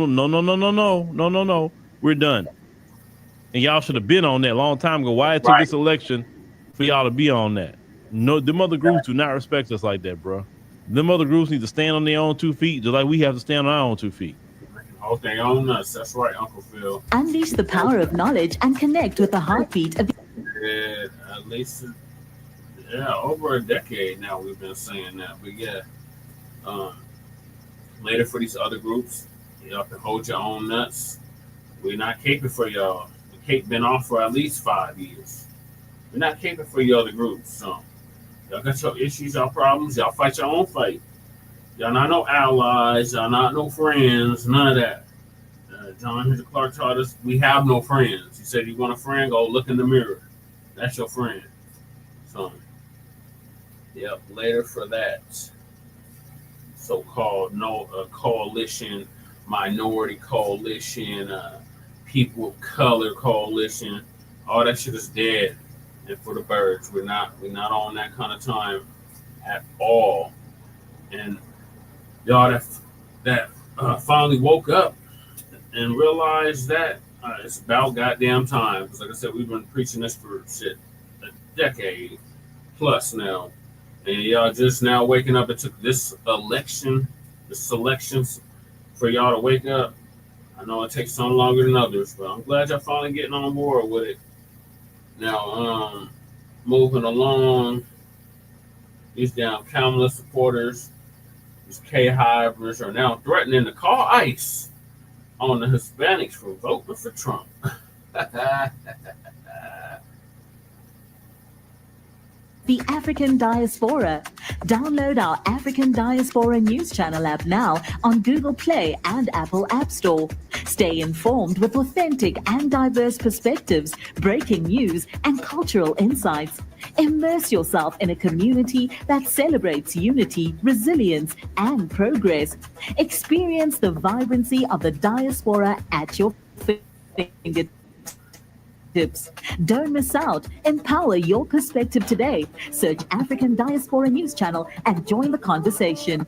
we're done. And y'all should have been on that a long time ago. Why it took this election for y'all to be on that? No, them other groups do not respect us like that, bro. Them other groups need to stand on their own 2 feet, just like we have to stand on our own 2 feet. Oh, they own us. That's right, Uncle Phil. Unleash the power of knowledge and connect with the heartbeat of Yeah, at least, over a decade now we've been saying that. But yeah, later for these other groups, y'all can hold your own nuts. We're not caping for y'all. The cape been off for at least 5 years. We're not caping for your other groups. So y'all got your issues, y'all problems. Y'all fight your own fight. Y'all not no allies. Y'all not no friends. None of that. John Henry Clark taught us we have no friends. He said, you want a friend? Go look in the mirror. That's your friend. So, yep, later for that so-called coalition, minority coalition, people of color coalition, all that shit is dead. And for the birds, we're not on that kind of time at all. And y'all that finally woke up and realized that it's about goddamn time. Because like I said, we've been preaching this for a decade plus now. And y'all just now waking up. It took this election, the selections for y'all to wake up. I know it takes some longer than others, but I'm glad y'all finally getting on board with it. Now, moving along, these damn Kamala supporters, these K-hivers are now threatening to call ICE on the Hispanics for voting for Trump. the African Diaspora. Download our African Diaspora News Channel app now on Google Play and Apple App Store. Stay informed with authentic and diverse perspectives, breaking news, and cultural insights. Immerse yourself in a community that celebrates unity, resilience, and progress. Experience the vibrancy of the diaspora at your fingertips. Don't miss out. Empower your perspective today. Search African Diaspora News Channel and join the conversation.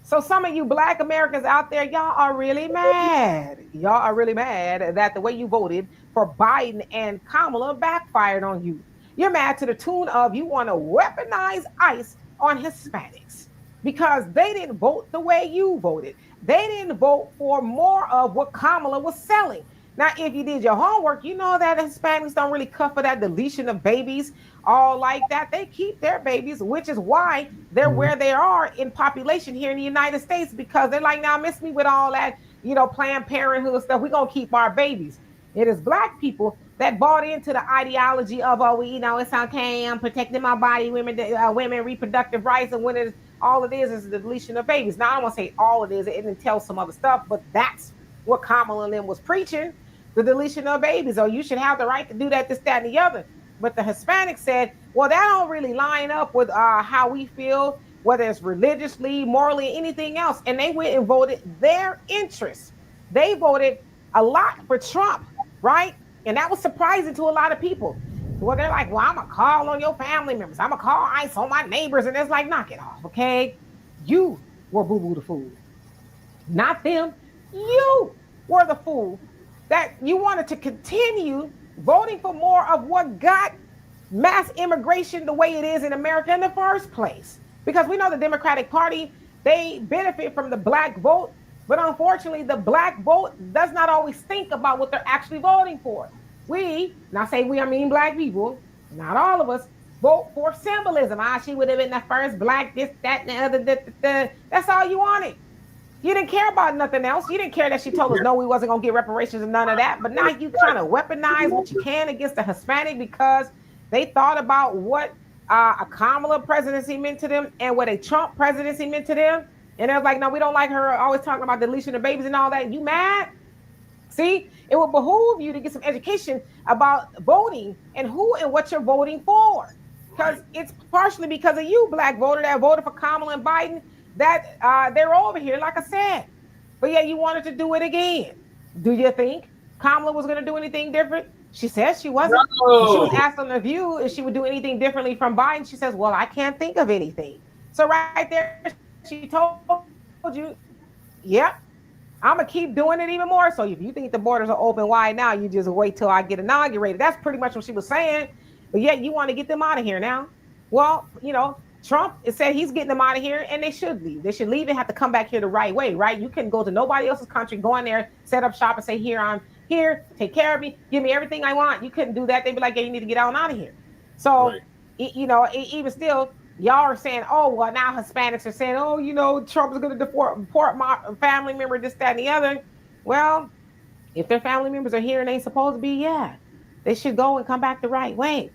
So some of you Black Americans out there, y'all are really mad. Y'all are really mad that the way you voted for Biden and Kamala backfired on you. You're mad to the tune of you want to weaponize ICE on Hispanics because they didn't vote the way you voted. They didn't vote for more of what Kamala was selling. Now, if you did your homework, you know that Hispanics don't really cut for that deletion of babies all like that. They keep their babies, which is why they're where they are in population here in the United States, because they're like, now miss me with all that, Planned Parenthood stuff. We're going to keep our babies. It is Black people that bought into the ideology of, it's okay, I'm protecting my body, women reproductive rights, and when all it is the deletion of babies. Now, I don't want to say all it is, it entails some other stuff, but that's what Kamala Lynn was preaching. The deletion of babies, or you should have the right to do that, this, that, and the other. But the Hispanics said, well, that don't really line up with how we feel, whether it's religiously, morally, anything else. And they went and voted their interests. They voted a lot for Trump, right? And that was surprising to a lot of people. Well, they're like, well, I'm going to call on your family members. I'm going to call ICE on my neighbors. And it's like, knock it off, okay? You were boo-boo the fool. Not them. You were the fool that you wanted to continue voting for more of what got mass immigration the way it is in America in the first place. Because we know the Democratic Party, they benefit from the Black vote, but unfortunately the Black vote does not always think about what they're actually voting for. I mean Black people, not all of us, vote for symbolism. She would have been the first Black, this, that, and the other. That's all you wanted. You didn't care about nothing else. You didn't care that she told us no, we wasn't going to get reparations and none of that. But now you trying to weaponize what you can against the Hispanic because they thought about what a Kamala presidency meant to them and what a Trump presidency meant to them. And they're like, no, we don't like her always talking about deletion of babies and all that. You mad? See, it would behoove you to get some education about voting and who and what you're voting for. Because it's partially because of you, Black voter, that voted for Kamala and Biden, that they're over here, like I said. But yeah, you wanted to do it again. Do you think Kamala was going to do anything different? She says she wasn't. No. She was asked on The View if she would do anything differently from Biden. She says, well, I can't think of anything. So right there, she told you, yep, I'm going to keep doing it even more. So if you think the borders are open wide now, you just wait till I get inaugurated. That's pretty much what she was saying. But yet you want to get them out of here now. Well, Trump said he's getting them out of here, and they should leave. They should leave and have to come back here the right way, right? You couldn't go to nobody else's country, go in there, set up shop, and say, "Here, I'm here. Take care of me. Give me everything I want." You couldn't do that. They'd be like, "Yeah, you need to get out of here." So, Right. you know, even still, y'all are saying, "Oh, well, now Hispanics are saying, oh, you know, Trump is going to deport my family member, this, that, and the other." Well, if their family members are here and they supposed to be, yeah, they should go and come back the right way.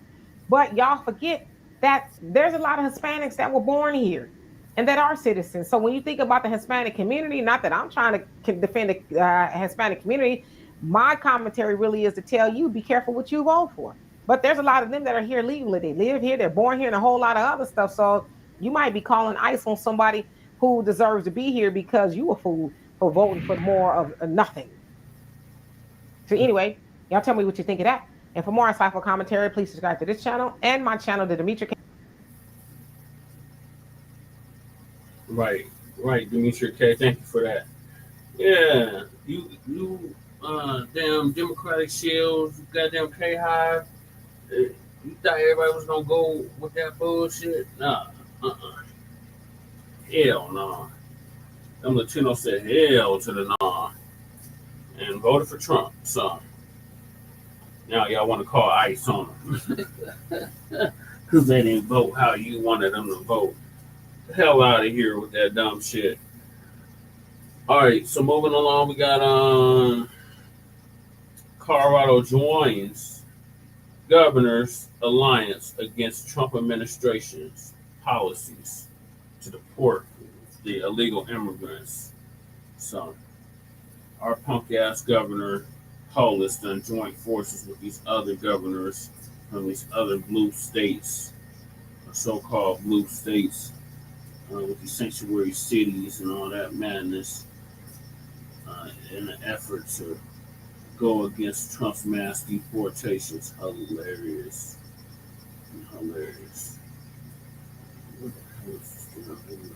But y'all forget that there's a lot of Hispanics that were born here and that are citizens. So when you think about the Hispanic community, not that I'm trying to defend the Hispanic community, my commentary really is to tell you, be careful what you vote for. But there's a lot of them that are here legally. They live here, they're born here, and a whole lot of other stuff. So you might be calling ICE on somebody who deserves to be here because you a fool for voting for more of nothing. So anyway, y'all tell me what you think of that. And for more insightful commentary, please subscribe to this channel and my channel, The Demetria. Right, Demetria K. Thank you for that. Yeah, you damn Democratic Shields, goddamn K Hive. You thought everybody was gonna go with that bullshit? Nah, hell no. Them Latinos said hell to the nah and voted for Trump. So now y'all want to call ICE on them because they didn't vote how you wanted them to vote. The hell out of here with that dumb shit. All right, so moving along, we got Colorado joins Governor's Alliance against Trump administration's policies to deport the illegal immigrants. So our punk ass governor Polis done joint forces with these other governors from these other blue states, or so-called blue states, with these sanctuary cities and all that madness, in an effort to go against Trump's mass deportations. Hilarious. Hilarious. What the hell is this thing?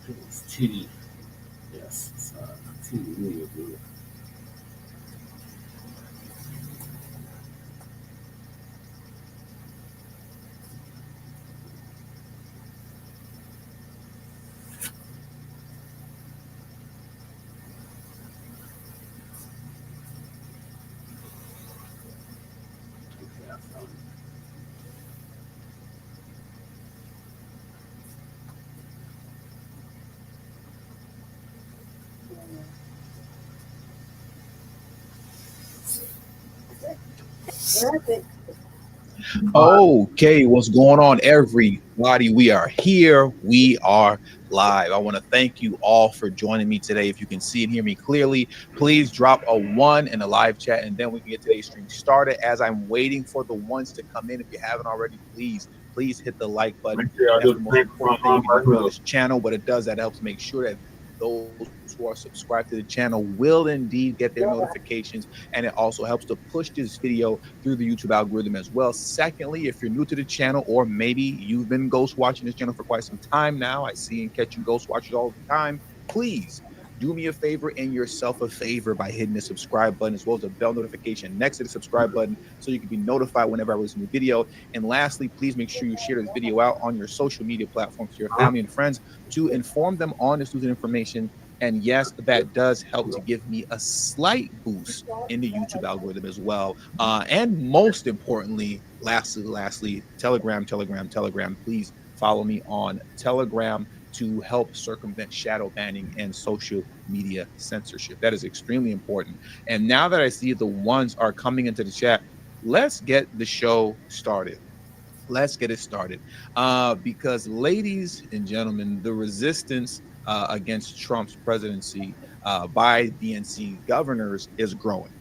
It was TD. Yes, it's TD Media Group. Okay, what's going on, everybody? We are here. We are live. I want to thank you all for joining me today. If you can see and hear me clearly, please drop a 1 in the live chat, and then we can get today's stream started. As I'm waiting for the ones to come in, if you haven't already, please hit the like button. That's the most important thing we can do on this channel. What it does, that helps make sure that those who are subscribed to the channel will indeed get their notifications, and it also helps to push this video through the YouTube algorithm as well. Secondly, if you're new to the channel, or maybe you've been ghost watching this channel for quite some time now, I see and catching ghost watchers all the time, please do me a favor and yourself a favor by hitting the subscribe button as well as the bell notification next to the subscribe button so you can be notified whenever I release a new video. And lastly, please make sure you share this video out on your social media platforms to your family and friends to inform them on this news and information. And yes, that does help to give me a slight boost in the YouTube algorithm as well. And most importantly, lastly, Telegram. Please follow me on Telegram to help circumvent shadow banning and social media censorship. That is extremely important. And now that I see the ones are coming into the chat, let's get the show started. Let's get it started. Because ladies and gentlemen, the resistance against Trump's presidency by DNC governors is growing.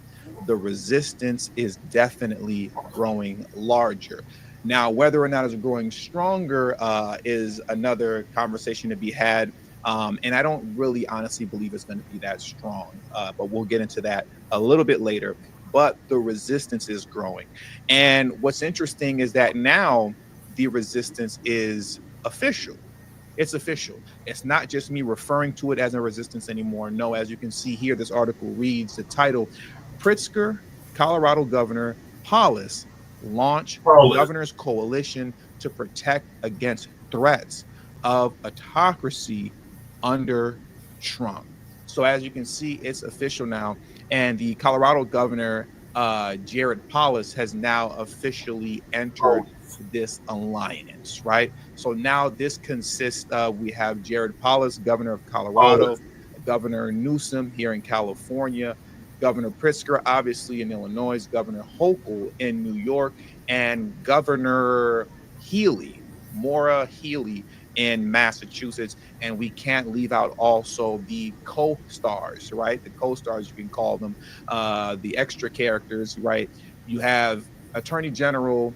The resistance is definitely growing larger. Now, whether or not it's growing stronger is another conversation to be had. And I don't really honestly believe it's going to be that strong, but we'll get into that a little bit later. but the resistance is growing. And what's interesting is that now the resistance is official. It's official. It's not just me referring to it as a resistance anymore. No, as you can see here, this article reads the title: Pritzker, Colorado Governor Paulus launch governor's coalition to protect against threats of autocracy under Trump. So as you can see, it's official now. And the Colorado governor, Jared Paulus, has now officially entered this alliance, right? So now this consists of, we have Jared Paulus, governor of Colorado, Governor Newsom here in California, Governor Pritzker, obviously in Illinois, Governor Hochul in New York, and Governor Healy, Maura Healey in Massachusetts. And we can't leave out also the co-stars, right? The co-stars, you can call them, the extra characters, right? You have Attorney General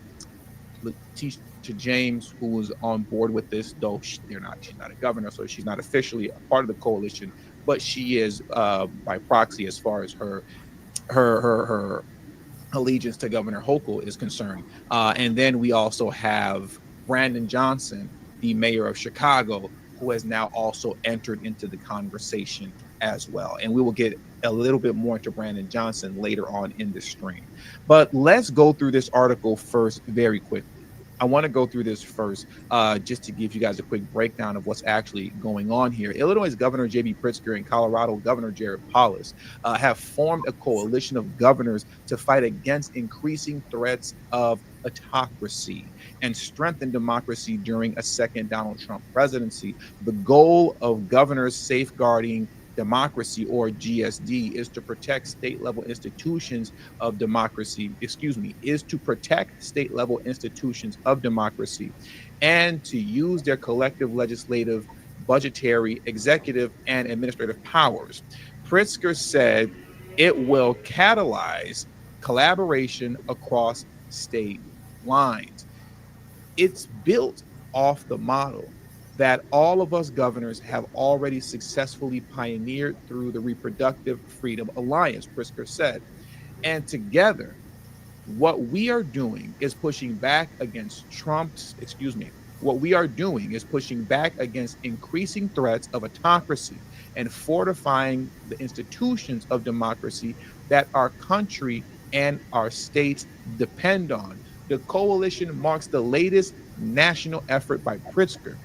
Letitia James, who was on board with this, though she's not a governor, so she's not officially a part of the coalition, but she is by proxy as far as her allegiance to Governor Hochul is concerned. And then we also have Brandon Johnson, the mayor of Chicago, who has now also entered into the conversation as well. And we will get a little bit more into Brandon Johnson later on in the stream. But let's go through this article first very quickly. I want to go through this first just to give you guys a quick breakdown of what's actually going on here. Illinois Governor J.B. Pritzker and Colorado Governor Jared Paulus have formed a coalition of governors to fight against increasing threats of autocracy and strengthen democracy during a second Donald Trump presidency. The goal of governors safeguarding democracy, or GSD, is to protect state-level institutions of democracy, is to protect state-level institutions of democracy and to use their collective legislative, budgetary, executive, and administrative powers. Pritzker said it will catalyze collaboration across state lines. It's built off the model that all of us governors have already successfully pioneered through the Reproductive Freedom Alliance, Pritzker said. And together, what we are doing is pushing back against what we are doing is pushing back against increasing threats of autocracy and fortifying the institutions of democracy that our country and our states depend on. The coalition marks the latest national effort by Pritzker,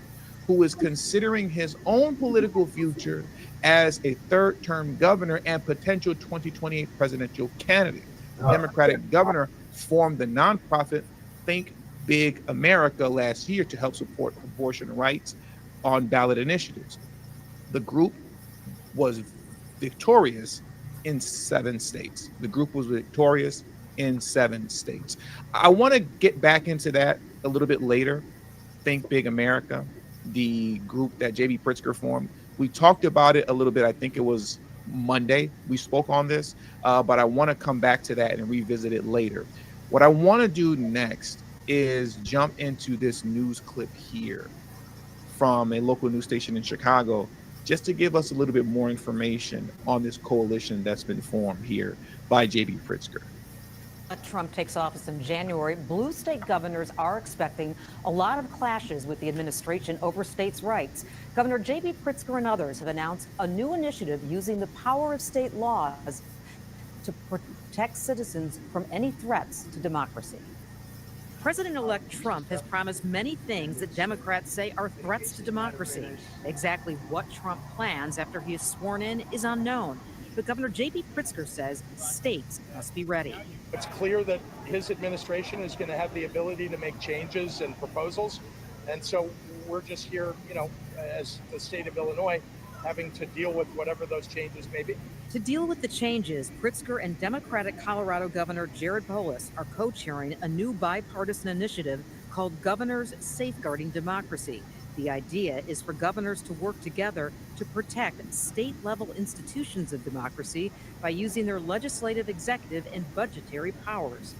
who is considering his own political future as a third-term governor and potential 2028 presidential candidate. The Democratic governor formed the nonprofit Think Big America last year to help support abortion rights on ballot initiatives. The group was victorious in 7 states. I want to get back into that a little bit later. Think Big America, the group that J.B. Pritzker formed. We talked about it a little bit. I think it was Monday we spoke on this, but I want to come back to that and revisit it later. What I want to do next is jump into this news clip here from a local news station in Chicago, just to give us a little bit more information on this coalition that's been formed here by J.B. Pritzker. Trump takes office in January, blue state governors are expecting a lot of clashes with the administration over states' rights. Governor J.B. Pritzker and others have announced a new initiative using the power of state laws to protect citizens from any threats to democracy. President-elect Trump has promised many things that Democrats say are threats to democracy. Exactly what Trump plans after he is sworn in is unknown. But Governor J.B. Pritzker says states must be ready. It's clear that his administration is going to have the ability to make changes and proposals. And so we're just here, as the state of Illinois, having to deal with whatever those changes may be. To deal with the changes, Pritzker and Democratic Colorado Governor Jared Polis are co-chairing a new bipartisan initiative called Governors Safeguarding Democracy. The idea is for governors to work together to protect state-level institutions of democracy by using their legislative, executive, and budgetary powers.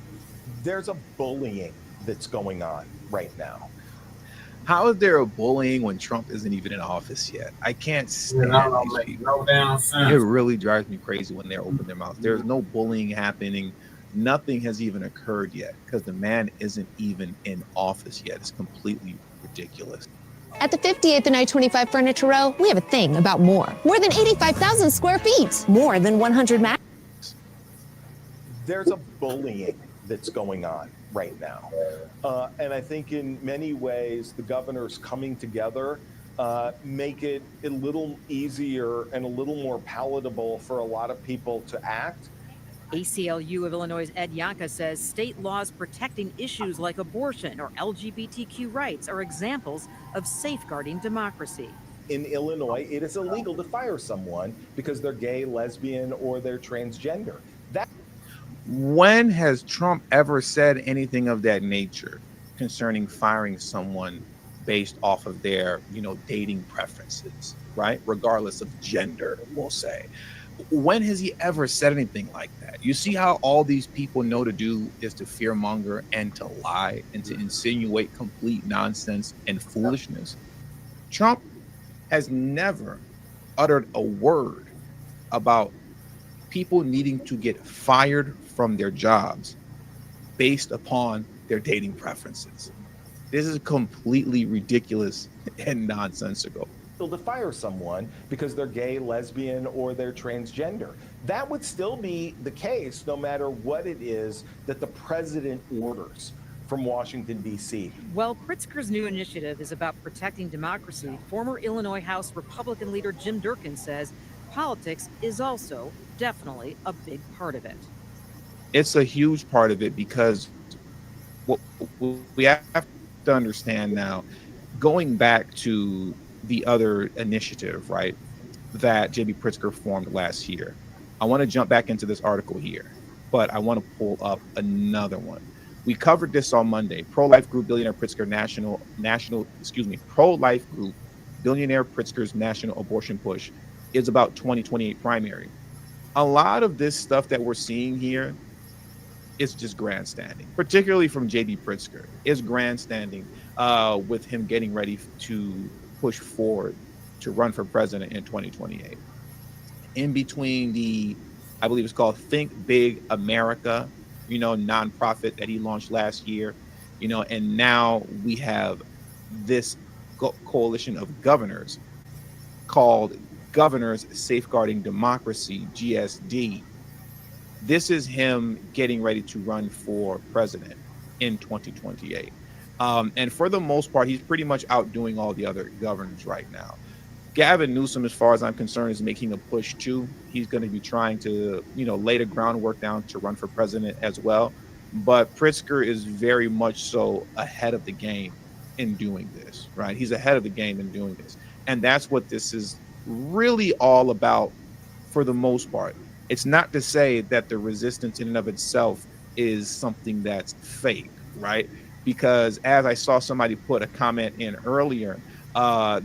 There's a bullying that's going on right now. How is there a bullying when Trump isn't even in office yet? I can't stand these people. No damn It sense. really drives me crazy when they open their mouths. There's no bullying happening. Nothing has even occurred yet because the man isn't even in office yet. It's completely ridiculous. At the 58th and I-25 Furniture Row, we have a thing about more. More than 85,000 square feet. More than 100 There's a bullying that's going on right now. And I think in many ways, the governors coming together make it a little easier and a little more palatable for a lot of people to act. ACLU of Illinois' Ed Yanka says state laws protecting issues like abortion or LGBTQ rights are examples of safeguarding democracy. In Illinois, it is illegal to fire someone because they're gay, lesbian, or they're transgender. When has Trump ever said anything of that nature concerning firing someone based off of their, dating preferences, right? Regardless of gender, we'll say. When has he ever said anything like that? You see how all these people know to do is to fearmonger and to lie and to insinuate complete nonsense and foolishness. Trump has never uttered a word about people needing to get fired from their jobs based upon their dating preferences. This is completely ridiculous and nonsensical. To fire someone because they're gay, lesbian, or they're transgender. That would still be the case no matter what it is that the president orders from Washington, D.C. While Pritzker's new initiative is about protecting democracy, former Illinois House Republican leader Jim Durkin says politics is also definitely a big part of it. It's a huge part of it because what we have to understand now, going back to the other initiative, right, that J.B. Pritzker formed last year. I want to jump back into this article here, but I want to pull up another one. We covered this on Monday. Pro-life group billionaire Pritzker pro-life group billionaire Pritzker's national abortion push is about 2028 primary. A lot of this stuff that we're seeing here is just grandstanding, particularly from J.B. Pritzker. Is grandstanding with him getting ready to push forward to run for president in 2028. In between the, I believe it's called Think Big America, nonprofit that he launched last year, and now we have this coalition of governors called Governors Safeguarding Democracy, GSD. This is him getting ready to run for president in 2028. And for the most part, he's pretty much outdoing all the other governors right now. Gavin Newsom, as far as I'm concerned, is making a push too. He's going to be trying to, lay the groundwork down to run for president as well. But Pritzker is very much so ahead of the game in doing this, right? He's ahead of the game in doing this. And that's what this is really all about for the most part. It's not to say that the resistance in and of itself is something that's fake, right? Because as I saw somebody put a comment in earlier,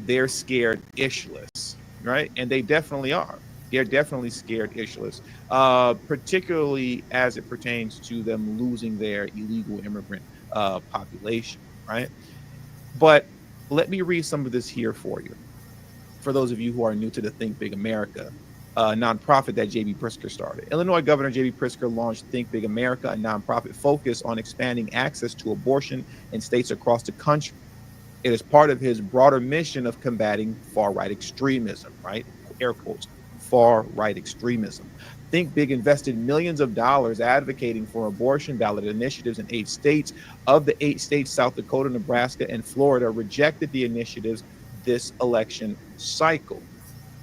they're scared ishless, right? And they definitely are. They're definitely scared ishless, particularly as it pertains to them losing their illegal immigrant population, right? But let me read some of this here for you. For those of you who are new to the Think Big America nonprofit that J.B. Pritzker started. Illinois Governor J.B. Pritzker launched Think Big America, a nonprofit focused on expanding access to abortion in states across the country. It is part of his broader mission of combating far-right extremism, right? Air quotes, far-right extremism. Think Big invested millions of dollars advocating for abortion ballot initiatives in 8 states. Of the 8 states, South Dakota, Nebraska, and Florida rejected the initiatives this election cycle.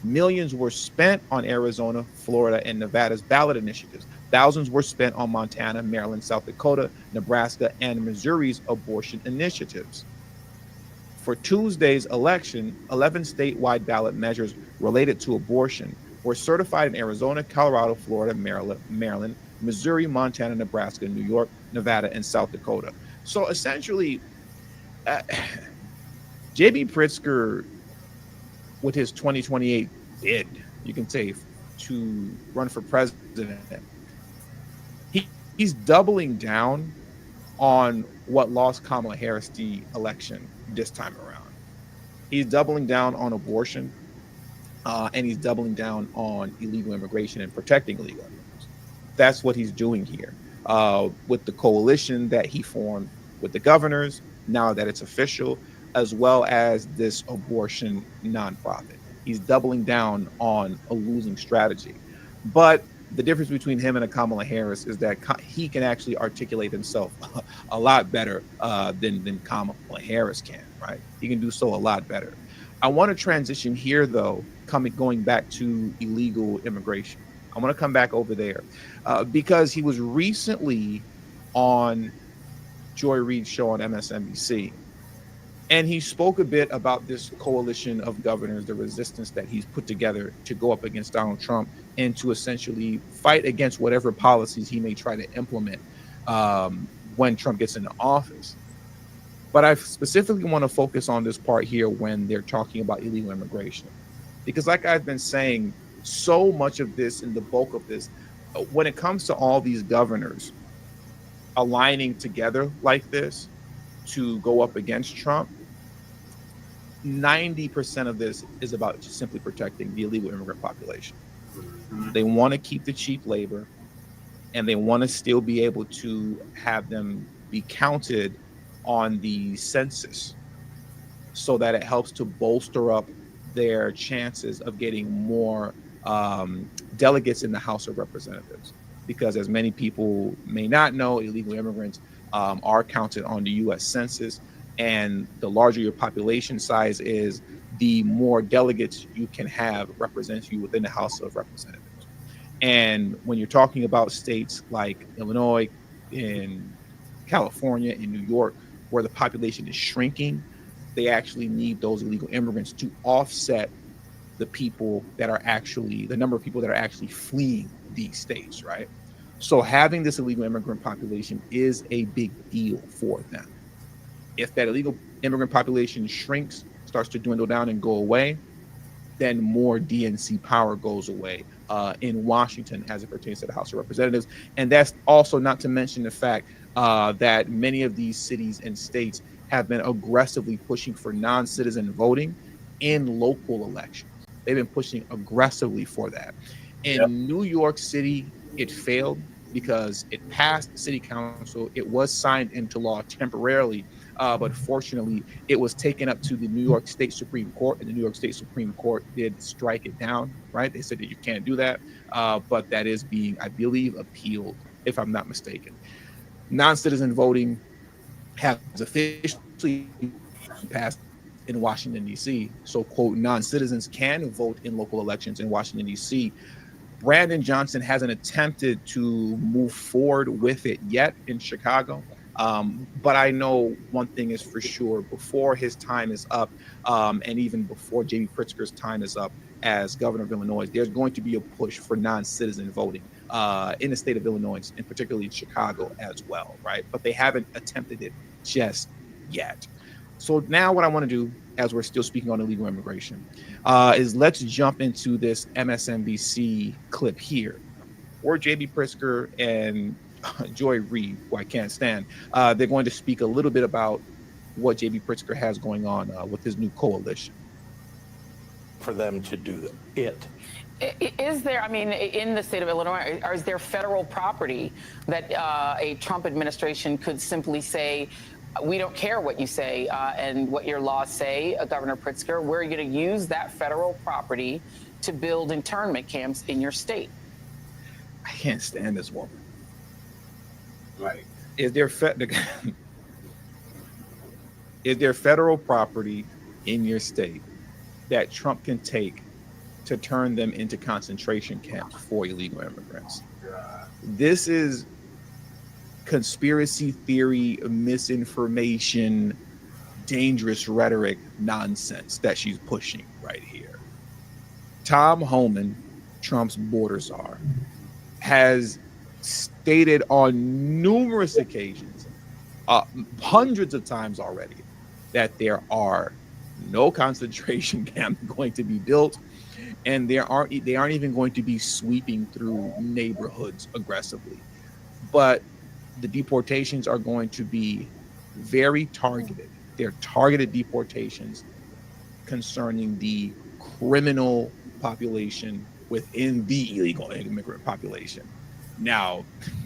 Millions were spent on Arizona, Florida, and Nevada's ballot initiatives. Thousands were spent on Montana, Maryland, South Dakota, Nebraska, and Missouri's abortion initiatives. For Tuesday's election, 11 statewide ballot measures related to abortion were certified in Arizona, Colorado, Florida, Maryland, Missouri, Montana, Nebraska, New York, Nevada, and South Dakota. So essentially, J.B. Pritzker, with his 2028 bid, you can say, to run for president, he's doubling down on what lost Kamala Harris the election this time around. He's doubling down on abortion, and he's doubling down on illegal immigration and protecting illegal immigrants. That's what he's doing here with the coalition that he formed with the governors, now that it's official, as well as this abortion nonprofit. He's doubling down on a losing strategy. But the difference between him and a Kamala Harris is that he can actually articulate himself a lot better than Kamala Harris can, right? He can do so a lot better. I want to transition here, though, going back to illegal immigration. I want to come back over there because he was recently on Joy Reid's show on MSNBC. And he spoke a bit about this coalition of governors, the resistance that he's put together to go up against Donald Trump and to essentially fight against whatever policies he may try to implement when Trump gets into office. But I specifically want to focus on this part here when they're talking about illegal immigration. Because like I've been saying, so much of this and the bulk of this, when it comes to all these governors aligning together like this to go up against Trump, 90% of this is about just simply protecting the illegal immigrant population. They want to keep the cheap labor, and they want to still be able to have them be counted on the census so that it helps to bolster up their chances of getting more delegates in the House of Representatives. Because as many people may not know, illegal immigrants are counted on the U.S. Census, and the larger your population size is, the more delegates you can have represent you within the House of Representatives. And when you're talking about states like Illinois, in California, in New York, where the population is shrinking, they actually need those illegal immigrants to offset the people that are actually, the number of people that are actually fleeing these states, right? So having this illegal immigrant population is a big deal for them. If that illegal immigrant population shrinks, starts to dwindle down and go away, then more DNC power goes away in Washington as it pertains to the House of Representatives. And that's also not to mention the fact that many of these cities and states have been aggressively pushing for non-citizen voting in local elections. They've been pushing aggressively for that. In New York City, it failed because it passed city council. It was signed into law temporarily, but fortunately, it was taken up to the New York State Supreme Court, and the New York State Supreme Court did strike it down, right? They said that you can't do that, but that is being, I believe, appealed, if I'm not mistaken. Non-citizen voting has officially passed in Washington, D.C. So, quote, non-citizens can vote in local elections in Washington, D.C. Brandon Johnson hasn't attempted to move forward with it yet in Chicago. But I know one thing is for sure: before his time is up, and even before J.B. Pritzker's time is up as governor of Illinois, there's going to be a push for non-citizen voting in the state of Illinois, and particularly in Chicago as well, right? But they haven't attempted it just yet. So now what I want to do, as we're still speaking on illegal immigration, is let's jump into this MSNBC clip here, where J.B. Pritzker and Joy Reid, who I can't stand, they're going to speak a little bit about what J.B. Pritzker has going on with his new coalition. For them to do it. Is there, I mean, in the state of Illinois, is there federal property that a Trump administration could simply say, we don't care what you say and what your laws say, Governor Pritzker, we're going to use that federal property to build internment camps in your state? I can't stand this woman. Right. Is there federal property in your state that Trump can take to turn them into concentration camps for illegal immigrants? This is conspiracy theory, misinformation, dangerous rhetoric nonsense that she's pushing right here. Tom Homan, Trump's border czar, has stated on numerous occasions, hundreds of times already, that there are no concentration camps going to be built, and they aren't even going to be sweeping through neighborhoods aggressively. But the deportations are going to be very targeted. They're targeted deportations concerning the criminal population within the illegal immigrant population. Now,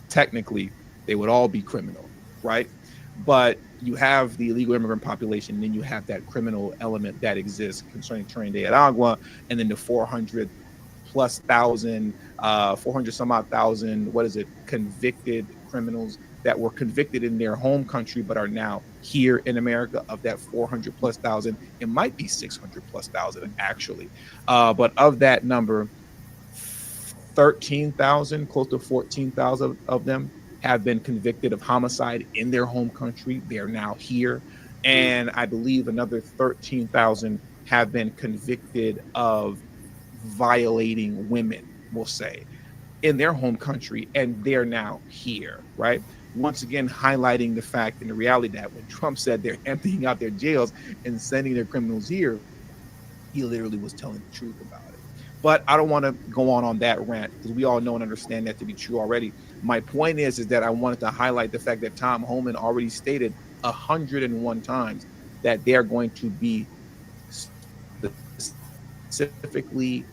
technically, they would all be criminal, right? But you have the illegal immigrant population, and then you have that criminal element that exists concerning Trinidad and Agua, and then the 400 plus thousand, 400 some odd thousand, what is it, convicted criminals that were convicted in their home country but are now here in America. Of that 400 plus thousand, it might be 600 plus thousand actually. But of that number, 13,000, close to 14,000 of them have been convicted of homicide in their home country. They're now here. And I believe another 13,000 have been convicted of violating women, we'll say, in their home country, and they're now here, right? Once again, highlighting the fact and the reality that when Trump said they're emptying out their jails and sending their criminals here, he literally was telling the truth about it. But I don't want to go on that rant because we all know and understand that to be true already. My point is that I wanted to highlight the fact that Tom Homan already stated 101 times that they're going to be specifically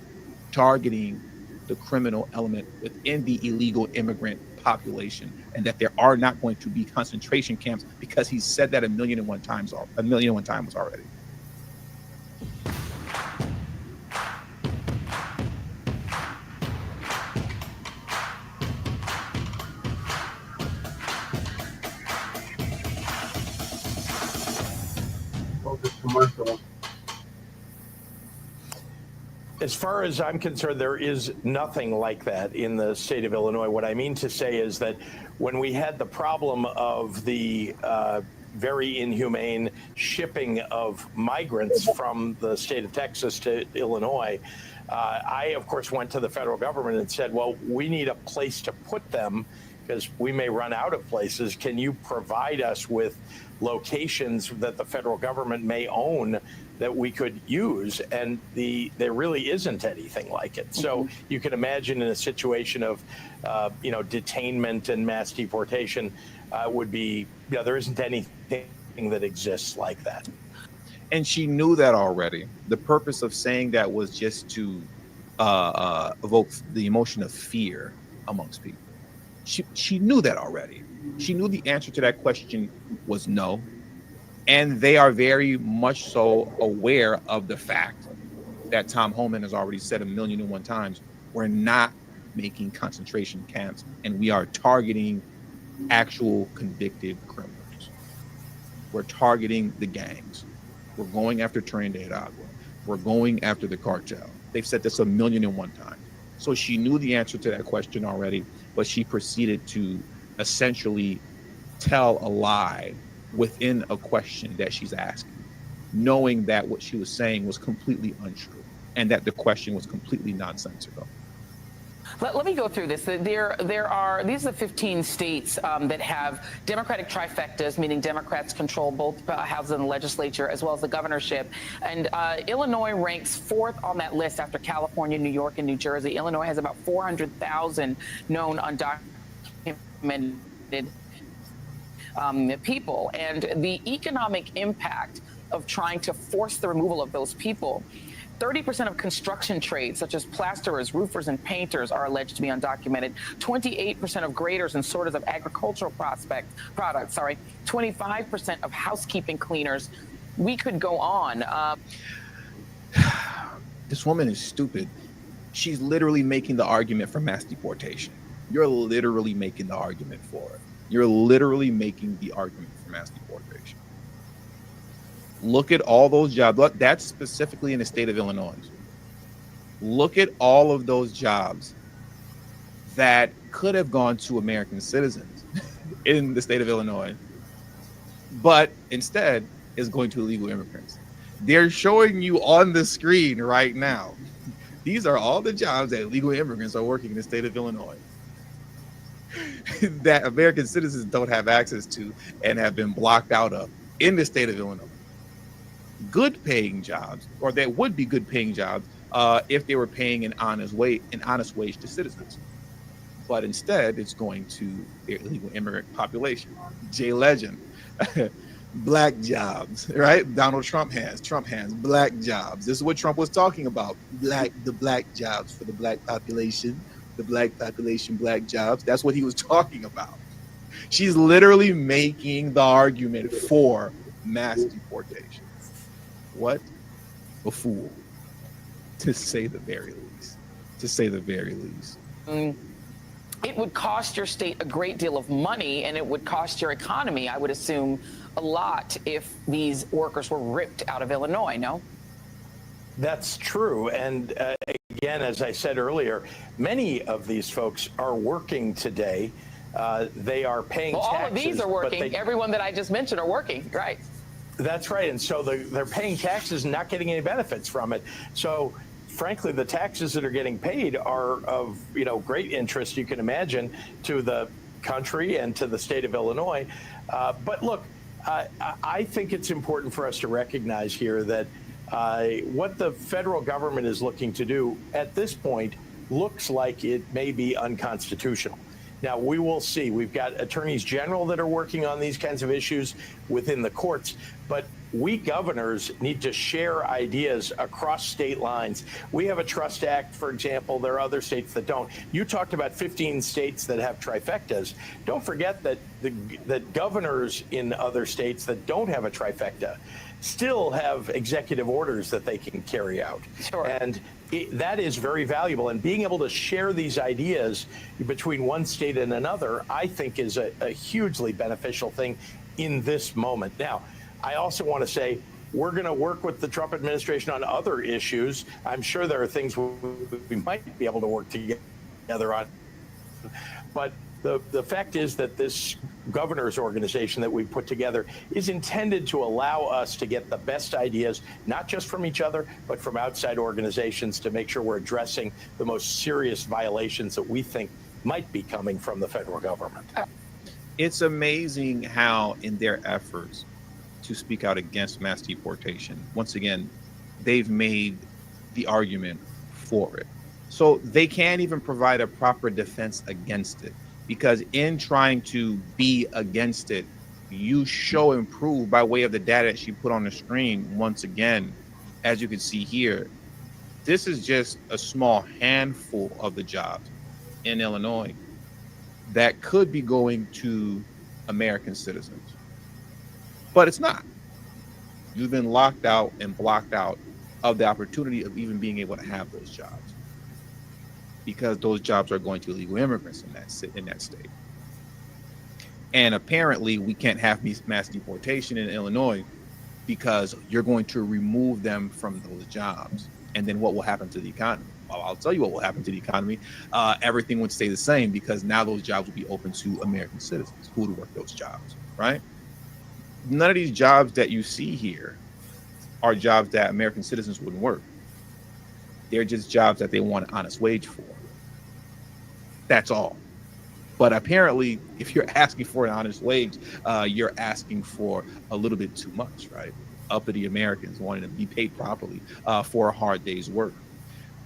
targeting the criminal element within the illegal immigrant population, and that there are not going to be concentration camps, because he said that a million and one times already. As far as I'm concerned, there is nothing like that in the state of Illinois. What I mean to say is that when we had the problem of the very inhumane shipping of migrants from the state of Texas to Illinois, I, of course, went to the federal government and said, well, we need a place to put them because we may run out of places. Can you provide us with locations that the federal government may own that we could use? And there really isn't anything like it. So you can imagine in a situation of, detainment and mass deportation would be, there isn't anything that exists like that. And she knew that already. The purpose of saying that was just to evoke the emotion of fear amongst people. She knew that already. She knew the answer to that question was no. And they are very much so aware of the fact that Tom Homan has already said 1,000,001 times, we're not making concentration camps, and we are targeting actual convicted criminals. We're targeting the gangs. We're going after Trinidad Agua. We're going after the cartel. They've said this 1,000,001 times. So she knew the answer to that question already, but she proceeded to essentially tell a lie within a question that she's asking, knowing that what she was saying was completely untrue and that the question was completely nonsensical. Let me go through this. These are the 15 states that have Democratic trifectas, meaning Democrats control both houses in the legislature as well as the governorship. And Illinois ranks 4th on that list after California, New York, and New Jersey. Illinois has about 400,000 known undocumented people. And the economic impact of trying to force the removal of those people, 30% of construction trades, such as plasterers, roofers, and painters, are alleged to be undocumented. 28% of graders and sorters of agricultural products. 25% of housekeeping cleaners. We could go on. This woman is stupid. She's literally making the argument for mass deportation. You're literally making the argument for it. You're literally making the argument for mass deportation. Look at all those jobs. Look, that's specifically in the state of Illinois. Look at all of those jobs that could have gone to American citizens in the state of Illinois, but instead is going to illegal immigrants. They're showing you on the screen right now. These are all the jobs that illegal immigrants are working in the state of Illinois that American citizens don't have access to and have been blocked out of in the state of Illinois. Good paying jobs, or that would be good paying jobs if they were paying an honest wage to citizens. but instead it's going to the illegal immigrant population. Jay Legend, black jobs, right? Donald Trump hands black jobs. This is what Trump was talking about. The black jobs for the black population, black jobs. That's what he was talking about. She's literally making the argument for mass deportation. What a fool, to say the very least. It would cost your state a great deal of money, and it would cost your economy, I would assume, a lot if these workers were ripped out of Illinois, no? That's true. And again, as I said earlier, many of these folks are working today. They are paying taxes. All of these are working. Everyone that I just mentioned are working, right? That's right. And so they're paying taxes and not getting any benefits from it. So frankly, the taxes that are getting paid are of great interest, you can imagine, to the country and to the state of Illinois. But look, I think it's important for us to recognize here that what the federal government is looking to do at this point looks like it may be unconstitutional. Now, we will see. We've got attorneys general that are working on these kinds of issues within the courts, but we governors need to share ideas across state lines. We have a Trust Act, for example. There are other states that don't. You talked about 15 states that have trifectas. Don't forget that that governors in other states that don't have a trifecta still have executive orders that they can carry out. Sure. And that is very valuable. And being able to share these ideas between one state and another, I think, is a hugely beneficial thing in this moment. Now, I also want to say we're going to work with the Trump administration on other issues. I'm sure there are things we might be able to work together on. But the fact is that this governor's organization that we put together is intended to allow us to get the best ideas, not just from each other, but from outside organizations, to make sure we're addressing the most serious violations that we think might be coming from the federal government. It's amazing how in their efforts to speak out against mass deportation, once again, they've made the argument for it. So they can't even provide a proper defense against it, because in trying to be against it, you show and prove by way of the data that she put on the screen. Once again, as you can see here, this is just a small handful of the jobs in Illinois that could be going to American citizens, but it's not. You've been locked out and blocked out of the opportunity of even being able to have those jobs, because those jobs are going to illegal immigrants in that state. And apparently we can't have mass deportation in Illinois because you're going to remove them from those jobs. And then what will happen to the economy? Well, I'll tell you what will happen to the economy. Everything would stay the same, because now those jobs will be open to American citizens who would work those jobs, right? None of these jobs that you see here are jobs that American citizens wouldn't work. They're just jobs that they want an honest wage for. That's all. But apparently, if you're asking for an honest wage, you're asking for a little bit too much, right? Uppity Americans wanting to be paid properly for a hard day's work.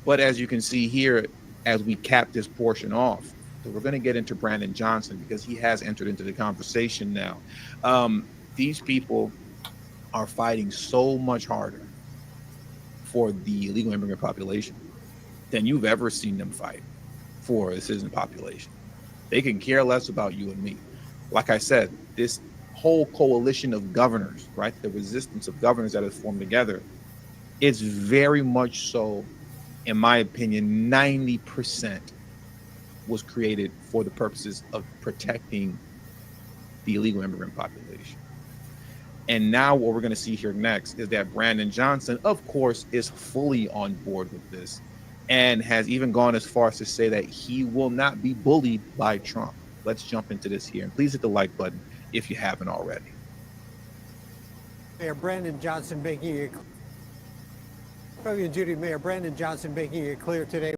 But as you can see here, as we cap this portion off, we're going to get into Brandon Johnson, because he has entered into the conversation now. These people are fighting so much harder for the illegal immigrant population than you've ever seen them fight for the citizen population. They can care less about you and me. Like I said, this whole coalition of governors, right? The resistance of governors that has formed together, it's very much so, in my opinion, 90% was created for the purposes of protecting the illegal immigrant population. And now what we're going to see here next is that Brandon Johnson, of course, is fully on board with this, and has even gone as far as to say that he will not be bullied by Trump. Let's jump into this here, and please hit the like button if you haven't already. Mayor Brandon Johnson making it Mayor Brandon Johnson making it clear today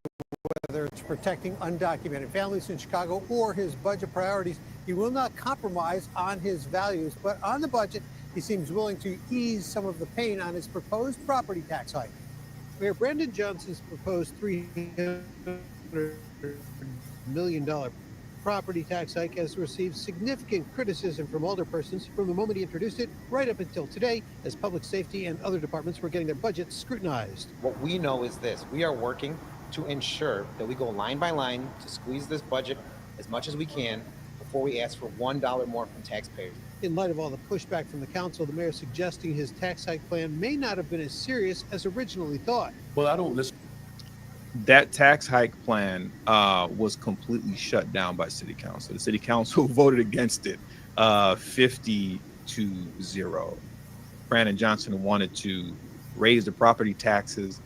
whether it's protecting undocumented families in Chicago or his budget priorities, he will not compromise on his values. But on the budget, he seems willing to ease some of the pain on his proposed property tax hike. Mayor Brandon Johnson's proposed $300 million property tax hike has received significant criticism from alderpersons from the moment he introduced it right up until today, as public safety and other departments were getting their budgets scrutinized. What we know is this: we are working to ensure that we go line by line to squeeze this budget as much as we can before we ask for $1 more from taxpayers. In light of all the pushback from the council, the mayor suggesting his tax hike plan may not have been as serious as originally thought. Well, I don't listen. That tax hike plan was completely shut down by city council. The city council voted against it 50-0. Brandon Johnson wanted to raise the property taxes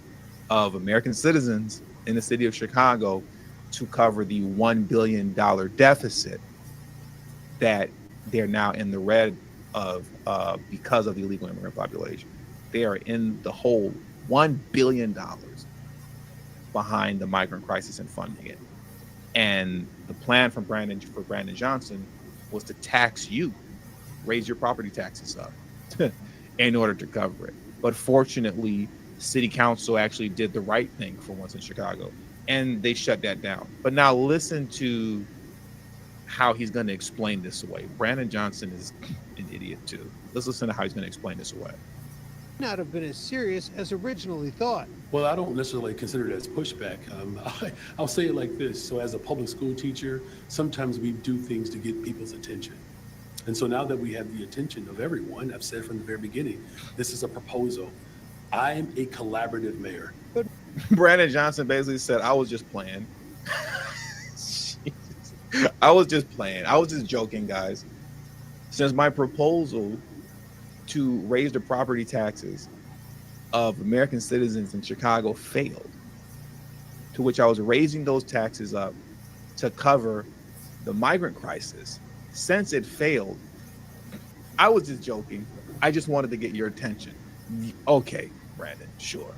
of American citizens in the city of Chicago to cover the $1 billion deficit that they're now in the red of because of the illegal immigrant population. They are in the hole, $1 billion behind the migrant crisis and funding it. And the plan for Brandon Johnson was to tax you, raise your property taxes up in order to cover it. But fortunately, city council actually did the right thing for once in Chicago, and they shut that down. But now listen to how he's going to explain this away. Brandon Johnson is an idiot too. Let's listen to how he's going to explain this away. Not have been as serious as originally thought. Well, I don't necessarily consider it as pushback. I'll say it like this. So as a public school teacher, sometimes we do things to get people's attention. And so now that we have the attention of everyone, I've said from the very beginning, this is a proposal. I am a collaborative mayor. Brandon Johnson basically said, I was just playing. I was just playing. I was just joking, guys. Since my proposal to raise the property taxes of American citizens in Chicago failed, to which I was raising those taxes up to cover the migrant crisis. Since it failed, I was just joking. I just wanted to get your attention. Okay, Brandon, sure.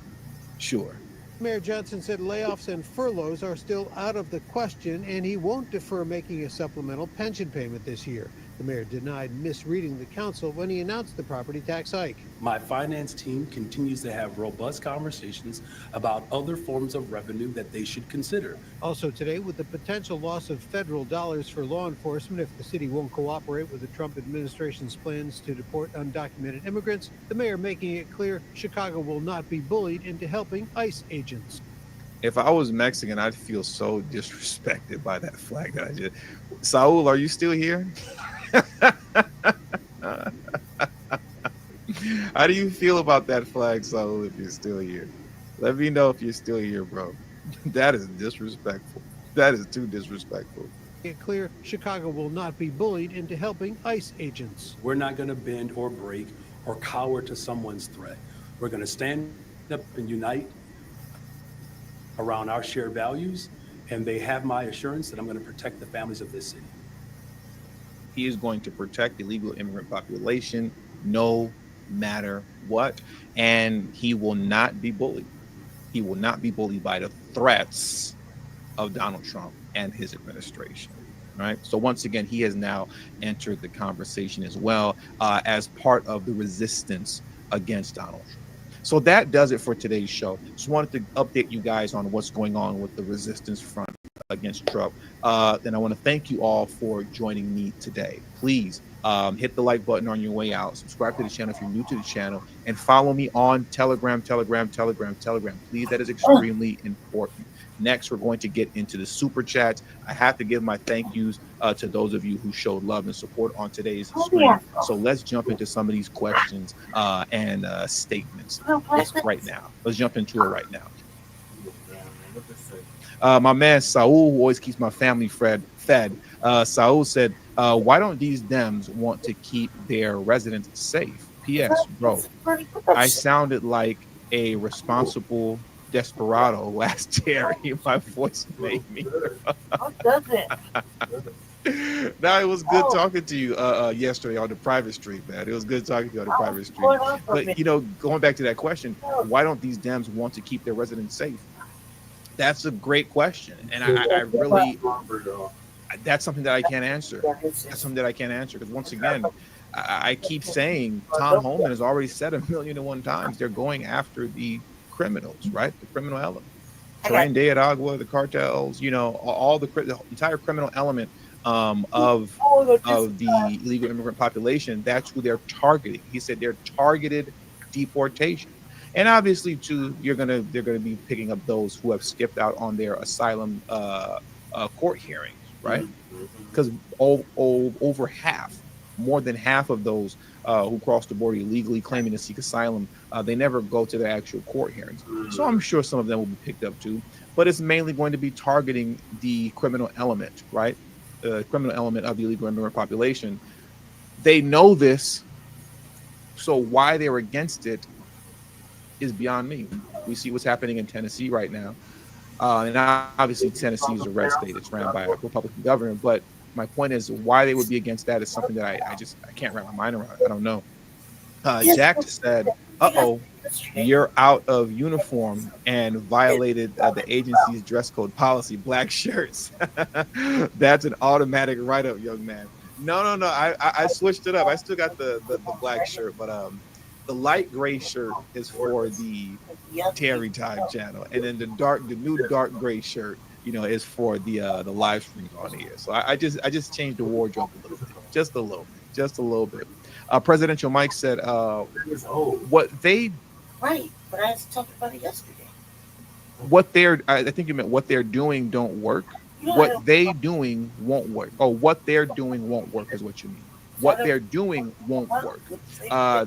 Mayor Johnson said layoffs and furloughs are still out of the question, and he won't defer making a supplemental pension payment this year. The mayor denied misreading the council when he announced the property tax hike. My finance team continues to have robust conversations about other forms of revenue that they should consider. Also today, with the potential loss of federal dollars for law enforcement if the city won't cooperate with the Trump administration's plans to deport undocumented immigrants, the mayor making it clear Chicago will not be bullied into helping ICE agents. If I was Mexican, I'd feel so disrespected by that flag that I did. Saul, are you still here? How do you feel about that flag, Saul, if you're still here? Let me know if you're still here, bro. That is disrespectful. That is too disrespectful. It's clear Chicago will not be bullied into helping ICE agents. We're not going to bend or break or cower to someone's threat. We're going to stand up and unite around our shared values, and they have my assurance that I'm going to protect the families of this city. He is going to protect the illegal immigrant population no matter what, and he will not be bullied. He will not be bullied by the threats of Donald Trump and his administration. Right. So once again, he has now entered the conversation as well as part of the resistance against Donald Trump. So that does it for today's show. Just wanted to update you guys on what's going on with the resistance front against Trump. Then I want to thank you all for joining me today. Please hit the like button on your way out. Subscribe to the channel if you're new to the channel, and follow me on Telegram. Please, that is extremely important. Next, we're going to get into the super chats. I have to give my thank yous to those of you who showed love and support on today's stream. So let's jump into some of these questions and statements right now. Let's jump into it right now. My man Saul, who always keeps my family fed. Saul said, why don't these Dems want to keep their residents safe? P.S. Bro, I sounded like a responsible desperado last year. My voice made me. Now, it was good talking to you yesterday on the private street, man. It was good talking to you on the private street. But, you know, going back to that question, why don't these Dems want to keep their residents safe? That's a great question. And I really, that's something that I can't answer. That's something that I can't answer. Because once again, I keep saying, Tom Homan has already said 1,000,001 times, they're going after the criminals, right? The criminal element. Terrain de Aragua, the cartels, you know, all the entire criminal element of the illegal immigrant population. That's who they're targeting. He said they're targeted deportation. And obviously, too, they're gonna be picking up those who have skipped out on their asylum court hearings, right? Because over half, more than half of those who cross the border illegally claiming to seek asylum, they never go to their actual court hearings. So I'm sure some of them will be picked up too, but it's mainly going to be targeting the criminal element, right? The criminal element of the illegal immigrant population. They know this, so why they're against it is beyond me. We see what's happening in Tennessee right now. And obviously, Tennessee is a red state. It's ran by a Republican governor. But my point is, why they would be against that is something that I can't wrap my mind around. I don't know. Jack said, "Uh-oh, you're out of uniform and violated the agency's dress code policy. Black shirts. That's an automatic write-up, young man." No. I switched it up. I still got the black shirt, but the light gray shirt is for the Terry Time channel, and then the new dark gray shirt, you know, is for the live streams on here. So I just changed the wardrobe a little bit, just a little bit. Presidential Mike said, "What they right, but I talked about it yesterday. I think you meant what they're doing don't work. What they doing won't work. Oh, what they're doing won't work is what you mean. What they're doing won't work.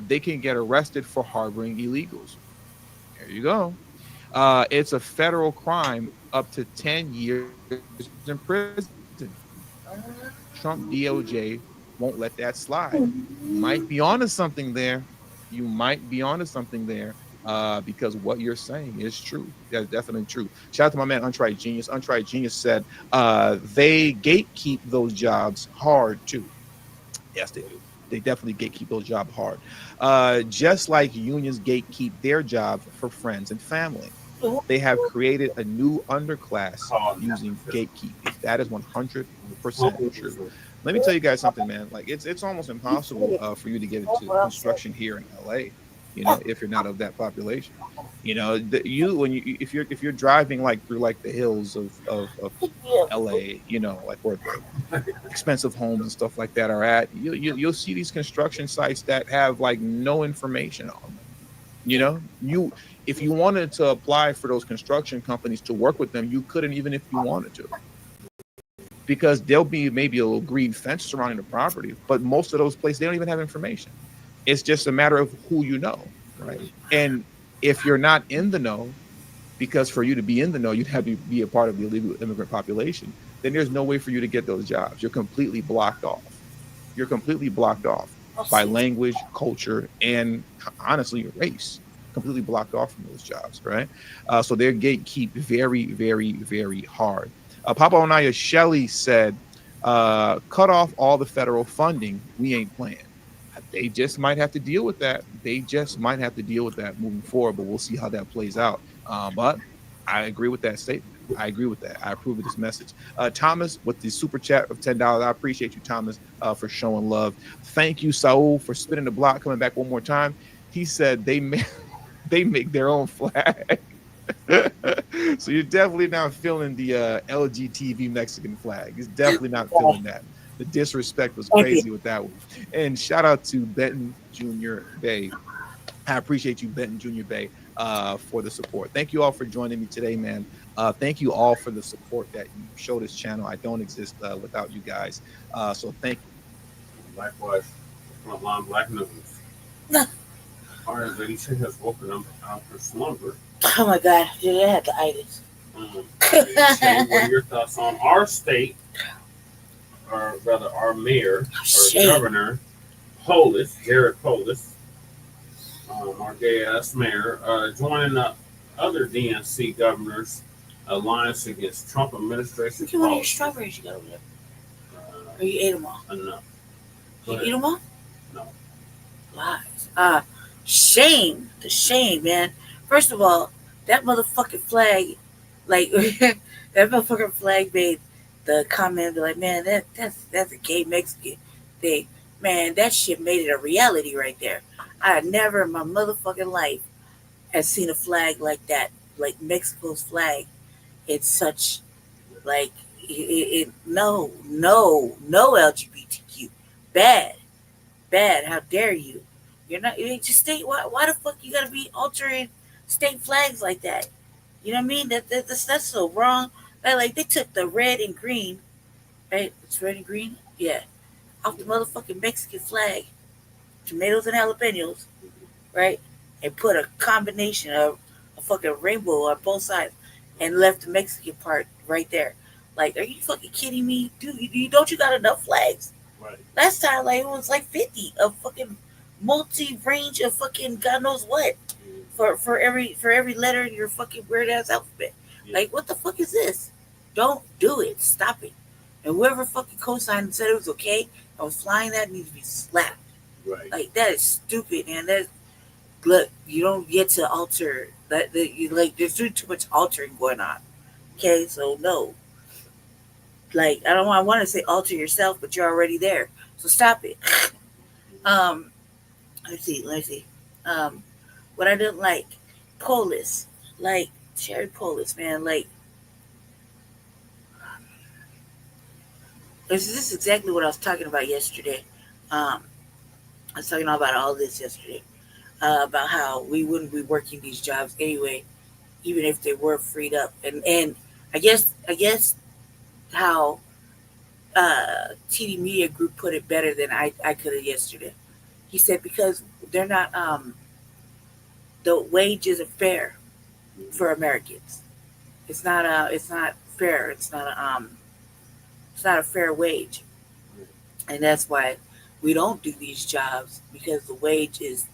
They can get arrested for harboring illegals. There you go. It's a federal crime up to 10 years in prison. Trump DOJ won't let that slide. You might be onto something there. Because what you're saying is true. That's definitely true. Shout out to my man Untried Genius. Untried Genius said they gatekeep those jobs hard too. Yes, they do. They definitely gatekeep those jobs hard. Just like unions gatekeep their jobs for friends and family. They have created a new underclass using gatekeeping. That is 100% true. Let me tell you guys something, man. Like it's almost impossible for you to get into construction here in LA. You know, if you're not of that population. You know, if you're driving like through like the hills of LA, you know, like where the expensive homes and stuff like that are at, you'll see these construction sites that have like no information on them. You know, if you wanted to apply for those construction companies to work with them, you couldn't, even if you wanted to, because there'll be maybe a little green fence surrounding the property, but most of those places, they don't even have information. It's just a matter of who you know, right? And if you're not in the know, because for you to be in the know, you'd have to be a part of the illegal immigrant population, then there's no way for you to get those jobs. You're completely blocked off. By language, culture, and honestly, race. Completely blocked off from those jobs, right? So their gatekeep very, very, very hard. Papa Onaya Shelley said, cut off all the federal funding. We ain't playing. They just might have to deal with that. Moving forward, but we'll see how that plays out. But I agree with that statement. I approve of this message. Thomas with the super chat of $10. I appreciate you, Thomas, for showing love. Thank you, Saul, for spinning the block, coming back one more time. He said they make their own flag. So you're definitely not feeling the LGTV Mexican flag. He's definitely not feeling that. The disrespect was crazy with that one. And shout out to Benton Jr. Bay. I appreciate you, Benton Jr. Bay, for the support. Thank you all for joining me today, man. Thank you all for the support that you show this channel. I don't exist without you guys. So thank you. Likewise, frontline Black news. All right, lady, she has woken up out of her slumber. Oh my God, did I have the itis? What are your thoughts on our state, or rather our mayor, or governor, Jared Polis, our gay-ass mayor, joining the other DNC governors' alliance against Trump administration? Look at all your strawberries you got over there. Or you ate them all? No. You eat them all? No. Lies. Shame. The shame, man. First of all, that motherfucking flag, like, that motherfucking flag made the comment, be like, man, that's a gay Mexican thing. Man, that shit made it a reality right there. I had never in my motherfucking life had seen a flag like that, like Mexico's flag, It's such like no LGBTQ, bad. How dare you? You're not. You just state. Why the fuck you gotta be altering state flags like that? You know what I mean? That's so wrong. Like they took the red and green, right? It's red and green, yeah, off the motherfucking Mexican flag, tomatoes and jalapenos, right? And put a combination of a fucking rainbow on both sides, and left the Mexican part right there. Like, are you fucking kidding me, dude? Don't you got enough flags? Right. Last time, like it was like 50 of fucking multi range of fucking God knows what for every letter in your fucking weird ass alphabet. Like, what the fuck is this? Don't do it. Stop it. And whoever fucking co-signed and said it was okay and was flying that needs to be slapped. Right. Like, that is stupid, man. Look, you don't get to alter that. You like, there's too much altering going on. Okay, so no. Like, I don't want to say alter yourself, but you're already there. So stop it. Let's see. What I didn't like, Polis, like Cherry Polis, man. Like, this is exactly what I was talking about yesterday. I was talking about all this yesterday, about how we wouldn't be working these jobs anyway, even if they were freed up. And I guess how TD Media Group put it better than I could have yesterday. He said because they're not the wage isn't fair for Americans. It's not fair. It's not a fair wage, and that's why we don't do these jobs, because the wage is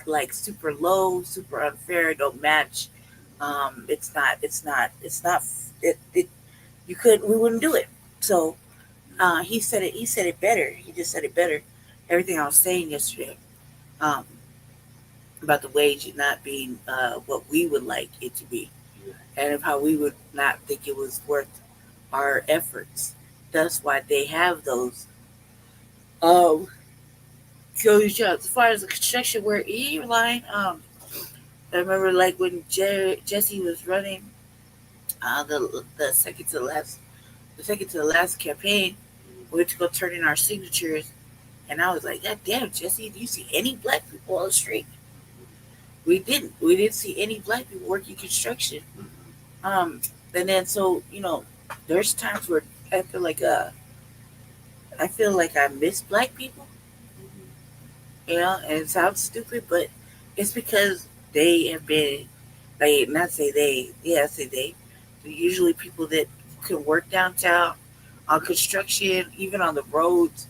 like super low, super unfair, don't match. We wouldn't do it. So he said it better. He just said it better. Everything I was saying yesterday, um, about the wage not being what we would like it to be, and of how we would not think it was worth our efforts. That's why they have those those jobs. As far as the construction work, you line. I remember like when Jesse was running the second to the last campaign, we went to go turn in our signatures, and I was like, God damn, Jesse, do you see any black people on the street? We didn't. We didn't see any black people working construction. And then so there's times where I feel like I miss black people. And it sounds stupid, but it's because they have been, like, not say they, yeah, I say they. They're usually people that can work downtown on construction, even on the roads,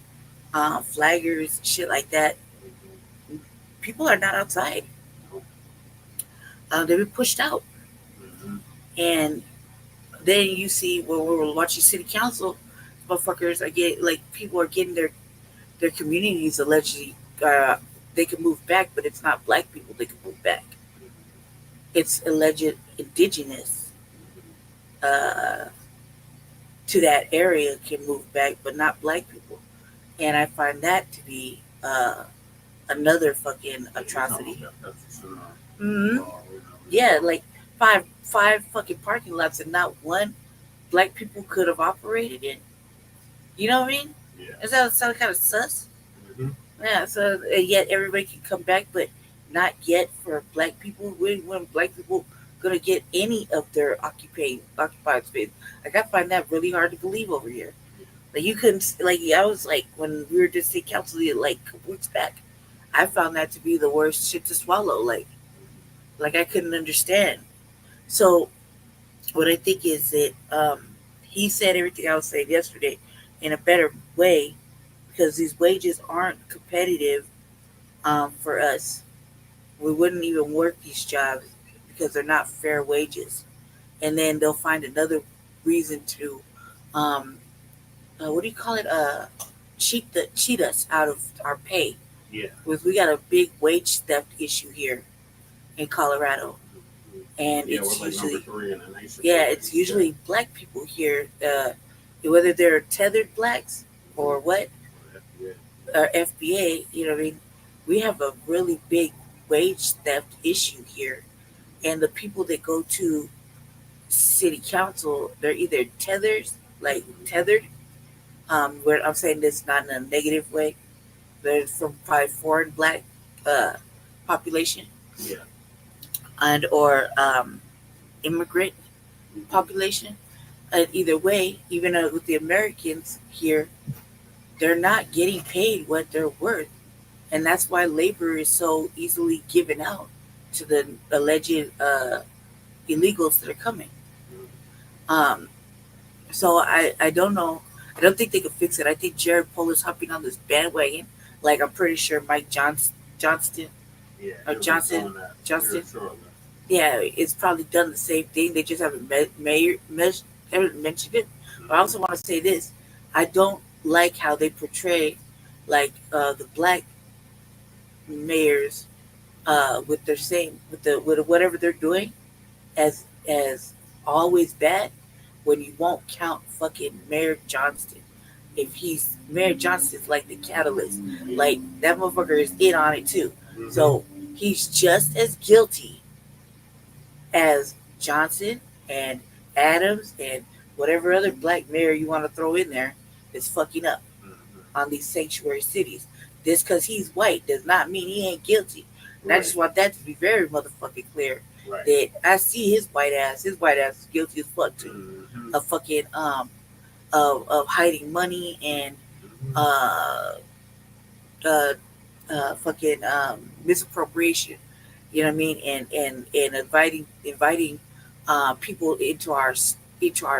flaggers, shit like that. People are not outside. They've been pushed out. And then you see when we were watching city council, motherfuckers are getting, like, people are getting their communities allegedly, they can move back, but it's not black people that can move back. It's alleged indigenous to that area can move back, but not black people. And I find that to be another fucking atrocity. Hmm. Yeah, like five fucking parking lots and not one black people could have operated in. You know what I mean? Yeah. Does that sound kind of sus? Yeah, so yet everybody can come back, but not yet for black people. When black people gonna get any of their occupied space? Like, I find that really hard to believe over here. Like, you couldn't, like, I was like, when we were just in council like a couple weeks back, I found that to be the worst shit to swallow. Like I couldn't understand. So what I think is that he said everything I was saying yesterday in a better way, because these wages aren't competitive for us. We wouldn't even work these jobs because they're not fair wages. And then they'll find another reason to, what do you call it? Cheat us out of our pay. Yeah. Because we got a big wage theft issue here in Colorado. And Yeah, it's we're like usually, number 3 in the nation. it's usually black people here, whether they're tethered blacks or what, or FBA, you know what I mean? We have a really big wage theft issue here. And the people that go to city council, they're either tethered. Where I'm saying this not in a negative way. They're from probably foreign black uh, population Yeah. and or immigrant population. And either way, even with the Americans here, they're not getting paid what they're worth, and that's why labor is so easily given out to the alleged illegals that are coming. Um, so I don't know. I don't think they could fix it. I think Jared Pohl is hopping on this bandwagon. Like I'm pretty sure Mike Johnston Yeah. or he'll be Johnson doing that Johnston. here shortly. Yeah, it's probably done the same thing. They just haven't haven't mentioned it. But I also want to say this: I don't like how they portray, like the black mayors, with their same with whatever they're doing, as always bad. When you won't count fucking Mayor Johnston, if he's Mayor Johnston's like the catalyst, like that motherfucker is in on it too. So he's just as guilty as Johnson and Adams and whatever other black mayor you want to throw in there is fucking up on these sanctuary cities. Just because he's white does not mean he ain't guilty. And I just want that to be very motherfucking clear. Right. That I see his white ass. His white ass is guilty as fuck too. Of fucking of hiding money and fucking misappropriation. You know what I mean? And inviting people into our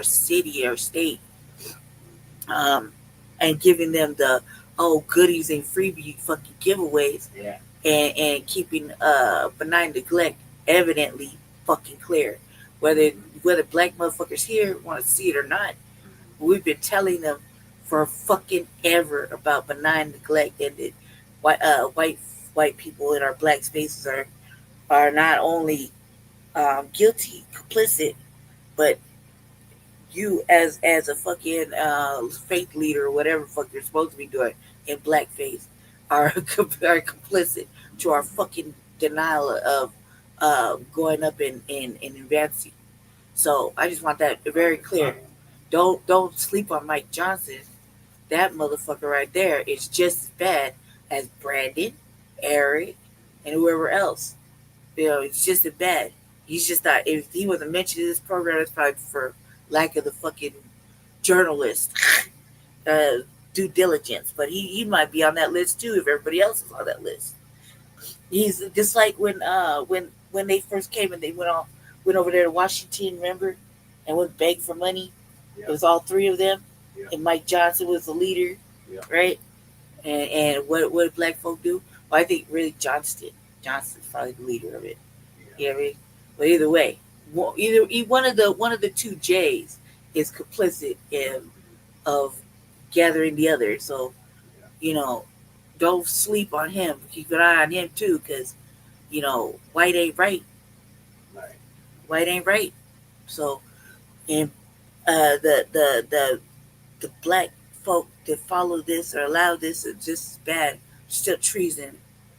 city or state, and giving them the goodies and freebie fucking giveaways. Yeah. And keeping benign neglect evidently fucking clear. Whether black motherfuckers here want to see it or not, we've been telling them for fucking ever about benign neglect, and that white people in our black spaces are not only guilty, complicit, but you as a fucking faith leader or whatever the fuck you're supposed to be doing in blackface are complicit to our fucking denial of going up and advancing. So I just want that very clear. Don't sleep on Mike Johnson. That motherfucker right there is just as bad as Brandon, Eric, and whoever else. You know, it's just as bad. He's just not. If he wasn't mentioned in this program, it's probably for lack of the fucking journalist due diligence. But he might be on that list too if everybody else is on that list. He's just like when they first came and they went over there to Washington, remember, and went beg for money. Yeah. It was all three of them, Yeah. and Mike Johnson was the leader, Yeah. right? And what did black folk do? Well, I think really Johnston's probably the leader of it. You know what I mean? But either way, one of the two J's is complicit of gathering the other. So, you know, don't sleep on him. Keep an eye on him too, because you know white ain't right. Right. White ain't right. So, and the black folk that follow this or allow this is just as bad. Still treason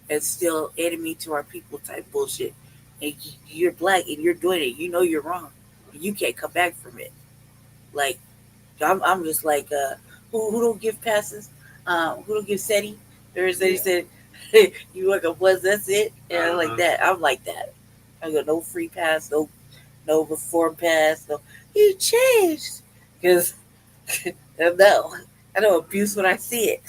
and still enemy to our people type bullshit. And you're black and you're doing it. You know you're wrong. You can't come back from it. Like I'm just like who don't give passes? Who don't give SETI? They said you like a buzz, that's it. And I'm like that. I'm like that. I got no free pass, no reform pass, no. You changed because no, I don't abuse when I see it.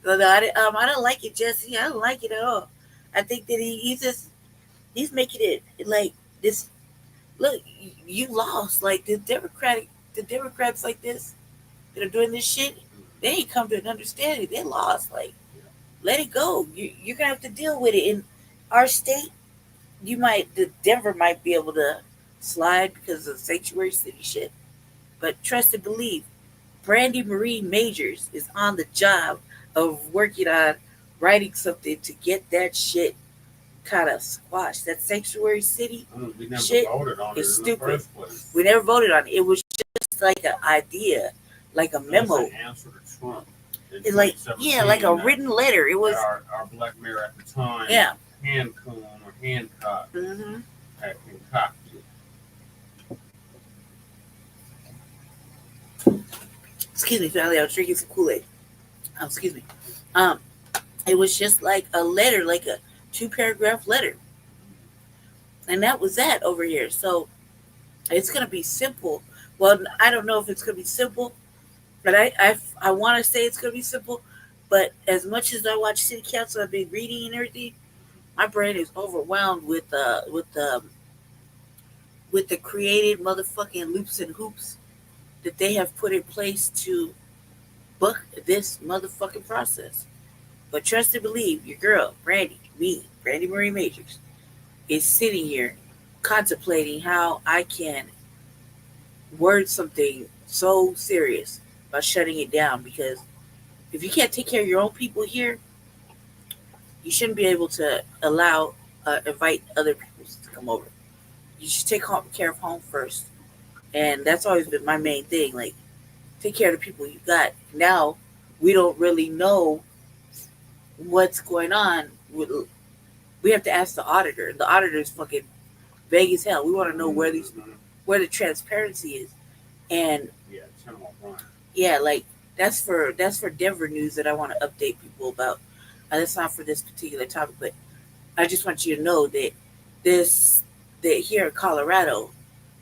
No, I don't like it, Jesse. I don't like it at all. I think that he's making it like this. Look, you lost. Like the Democrats like this that are doing this shit, they ain't come to an understanding. They lost. Like, let it go. You're gonna have to deal with it. In our state, the Denver might be able to slide because of sanctuary city shit. But trust and believe, Brandy Marie Majors is on the job of working on writing something to get that shit kind of squashed. That sanctuary city We never shit voted on it is in stupid. the first place. We never voted on it. It was just like an idea, like a memo. It's an answer to Trump. in It's like 2017 like a that- written letter. It was that our black mayor at the time, Yeah. Hancock. Mhm. had concocted. Excuse me, family. I was drinking some Kool-Aid. Excuse me. Um, it was just like a letter, like a 2-paragraph letter, and that was that over here. So it's gonna be simple. Well, I don't know if it's gonna be simple, but I want to say it's gonna be simple. But as much as I watch City Council, I've been reading and everything. My brain is overwhelmed with the created motherfucking loops and hoops that they have put in place to book this motherfucking process. But trust and believe, your girl, Brandy Marie Matrix, is sitting here contemplating how I can word something so serious by shutting it down. Because if you can't take care of your own people here, you shouldn't be able to invite other people to come over. You should take care of home first. And that's always been my main thing. Like, take care of the people you got. Now, we don't really know what's going on. We have to ask the auditor. The auditor is fucking vague as hell. We want to know where the transparency is. And yeah, like that's for Denver news that I want to update people about. That's not for this particular topic, but I just want you to know that that here in Colorado,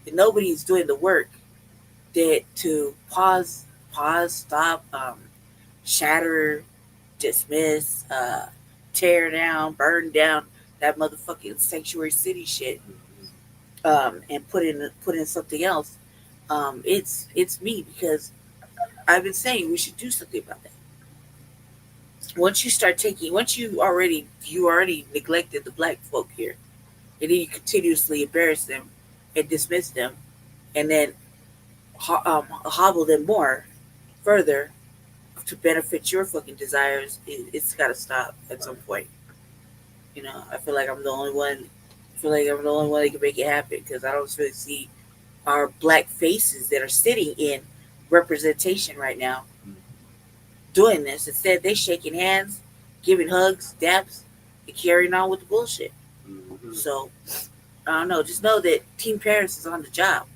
that nobody's doing the work that to pause, stop, shatter, dismiss, tear down, burn down that motherfucking sanctuary city shit, and put in something else. It's me, because I've been saying we should do something about that. Once you already neglected the black folk here, and then you continuously embarrass them and dismiss them, and then hobble them more further to benefit your fucking desires, it's got to stop at some point. I feel like I'm the only one. I feel like I'm the only one that can make it happen, because I don't really see our black faces that are sitting in representation right now doing this. Instead, they shaking hands, giving hugs, daps, and carrying on with the bullshit. So I don't know. Just know that Team Paris is on the job.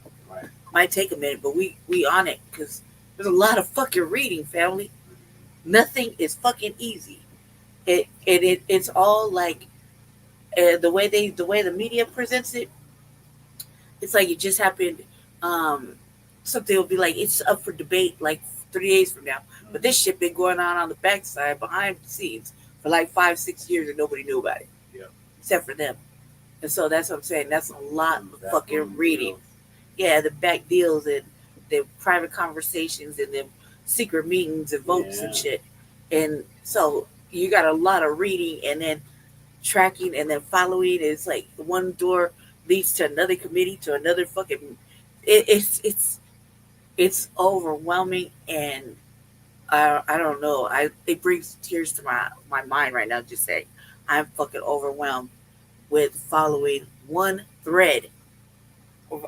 Might take a minute, but we on it, because there's a lot of fucking reading, family. Nothing is fucking easy. It's all like the way the media presents it. It's like it just happened. Something will be like it's up for debate like 3 days from now. But this shit been going on the backside, behind the scenes, for like 5-6 years, and nobody knew about it. Yeah. Except for them. And so that's what I'm saying. That's a lot of fucking reading. Yeah, the back deals and the private conversations and the secret meetings and votes and shit. And so you got a lot of reading and then tracking and then following. It's like one door leads to another committee to another fucking. It's overwhelming, and I don't know. It brings tears to my mind right now. Just saying, I'm fucking overwhelmed with following one thread.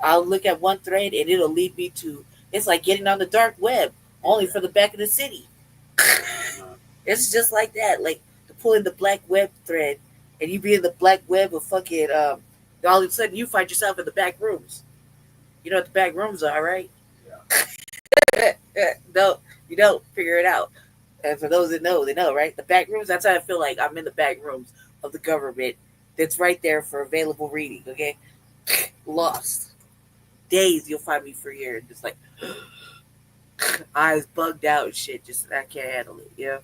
I'll look at one thread and it'll lead me to. It's like getting on the dark web, only for the back of the city. It's just like that, like pulling the black web thread, and you be in the black web of fucking. All of a sudden, you find yourself in the back rooms. You know what the back rooms are, right? Yeah. No, you don't figure it out. And for those that know, they know, right? The back rooms. That's how I feel like I'm in the back rooms of the government. That's right there for available reading. Okay, lost days. You'll find me for here, just like eyes bugged out and shit. Just I can't handle it. Yeah,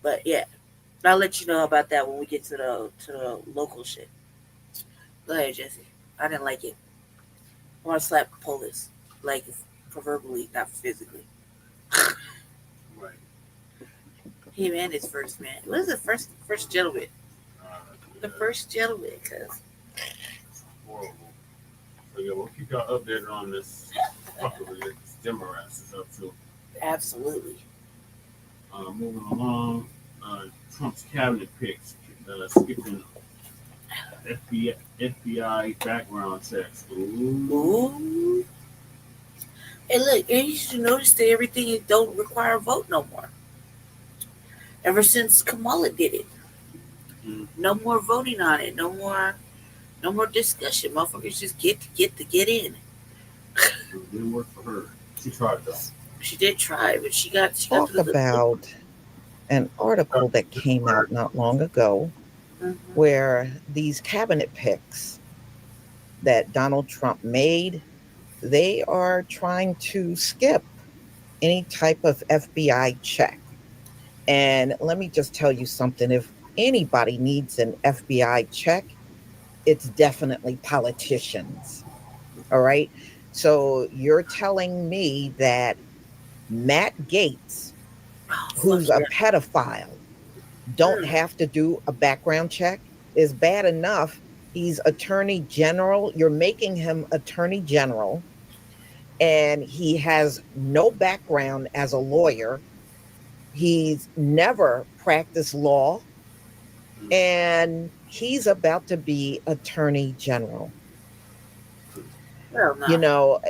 but yeah, I'll let you know about that when we get to the local shit. Go ahead, Jesse. I didn't like it. I want to slap Polis, like proverbially, not physically. Right. Hey man, it's first man. What is the first gentleman? The first gentleman, cuz. Horrible. So yeah, we'll keep y'all updated on this fuckery that this Democrats is up to. Absolutely. Moving along, Trump's cabinet picks, skipping FBI background checks. Ooh. Hey, look, and you should notice that everything don't require a vote no more. Ever since Kamala did it. No more voting on it. No more No more discussion. Motherfuckers just get in. It didn't work for her. She tried though. She did try, but she got Talk through the about an article that came out not long ago where these cabinet picks that Donald Trump made, they are trying to skip any type of FBI check. And let me just tell you something. If anybody needs an FBI check, it's definitely politicians. All right. So you're telling me that Matt Gaetz, who's a pedophile, don't have to do a background check? Is bad enough. He's attorney general. You're making him attorney general, and he has no background as a lawyer. He's never practiced law, and he's about to be attorney general. Well, no. You know,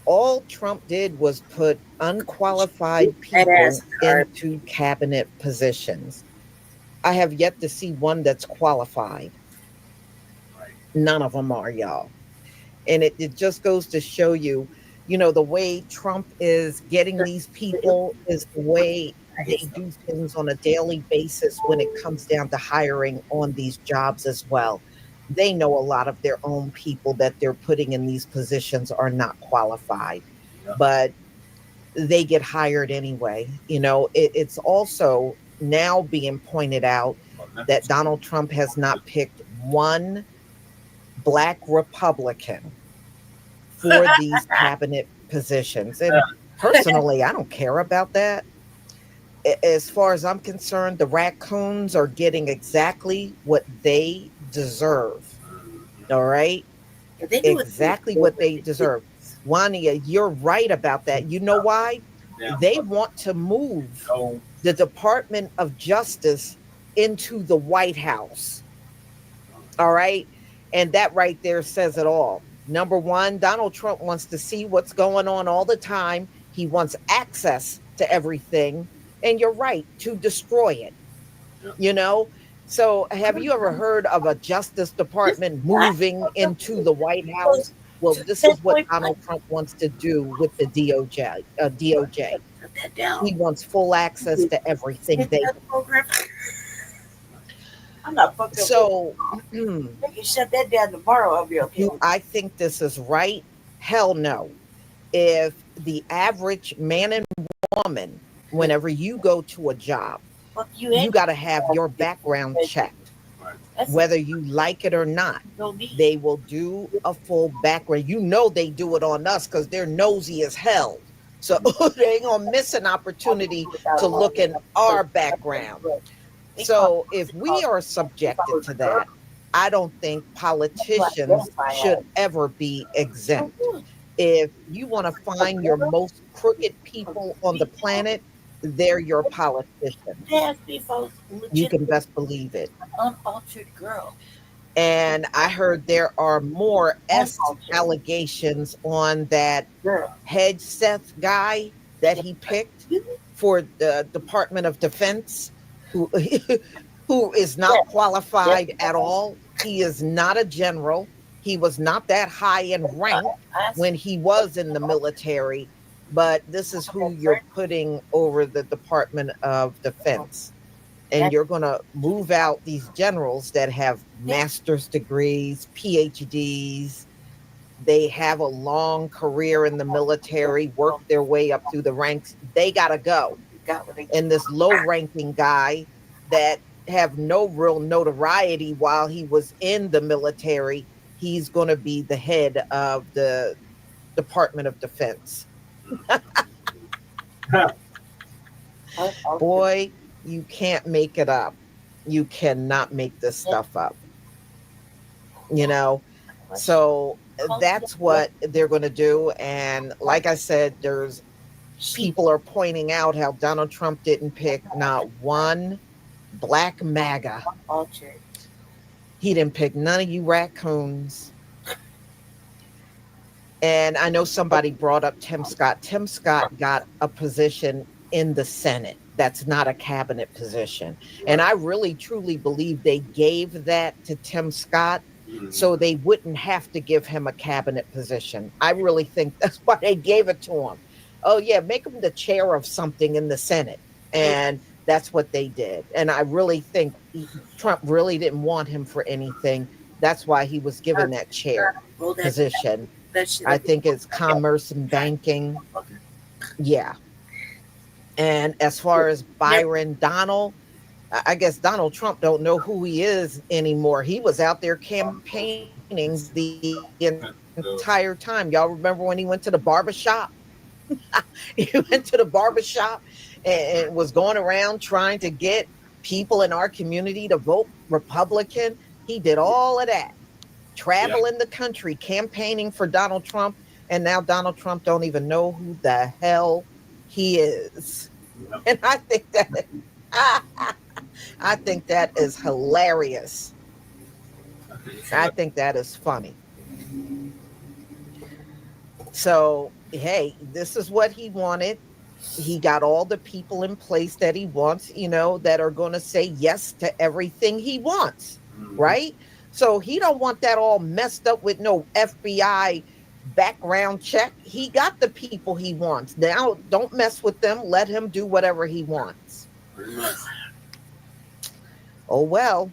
all Trump did was put unqualified people into cabinet positions. I have yet to see one that's qualified. None of them are, y'all. And it just goes to show you, you know, the way Trump is getting these people is the way they do things on a daily basis when it comes down to hiring on these jobs as well. They know a lot of their own people that they're putting in these positions are not qualified, but they get hired anyway. You know, it's also now being pointed out that Donald Trump has not picked one Black Republican for these cabinet positions. And personally, I don't care about that. As far as I'm concerned, the raccoons are getting exactly what they deserve. All right? Exactly what they deserve. Wania, you're right about that. You know why? They want to move the Department of Justice into the White House. All right? And that right there says it all. Number one, Donald Trump wants to see what's going on all the time. He wants access to everything. And you're right, to destroy it. You know? So have you ever heard of a Justice Department moving into the White House? Well, this is what Donald Trump wants to do with the DOJ. He wants full access to everything they I'm not fucked up. So They can shut that down tomorrow. I'll be okay. do I think this is right? Hell no. If the average man and woman, whenever you go to a job, you got to have your background checked. Whether you like it or not, they will do a full background. You know they do it on us because they're nosy as hell. So they ain't gonna miss an opportunity to look in our background. So if we are subjected to that, I don't think politicians should ever be exempt. If you want to find your most crooked people on the planet, they're your politicians. You can best believe it. Unaltered girl. And I heard there are more allegations on that head Seth guy that he picked for the Department of Defense, who is not qualified at all. He is not a general. He was not that high in rank when he was in the military, but this is who you're putting over the Department of Defense. And you're going to move out these generals that have master's degrees, PhDs. They have a long career in the military, work their way up through the ranks. They got to go. And this low-ranking guy that have no real notoriety while he was in the military, he's going to be the head of the Department of Defense. Boy, you can't make it up. You cannot make this stuff up. You know, so that's what they're going to do. And like I said, there's people are pointing out how Donald Trump didn't pick not one Black MAGA. He didn't pick none of you raccoons. And I know somebody brought up Tim Scott. Tim Scott got a position in the Senate. That's not a cabinet position. And I really, truly believe they gave that to Tim Scott so they wouldn't have to give him a cabinet position. I really think that's why they gave it to him. Oh, yeah, make him the chair of something in the Senate. And that's what they did. And I really think Trump really didn't want him for anything. That's why he was given that chair position. I think it's commerce and banking. Yeah. And as far as Byron Donald, I guess Donald Trump don't know who he is anymore. He was out there campaigning the entire time. Y'all remember when he went to the barbershop? He went to the barbershop and was going around trying to get people in our community to vote Republican. He did all of that, traveling the country, campaigning for Donald Trump. And now Donald Trump don't even know who the hell he is. And I think that is hilarious. I think that is funny. So, hey, this is what he wanted. He got all the people in place that he wants, that are going to say yes to everything he wants, right? So he don't want that all messed up with no FBI background check. He got the people he wants. Now, don't mess with them. Let him do whatever he wants. Oh, well.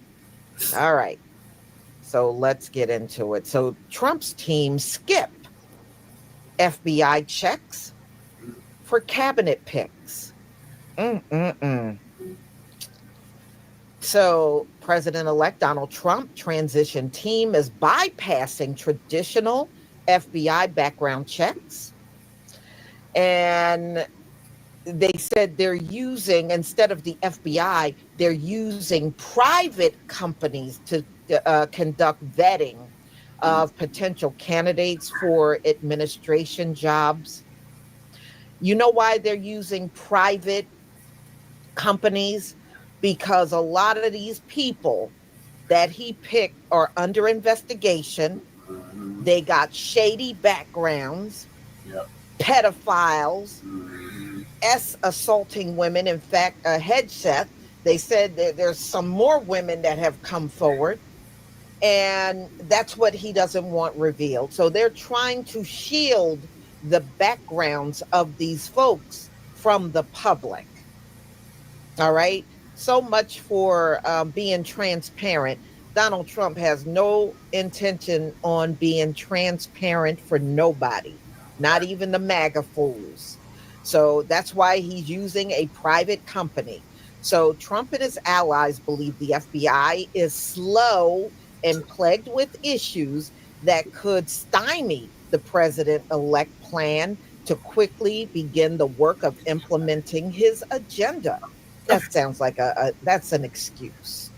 All right. So let's get into it. So Trump's team skipped FBI checks for cabinet picks. So President-elect Donald Trump transition team is bypassing traditional FBI background checks. And they said they're using, instead of the FBI, they're using private companies to conduct vetting of potential candidates for administration jobs. You know why they're using private companies? Because a lot of these people that he picked are under investigation. They got shady backgrounds, pedophiles, assaulting women. In fact, a headset, they said that there's some more women that have come forward. And that's what he doesn't want revealed. So they're trying to shield the backgrounds of these folks from the public. All right. So much for being transparent. Donald Trump has no intention on being transparent for nobody, not even the MAGA fools. So that's why he's using a private company. So Trump and his allies believe the FBI is slow and plagued with issues that could stymie the president-elect plan to quickly begin the work of implementing his agenda. That sounds like that's an excuse.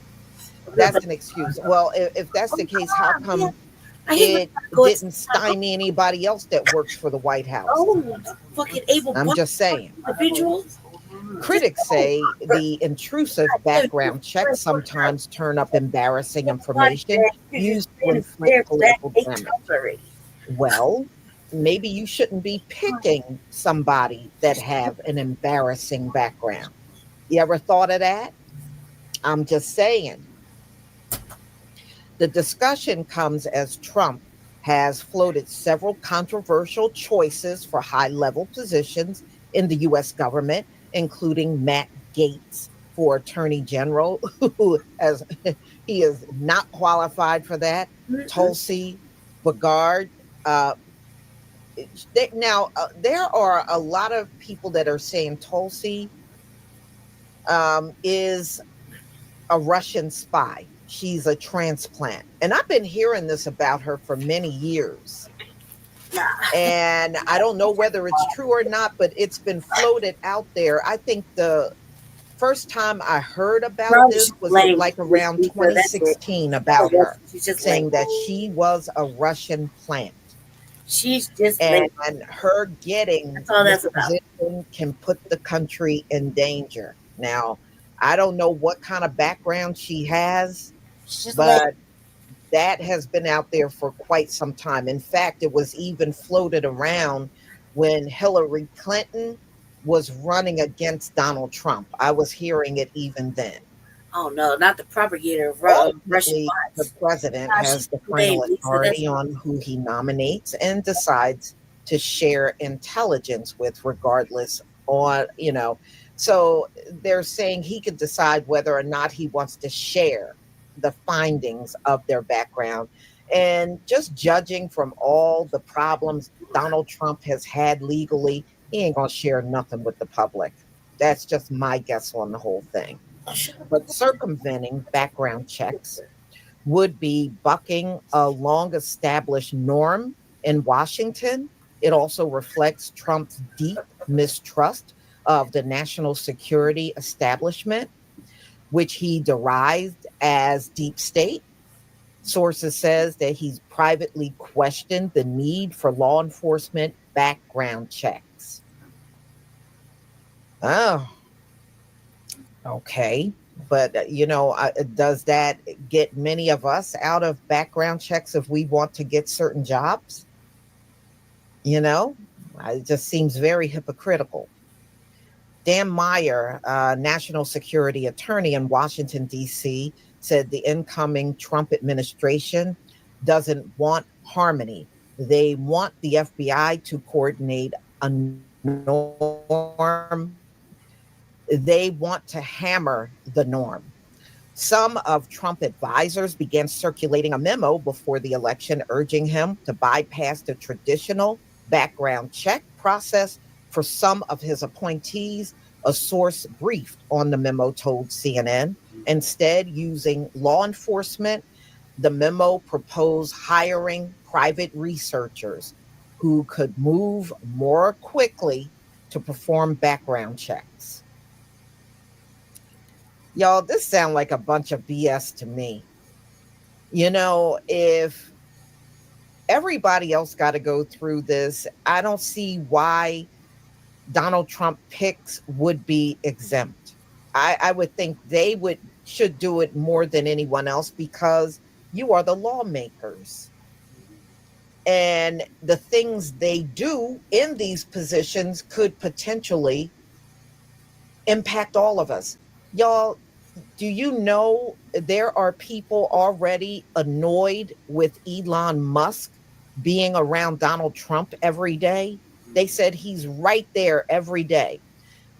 That's an excuse. Well, if that's the case, how come it didn't stymie anybody else that works for the White House? Fucking able. I'm just saying. Individuals. Critics say the intrusive background checks sometimes turn up embarrassing information used to inflict political damage. Well, maybe you shouldn't be picking somebody that have an embarrassing background. You ever thought of that? I'm just saying. The discussion comes as Trump has floated several controversial choices for high-level positions in the U.S. government, including Matt Gaetz for Attorney General, who he is not qualified for that. Tulsi Gabbard. There are a lot of people that are saying Tulsi is a Russian spy. She's a transplant. And I've been hearing this about her for many years. And I don't know whether it's true or not, but it's been floated out there. I think the first time I heard about this was like around 2016 about her, saying that she was a Russian plant. She's just and her getting this position can put the country in danger. Now, I don't know what kind of background she has, but that has been out there for quite some time. In fact, it was even floated around when Hillary Clinton was running against Donald Trump. I was hearing it even then. Oh no, not the propagator of Russian Ultimately, the bots. president Gosh, has she's the name, final Lisa. That's authority on who he nominates and decides to share intelligence with, regardless on, So they're saying he could decide whether or not he wants to share the findings of their background. And just judging from all the problems Donald Trump has had legally, he ain't going to share nothing with the public. That's just my guess on the whole thing. But circumventing background checks would be bucking a long established norm in Washington. It also reflects Trump's deep mistrust of the national security establishment, which he derised as deep state. Sources says that he's privately questioned the need for law enforcement background checks. Oh, okay. But, does that get many of us out of background checks if we want to get certain jobs? It just seems very hypocritical. Dan Meyer, national security attorney in Washington, D.C., said the incoming Trump administration doesn't want harmony. They want the FBI to coordinate a norm. They want to hammer the norm. Some of Trump advisors began circulating a memo before the election urging him to bypass the traditional background check process for some of his appointees. A source briefed on the memo told CNN, instead using law enforcement. The memo proposed hiring private researchers who could move more quickly to perform background checks. Y'all, this sounds like a bunch of BS to me. If everybody else got to go through this, I don't see why Donald Trump picks would be exempt. I would think they should do it more than anyone else because you are the lawmakers. And the things they do in these positions could potentially impact all of us. Y'all, do you know there are people already annoyed with Elon Musk being around Donald Trump every day? They said he's right there every day.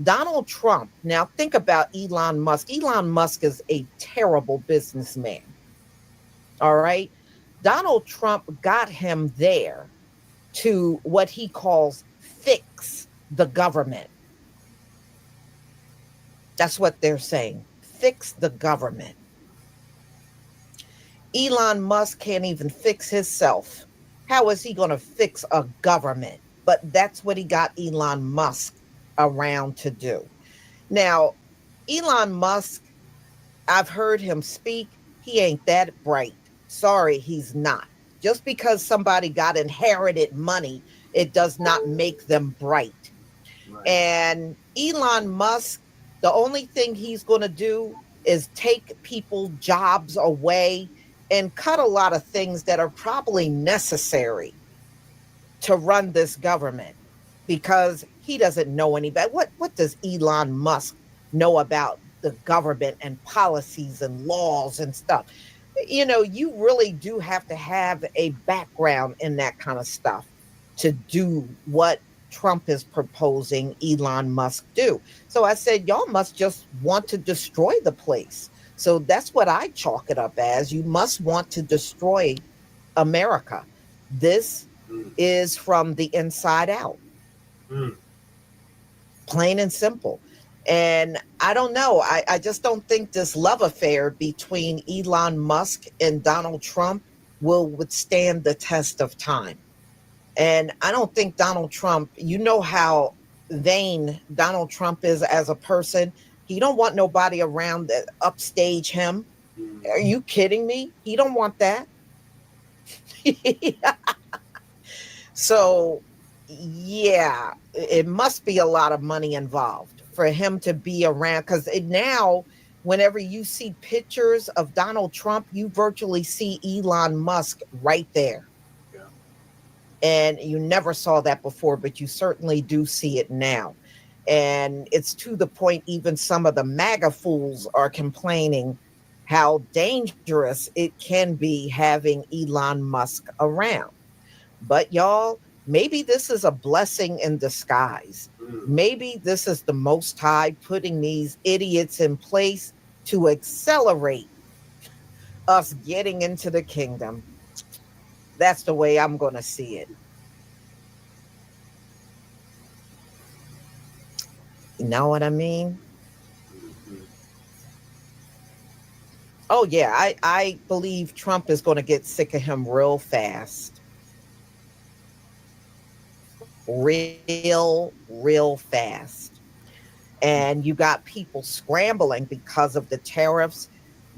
Donald Trump, now think about Elon Musk. Elon Musk is a terrible businessman. All right. Donald Trump got him there to what he calls fix the government. That's what they're saying. Fix the government. Elon Musk can't even fix himself. How is he going to fix a government? But that's what he got Elon Musk around to do. Now, Elon Musk, I've heard him speak. He ain't that bright. Sorry, he's not. Just because somebody got inherited money, it does not make them bright. Right. And Elon Musk, the only thing he's going to do is take people jobs away and cut a lot of things that are probably necessary to run this government because he doesn't know any better. What does Elon Musk know about the government and policies and laws and stuff? You really do have to have a background in that kind of stuff to do what Trump is proposing Elon Musk do. So I said, y'all must just want to destroy the place. So that's what I chalk it up as. You must want to destroy America. This is from the inside out. Plain and simple. And I don't know. I just don't think this love affair between Elon Musk and Donald Trump will withstand the test of time. And I don't think Donald Trump, you know how vain Donald Trump is as a person. He don't want nobody around that upstage him. Are you kidding me? He don't want that. So, yeah, it must be a lot of money involved for him to be around. Because now, whenever you see pictures of Donald Trump, you virtually see Elon Musk right there. And you never saw that before, but you certainly do see it now. And it's to the point, even some of the MAGA fools are complaining how dangerous it can be having Elon Musk around. But y'all, maybe this is a blessing in disguise. Maybe this is the Most High putting these idiots in place to accelerate us getting into the kingdom. That's the way I'm going to see it. You know what I mean? Oh, yeah. I believe Trump is going to get sick of him real fast. Real fast. And you got people scrambling because of the tariffs.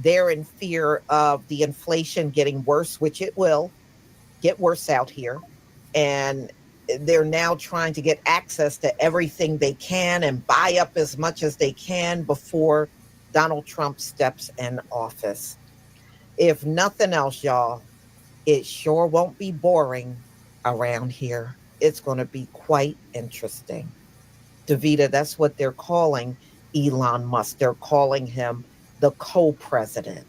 They're in fear of the inflation getting worse, which it will get worse out here. And they're now trying to get access to everything they can and buy up as much as they can before Donald Trump steps in office. If nothing else, y'all, it sure won't be boring around here. It's going to be quite interesting. Davita, that's what they're calling Elon Musk. They're calling him the co-president.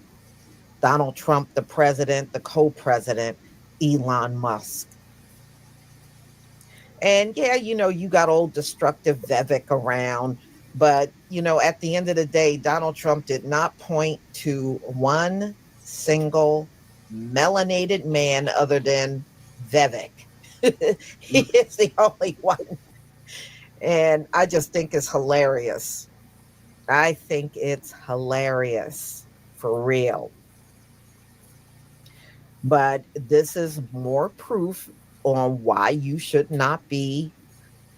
Donald Trump, the president, the co-president, Elon Musk. And yeah, you got old destructive Vivek around. But, at the end of the day, Donald Trump did not point to one single melanated man other than Vivek. He is the only one. And I just think it's hilarious. I think it's hilarious for real. But this is more proof on why you should not be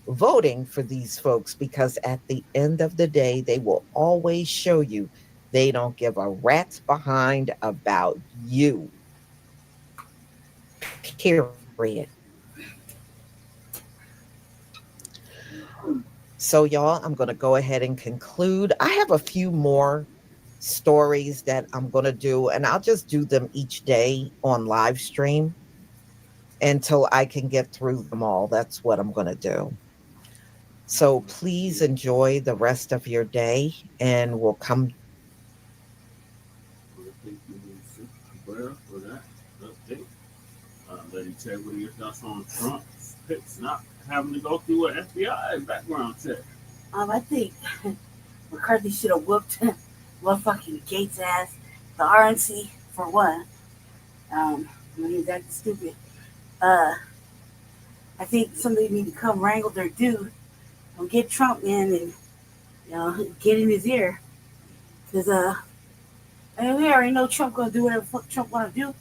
voting for these folks, because at the end of the day, they will always show you they don't give a rat's behind about you. Period. So, y'all, I'm going to go ahead and conclude. I have a few more stories that I'm going to do, and I'll just do them each day on live stream until I can get through them all. That's what I'm going to do. So please enjoy the rest of your day, and we'll come. For that update. Let me tell you what your thoughts on Trump's picks not having to go through an FBI background check. I think McCarthy should have whooped motherfucking Gates' ass, the RNC for one. When he was acting stupid. I think somebody need to come wrangle their dude and get Trump in and get in his ear. Because we already know Trump gonna do whatever the fuck Trump wanna do.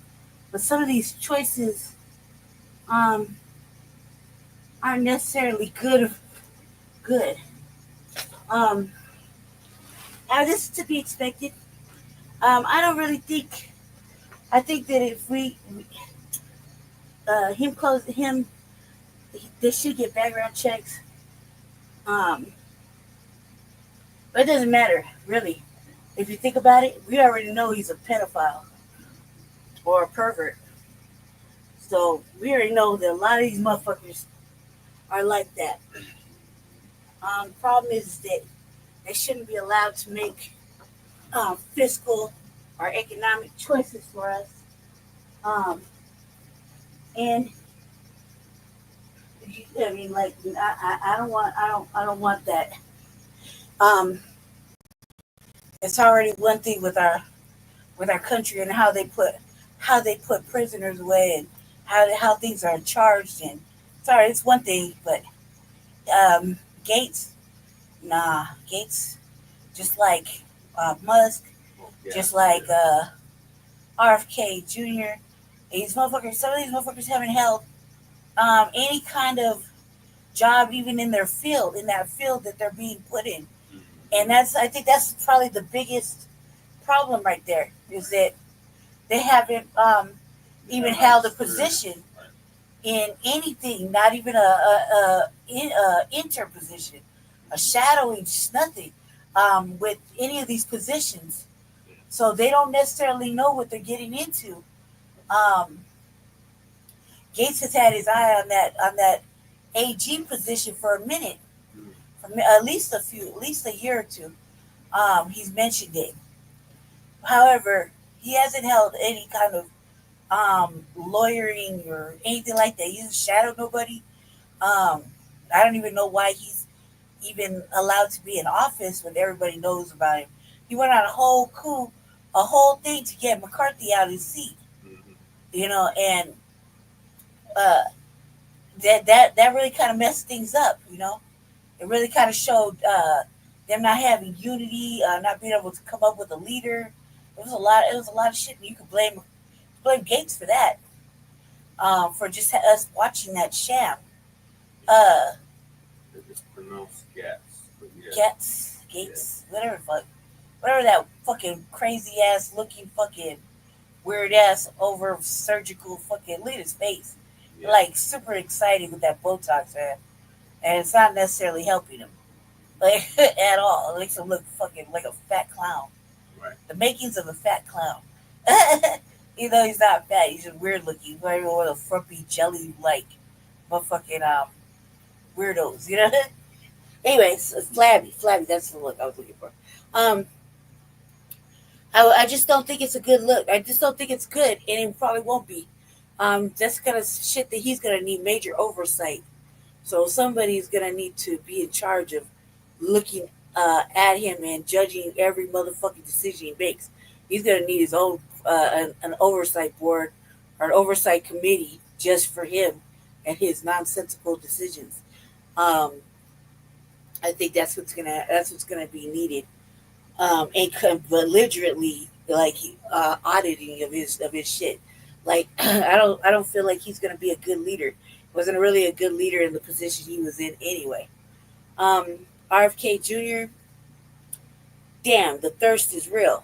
But some of these choices aren't necessarily good. This is to be expected. I don't really think. I think that if they should get background checks. But it doesn't matter, really. If you think about it, we already know he's a pedophile or a pervert. So we already know that a lot of these motherfuckers are like that. The problem is that they shouldn't be allowed to make fiscal or economic choices for us. And I mean, like, I don't want that. It's already one thing with our country and how they put prisoners away and how things are charged, and sorry, it's one thing, but Gates, just like Musk, just like RFK Jr. Some of these motherfuckers haven't held any kind of job even in that field that they're being put in. And I think that's probably the biggest problem right there, is that they haven't even held a position in anything, not even a intern position, a shadowing, just nothing with any of these positions. So they don't necessarily know what they're getting into. Gates has had his eye on that AG position for a minute, for at least a year or two. He's mentioned it. However, he hasn't held any kind of lawyering or anything like that. He hasn't shadowed nobody. Um, I don't even know why he's even allowed to be in office when everybody knows about him. He went on a whole coup, a whole thing to get McCarthy out of his seat. And uh, that really kind of messed things up. It really kind of showed them not having unity, not being able to come up with a leader. It was a lot. It was a lot of shit, and you could blame Gates for that, for just us watching that sham. Uh, It's pronounced Gats. But yeah. Gates, whatever that fucking crazy ass looking fucking weird ass over surgical fucking lead his face. Like super excited with that Botox, man. And it's not necessarily helping him. Like at all. It makes him look fucking like a fat clown. Right. The makings of a fat clown. Even though he's not fat, he's just weird looking. Very with a frumpy jelly like motherfucking weirdos, Anyways, flabby, that's the look I was looking for. I just don't think it's a good look. I just don't think it's good, and it probably won't be. That's gonna shit that he's gonna need major oversight. So somebody's gonna need to be in charge of looking at him and judging every motherfucking decision he makes. He's gonna need his own an oversight board or an oversight committee just for him and his nonsensical decisions. Um, I think that's what's gonna be needed. And belligerently like auditing of his shit. Like I don't feel like he's gonna be a good leader. Wasn't really a good leader in the position he was in anyway. RFK Jr. Damn, the thirst is real.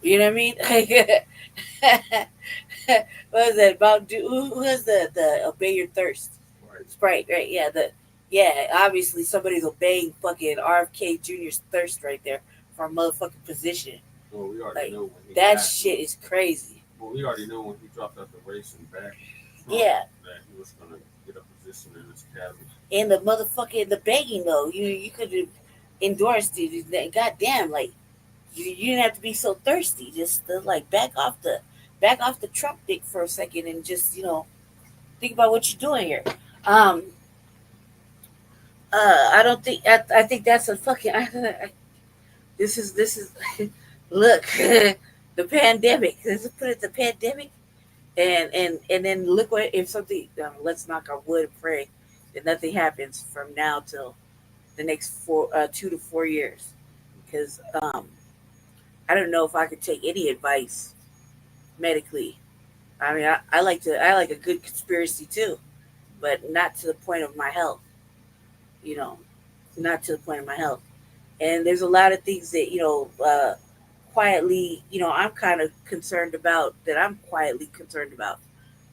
You know what I mean? What was that about? Who was the obey your thirst? Sprite, right? Yeah, obviously somebody's obeying fucking RFK Jr.'s thirst right there for a motherfucking position. Well, we already know when that shit is crazy. Well, we already know when he dropped out the race and back. Yeah. That he was gonna get a position in his cabinet. And the motherfucking the begging though, you could have endorsed it. Goddamn, like you didn't have to be so thirsty. Just like back off the Trump dick for a second and just think about what you're doing here. I don't think I think that's a fucking. This is look the pandemic. Let's put it the pandemic, and then look what if something. Let's knock on wood and pray that nothing happens from now till the next 2 to 4 years, because I don't know if I could take any advice medically. I mean, I like a good conspiracy too, but not to the point of my health. Not to the point of my health. And there's a lot of things that quietly, I'm kind of concerned about. That I'm quietly concerned about.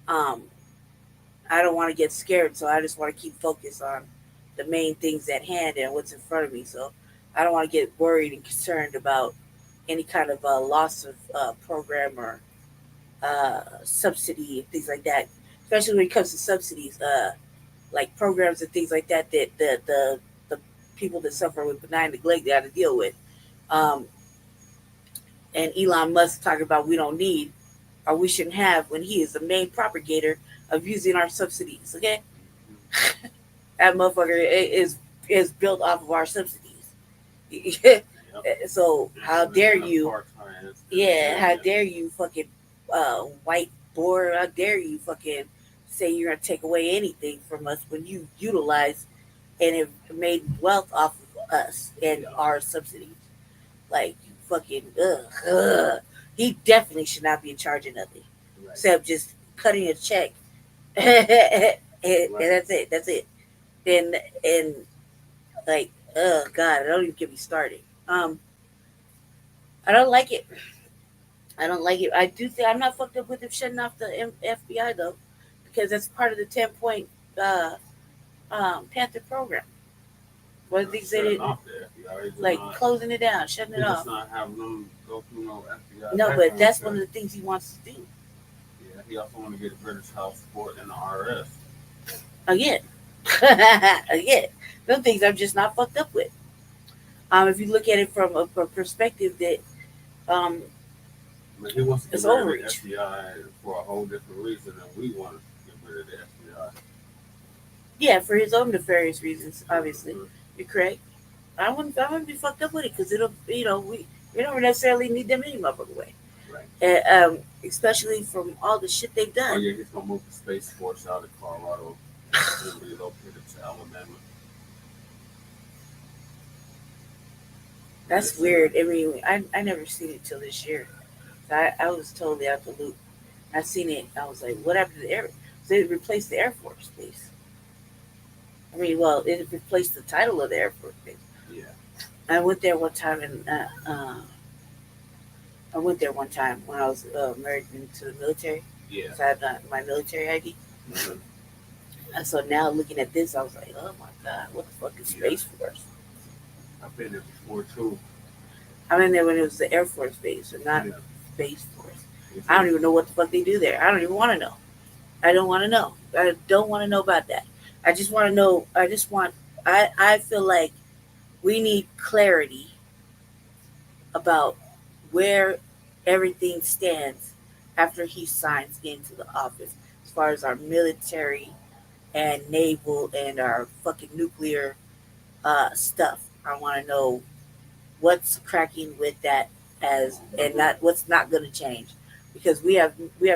I don't want to get scared, so I just want to keep focused on the main things at hand and what's in front of me. So I don't want to get worried and concerned about any kind of loss of program or subsidy and things like that. Especially when it comes to subsidies, like programs and things like that the people that suffer with benign neglect got to deal with. And Elon Musk talking about we don't need or we shouldn't have when he is the main propagator of using our subsidies. Okay, that motherfucker is built off of our subsidies. So how dare you? Yeah, how dare you fucking white boy? How dare you fucking say you're gonna take away anything from us when you utilize and have made wealth off of us and our subsidies? Like you fucking he definitely should not be in charge of nothing except just cutting a check. and that's it. And like God, don't even get me started. I don't like it. I do think I'm not fucked up with him shutting off the FBI though, because that's part of the 10-point Panther program. One of the things they did, like closing it down, shutting it off. Not having them go through no FBI. No, but that's one of the things he wants to do. Yeah, he also want to get British House support and the IRS. Again, Again, some things I'm just not fucked up with. If you look at it from a perspective that But he wants to it's get rid of the overreach. FBI for a whole different reason than we want to get rid of the FBI. Yeah, for his own nefarious reasons. Obviously, you're correct. I wouldn't be fucked up with it because it'll, we don't necessarily need them any motherfucking way. Right. And, especially from all the shit they've done. Oh yeah, he's gonna move the Space Force out of Colorado and relocate it to Alabama. That's weird. I mean, I never seen it till this year. I was totally out the loop. I seen it. I was like, what happened to the Air? So it replaced the Air Force Base. I mean, well, it replaced the title of the Air Force Base. Yeah. I went there one time and I went there one time when I was married into the military. Yeah. So I had my military ID. Mm-hmm. And so now looking at this, I was like, oh my God, what the fuck is Space Force? I've been there before too. I been there when it was the Air Force Base, and not Space Force. I don't even know what the fuck they do there. I don't even want to know. I don't want to know. I don't want to know about that. I just want to know. I feel like we need clarity about where everything stands after he signs into the office, as far as our military and naval and our fucking nuclear stuff. I want to know what's cracking with that and not what's not going to change, because we have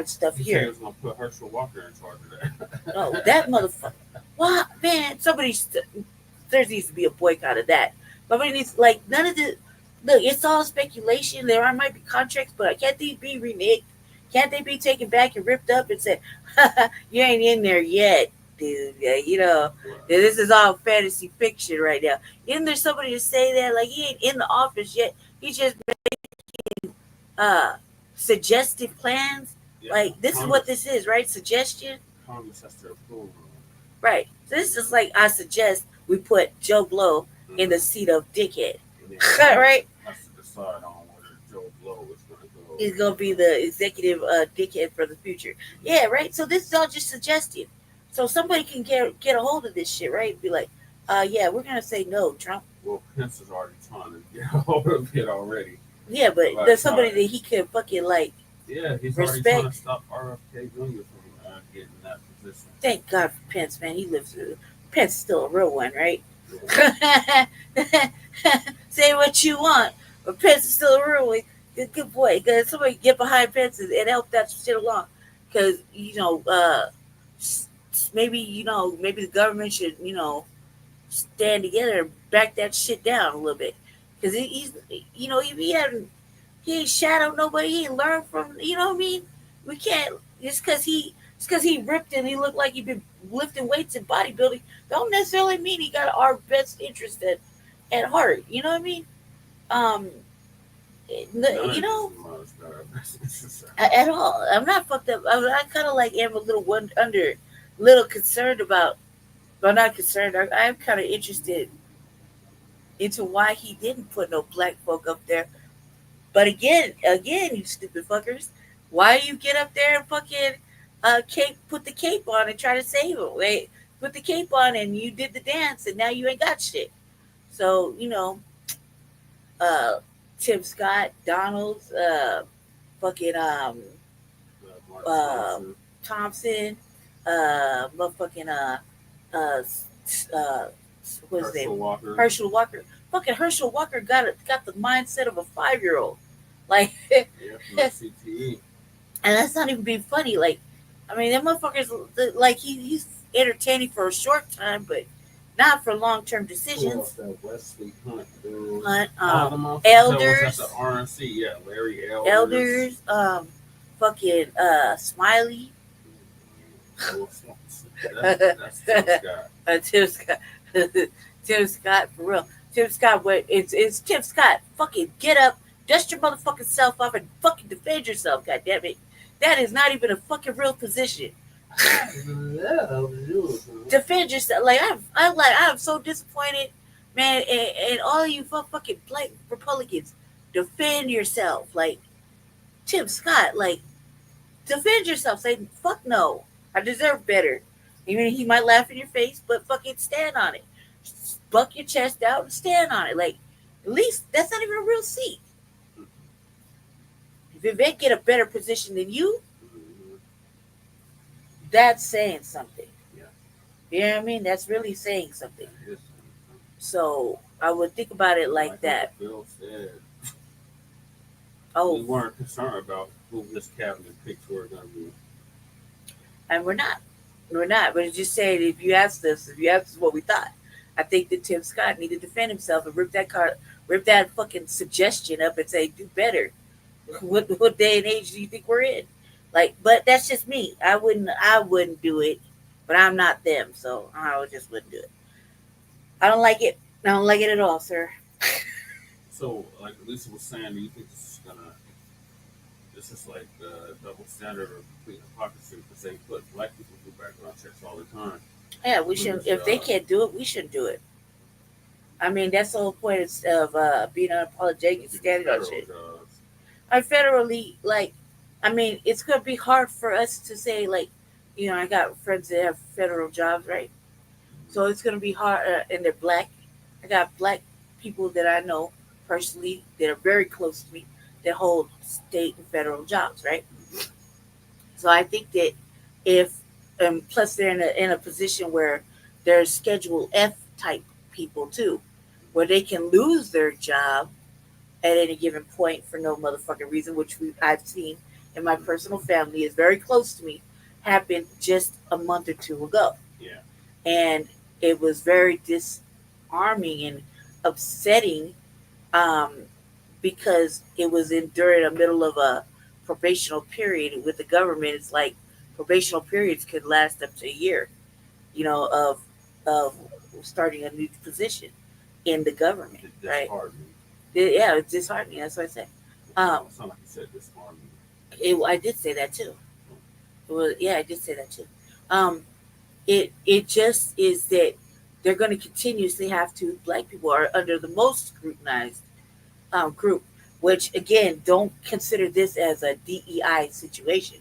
stuff He said here. he was gonna put Herschel Walker in charge of that. Oh, that motherfucker! What, man? There needs to be a boycott of that. Somebody needs, like, none of the look. It's all speculation. Might be contracts, but can't they be reneged? Can't they be taken back and ripped up and said, "You ain't in there yet, dude"? This is all fantasy fiction right now. Isn't there somebody to say that? Like, he ain't in the office yet. He's just making suggestive plans. Yeah. Like, this is what this is, right? Suggestion. Congress has to approve. Right. So this is like, I suggest we put Joe Blow in the seat of dickhead. Right? Has to decide on whether Joe Blow is going to go. He's gonna be the executive dickhead for the future. Yeah, right. So this is all just suggestive. So somebody can get a hold of this shit, right? Be like, yeah, we're gonna say no, Trump. Well, Pence is already trying to get a hold of it already. Yeah, but there's somebody that he can fucking like. Yeah, he's respect. already trying to stop RFK Jr. from getting that position. Thank God for Pence, man. He lives through. Pence is still a real one, right? Say what you want, but Pence is still a real one. Good boy. Cause somebody get behind Pence and help that shit along. Because maybe the government should stand together and back that shit down a little bit. Because he's he ain't shadowed nobody. He ain't learned from. You know what I mean? We can't just because he ripped and he looked like he been lifting weights and bodybuilding. Don't necessarily mean he got our best interest at heart. You know what I mean? At all. I'm not fucked up. I kind of like am a little concerned about, but not concerned. I'm kind of interested into why he didn't put no black folk up there. But again, you stupid fuckers, why you get up there and fucking put the cape on and try to save him? Wait, put the cape on and you did the dance and now you ain't got shit. So Tim Scott, Donalds, fucking Thompson, motherfucking what's his name? Herschel Walker. Fucking Herschel Walker got the mindset of a 5-year-old. Like, CTE. And that's not even being funny. Like, I mean, that motherfucker's like he's entertaining for a short time, but not for long-term decisions. That Wesley Hunt, dude. Elders. That was at the RNC, yeah, Larry Elders. Fucking Smiley. That's Tim Scott. Tim Scott, for real. Tim Scott, it's Tim Scott. Fucking get up, dust your motherfucking self off, and fucking defend yourself. God damn it, that is not even a fucking real position. Defend yourself. Like I'm so disappointed, man. And all you fucking black Republicans, defend yourself. Like Tim Scott, like defend yourself. Say fuck no, I deserve better. Even he might laugh in your face, but fucking stand on it. Buck your chest out and stand on it. Like, at least that's not even a real seat. If Vivek get a better position than you, that's saying something. You know what I mean? That's really saying something. So I would think about it like that. Bill said, Oh, we weren't concerned about who this cabinet picks were going to be. And we're not. We're not. But it's just saying, if you asked us what we thought, I think that Tim Scott needed to defend himself and rip that fucking suggestion up and say, do better. What day and age do you think we're in? Like, but that's just me. I wouldn't do it, but I'm not them, so I just wouldn't do it. I don't like it. I don't like it at all, sir. So, like Lisa was saying, do you think this is like the double standard or complete hypocrisy because they put black people through background checks all the time? Yeah, we should. If they can't do it, we shouldn't do it. I mean, that's the whole point of being unapologetic, standing on shit. I federally, like, I mean, it's gonna be hard for us to say, like, you know, I got friends that have federal jobs, right? So it's gonna be hard, and they're black. I got black people that I know personally that are very close to me that hold state and federal jobs, right? So I think that if, and plus they're in a position where they're Schedule F type people too, where they can lose their job at any given point for no motherfucking reason, which I've seen in my personal family is very close to me, happened just a month or two ago. Yeah. And it was very disarming and upsetting because it was during the middle of a probational period with the government. It's like probational periods could last up to a year, you know, of starting a new position in the government, right? Yeah, it's disheartening. That's what I said. It's not like you said disheartening. I did say that too. I did say that too. It just is that they're going to continuously have to. Black people are under the most scrutinized group, which again, don't consider this as a DEI situation.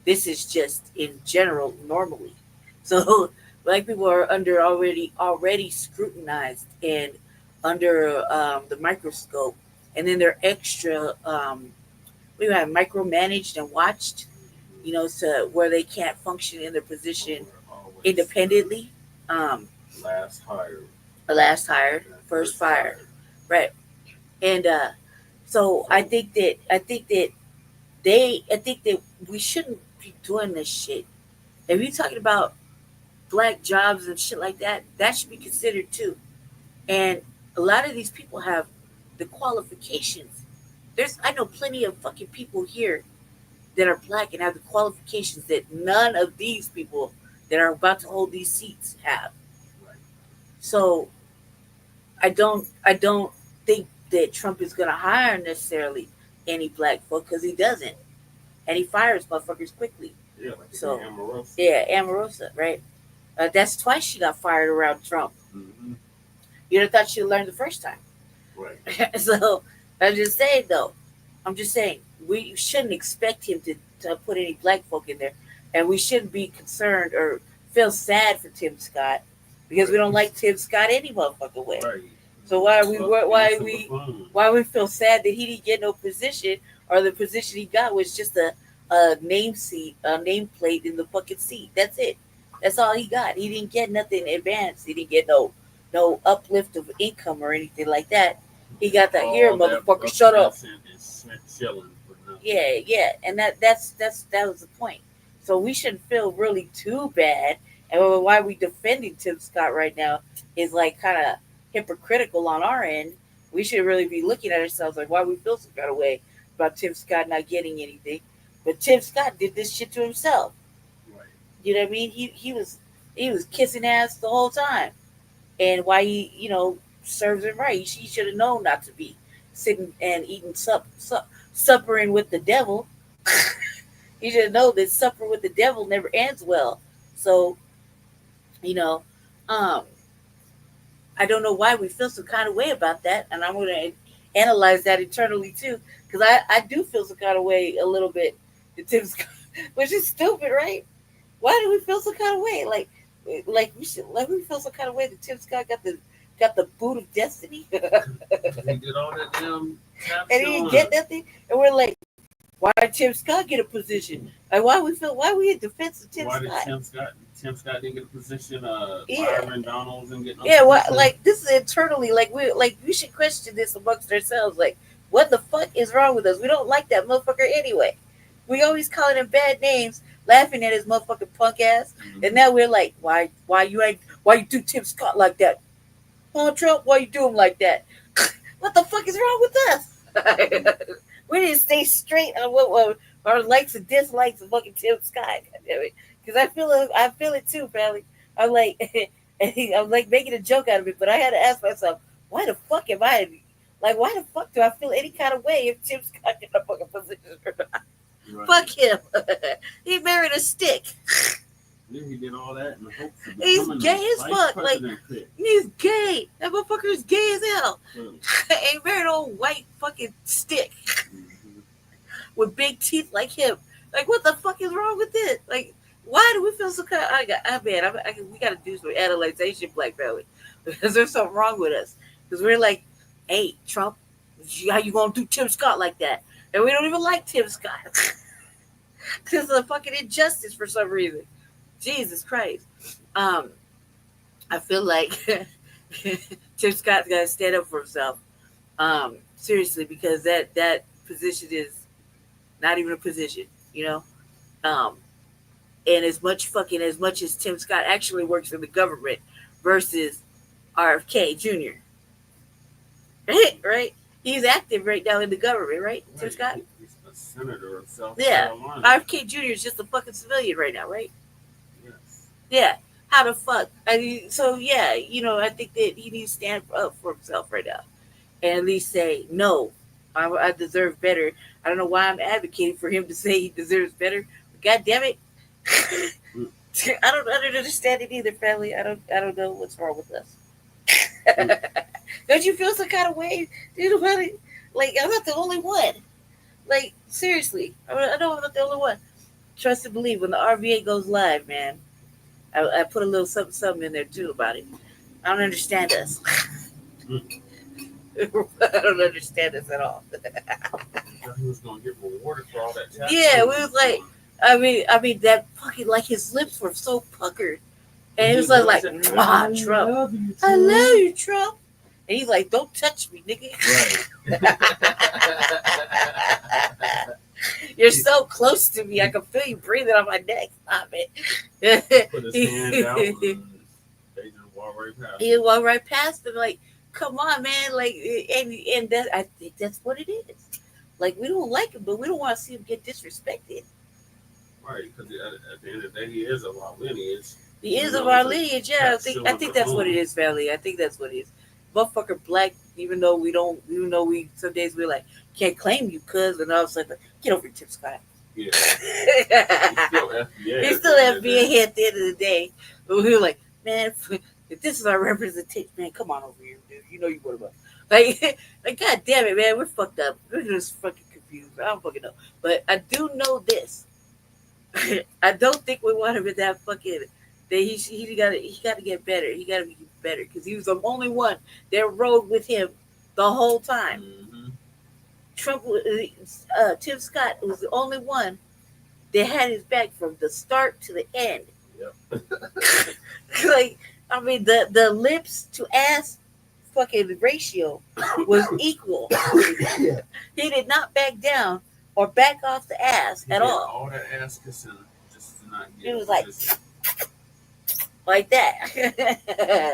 This is just in general normally. So black people are under already scrutinized and under the microscope, and then they're extra we have micromanaged and watched, you know, to where they can't function in their position independently. Last hired, First fired, right? And so I think that we shouldn't be doing this shit. If you're talking about black jobs and shit like that, that should be considered too. And a lot of these people have the qualifications. I know plenty of fucking people here that are black and have the qualifications that none of these people that are about to hold these seats have. So I don't think that Trump is going to hire necessarily any black folk, because he doesn't, and he fires motherfuckers quickly. Yeah, like so Omarosa. Yeah, Omarosa, right? That's twice she got fired around Trump. Mm-hmm. You'd have thought she'd learn the first time. Right. So I'm just saying, though. We shouldn't expect him to put any black folk in there, and we shouldn't be concerned or feel sad for Tim Scott because we don't like Tim Scott any motherfucking way. Right. So why we feel sad that he didn't get no position, or the position he got was just a nameplate in the fucking seat. That's it. That's all he got. He didn't get nothing advanced. He didn't get no uplift of income or anything like that. He got that here, motherfucker. Shut up. Yeah, and that was the point. So we shouldn't feel really too bad. And why we defending Tim Scott right now is like kind of hypocritical on our end. We should really be looking at ourselves like why we feel some kind of way about Tim Scott not getting anything. But Tim Scott did this shit to himself. Right. You know what I mean? He was kissing ass the whole time. And why he, you know, serves him right. He should have known not to be sitting and eating suppering with the devil. He should know that supper with the devil never ends well. So, you know, I don't know why we feel some kind of way about that, and I'm going to analyze that internally too, because I do feel some kind of way a little bit, which is stupid, right? Why do we feel some kind of way? Like, like we should, like we feel some kind of way that Tim Scott got the boot of destiny. He did all that damn tap And he didn't get nothing. And we're like, why did Tim Scott get a position? Like, why we in defense of Tim Why Scott? did Tim Scott didn't get a position? Yeah. Byron Donalds and get no Yeah, what? position? Like, this is internally. Like, we should question this amongst ourselves. Like, what the fuck is wrong with us? We don't like that motherfucker anyway. We always calling him bad names, laughing at his motherfucking punk ass, and now we're like, why you do Tim Scott like that? Oh, Trump, why you do him like that? What the fuck is wrong with us? We need to stay straight on what our likes and dislikes of fucking Tim Scott. Because I feel it too, family. I'm like, I'm like making a joke out of it, but I had to ask myself, why the fuck am I? Like, why the fuck do I feel any kind of way if Tim Scott in a fucking position or not? Right. Fuck him. He married a stick. Yeah, he did all that in the hopes of He's gay as fuck. Like, he's gay. That motherfucker is gay as hell. He married an old white fucking stick with big teeth like him. Like, what the fuck is wrong with this? Like, why do we feel so kind of, we got to do some analyzation, Black family, because there's something wrong with us. Because we're like, hey, Trump, how you going to do Tim Scott like that? And we don't even like Tim Scott. Because of the fucking injustice for some reason. Jesus Christ. I feel like Tim Scott's got to stand up for himself. Seriously, because that position is not even a position, you know? And as much as Tim Scott actually works in the government versus RFK Jr. Right? He's active right now in the government, right? Tim Scott? He's a senator of South Yeah. Carolina. RFK Jr. is just a fucking civilian right now, right? Yes. Yeah. How the fuck? I mean, so yeah, you know, I think that he needs to stand up for himself right now. And at least say, no, I deserve better. I don't know why I'm advocating for him to say he deserves better. But God damn it. I don't understand it either, family. I don't know what's wrong with us. Don't you feel some kind of way? You know, like, I'm not the only one. Like, seriously, I know I'm not the only one. Trust and believe, when the RVA goes live, man, I put a little something in there too about it. I don't understand us. I don't understand this at all. He was gonna get rewarded for all that tax. Yeah, we was like, I mean that fucking, like, his lips were so puckered, and he was like, Trump, I love you, Trump, and he's like, don't touch me, nigga. Right. You're so close to me, I can feel you breathing on my neck. Stop it. Put his hand out. They just walk right past. He walked right past him, like, come on, man, like, and that, I think that's what it is. Like, we don't like him, but we don't want to see him get disrespected. Right, because at the end of the day, he is of our lineage. He is of our lineage, yeah. I think that's what it is, family. I think that's what it is. Motherfucker Black, even though we some days we're like, can't claim you, cuz, and all of a sudden, get over Tim Scott. Yeah. He's still FBA at the end of the day. But we were like, man, if this is our representation, man, come on over here, dude. You know you would have. Like, God damn it, man, we're fucked up. We're just fucking confused. I don't fucking know. But I do know this. I don't think we want him in that fucking. That he got to get better. He got to be better because he was the only one that rode with him the whole time. Mm-hmm. Trump, Tim Scott was the only one that had his back from the start to the end. Yep. Like, I mean, the lips to ass fucking ratio was equal. He did not back down or back off the ass at all. All that ass kissing just to not get. It was like that.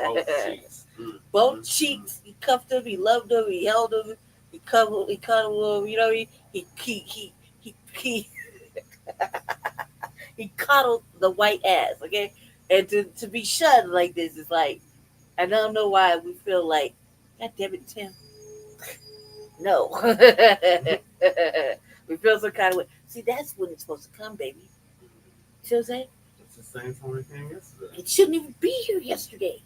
Both cheeks. Both cheeks. He cuffed him. He loved him. He held him. He cuddled him. You know, he he coddled the white ass. Okay, and to be shunned like this is like, I don't know why we feel like, God damn it, Tim. No. We feel some kind of way. See, that's when it's supposed to come, baby. See what I'm saying? It's the same time it came yesterday. It shouldn't even be here yesterday.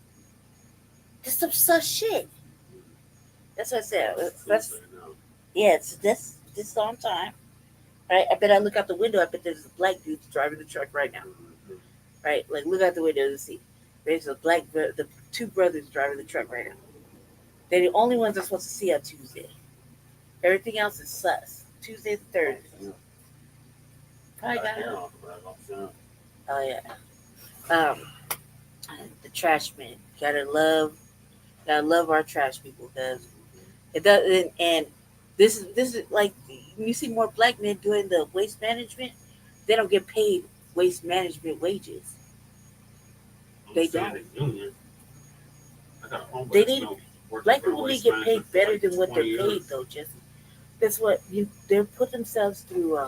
That's some such shit. That's what I said. This is on time. Right? I bet I look out the window. I bet there's a black dude driving the truck right now. Right? Like, look out the window to see. There's the two brothers driving the truck right now. They're the only ones I'm supposed to see on Tuesday. Everything else is sus. Tuesday to Thursday. Probably got it. Oh yeah. Um, the trash men. Gotta love our trash people because it doesn't. And this is like you see more black men doing the waste management. They don't get paid waste management wages. They don't. They need black people need to get paid better than what they're paid though, Jesse. That's what they put themselves through.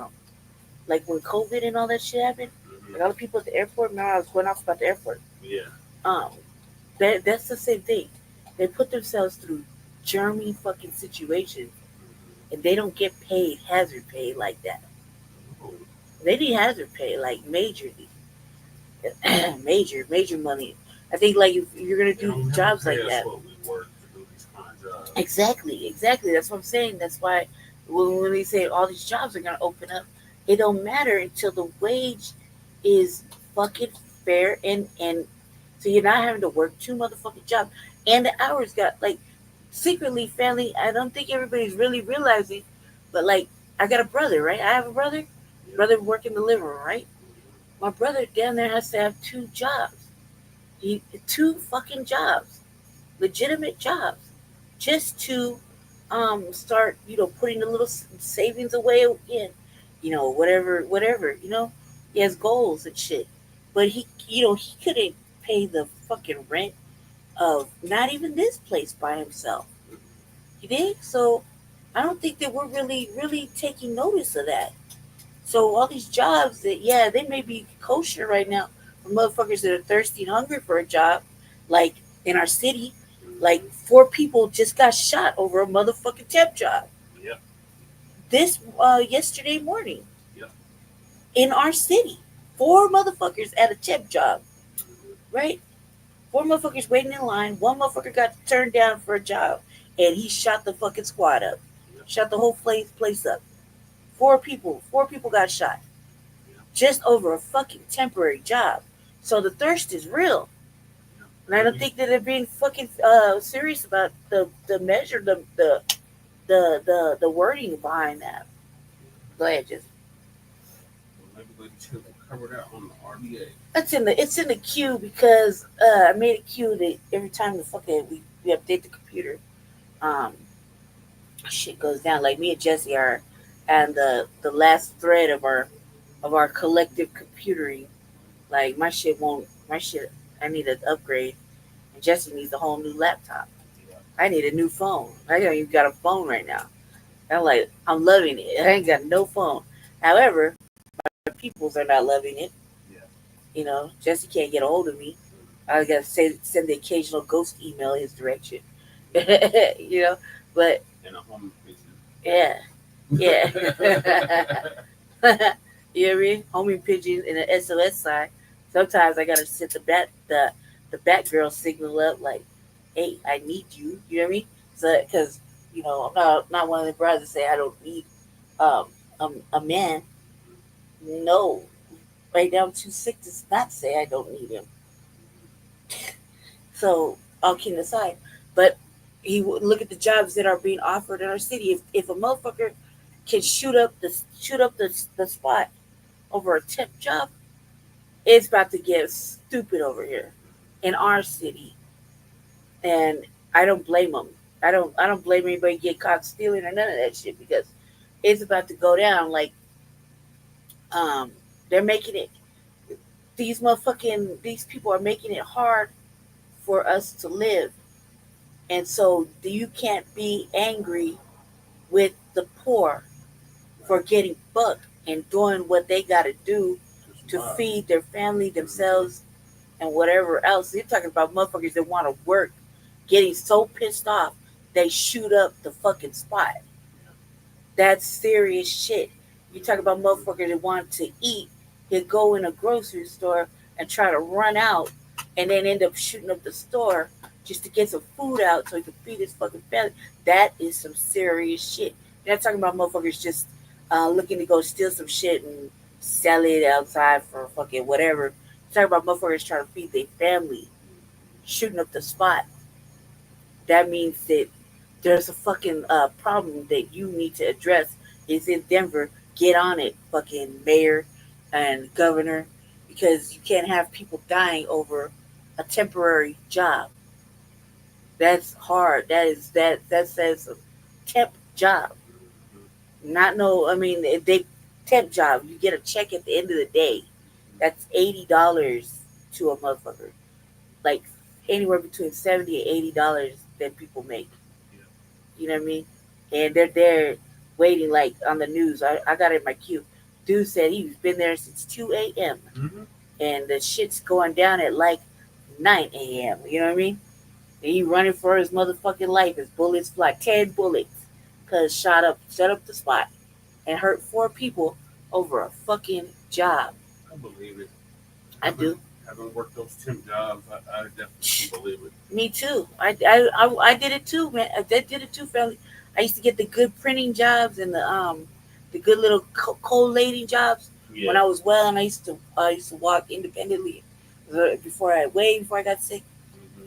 Like when COVID and all that shit happened, like all the people at the airport. Remember, I was going off about the airport. Yeah. Um, that's the same thing. They put themselves through germy fucking situations, and they don't get paid hazard pay like that. They need hazard pay like majorly, major money. I think like if you're gonna do jobs like that. Exactly. That's what I'm saying. That's why when they say all these jobs are gonna open up, it don't matter until the wage is fucking fair and so you're not having to work two motherfucking jobs and the hours got like secretly family. I don't think everybody's really realizing, but like I got a brother, right? I have a brother. Brother work in the living room, right? My brother down there has to have two jobs. Two fucking jobs, legitimate jobs, just to start, putting a little savings away again, whatever. He has goals and shit, but he couldn't pay the fucking rent of not even this place by himself. You dig? So I don't think that we're really taking notice of that. So all these jobs that they may be kosher right now for motherfuckers that are thirsty and hungry for a job, like in our city, like 4 people just got shot over a motherfucking temp job. Yeah. This yesterday morning. Yeah. In our city, 4 motherfuckers at a temp job, right? 4 motherfuckers waiting in line. One motherfucker got turned down for a job, and he shot the fucking squad up, shot the whole place up. 4 people got shot just over a fucking temporary job. So the thirst is real, and I don't think that they're being fucking serious about the measure, the wording behind that. Go ahead, just. Cover that on the RDA. It's in the queue because I made a queue that every time the fucking we update the computer, shit goes down. Like me and Jesse are, and the last thread of our collective computering, like my shit. I need an upgrade, and Jesse needs a whole new laptop. I need a new phone. I don't even got a phone right now. I'm loving it. I ain't got no phone. However, my peoples are not loving it. Jesse can't get a hold of me. I gotta send the occasional ghost email his direction. But And a home pigeon. yeah. You know what I mean? Homing pigeon and an SOS sign. Sometimes I gotta set the Batgirl signal up like, hey, I need you. You know what I mean? So because I'm not one of the brothers that say I don't need a man. No, right now I'm too sick to not say I don't need him. So all kidding aside, but he would look at the jobs that are being offered in our city. If a motherfucker can shoot up the spot over a temp job, it's about to get stupid over here in our city, and I don't blame them. I don't blame anybody get caught stealing or none of that shit because it's about to go down. Like they're making it. These people are making it hard for us to live, and so you can't be angry with the poor for getting bucked and doing what they got to do to feed their family, themselves, and whatever else. You're talking about motherfuckers that want to work, getting so pissed off they shoot up the fucking spot. That's serious shit. You talk about motherfuckers that want to eat, they go in a grocery store and try to run out and then end up shooting up the store just to get some food out so he can feed his fucking family. That is some serious shit. You're not talking about motherfuckers just looking to go steal some shit and sell it outside for fucking whatever. You're talking about motherfuckers trying to feed their family shooting up the spot, that means that there's a fucking problem that you need to address. It's in Denver. Get on it, fucking mayor and governor, because you can't have people dying over a temporary job. That's hard. That says a temp job. Not no. I mean, if they temp job, you get a check at the end of the day. That's $80 to a motherfucker. Like anywhere between $70 and $80 that people make. You know what I mean? And they're there waiting, like on the news. I got it in my queue. Dude said he's been there since 2 a.m. And the shit's going down at like 9 a.m. You know what I mean? And he running for his motherfucking life. His bullets fly, 10 bullets, cause shot up the spot and hurt 4 people over a fucking job. I believe it. I do. Having worked those temp jobs, I definitely believe it. Me too. I did it too, man. I did it too, family. I used to get the good printing jobs and the good little collating jobs when I was well, and I used to walk independently before I got sick.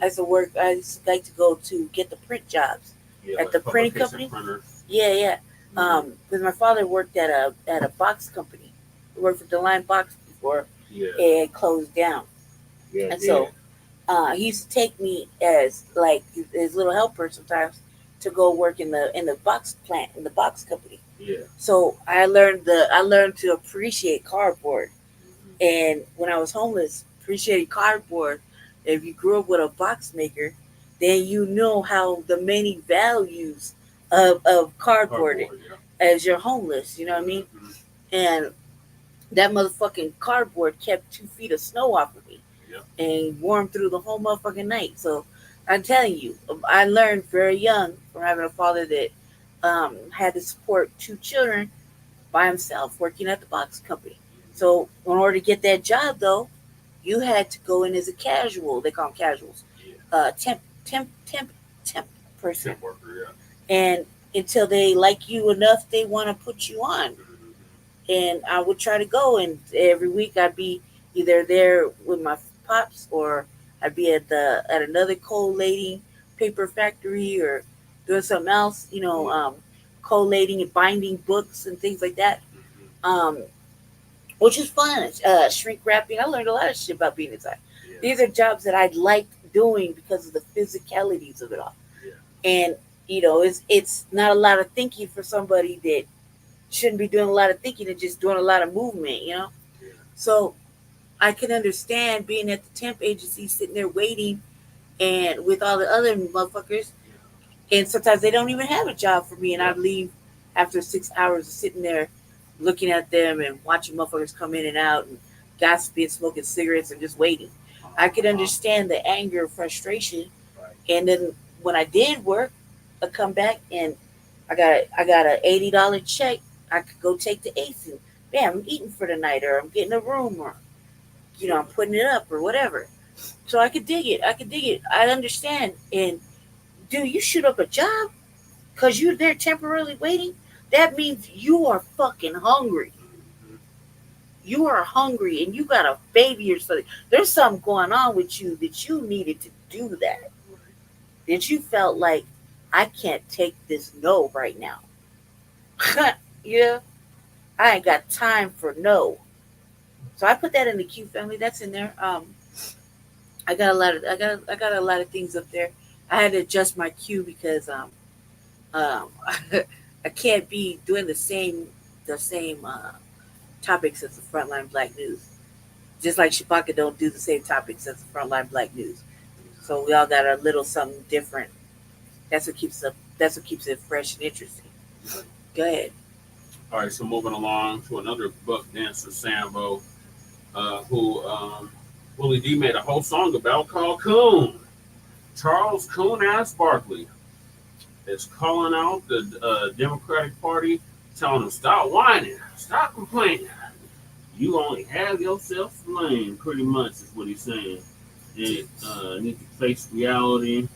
I used to work. I used to like to go to get the print jobs at the printing company. Yeah. Because my father worked at a box company. He worked for the Line Box before it closed down. And so he used to take me as like his little helper sometimes to go work in the box plant, in the box company. So I learned to appreciate cardboard. And when I was homeless, appreciating cardboard. If you grew up with a box maker, then you know how the many values of cardboard as you're homeless. You know what I mean? And that motherfucking cardboard kept 2 feet of snow off of me and warmed through the whole motherfucking night. So I'm telling you, I learned very young from having a father that had to support 2 children by himself working at the box company. So in order to get that job, though, you had to go in as a casual. They call them casuals. Temp person. Temp worker, And until they like you enough, they want to put you on. And I would try to go, and every week I'd be either there with my pops, or I'd be at another collating paper factory, or doing something else, collating and binding books and things like that, which is fun. Shrink wrapping. I learned a lot of shit about being inside. These are jobs that I liked doing because of the physicalities of it all. And it's not a lot of thinking for somebody that shouldn't be doing a lot of thinking and just doing a lot of movement, So I can understand being at the temp agency, sitting there waiting, and with all the other motherfuckers, and sometimes they don't even have a job for me, and I'd leave after 6 hours of sitting there looking at them and watching motherfuckers come in and out and gossiping, smoking cigarettes, and just waiting. I could understand the anger, frustration, and then when I did work, I'd come back and I got an $80 check. I could go take the ace and bam, I'm eating for the night, or I'm getting a room, or I'm putting it up or whatever. So I could dig it. I understand. And dude, you shoot up a job because you're there temporarily waiting. That means you are fucking hungry. You are hungry and you got a baby or something. There's something going on with you that you needed to do that. That you felt like, I can't take this no right now. Yeah. I ain't got time for no. So I put that in the queue, family. That's in there. I got a lot of things up there. I had to adjust my queue because I can't be doing the same topics as the Frontline Black News. Just like Shabaka don't do the same topics as the Frontline Black News. So we all got a little something different. That's what keeps it fresh and interesting. Go ahead. All right, so moving along to another buck dancer, Sambo, who Willie D made a whole song about called Coon. Charles Coon Ass Barkley is calling out the Democratic Party, telling them, stop whining, stop complaining. You only have yourself to blame, pretty much is what he's saying. They need to face reality.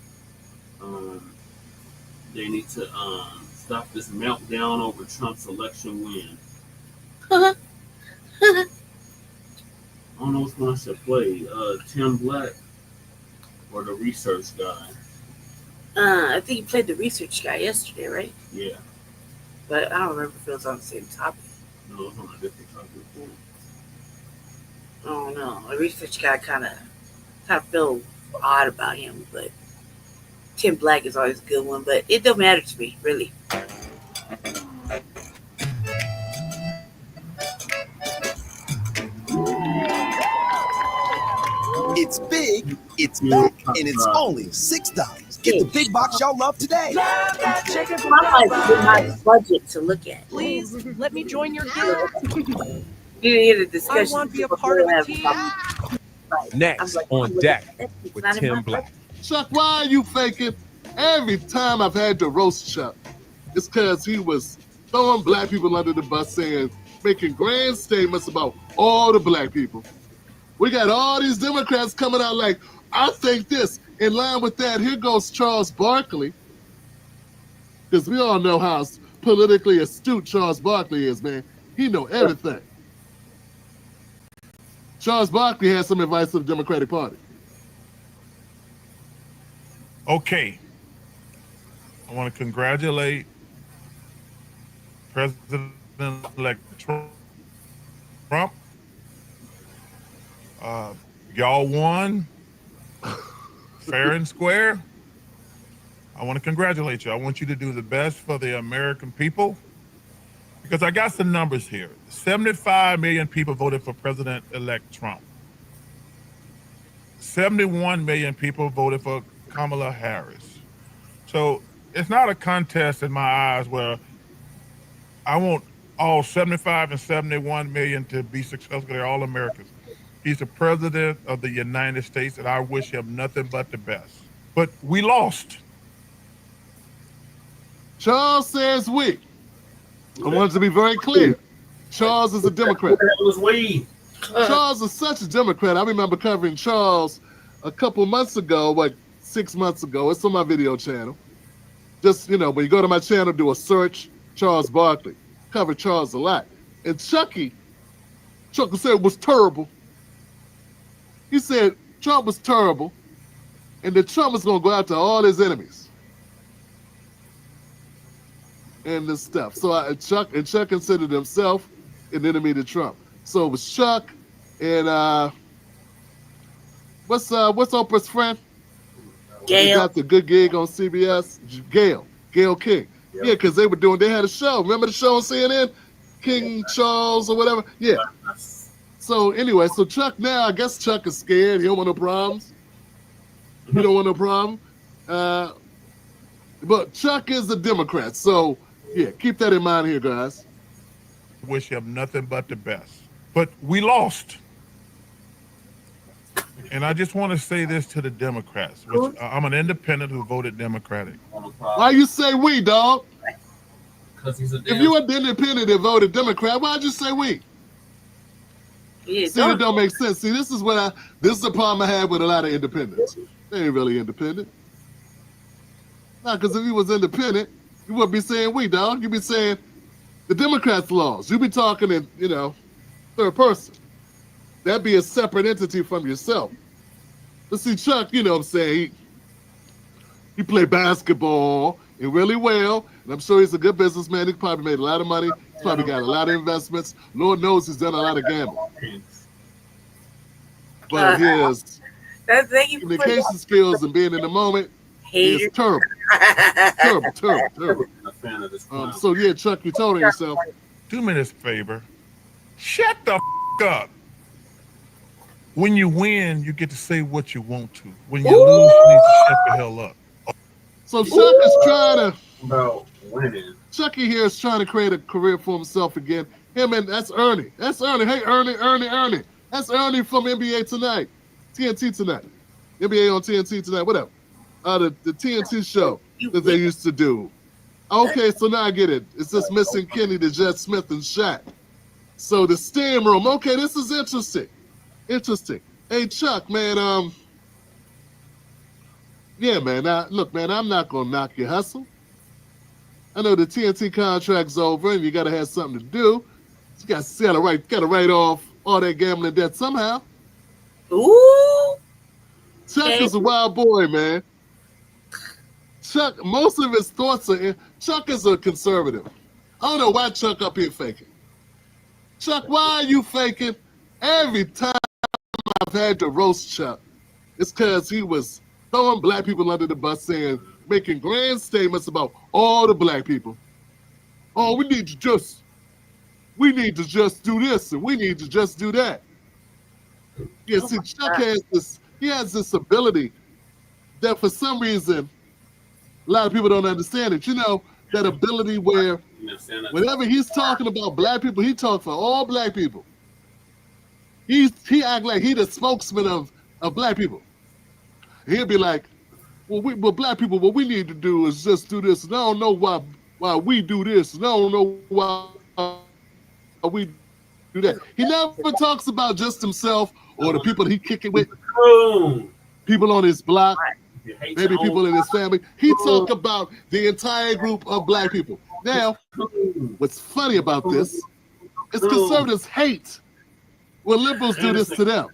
They need to stop this meltdown over Trump's election win. I don't know which one I should play. Tim Blacc or the research guy? I think you played the research guy yesterday, right? Yeah. But I don't remember if it was on the same topic. No, it's on a different topic. I don't know. The research guy kind of feel odd about him, but Tim Blacc is always a good one. But it don't matter to me, really. It's big, it's back, and it's only $6. Get the big box y'all love today. I might my budget to look at. Please let me join your guild. You hear the discussion. I want to be a part of a team. Next on deck with Tim Blacc. Chuck, why are you faking? Every time I've had to roast Chuck, it's because he was throwing black people under the bus, making grand statements about all the black people. We got all these Democrats coming out like, I think this. In line with that, here goes Charles Barkley. Because we all know how politically astute Charles Barkley is, man. He know everything. Charles Barkley has some advice for the Democratic Party. Okay. I want to congratulate President-elect Trump. Y'all won fair and square. I want to congratulate you. I want you to do the best for the American people because I got some numbers here. 75 million people voted for President-elect Trump. 71 million people voted for Kamala Harris. So it's not a contest in my eyes where I want all 75 and 71 million to be successful. They're all Americans. He's the president of the United States, and I wish him nothing but the best. But we lost. Charles says we. I wanted to be very clear. Charles is a Democrat. That was we. Charles is such a Democrat. I remember covering Charles a couple months ago, like 6 months ago. It's on my video channel. Just, when you go to my channel, do a search, Charles Barkley. Cover Charles a lot. And Chucky said it was terrible. He said Trump was terrible and that Trump was going to go after all his enemies and this stuff. So Chuck considered himself an enemy to Trump. So it was Chuck and what's Oprah's friend? Gail. They got the good gig on CBS. Gail King. Yeah, because they had a show. Remember the show on CNN? King Charles or whatever? Yeah. So anyway, Chuck now, I guess Chuck is scared. He don't want no problems. He don't want no problem. But Chuck is a Democrat. So yeah, keep that in mind here, guys. Wish him nothing but the best. But we lost. And I just want to say this to the Democrats, which I'm an independent who voted Democratic. Why you say we, dog? Because he's a If you were an independent and voted Democrat, why'd you say we? Yeah, See, it don't make sense. See, this is the problem I had with a lot of independents. They ain't really independent. Nah, because if you was independent, you wouldn't be saying we, dog. You'd be saying the Democrats' laws. You'd be talking in, third person. That'd be a separate entity from yourself. But see, Chuck, you know what I'm saying, he played basketball and really well, and I'm sure he's a good businessman. He probably made a lot of money. He's probably got a lot of investments. Lord knows he's done a lot of gambling. But his communication skills and being in the moment is terrible. Terrible. So yeah, Chuck, you told yourself. Do me this favor. Shut the up. When you win, you get to say what you want to. When you lose, you need to shut the hell up. So Chuck is trying to. About winning. Chucky here is trying to create a career for himself again. Him and that's Ernie. That's Ernie. Hey, Ernie. That's Ernie from NBA Tonight. TNT Tonight. NBA on TNT Tonight. Whatever. The TNT show that they used to do. Okay, so now I get it. It's just missing Kenny, the Jet Smith, and Shaq. So the steam room. Okay, this is interesting. Hey, Chuck, man. Yeah, man. Now, look, man, I'm not gonna knock your hustle. I know the TNT contract's over, and you gotta have something to do. You gotta write off all that gambling debt somehow. Ooh. Chuck is a wild boy, man. Chuck, most of his thoughts are in. Chuck is a conservative. I don't know why Chuck up here faking. Chuck, why are you faking? Every time I've had to roast Chuck, it's because he was throwing black people under the bus, saying, making grand statements about all the black people. Oh, we need to just do this, and we need to just do that. Yeah, see, Chuck has this ability that for some reason a lot of people don't understand it. You know, that ability where whenever he's talking about black people, he talks for all black people. He act like he the spokesman of black people. He'll be like, well, black people, what we need to do is just do this. And I don't know why we do this. And I don't know why we do that. He never talks about just himself or the people he kick it with, people on his block, maybe people in his family. He talk about the entire group of black people. Now, what's funny about this is conservatives hate when liberals do this to them.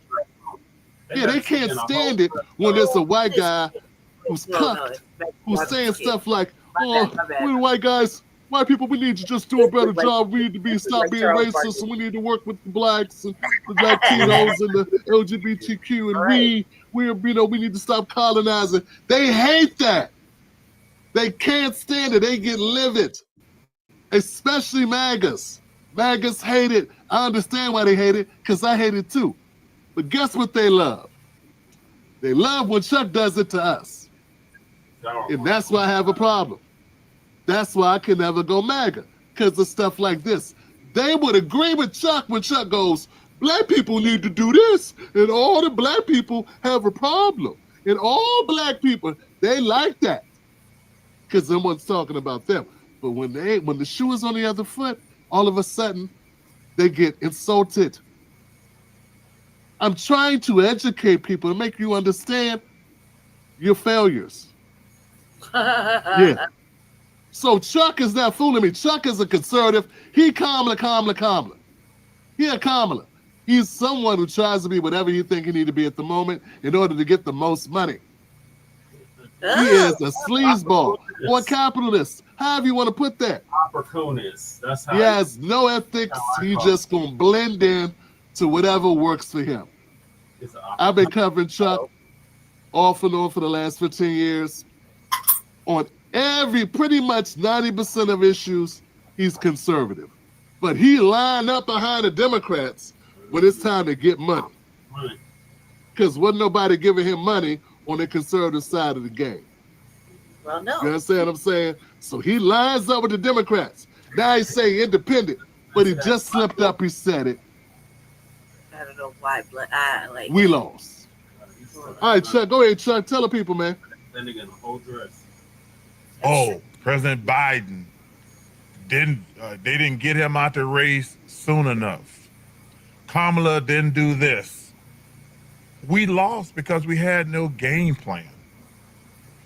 Yeah, they can't stand it when there's a white guy who's cucked, who's saying stuff like, oh, we're white guys, white people, we need to just do a better job. We need to stop being racist, and we need to work with the blacks and the Latinos and the LGBTQ, and we need to stop colonizing. They hate that. They can't stand it. They get livid, especially MAGAs. MAGAs hate it. I understand why they hate it, because I hate it too. But guess what they love? They love when Chuck does it to us. And that's why I have a problem. That's why I can never go MAGA, because of stuff like this. They would agree with Chuck when Chuck goes, black people need to do this, and all the black people have a problem. And all black people, they like that, because someone's talking about them. But when the shoe is on the other foot, all of a sudden, they get insulted. I'm trying to educate people and make you understand your failures. Yeah. So Chuck is not fooling me. Chuck is a conservative. He Kamala. He a Kamala. He's someone who tries to be whatever you think he need to be at the moment in order to get the most money. He is a sleazeball or a capitalist, however you want to put that. Opportunist. That's how he has no ethics. He just gonna blend in to whatever works for him. I've been covering Chuck off and on for the last 15 years. On pretty much 90% of issues, he's conservative. But he lined up behind the Democrats when it's time to get money. Because wasn't nobody giving him money on the conservative side of the game. Well, no. You understand what I'm saying? So he lines up with the Democrats. Now he's saying independent, but he just slipped up. He said it. I don't know why, but we lost. All right, Chuck, go ahead, Chuck. Tell the people, man. Oh, President Biden they didn't get him out the race soon enough. Kamala didn't do this. We lost because we had no game plan.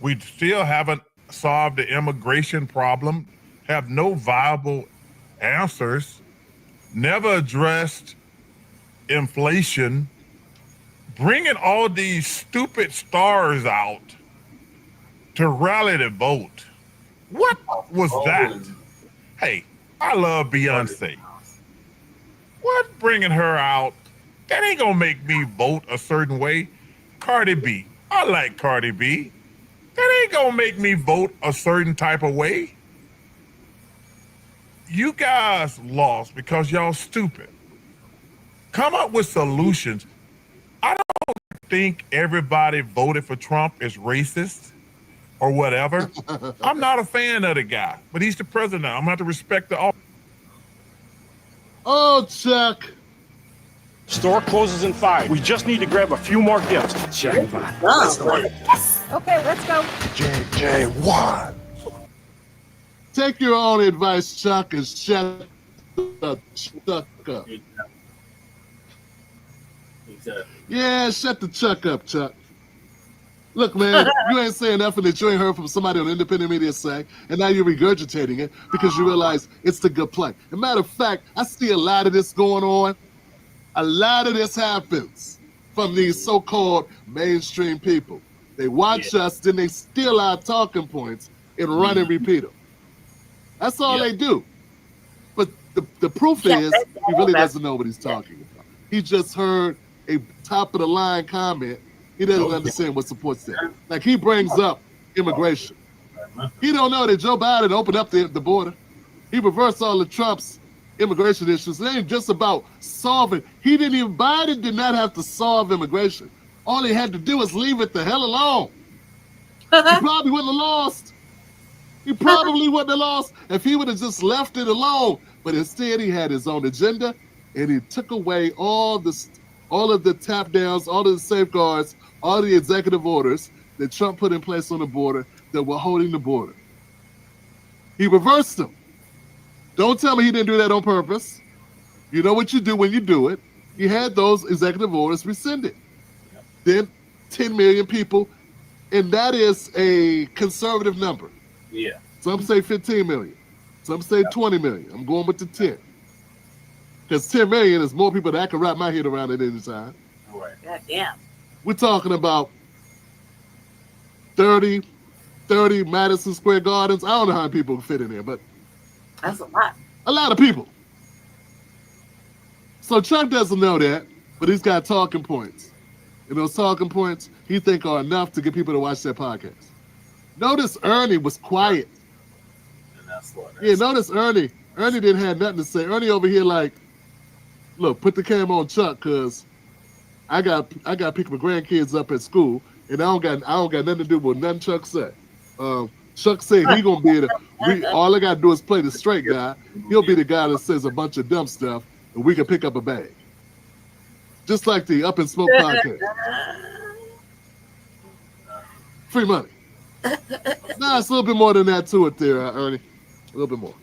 We still haven't solved the immigration problem, have no viable answers, never addressed inflation, bringing all these stupid stars out to rally the vote. What was that? Hey, I love Beyonce. What bringing her out? That ain't gonna make me vote a certain way. Cardi B, I like Cardi B. That ain't gonna make me vote a certain type of way. You guys lost because y'all stupid. Come up with solutions. I don't think everybody voted for Trump is racist or whatever. I'm not a fan of the guy, but he's the president. I'm gonna have to respect the office. Oh, Chuck. Store closes in 5. We just need to grab a few more gifts. Check. Okay, let's go. JJ1. Take your own advice, Chuck, and shut the Chuck up. Yeah, shut the Chuck up, Chuck. Look, man, you ain't saying nothing that you ain't heard from somebody on independent media say, and now you're regurgitating it because you realize it's the good play. As a matter of fact, I see a lot of this going on. A lot of this happens from these so-called mainstream people. They watch us, then they steal our talking points and run and repeat them. That's all they do. But the proof is he really doesn't know what he's talking about. He just heard a top of the line comment. He doesn't understand what supports that. Like he brings up immigration. He don't know that Joe Biden opened up the border. He reversed all of Trump's immigration issues. It ain't just about solving. Biden did not have to solve immigration. All he had to do was leave it the hell alone. He probably wouldn't have lost. He probably wouldn't have lost if he would have just left it alone. But instead, he had his own agenda, and he took away all of the tap downs, all of the safeguards, all the executive orders that Trump put in place on the border that were holding the border. He reversed them. Don't tell me he didn't do that on purpose. You know what you do when you do it. He had those executive orders rescinded. Then 10 million people, and that is a conservative number. Yeah. Some say 15 million. Some say 20 million. I'm going with the 10. Because 10 million is more people that I can wrap my head around at any time. Right. God damn. We're talking about 30 Madison Square Gardens. I don't know how many people fit in there, but that's a lot. A lot of people. So Trump doesn't know that, but he's got talking points. And those talking points, he think are enough to get people to watch their podcast. Notice Ernie was quiet. And that's what. Yeah, notice Ernie. Ernie didn't have nothing to say. Ernie over here like, look, put the camera on Chuck, cause I got to pick my grandkids up at school, and I don't got nothing to do with nothing Chuck said. Chuck said he gonna be all I gotta do is play the straight guy. He'll be the guy that says a bunch of dumb stuff, and we can pick up a bag. Just like the Up and Smoke podcast. Free money. Nah, it's a little bit more than that to it there, Ernie. A little bit more.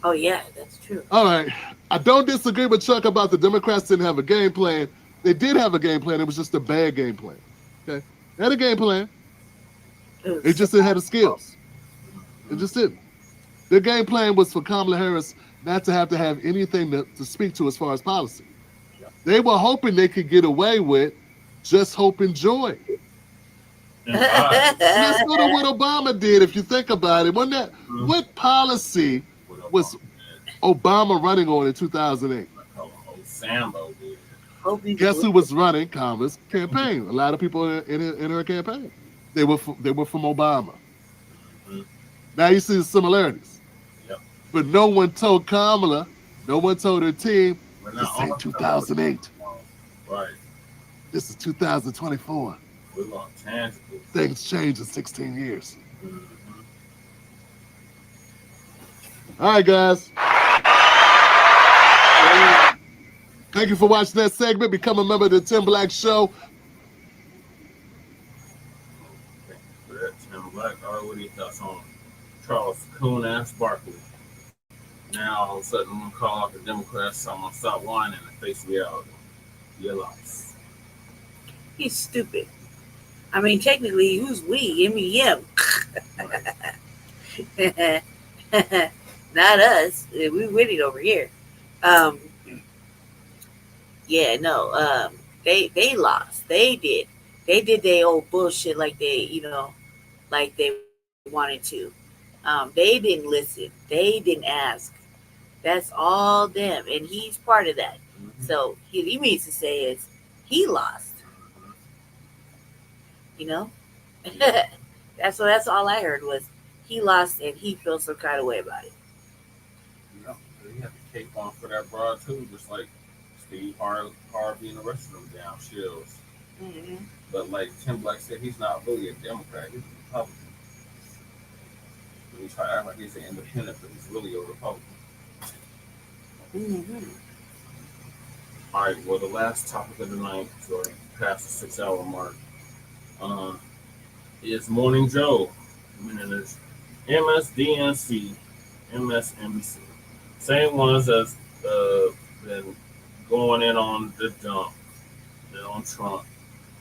Oh, yeah, that's true. All right. I don't disagree with Chuck about the Democrats didn't have a game plan. They did have a game plan. It was just a bad game plan. Okay? They had a game plan. They just didn't have the skills. It just didn't. Their game plan was for Kamala Harris not to have anything to speak to as far as policy. They were hoping they could get away with just hope and joy. That's sort of what Obama did, if you think about it. Wasn't that what policy was Obama running on in 2008? Sambo did. Guess who was running Kamala's campaign? A lot of people in her campaign. They were from Obama. Now you see the similarities. Yep. But no one told Kamala, no one told her team, this ain't 2008. Right. This is 2024. We're on tangible. Things change in 16 years. All right, guys. Thank you for watching that segment. Become a member of the Tim Blacc Show. Tim Blacc, what are your thoughts on Charles Coon-ass Barkley? Now, all of a sudden, I'm going to call out the Democrats, so I'm going to stop whining and face reality. You lost. He's stupid. I mean, technically, who's we? I mean, him. Not us. We're winning over here. Yeah, no. They lost. They did. They did their old bullshit like they wanted to. They didn't listen. They didn't ask. That's all them, and he's part of that. So he means to say is he lost. You know, that's all I heard was he lost and he feels some kind of way about it. You know, he had the cape on for that broad too, just like Steve Harvey and the rest of them down shills. Mm-hmm. But like Tim Blacc said, he's not really a Democrat. He's a Republican. He try to act like he's an independent, but he's really a Republican. Mm-hmm. All right. Well, the last topic of the night, so past the 6-hour mark, is Morning Joe. I mean, it is MSDNC, MSNBC. Same ones as been going in on the dump and on Trump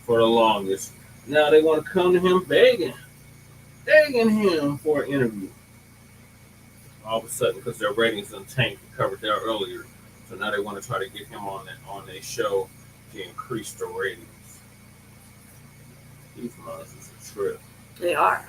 for the longest. Now they want to come to him begging him for an interview. All of a sudden, because their ratings done tanked, we covered that earlier. So now they want to try to get him on their show can increase the ratings. These monsters is a trip. They are.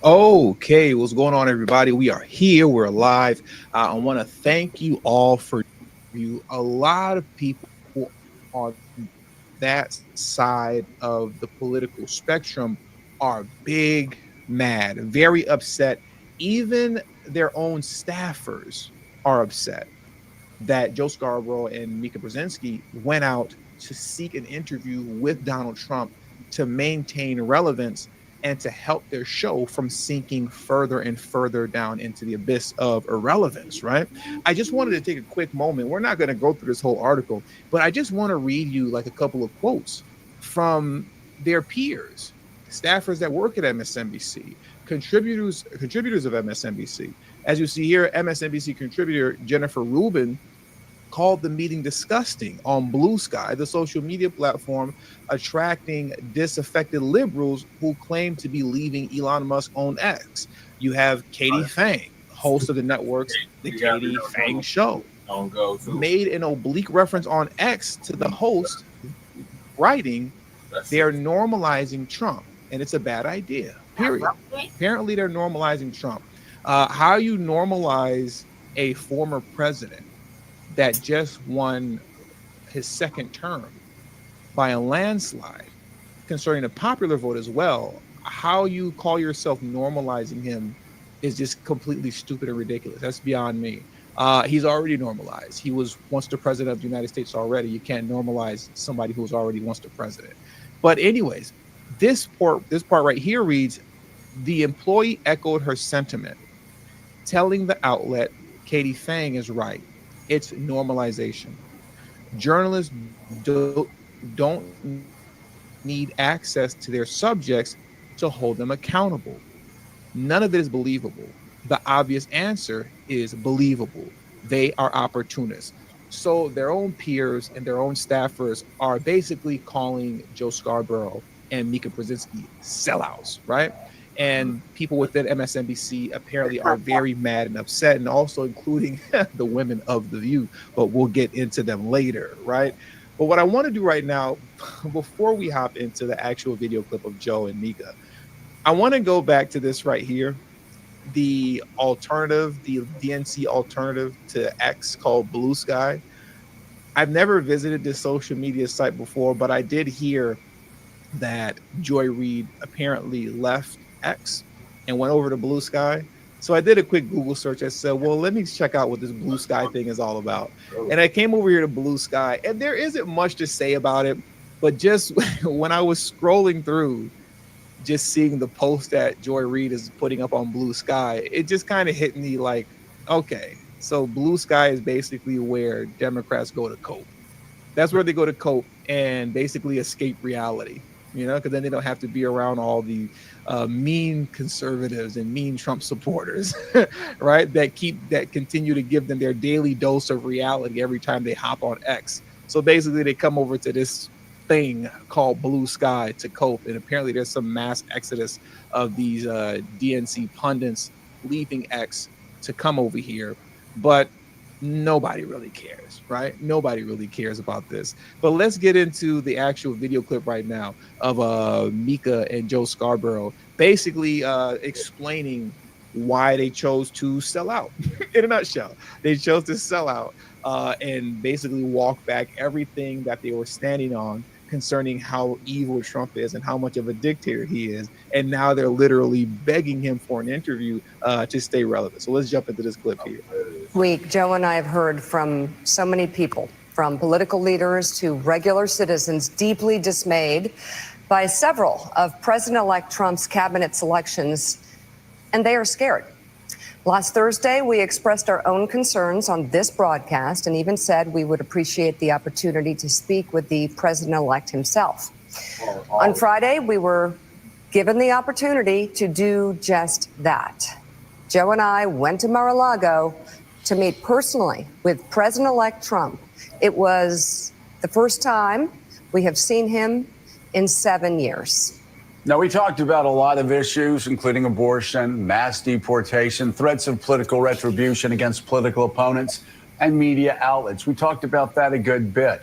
Okay, what's going on, everybody? We are here. We're live. I want to thank you all for you. A lot of people on that side of the political spectrum are big mad, very upset. Even their own staffers are upset that Joe Scarborough and Mika Brzezinski went out to seek an interview with Donald Trump to maintain relevance and to help their show from sinking further and further down into the abyss of irrelevance, right? I just wanted to take a quick moment. We're not going to go through this whole article, but I just want to read you like a couple of quotes from their peers, staffers that work at MSNBC, contributors of MSNBC. As you see here, MSNBC contributor Jennifer Rubin called the meeting disgusting on Blue Sky, the social media platform attracting disaffected liberals who claim to be leaving Elon Musk on X. You have Katie Fang, host of the network's The Katie Fang Show, made an oblique reference on X to the host, writing, "They're normalizing Trump, and it's a bad idea, period." Apparently, they're normalizing Trump. How you normalize a former president that just won his second term by a landslide, concerning the popular vote as well, how you call yourself normalizing him is just completely stupid and ridiculous. That's beyond me. He's already normalized. He was once the president of the United States already. You can't normalize somebody who was already once the president. But anyways, this part right here reads, "The employee echoed her sentiment, telling the outlet Katie Fang is right. It's normalization. Journalists don't need access to their subjects to hold them accountable. None of it is believable. The obvious answer is believable. They are opportunists." So their own peers and their own staffers are basically calling Joe Scarborough and Mika Brzezinski sellouts, right? And people within MSNBC apparently are very mad and upset, and also including the women of The View, but we'll get into them later, right? But what I want to do right now, before we hop into the actual video clip of Joe and Mika, I want to go back to this right here, the alternative, the DNC alternative to X called Blue Sky. I've never visited this social media site before, but I did hear that Joy Reid apparently left X and went over to Blue Sky. So I did a quick Google search. I said, well, let me check out what this Blue Sky thing is all about. And I came over here to Blue Sky, and there isn't much to say about it, but just when I was scrolling through, just seeing the post that Joy Reid is putting up on Blue Sky, it just kind of hit me like, okay, so Blue Sky is basically where Democrats go to cope. That's where they go to cope and basically escape reality, you know, because then they don't have to be around all the mean conservatives and mean Trump supporters, right? That continue to give them their daily dose of reality every time they hop on X. So basically they come over to this thing called Blue Sky to cope. And apparently there's some mass exodus of these DNC pundits leaving X to come over here. But nobody really cares, right? Nobody really cares about this. But let's get into the actual video clip right now of Mika and Joe Scarborough basically explaining why they chose to sell out. In a nutshell, they chose to sell out and basically walk back everything that they were standing on concerning how evil Trump is and how much of a dictator he is. And now they're literally begging him for an interview to stay relevant. So let's jump into this clip here. Week, Joe and I have heard from so many people, from political leaders to regular citizens, deeply dismayed by several of President-elect Trump's cabinet selections, and they are scared. Last Thursday, we expressed our own concerns on this broadcast and even said we would appreciate the opportunity to speak with the president-elect himself. On Friday, we were given the opportunity to do just that. Joe and I went to Mar-a-Lago to meet personally with President-elect Trump. It was the first time we have seen him in 7 years. Now, we talked about a lot of issues, including abortion, mass deportation, threats of political retribution against political opponents, and media outlets. We talked about that a good bit.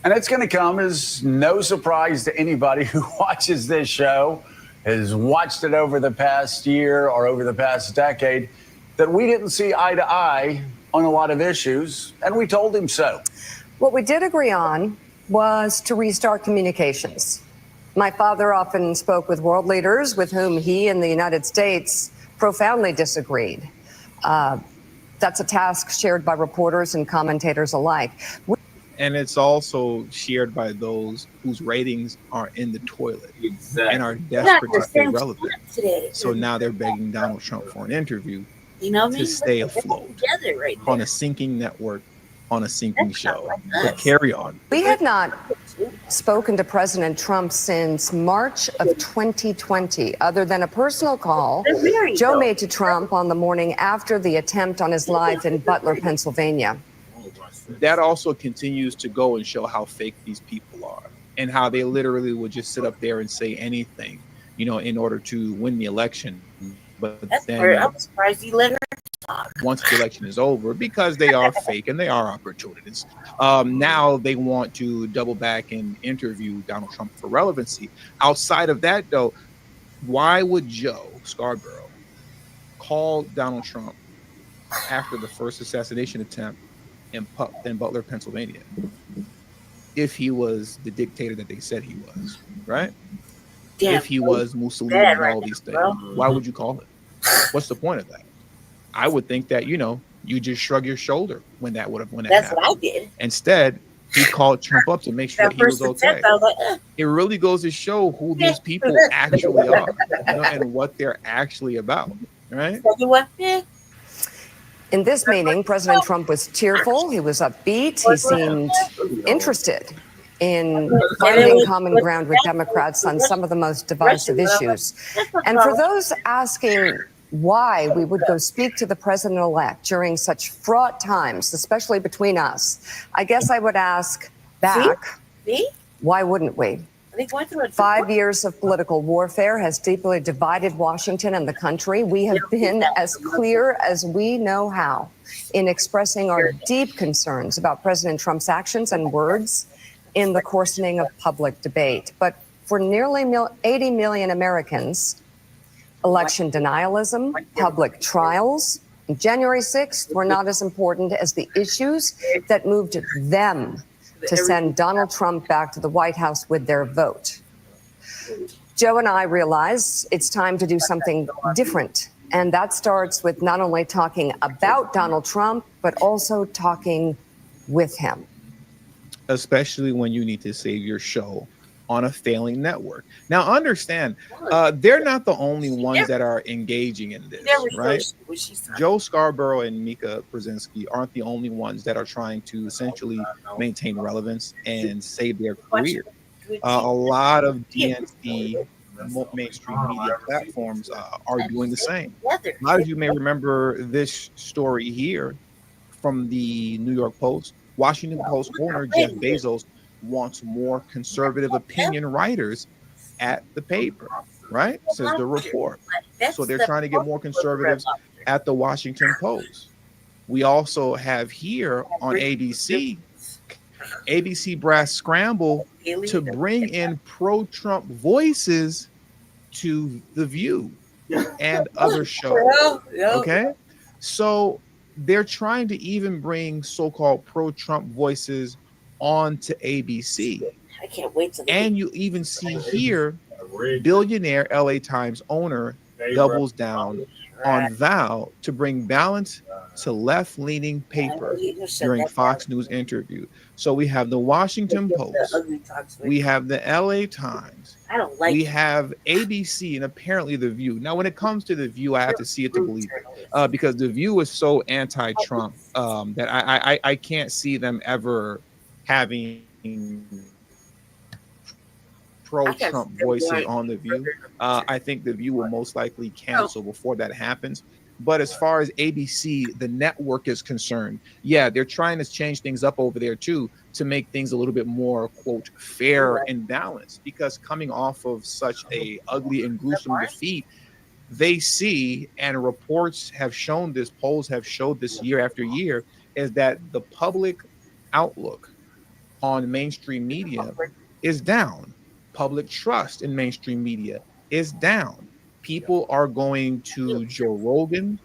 And it's going to come as no surprise to anybody who watches this show, has watched it over the past year or over the past decade, that we didn't see eye to eye on a lot of issues, and we told him so. What we did agree on was to restart communications. My father often spoke with world leaders with whom he and the United States profoundly disagreed. That's a task shared by reporters and commentators alike. And it's also shared by those whose ratings are in the toilet and are desperate to stay relevant. So now they're begging Donald Trump for an interview to stay afloat on a sinking network, on a sinking show. But carry on. We had not spoken to President Trump since March of 2020, other than a personal call Joe made to Trump on the morning after the attempt on his life in Butler, Pennsylvania. That also continues to go and show how fake these people are and how they literally would just sit up there and say anything, you know, in order to win the election. But then I'm surprised you let her talk. Once the election is over, because they are fake and they are opportunists, now they want to double back and interview Donald Trump for relevancy. Outside of that, though, why would Joe Scarborough call Donald Trump after the first assassination attempt in Butler, Pennsylvania, if he was the dictator that they said he was, right? Damn, if he was Mussolini and all these things, why would you call him? What's the point of that? I would think that, you know, you just shrug your shoulder when that happened. That's what I did. Instead, he called Trump up to make sure he was okay. It really goes to show who these people actually are, you know, and what they're actually about, right? In this meeting, President Trump was tearful. He was upbeat. He seemed interested in finding common ground with Democrats on some of the most divisive issues. And for those asking why we would go speak to the president-elect during such fraught times, especially between us, I guess I would ask back, why wouldn't we? 5 years of political warfare has deeply divided Washington and the country. We have been as clear as we know how in expressing our deep concerns about President Trump's actions and words in the coarsening of public debate. But for nearly 80 million Americans, election denialism, public trials, and January 6th were not as important as the issues that moved them to send Donald Trump back to the White House with their vote. Joe and I realize it's time to do something different. And that starts with not only talking about Donald Trump, but also talking with him. Especially when you need to save your show on a failing network. Now, understand, they're not the only ones that are engaging in this, right? Joe Scarborough and Mika Brzezinski aren't the only ones that are trying to essentially maintain relevance and save their career. A lot of DNC mainstream media platforms are doing the same. A lot of you may remember this story here from the New York Post. Washington Post owner Jeff Bezos wants more conservative opinion writers at the paper, right? Says the report. So they're trying to get more conservatives at the Washington Post. We also have here on ABC brass scramble to bring in pro-Trump voices to The View and other shows. Okay? So they're trying to even bring so-called pro-Trump voices onto ABC. I can't wait till and you even see here, billionaire LA Times owner doubles down on vow to bring balance to left-leaning paper during Fox News interview. So we have the Washington Post, we have the LA Times, we have ABC, and apparently The View. Now, when it comes to The View, I have to see it to believe it, because The View is so anti-Trump that I can't see them ever having pro-Trump voices on The View. I think The View will most likely cancel before that happens. But as far as ABC, the network is concerned, yeah, they're trying to change things up over there too to make things a little bit more, quote, fair and balanced. Because coming off of such a ugly and gruesome defeat, they see, and reports have shown this, polls have showed this year after year, is that the public outlook on mainstream media is down. Public trust in mainstream media is down. People are going to Joe Rogan,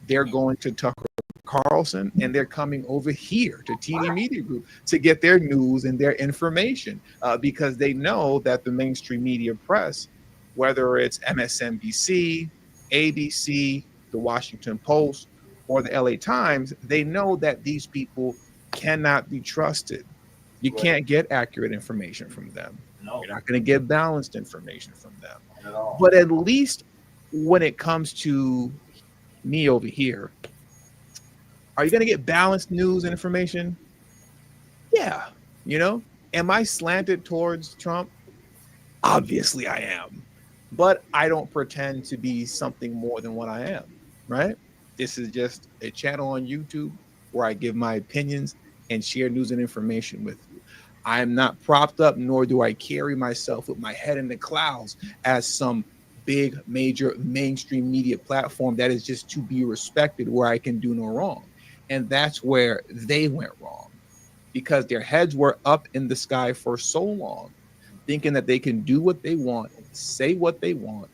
they're going to Tucker Carlson, and they're coming over here to TD Media Group to get their news and their information because they know that the mainstream media press, whether it's MSNBC, ABC, the Washington Post, or the LA Times, they know that these people cannot be trusted. You can't get accurate information from them. You're not going to get balanced information from them. But at least when it comes to me over here, are you going to get balanced news and information? Yeah. You know, am I slanted towards Trump? Obviously I am. But I don't pretend to be something more than what I am, right? This is just a channel on YouTube where I give my opinions and share news and information with you. I am not propped up, nor do I carry myself with my head in the clouds as some big, major mainstream media platform that is just to be respected, where I can do no wrong. And that's where they went wrong, because their heads were up in the sky for so long, thinking that they can do what they want, say what they want,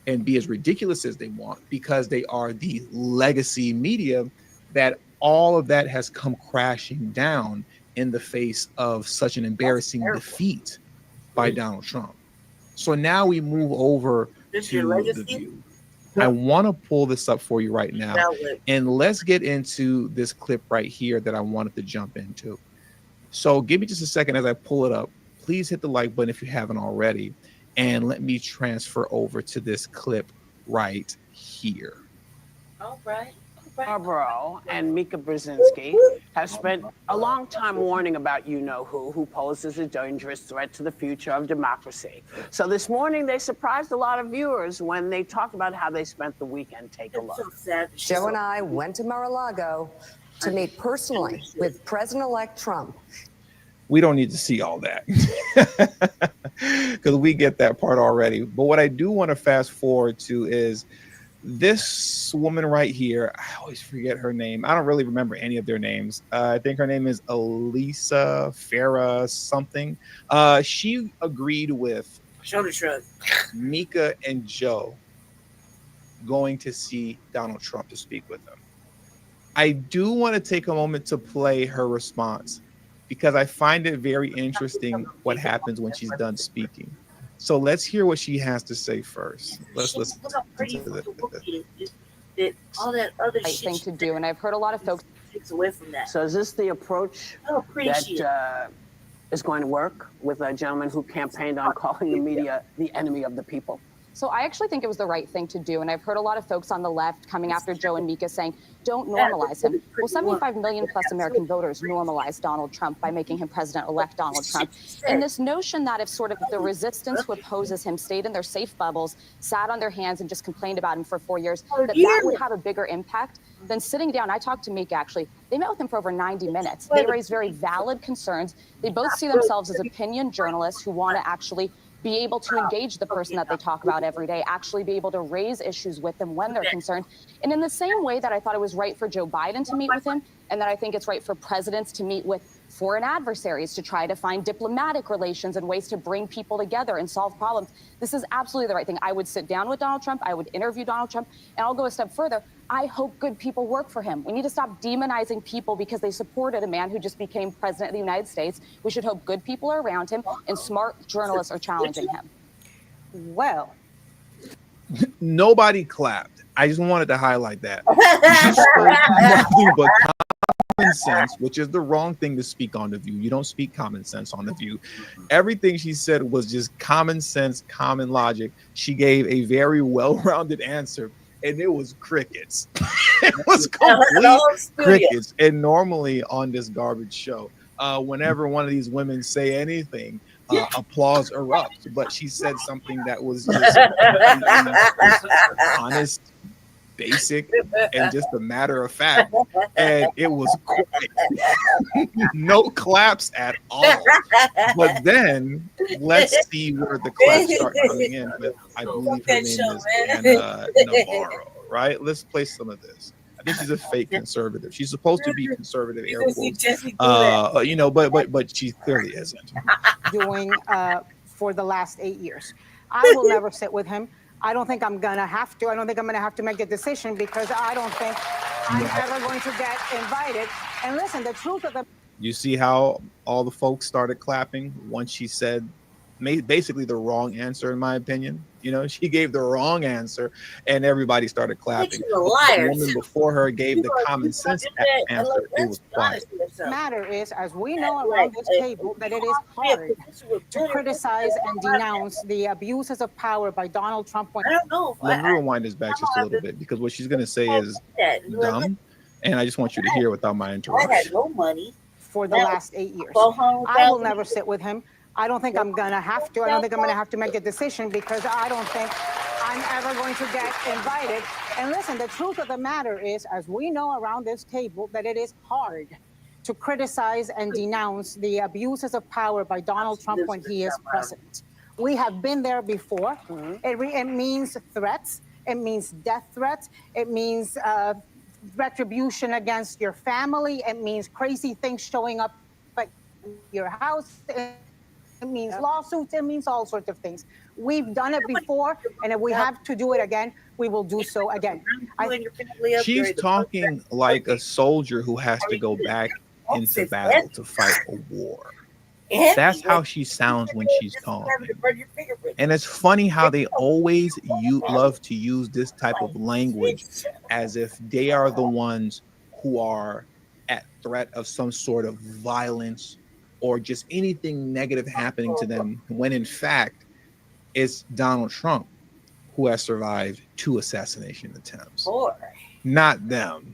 and be as ridiculous as they want, because they are the legacy media, that all of that has come crashing down in the face of such an embarrassing defeat by Donald Trump. So now we move over to The View. I want to pull this up for you right now, and let's get into this clip right here that I wanted to jump into. So give me just a second as I pull it up. Please hit the like button if you haven't already, and let me transfer over to this clip right here. All right. Scarborough and Mika Brzezinski have spent a long time warning about you-know-who poses a dangerous threat to the future of democracy. So this morning, they surprised a lot of viewers when they talked about how they spent the weekend. Take a look. Joe and I went to Mar-a-Lago to meet personally with President-elect Trump. We don't need to see all that because we get that part already. But what I do want to fast forward to is this woman right here. I always forget her name. I don't really remember any of their names. I think her name is Elisa Farah something. She agreed with Shoulder shrug. Mika and Joe going to see Donald Trump to speak with him. I do want to take a moment to play her response, because I find it very interesting what happens when she's done speaking. So let's hear what she has to say first. Let's listen to that. All that other right shit thing to do, and I've heard a lot of folks takes away from that. So is this the approach that is going to work with a gentleman who campaigned on calling the media the enemy of the people? So I actually think it was the right thing to do. And I've heard a lot of folks on the left coming after Joe and Mika saying, don't normalize him. Well, 75 million plus American voters normalized Donald Trump by making him President-elect Donald Trump. And this notion that if sort of the resistance who opposes him stayed in their safe bubbles, sat on their hands and just complained about him for 4 years, that would have a bigger impact than sitting down. I talked to Mika, actually. They met with him for over 90 minutes. They raised very valid concerns. They both see themselves as opinion journalists who want to actually be able to engage the person that they talk about every day, actually be able to raise issues with them when they're concerned. And in the same way that I thought it was right for Joe Biden to meet with him, and that I think it's right for presidents to meet with foreign adversaries to try to find diplomatic relations and ways to bring people together and solve problems. This is absolutely the right thing. I would sit down with Donald Trump. I would interview Donald Trump. And I'll go a step further. I hope good people work for him. We need to stop demonizing people because they supported a man who just became president of the United States. We should hope good people are around him and smart journalists are challenging him. Well, nobody clapped. I just wanted to highlight that. She spoke nothing but common sense, which is the wrong thing to speak on The View. You don't speak common sense on The View. Everything she said was just common sense, common logic. She gave a very well-rounded answer, and it was crickets. It was complete crickets. And normally on this garbage show, whenever one of these women say anything, applause erupts. But she said something that was just honest, basic and just a matter of fact. And it was no claps at all. But then let's see where the claps start coming in with, I believe her name is Anna Navarro, right? Let's play some of this. I think she's a fake conservative. She's supposed to be conservative, air quotes. You know, but she clearly isn't. Doing for the last 8 years. I will never sit with him. I don't think I'm gonna have to. I don't think I'm gonna have to make a decision because I don't think I'm ever going to get invited. And listen, the truth of the You see how all the folks started clapping once she said basically the wrong answer, in my opinion. You know, she gave the wrong answer and everybody started clapping. The woman before her gave the common sense answer. It was quiet. matter is, as we know around this table, that it is hard to criticize and denounce the abuses of power by Donald Trump. Let me rewind this back just a little bit because what she's going to say is dumb, and I just want you to hear without my interruption. I had no money for the last 8 years. I will never sit with him. I don't think I'm gonna have to. I don't think I'm gonna have to make a decision because I don't think I'm ever going to get invited. And listen, the truth of the matter is, as we know around this table, that it is hard to criticize and denounce the abuses of power by Donald Trump when he is president. We have been there before. It means threats. It means death threats. It means retribution against your family. It means crazy things showing up at your house. It means lawsuits. It means all sorts of things. We've done it before, and if we have to do it again, we will do so again. She's talking like a soldier who has to go back into battle to fight a war. That's how she sounds when she's talking. And it's funny how they always love to use this type of language as if they are the ones who are at threat of some sort of violence or just anything negative happening to them, when in fact it's Donald Trump who has survived 2 assassination attempts. Not them.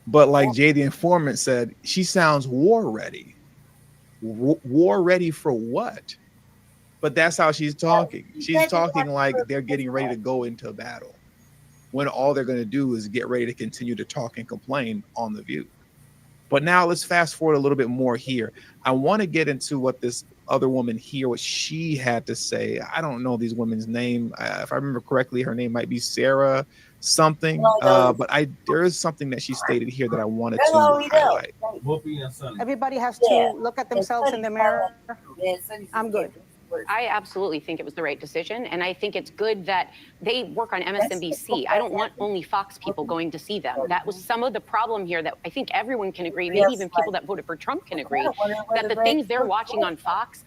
But like Jay the informant said, she sounds war ready. War ready for what? But that's how she's talking. She's talking like they're getting ready to go into a battle, when all they're going to do is get ready to continue to talk and complain on The View. But now let's fast forward a little bit more here. I want to get into what this other woman here, what she had to say. I don't know these women's name. If I remember correctly, her name might be Sarah something. But there is something that she stated here that I wanted to highlight. Everybody has to look at themselves in the mirror. I'm good. I absolutely think it was the right decision. And I think it's good that they work on MSNBC. I don't want only Fox people going to see them. That was some of the problem here that I think everyone can agree, maybe even people that voted for Trump can agree, that the things they're watching on Fox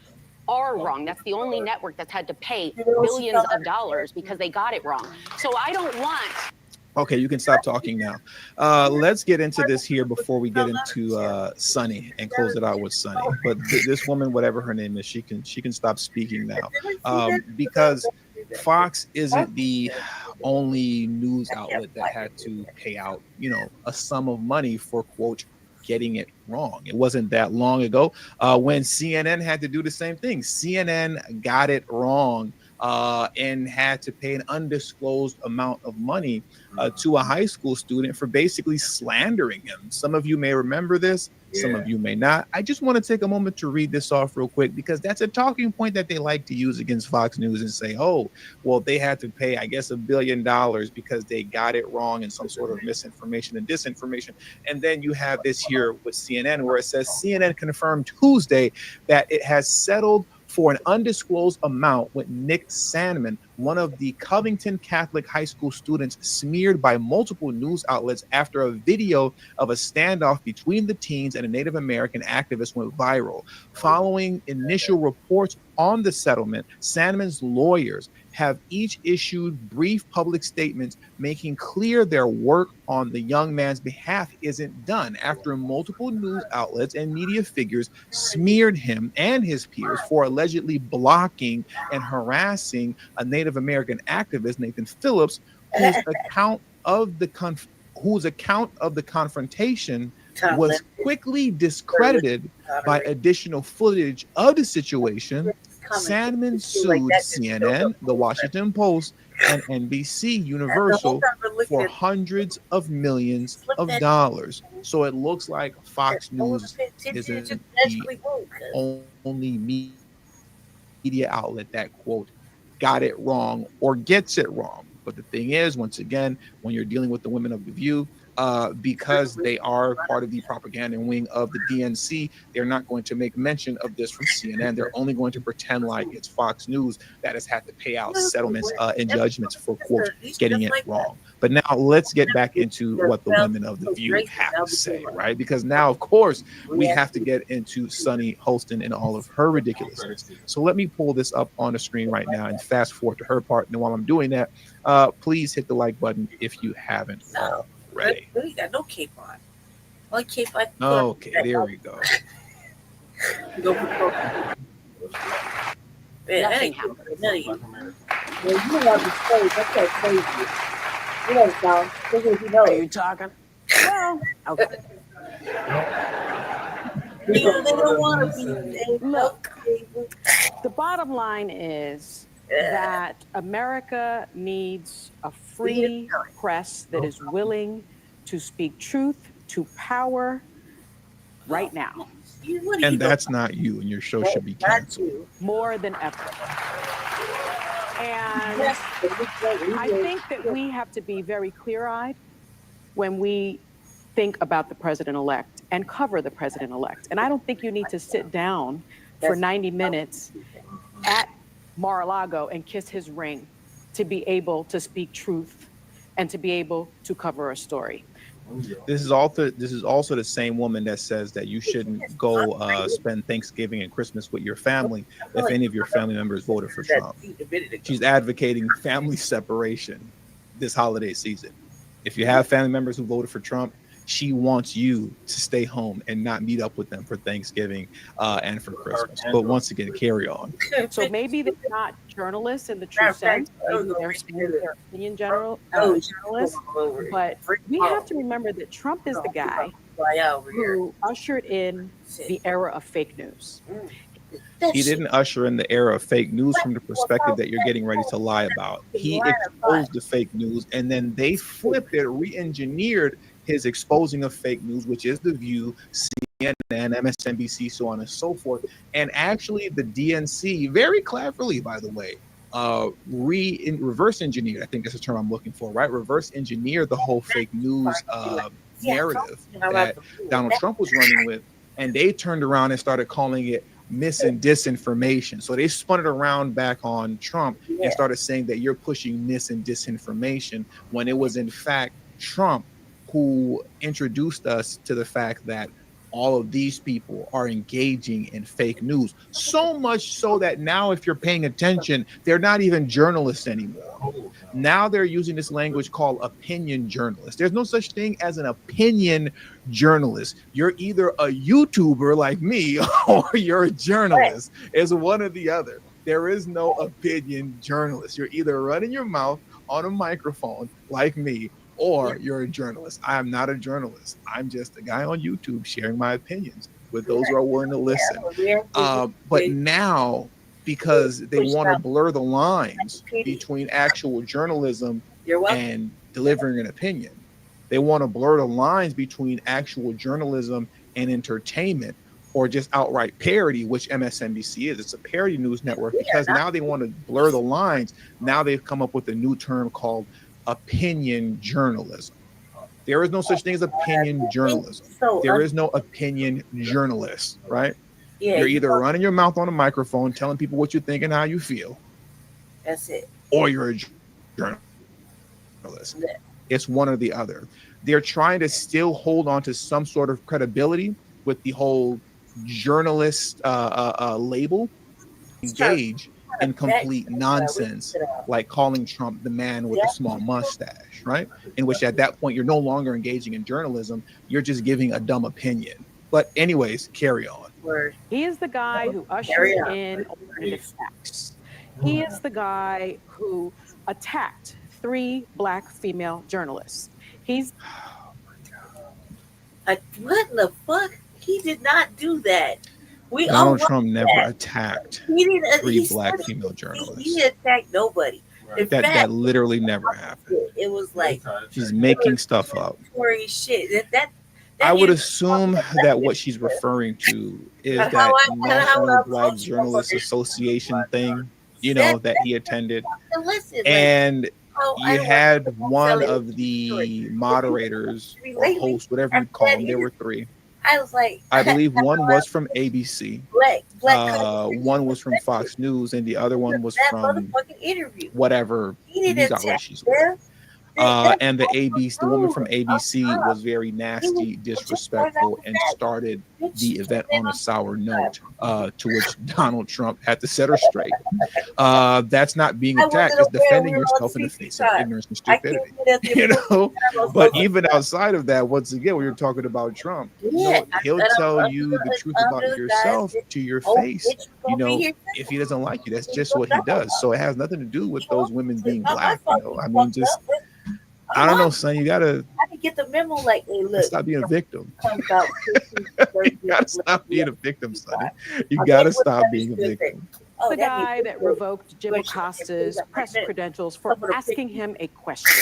are wrong. That's the only network that's had to pay billions of dollars because they got it wrong. So I don't want... Okay, you can stop talking now. Let's get into this here before we get into Sunny and close it out with Sunny. But this woman, whatever her name is, she can stop speaking now, because Fox isn't the only news outlet that had to pay out, a sum of money for, quote, getting it wrong. It wasn't that long ago when CNN had to do the same thing. CNN got it wrong and had to pay an undisclosed amount of money to a high school student for basically slandering him. Some of you may remember this, some of you may not. I just want to take a moment to read this off real quick because that's a talking point that they like to use against Fox News and say, oh, well, they had to pay, I guess, $1 billion because they got it wrong in some sort of misinformation and disinformation. And then you have this here with CNN where it says CNN confirmed Tuesday that it has settled for an undisclosed amount with Nick Sandman, one of the Covington Catholic high school students smeared by multiple news outlets after a video of a standoff between the teens and a Native American activist went viral. Following initial reports on the settlement, Sandman's lawyers have each issued brief public statements making clear their work on the young man's behalf isn't done after multiple news outlets and media figures smeared him and his peers for allegedly blocking and harassing a Native American activist, Nathan Phillips, whose account of the confrontation was quickly discredited by additional footage of the situation. Sandman sued CNN, The Washington Post, and NBC Universal for hundreds of millions of dollars. So it looks like Fox News isn't the only media outlet that, quote, got it wrong or gets it wrong. But the thing is, once again, when you're dealing with the women of The View, because they are part of the propaganda wing of the DNC, they're not going to make mention of this from CNN. They're only going to pretend like it's Fox News that has had to pay out settlements and judgments for, quote, getting it wrong. But now let's get back into what the women of The View have to say, right? Because now, of course, we have to get into Sunny Holston and all of her ridiculousness. So let me pull this up on the screen right now and fast forward to her part. And while I'm doing that, please hit the like button if you haven't already. We got no cape on. Only cape on. Okay, there we go. Nothing happened. None of you. Well, you know the stage. That's that crazy. You know, Tom. You know. Are you talking? Well, okay. They don't want to be. Look, the bottom line is that America needs a free press that is willing to speak truth to power right now. And that's not you, and your show should be canceled. More than ever. And I think that we have to be very clear-eyed when we think about the president-elect and cover the president-elect. And I don't think you need to sit down for 90 minutes at Mar-a-Lago and kiss his ring to be able to speak truth and to be able to cover a story. This is also the same woman that says that you shouldn't go spend Thanksgiving and Christmas with your family if any of your family members voted for Trump. She's advocating family separation this holiday season. If you have family members who voted for Trump, she wants you to stay home and not meet up with them for Thanksgiving and for Christmas. But once again, carry on. So maybe they're not journalists in the true sense. Maybe they're speaking their opinion journalists. But we have to remember that Trump is the guy who ushered in the era of fake news. He didn't usher in the era of fake news from the perspective that you're getting ready to lie about. He exposed the fake news, and then they flipped it, re-engineered his exposing of fake news, which is The View, CNN, MSNBC, so on and so forth. And actually, the DNC, very cleverly, by the way, reverse engineered, I think that's the term I'm looking for, right? Reverse engineered the whole fake news narrative that Donald Trump was running with. And they turned around and started calling it mis and disinformation. So they spun it around back on Trump and started saying that you're pushing mis and disinformation when it was in fact Trump who introduced us to the fact that all of these people are engaging in fake news. So much so that now, if you're paying attention, they're not even journalists anymore. Now they're using this language called opinion journalists. There's no such thing as an opinion journalist. You're either a YouTuber like me or you're a journalist. It's one or the other. There is no opinion journalist. You're either running your mouth on a microphone like me, or you're a journalist. I am not a journalist. I'm just a guy on YouTube sharing my opinions with those who are willing to listen. But now, because they want to blur the lines between actual journalism and delivering an opinion, they want to blur the lines between actual journalism and entertainment, or just outright parody, which MSNBC is. It's a parody news network, because now they want to blur the lines. Now they've come up with a new term called opinion journalism. There is no such thing as opinion journalism. There is no opinion journalist, right? You're either running your mouth on a microphone, telling people what you think and how you feel. That's it. Or you're a journalist. It's one or the other. They're trying to still hold on to some sort of credibility with the whole journalist label. Engage in complete nonsense, like calling Trump the man with the small mustache, right? In which at that point, you're no longer engaging in journalism. You're just giving a dumb opinion. But anyways, carry on. He is the guy who ushered in alternative facts. He is the guy who attacked 3 Black female journalists. He's... What in the fuck? He did not do that. Donald Trump never attacked 3 Black female journalists. He attacked nobody. That literally never happened. It was like She's making stuff up. Shit. I would assume that what she's referring to is that National Black Journalists Association thing, you know, that he attended. And you had one of the moderators or hosts, whatever you call them, there were three. I was like, I believe one was from ABC, Blacc one was from Fox News, and the other one was from whatever news outlet she's with. And the woman from ABC was very nasty, disrespectful, and started the event on a sour note, to which Donald Trump had to set her straight. That's not being attacked, it's defending yourself in the face of ignorance and stupidity. You know, but even outside of that, once again, when you're talking about Trump, he'll tell you the truth about yourself to your face. You know, if he doesn't like you, that's just what he does. So it has nothing to do with those women being black. You know, I mean, just I don't know, son. You gotta. I didn't get the memo. Like, hey, look, stop being a victim. You gotta stop being a victim, son. You gotta stop being a victim. The guy that revoked Jim Acosta's press credentials for asking him a question.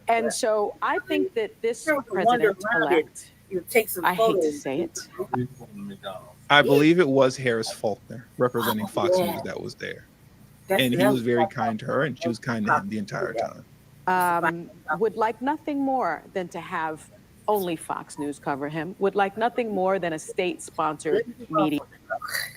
And so I think that this president-elect, I hate to say it. I believe it was Harris Faulkner representing Fox News that was there. And he was very kind to her, and she was kind to him the entire time. Would like nothing more than to have only Fox News cover him, would like nothing more than a state-sponsored media.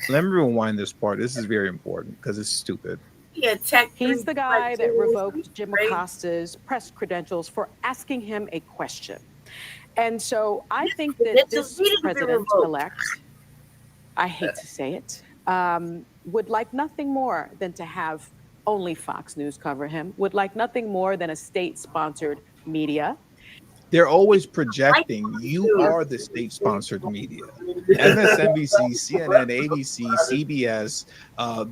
Let me rewind this part. This is very important because it's stupid. He's the guy that revoked Jim Acosta's press credentials for asking him a question. And so I think that this president-elect, I hate to say it, would like nothing more than to have only Fox News cover him, would like nothing more than a state-sponsored media. They're always projecting you are the state-sponsored media. MSNBC, CNN, ABC, CBS,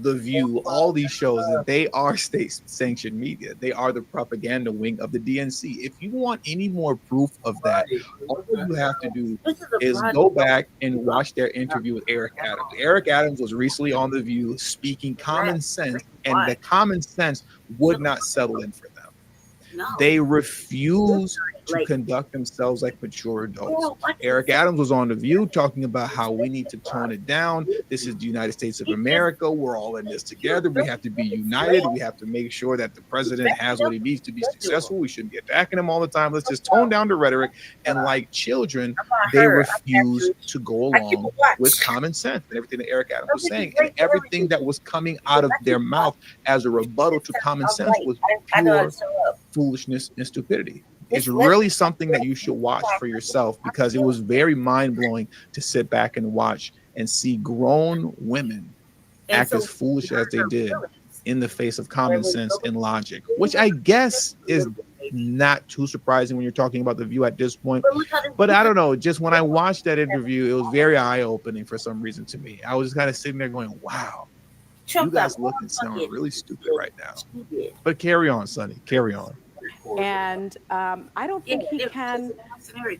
The View, all these shows, they are state-sanctioned media. They are the propaganda wing of the DNC. If you want any more proof of that, all you have to do is go back and watch their interview with Eric Adams. Eric Adams was recently on The View speaking common sense, and the common sense would not settle in for them. They refuse to conduct themselves like mature adults. Eric Adams was on The View talking about how we need to tone it down. This is the United States of America. We're all in this together. We have to be united. We have to make sure that the president has what he needs to be successful. We shouldn't be attacking him all the time. Let's just tone down the rhetoric. And like children, they refuse to go along with common sense and everything that Eric Adams was saying. And everything that was coming out of their mouth as a rebuttal to common sense was pure foolishness and stupidity. It's really something that you should watch for yourself, because it was very mind-blowing to sit back and watch and see grown women act as foolish as they did in the face of common sense and logic, which I guess is not too surprising when you're talking about The View at this point. But I don't know, just when I watched that interview, it was very eye-opening for some reason to me. I was just kind of sitting there going, wow, you guys look and sound really stupid right now. But carry on, Sonny, carry on. And I don't think he can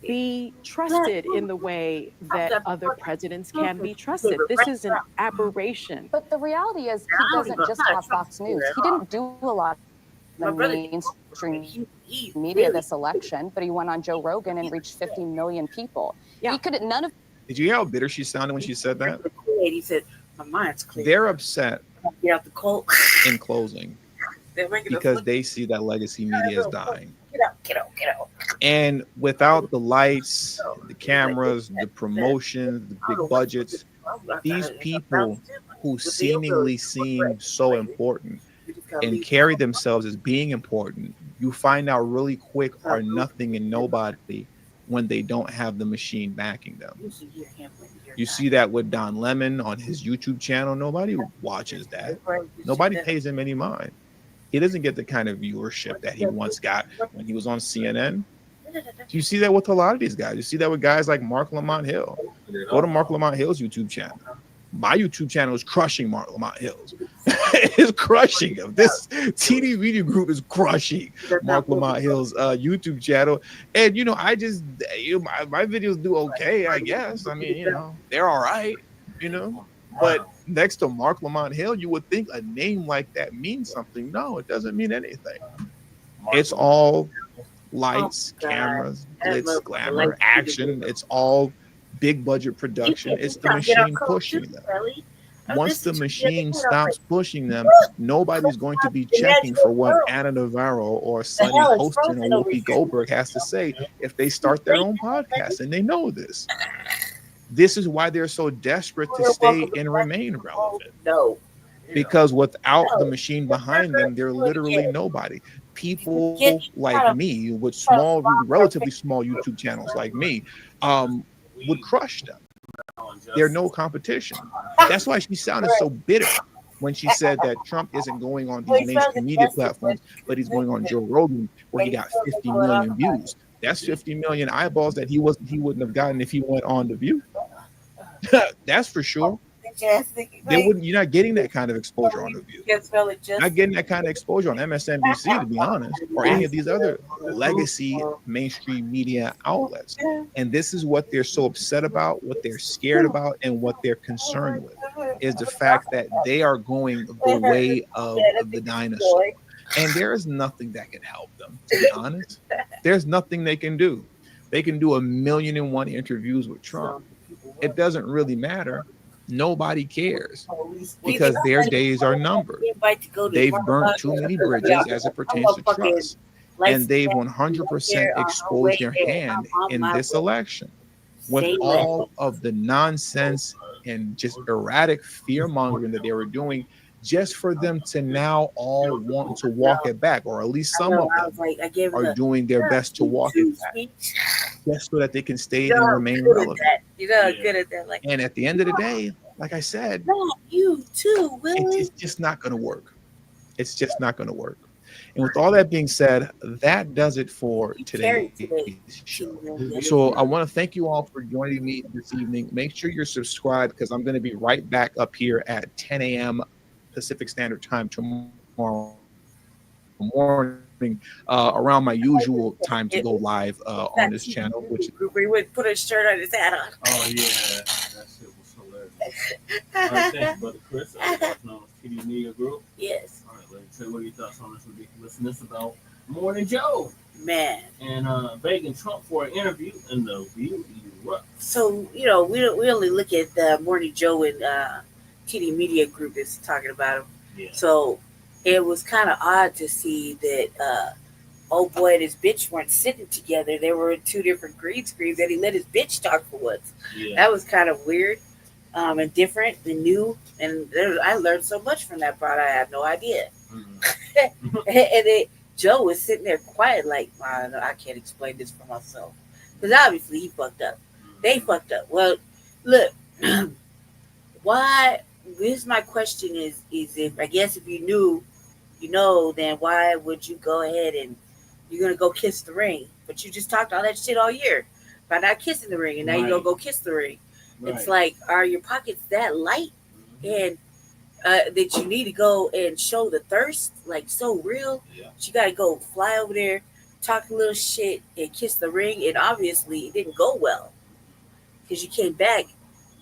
be trusted in the way that other presidents can be trusted. This is an aberration. But the reality is he doesn't just have Fox News. He didn't do a lot of mainstream media this election, but he went on Joe Rogan and reached 50 million people. Yeah. He could none of. Did you hear how bitter she sounded when she said that? He said, my mind's clear. They're upset Get out the cold. in closing because they see that legacy media is dying. Get out. And without the lights, the cameras, the promotions, the big budgets, these people who seemingly seem so important and carry themselves as being important, you find out really quick are nothing and nobody when they don't have the machine backing them. You see that with Don Lemon on his YouTube channel. Nobody watches that. Nobody pays him any mind. He doesn't get the kind of viewership that he once got when he was on CNN. You see that with a lot of these guys. You see that with guys like Mark Lamont Hill. Go to Mark Lamont Hill's YouTube channel. My YouTube channel is crushing Mark Lamont Hill's. It's crushing him. This TD Media Group is crushing Mark Lamont Hill's YouTube channel. And, you know, I just, my videos do okay, I guess. I mean, you know, they're all right, you know. But next to Mark Lamont Hill, you would think a name like that means something. No, it doesn't mean anything. It's all lights, cameras, glitz, glamour, action. It's all big budget production. It's the machine pushing them. Once the machine stops pushing them, nobody's going to be checking for what Anna Navarro or Sonny Hostin or Whoopi Goldberg has to say if they start their own podcast, and they know this. This is why they're so desperate to stay and remain relevant. No. Because without the machine behind them, they're literally nobody. People like me with small, relatively small YouTube channels like me would crush them. They're no competition. That's why she sounded so bitter when she said that Trump isn't going on these mainstream media platforms, but he's going on Joe Rogan, where he got 50 million views. That's 50 million eyeballs that he wouldn't have gotten if he went on The View. That's for sure. You're not getting that kind of exposure on The View. Not getting that kind of exposure on MSNBC, to be honest, or any of these other legacy mainstream media outlets. And this is what they're so upset about, what they're scared about, and what they're concerned with is the fact that they are going the way of the dinosaur. And there is nothing that can help them, to be honest. There's nothing they can do. They can do 1,000,001 interviews with Trump. It doesn't really matter. Nobody cares because their days are numbered. They've burnt too many bridges as it pertains to trust, and they've 100% exposed their hand in this election with all of the nonsense and just erratic fear mongering that they were doing, just for them to now all want to walk it back, or at least some of them are doing their best to walk it back, just so that they can stay and remain relevant. You're good at that. And at the end of the day, like I said, you too, it's just not going to work. It's just not going to work. And with all that being said, that does it for today's show. So I want to thank you all for joining me this evening. Make sure you're subscribed, because I'm going to be right back up here at 10 a.m. Pacific Standard Time tomorrow morning, around my usual time to go live on this channel. Which we would put a shirt on his hat on. Oh yeah, that shit was hilarious. All right, thank you, Brother Chris. Known as TD Media Group. Yes. All right, let's say what are your thoughts on this ridiculousness about Morning Joe? Man. And begging Trump for an interview in The View. So we only look at the Morning Joe and TD Media Group is talking about him. Yeah. So it was kind of odd to see that old boy and his bitch weren't sitting together. They were in two different green screens, and he let his bitch talk for once. Yeah. That was kind of weird and different and new. And I learned so much from that part. I had no idea. Mm-hmm. And then Joe was sitting there quiet, like, I can't explain this for myself. Because obviously he fucked up. They fucked up. Well, look, why? Here's my question is if I guess if you knew, then why would you go ahead and you're gonna go kiss the ring? But you just talked all that shit all year by not kissing the ring, and now you're gonna go kiss the ring. Right. It's like, are your pockets that light, and that you need to go and show the thirst, like so real? Yeah. You gotta go fly over there, talk a little shit, and kiss the ring, and obviously it didn't go well because you came back.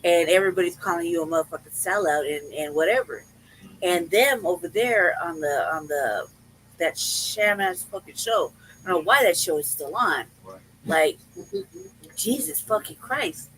And everybody's calling you a motherfucking sellout and whatever. And them over there on the that sham ass fucking show. I don't know why that show is still on. Right. Like, Jesus fucking Christ.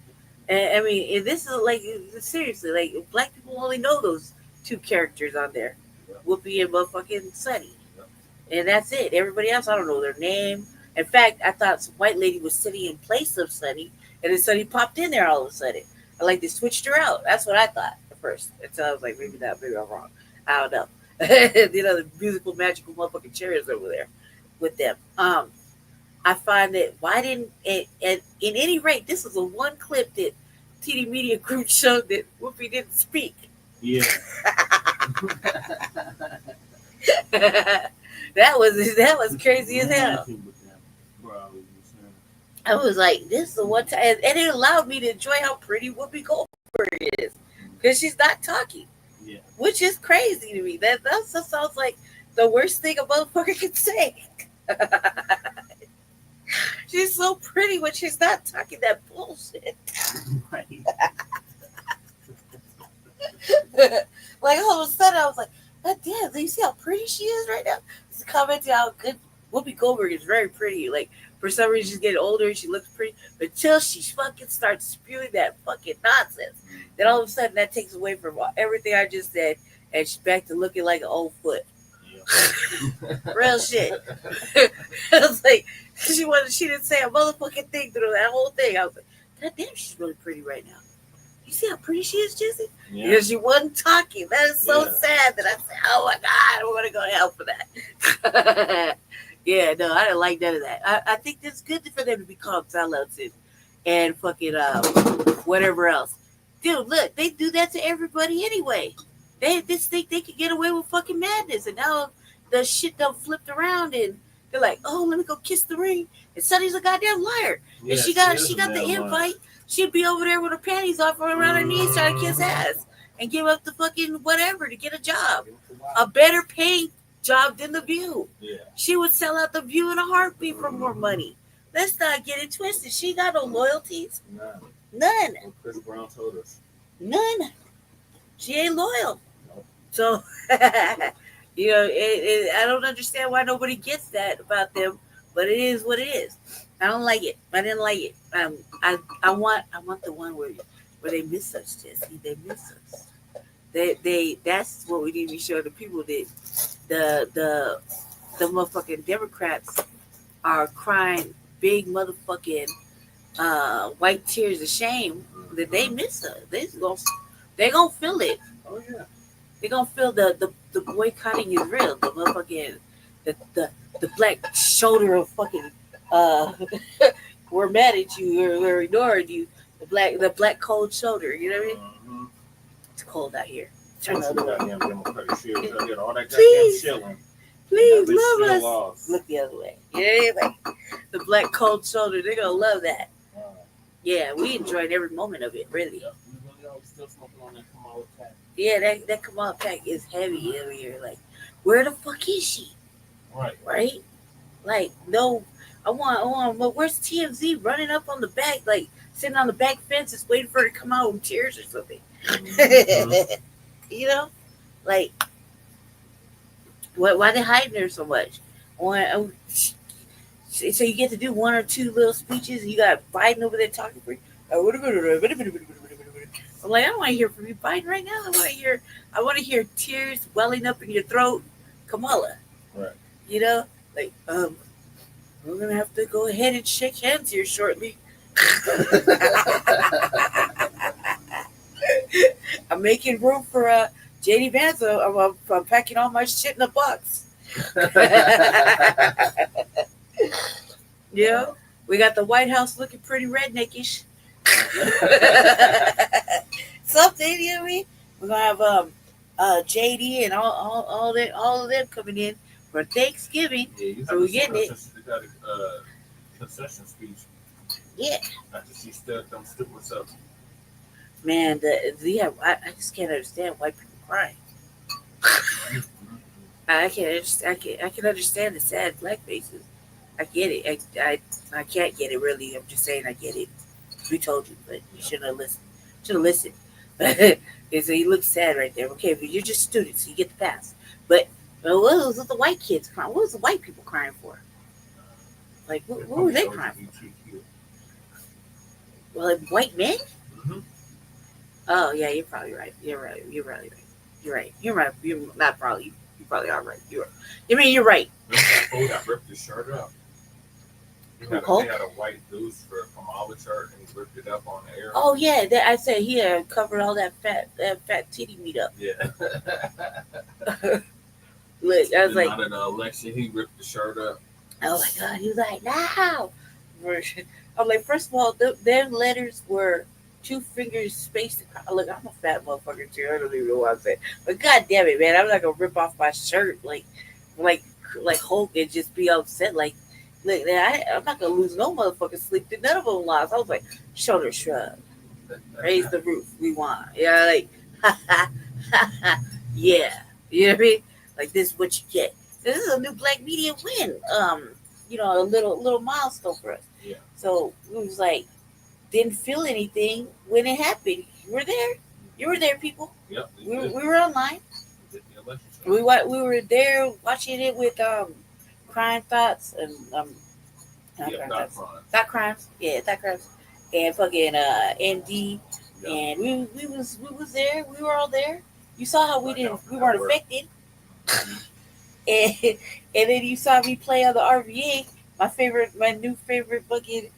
And I mean, this is like, seriously, like, black people only know those two characters on there. Yeah. Whoopi and motherfucking Sonny. Yeah. And that's it. Everybody else, I don't know their name. In fact, I thought some white lady was sitting in place of Sonny, and then Sonny popped in there all of a sudden. Like they switched her out. That's what I thought at first. Until I was like, maybe I'm wrong. I don't know. The musical, magical motherfucking chairs over there with them. I find that why didn't at in any rate, this was a one clip that TD Media Group showed that Whoopi didn't speak. Yeah. that was crazy as hell. I was like, this is the one time, and it allowed me to enjoy how pretty Whoopi Goldberg is, because she's not talking, which is crazy to me. That sounds like the worst thing a motherfucker can say. She's so pretty when she's not talking that bullshit. Right. Like all of a sudden, I was like, God damn, do you see how pretty she is right now? Just commenting how good Whoopi Goldberg is very pretty. Like for some reason, she's getting older and she looks pretty, but until she fucking starts spewing that fucking nonsense, then all of a sudden that takes away from everything I just said, and she's back to looking like an old foot. Real shit. I was like, she didn't say a motherfucking thing through that whole thing. I was like, God damn, she's really pretty right now. You see how pretty she is, Jesse? Yeah. Because she wasn't talking. That is so sad that I said, oh my God, I'm going to go to hell for that. Yeah, no, I didn't like none of that. I think it's good for them to be called sellouts and fucking whatever else. Dude, look, they do that to everybody anyway. They just think they could get away with fucking madness, and now the shit done flipped around, and they're like, "Oh, let me go kiss the ring." And Sonny's a goddamn liar, and she got the invite. She'd be over there with her panties off around her knees trying to kiss ass and give up the fucking whatever to get a job, a better paying job than the View. Yeah. She would sell out the View in a heartbeat for more money. Let's not get it twisted. She got no loyalties. None. Chris Brown told us. None. She ain't loyal. So, you know, I don't understand why nobody gets that about them, but it is what it is. I don't like it. I didn't like it. I want the one where they miss us, Jesse. They miss us. They that's what we need to be showing the people that the motherfucking Democrats are crying big motherfucking white tears of shame that they miss us. They gonna feel it. Oh yeah. They gonna feel the boycotting is real. The motherfucking the black shoulder of fucking we're mad at you or we're ignoring you. The black cold shoulder. You know what I mean? It's cold out here. Turn the other way. Please love us. Look the other way. Yeah, like the black cold shoulder. They're gonna love that. Yeah, we enjoyed every moment of it. Really. Yeah, that Kamala pack is heavy over here. Like, where the fuck is she? Right? Like, no, I want. Well, where's TMZ running up on the back, like sitting on the back fence, just waiting for her to come out with tears or something? You know, like, why they hiding her so much? So you get to do one or two little speeches, and you got Biden over there talking for you. I'm like, I don't want to hear from you, Biden, right now. I want to hear tears welling up in your throat, Kamala. Right. You know, like, we're gonna have to go ahead and shake hands here shortly. I'm making room for JD Vance. I'm packing all my shit in a box. Yeah, we got the White House looking pretty redneckish. Something, you know what I mean? We're gonna have JD and all of them coming in for Thanksgiving. Yeah, so we're getting it. Got a concession speech. Yeah. After she stood them stupid stuff. Man, I just can't understand white people crying. I can understand the sad black faces. I get it. I can't get it really. I'm just saying I get it. We told you, but you shouldn't have listened. Should have listened. So you look sad right there. Okay, but you're just students, so you get the pass. But what was the white kids crying? What was the white people crying for? Like, what were they crying for? Well, like white men? Mm-hmm. Oh yeah, you're probably right. You're right. You're probably right. You're right. You're right. You're not probably. You probably are right. You're right. Oh, that ripped his shirt up. They had a white goose for Kamala shirt, and he ripped it up on the air. Oh yeah, I said he covered all that fat titty meat up. Yeah. Look, I was like, out of the election, he ripped the shirt up. Oh my God, he was like, no. I'm like, first of all, them letters were 2 fingers spaced across. Look, I'm a fat motherfucker too. I don't even know what I'm saying. But God damn it, man, I'm not gonna rip off my shirt like Hulk and just be upset. Like, look, I'm not gonna lose no motherfucking sleep. None of them lost. I was like, shoulder shrug, raise the roof. We won. Yeah, like, yeah. You know what I mean? Like, this is what you get. This is a new black media win. You know, a little milestone for us. Yeah. So it was like, didn't feel anything when it happened. You were there. You were there, people. Yep. We were online. We were there watching it with Crime Thoughts and Thought Crimes. Yeah, Thought Crimes. And fucking ND. And we was there. We were all there. You saw how we weren't affected. and then you saw me play on the RVA, my new favorite fucking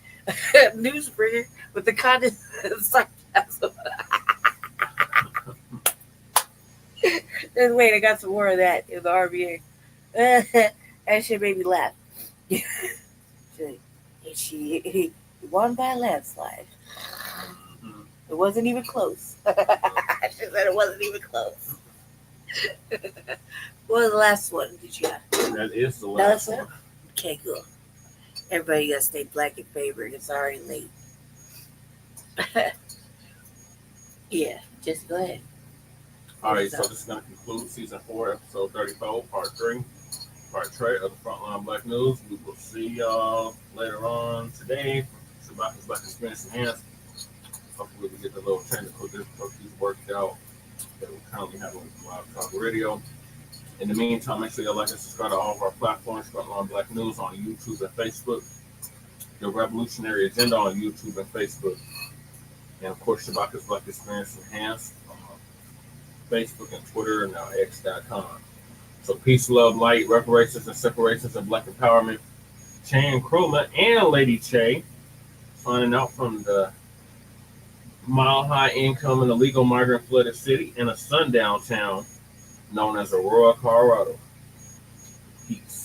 newsbringer with the content sarcasm. Wait, I got some more of that in the RVA. That shit made me laugh. She won by a landslide. It wasn't even close. She said it wasn't even close. What was the last one did you have? That is the last one. Okay, cool. Everybody gotta stay black and favorite. It's already late. Yeah, just go ahead. All right, so this is going to conclude season 4, episode 34, part 3 of the Frontline Black News. We will see y'all later on today. Shabaka's Black Experience Enhanced. Hopefully we get the little technical difficulties worked out that we currently have on Live Talk Radio. In the meantime, make sure you like and subscribe to all of our platforms, Frontline Black News on YouTube and Facebook, The Revolutionary Agenda on YouTube and Facebook, and of course, Shabaka's Black Experience Enhanced on Facebook and Twitter and now X.com. So peace, love, light, reparations and separations and black empowerment. Chan Krumah and Lady Che finding out from the mile-high income and illegal migrant flooded city in a sundown town known as Aurora, Colorado. Peace.